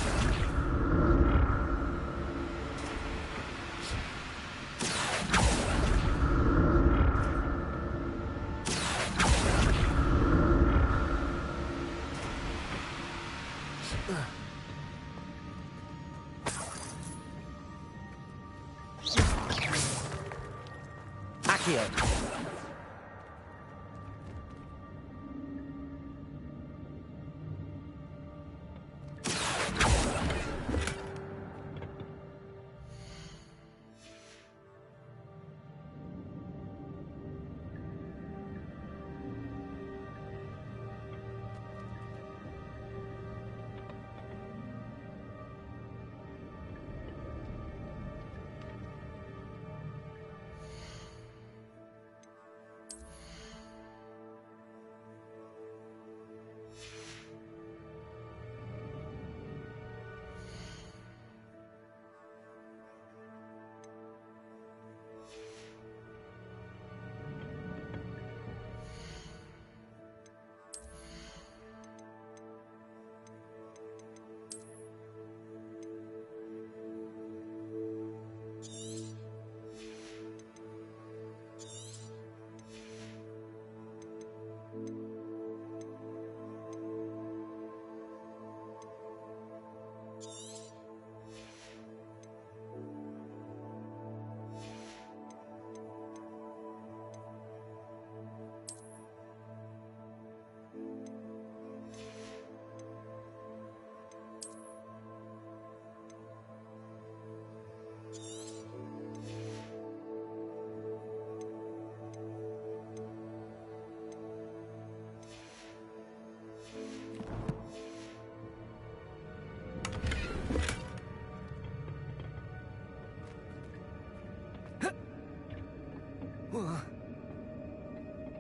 Accio!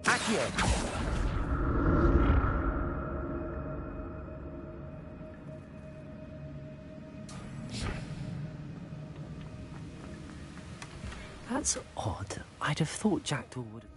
Accio! That's odd. I'd have thought Jackdaw would have...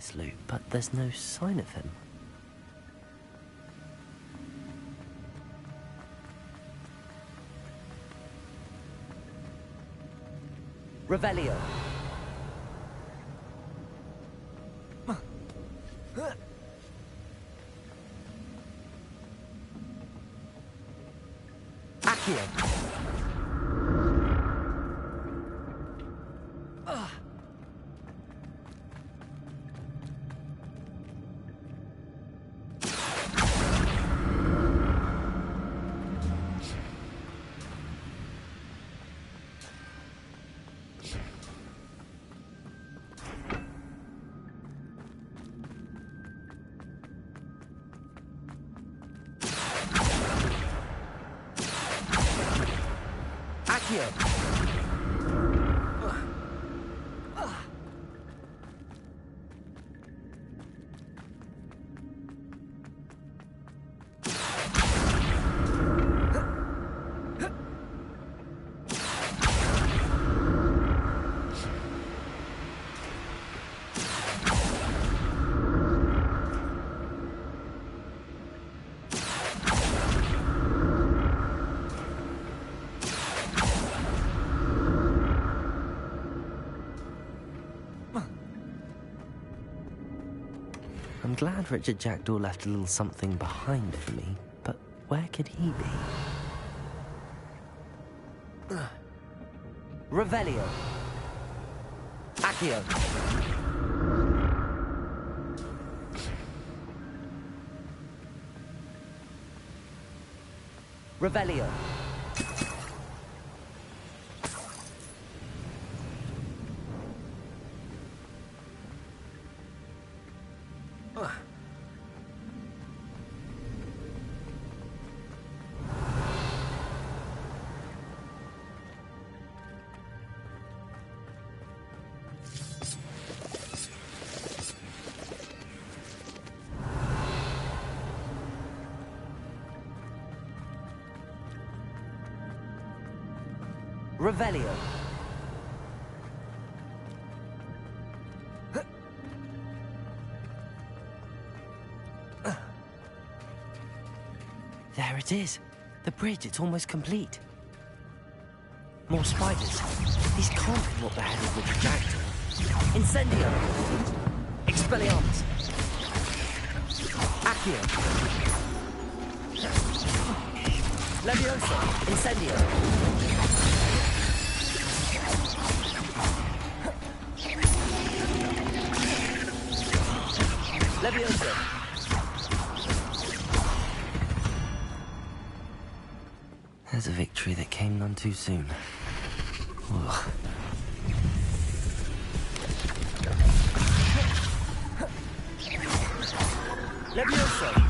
this loot, but there's no sign of him. Revelio. Accio. I'm glad Richard Jackdaw left a little something behind for me, but where could he be? Revelio. Accio. Revelio. Revelio. There it is. The bridge, it's almost complete. More spiders. These can't be what the head of Richard Jackdaw. Incendio. Expelliarmus. Accio. Leviosa. Incendio. Leviosa. There's a victory that came none too soon. Ugh. Leviosa.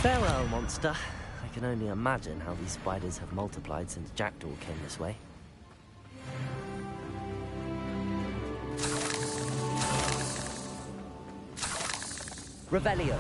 Farewell, monster. I can only imagine how these spiders have multiplied since Jackdaw came this way. Revelio.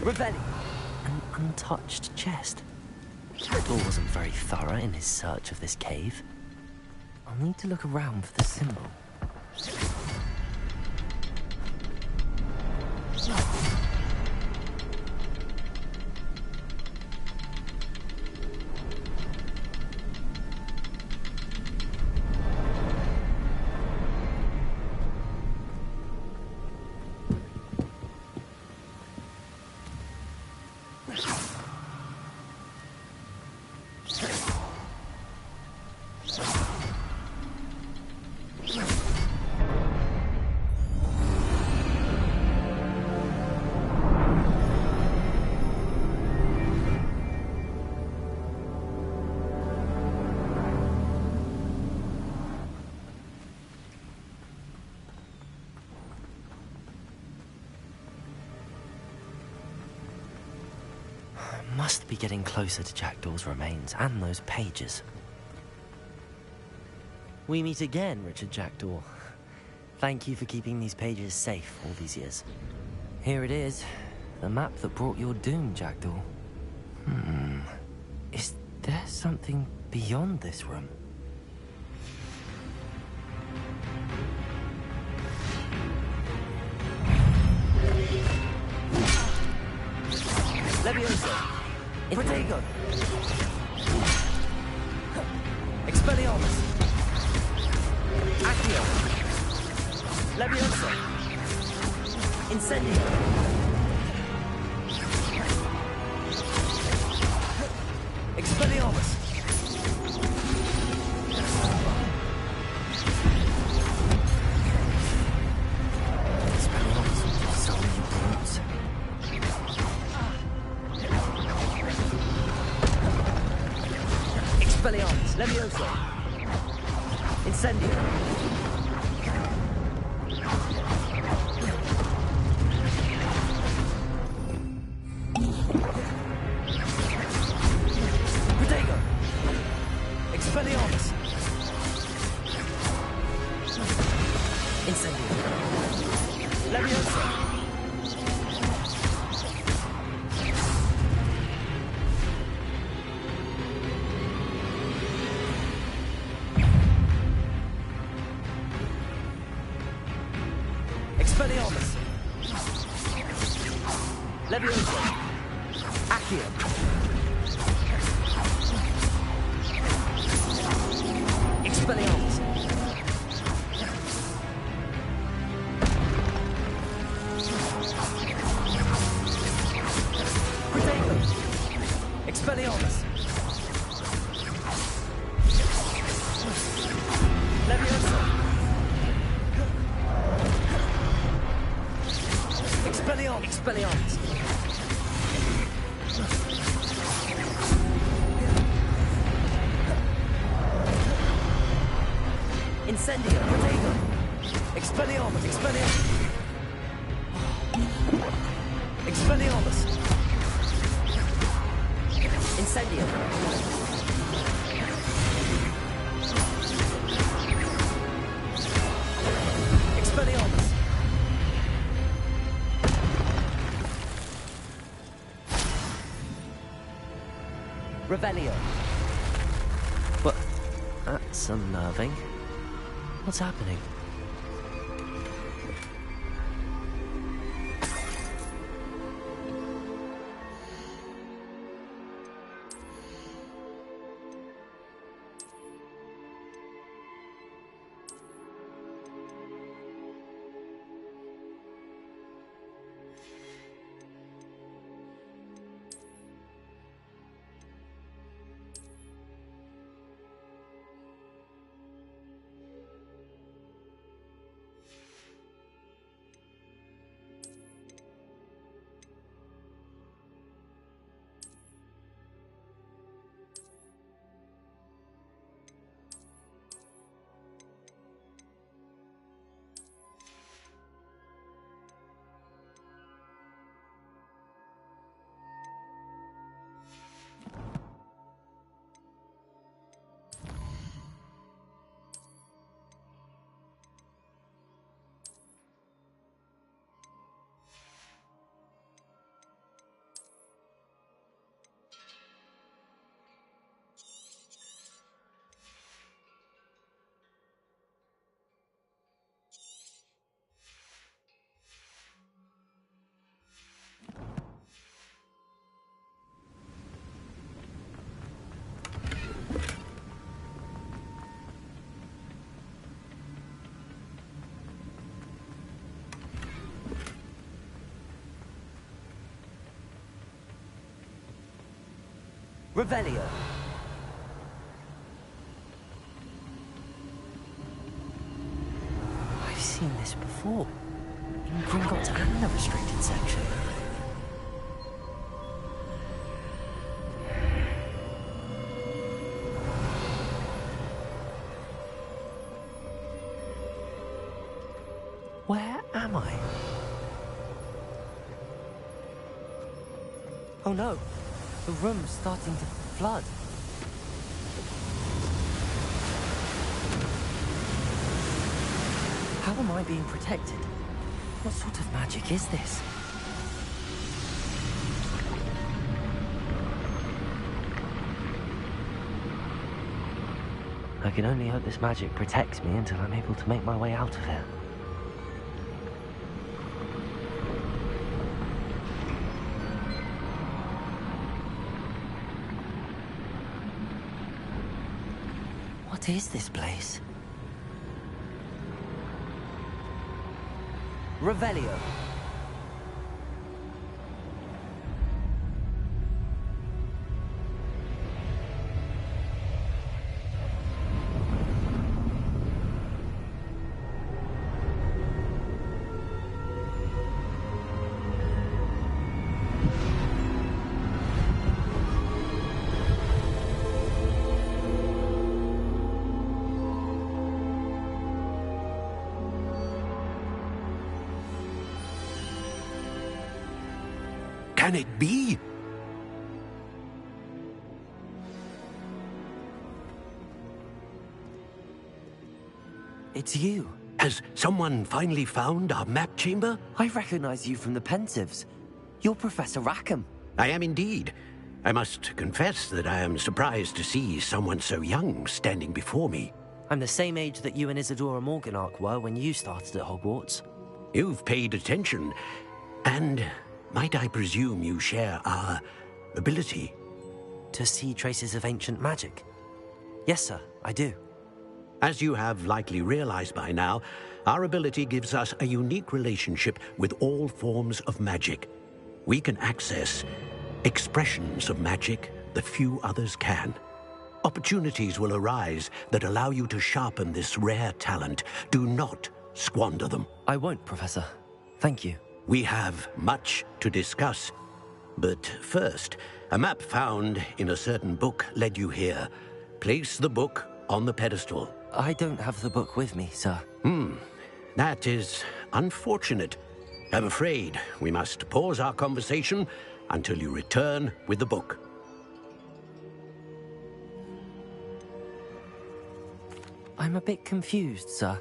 Revelio. An untouched chest. Jackdaw wasn't very thorough in his search of this cave. I'll need to look around for the symbol. must be getting closer to Jackdaw's remains and those pages. We meet again, Richard Jackdaw. Thank you for keeping these pages safe all these years. Here it is, the map that brought your doom, Jackdaw. Is there something beyond this room? Levioso! Protego! Expelliarmus! Accio! Levioso! Incendio! Expelliarmus! Expelliarmus, Levioso. Incendio. Protego. Expelliarmus. Incendio. Levioso. Expelliarmus! Levioso! Accio! Expelliarmus! Protego! Expelliarmus! Levioso! Expelliarmus! Incendio! Protego! Expelliarmus! Expelliarmus! Incendio! Expelliarmus! Revelio. But that's unnerving. What's happening? Revelio. I've seen this before. In Gringotts and the restricted section. Where am I? Oh no. The room's starting to flood. How am I being protected? What sort of magic is this? I can only hope this magic protects me until I'm able to make my way out of here. What is this place? Revelio. Can it be? It's you. Has someone finally found our map chamber? I recognize you from the Pensives. You're Professor Rackham. I am indeed. I must confess that I am surprised to see someone so young standing before me. I'm the same age that you and Isadora Morganach were when you started at Hogwarts. You've paid attention, and might I presume you share our ability? To see traces of ancient magic? Yes, sir, I do. As you have likely realized by now, our ability gives us a unique relationship with all forms of magic. We can access expressions of magic that few others can. Opportunities will arise that allow you to sharpen this rare talent. Do not squander them. I won't, Professor. Thank you. We have much to discuss. But first, a map found in a certain book led you here. Place the book on the pedestal. I don't have the book with me, sir. That is unfortunate. I'm afraid we must pause our conversation until you return with the book. I'm a bit confused, sir.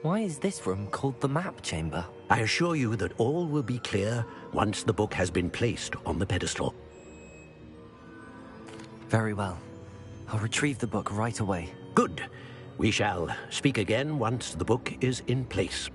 Why is this room called the map chamber? I assure you that all will be clear once the book has been placed on the pedestal. Very well. I'll retrieve the book right away. Good. We shall speak again once the book is in place.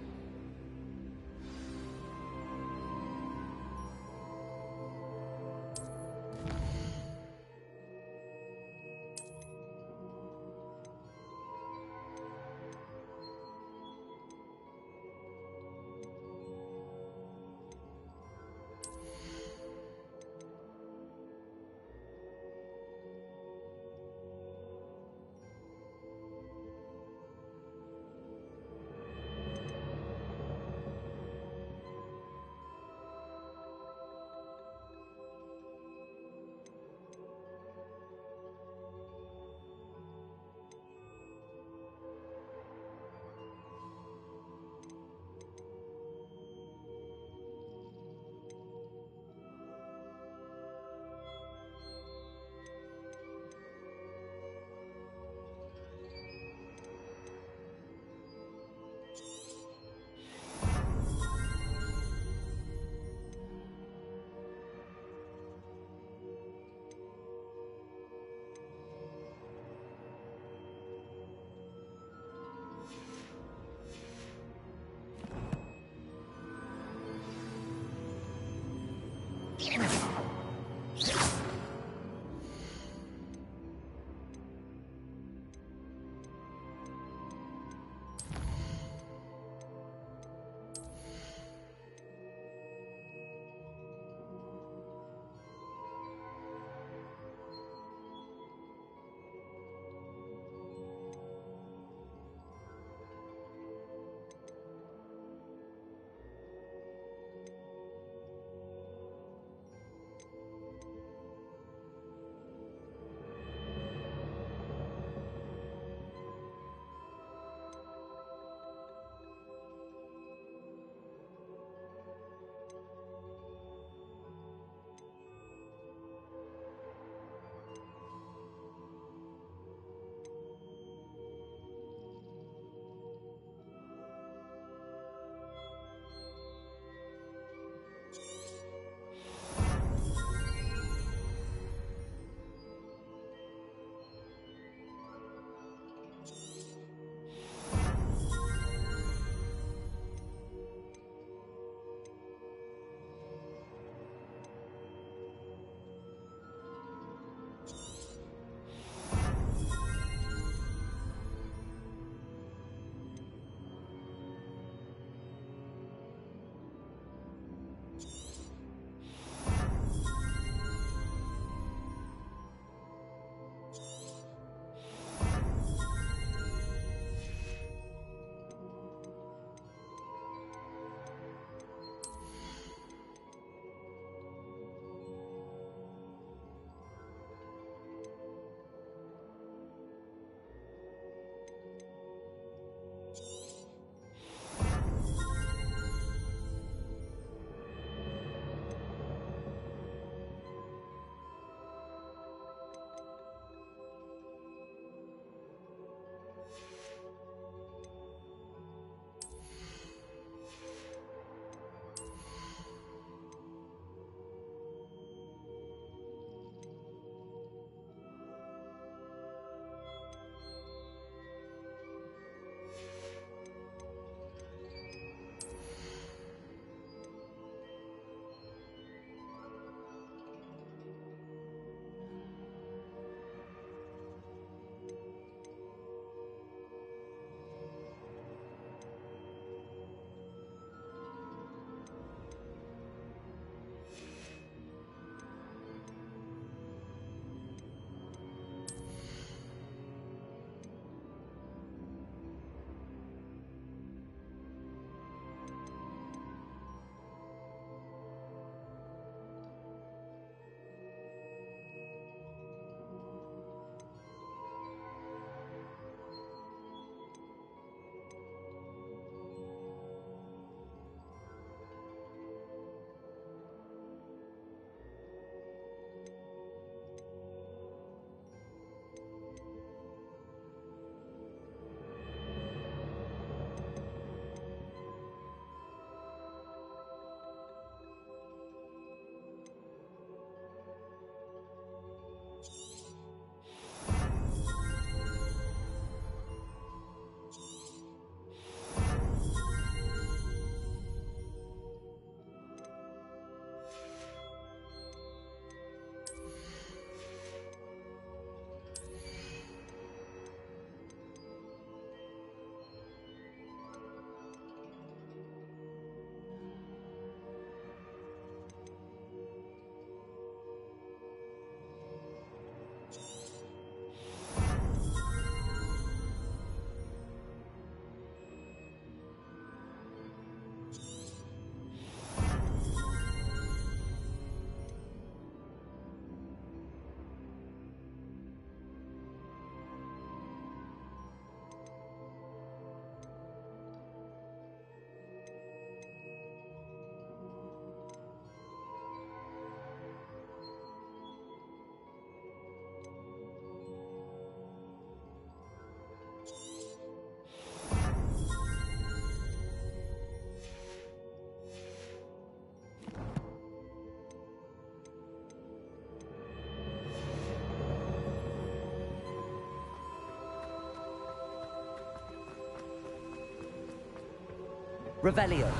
Revelio.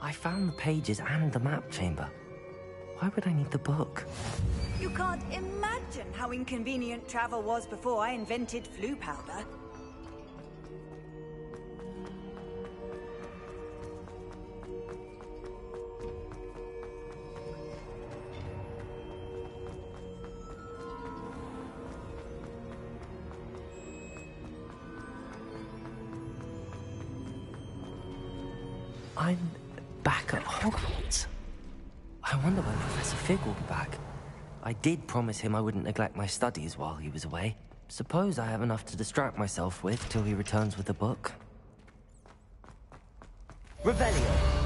I found the pages and the map chamber. Why would I need the book? You can't imagine how inconvenient travel was before I invented flu powder. I'm back at Hogwarts. I wonder when Professor Fig will be back. I did promise him I wouldn't neglect my studies while he was away. Suppose I have enough to distract myself with till he returns with the book. Revelio.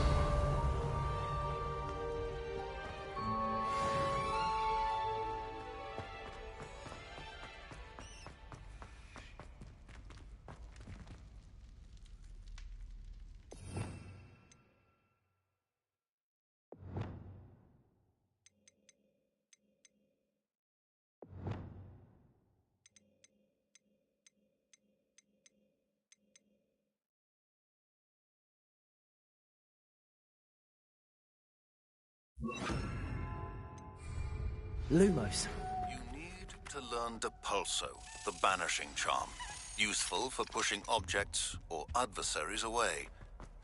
Lumos. You need to learn Depulso, the banishing charm. Useful for pushing objects or adversaries away.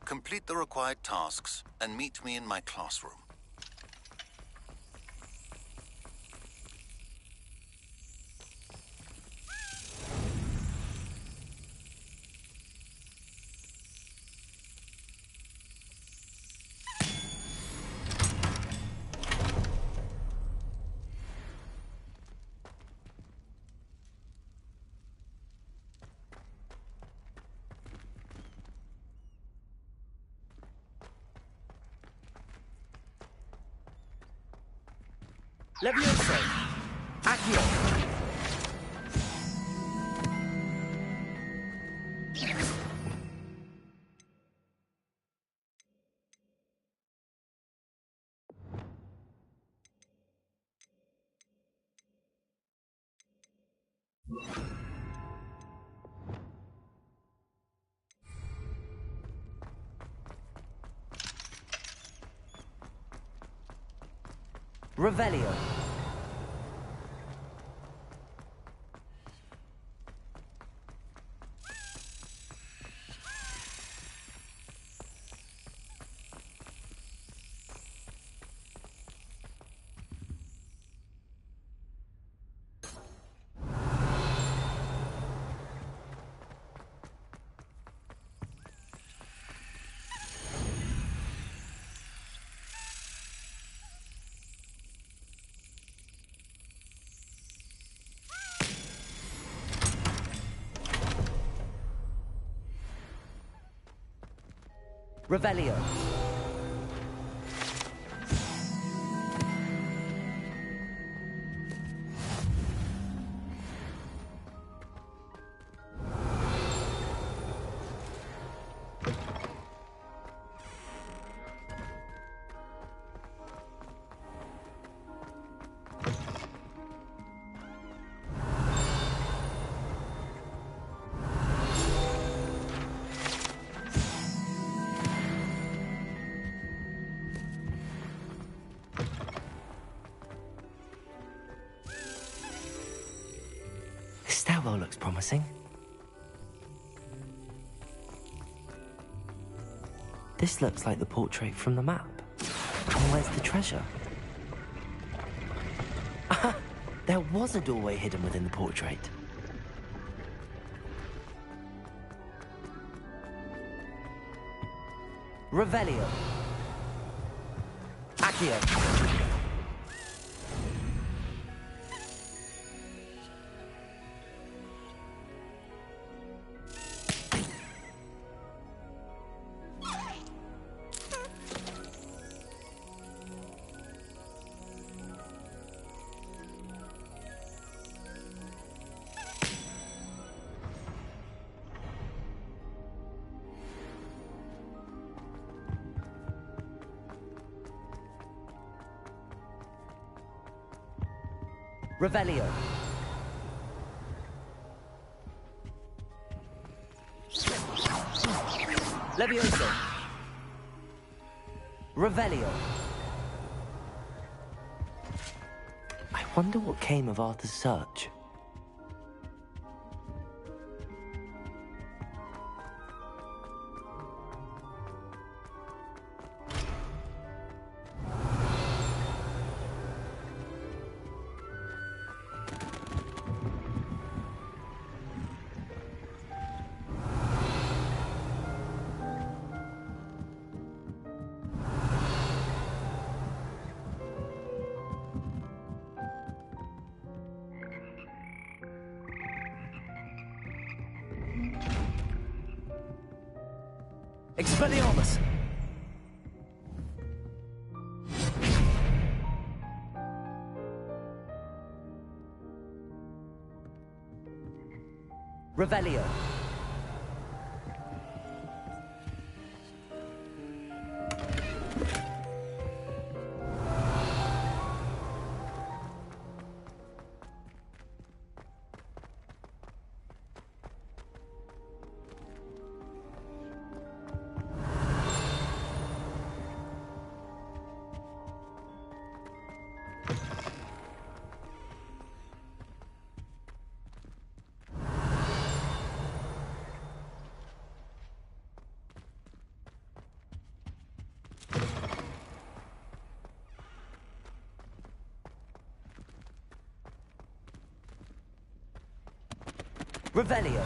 Complete the required tasks and meet me in my classroom. Levioso. Accio. Revelio. Revelio. This stairwell looks promising. This looks like the portrait from the map. And where's the treasure? Aha! There was a doorway hidden within the portrait. Revelio. Accio. Revelio. Levioso. Revelio. I wonder what came of Arthur's search. Expelliarmus! Revelio. Revelio.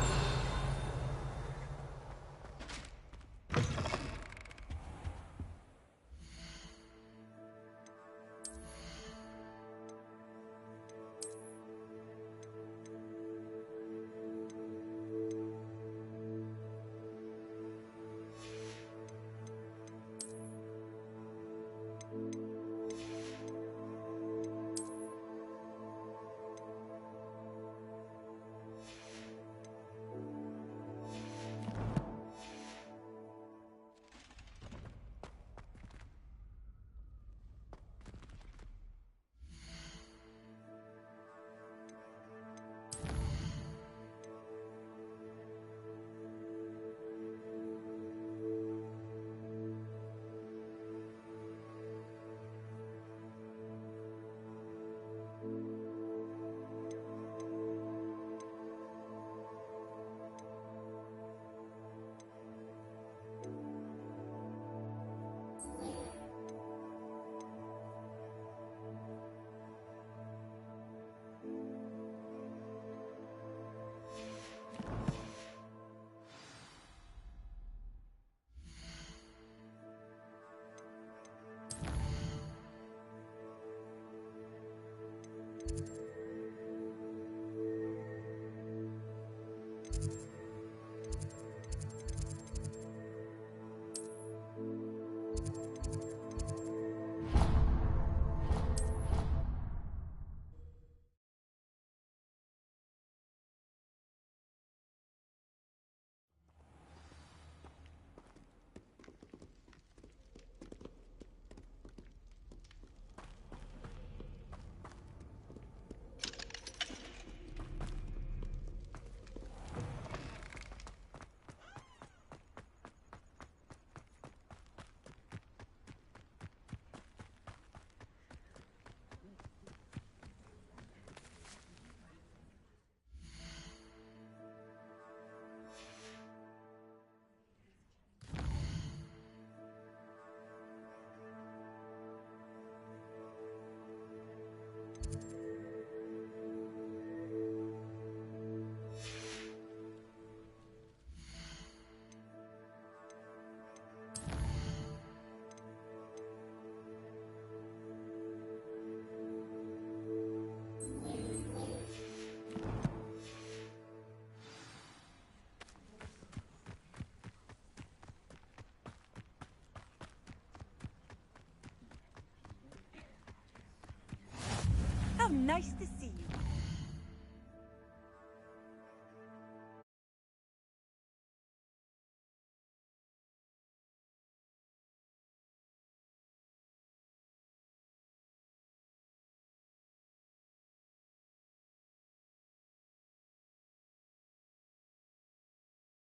How nice to see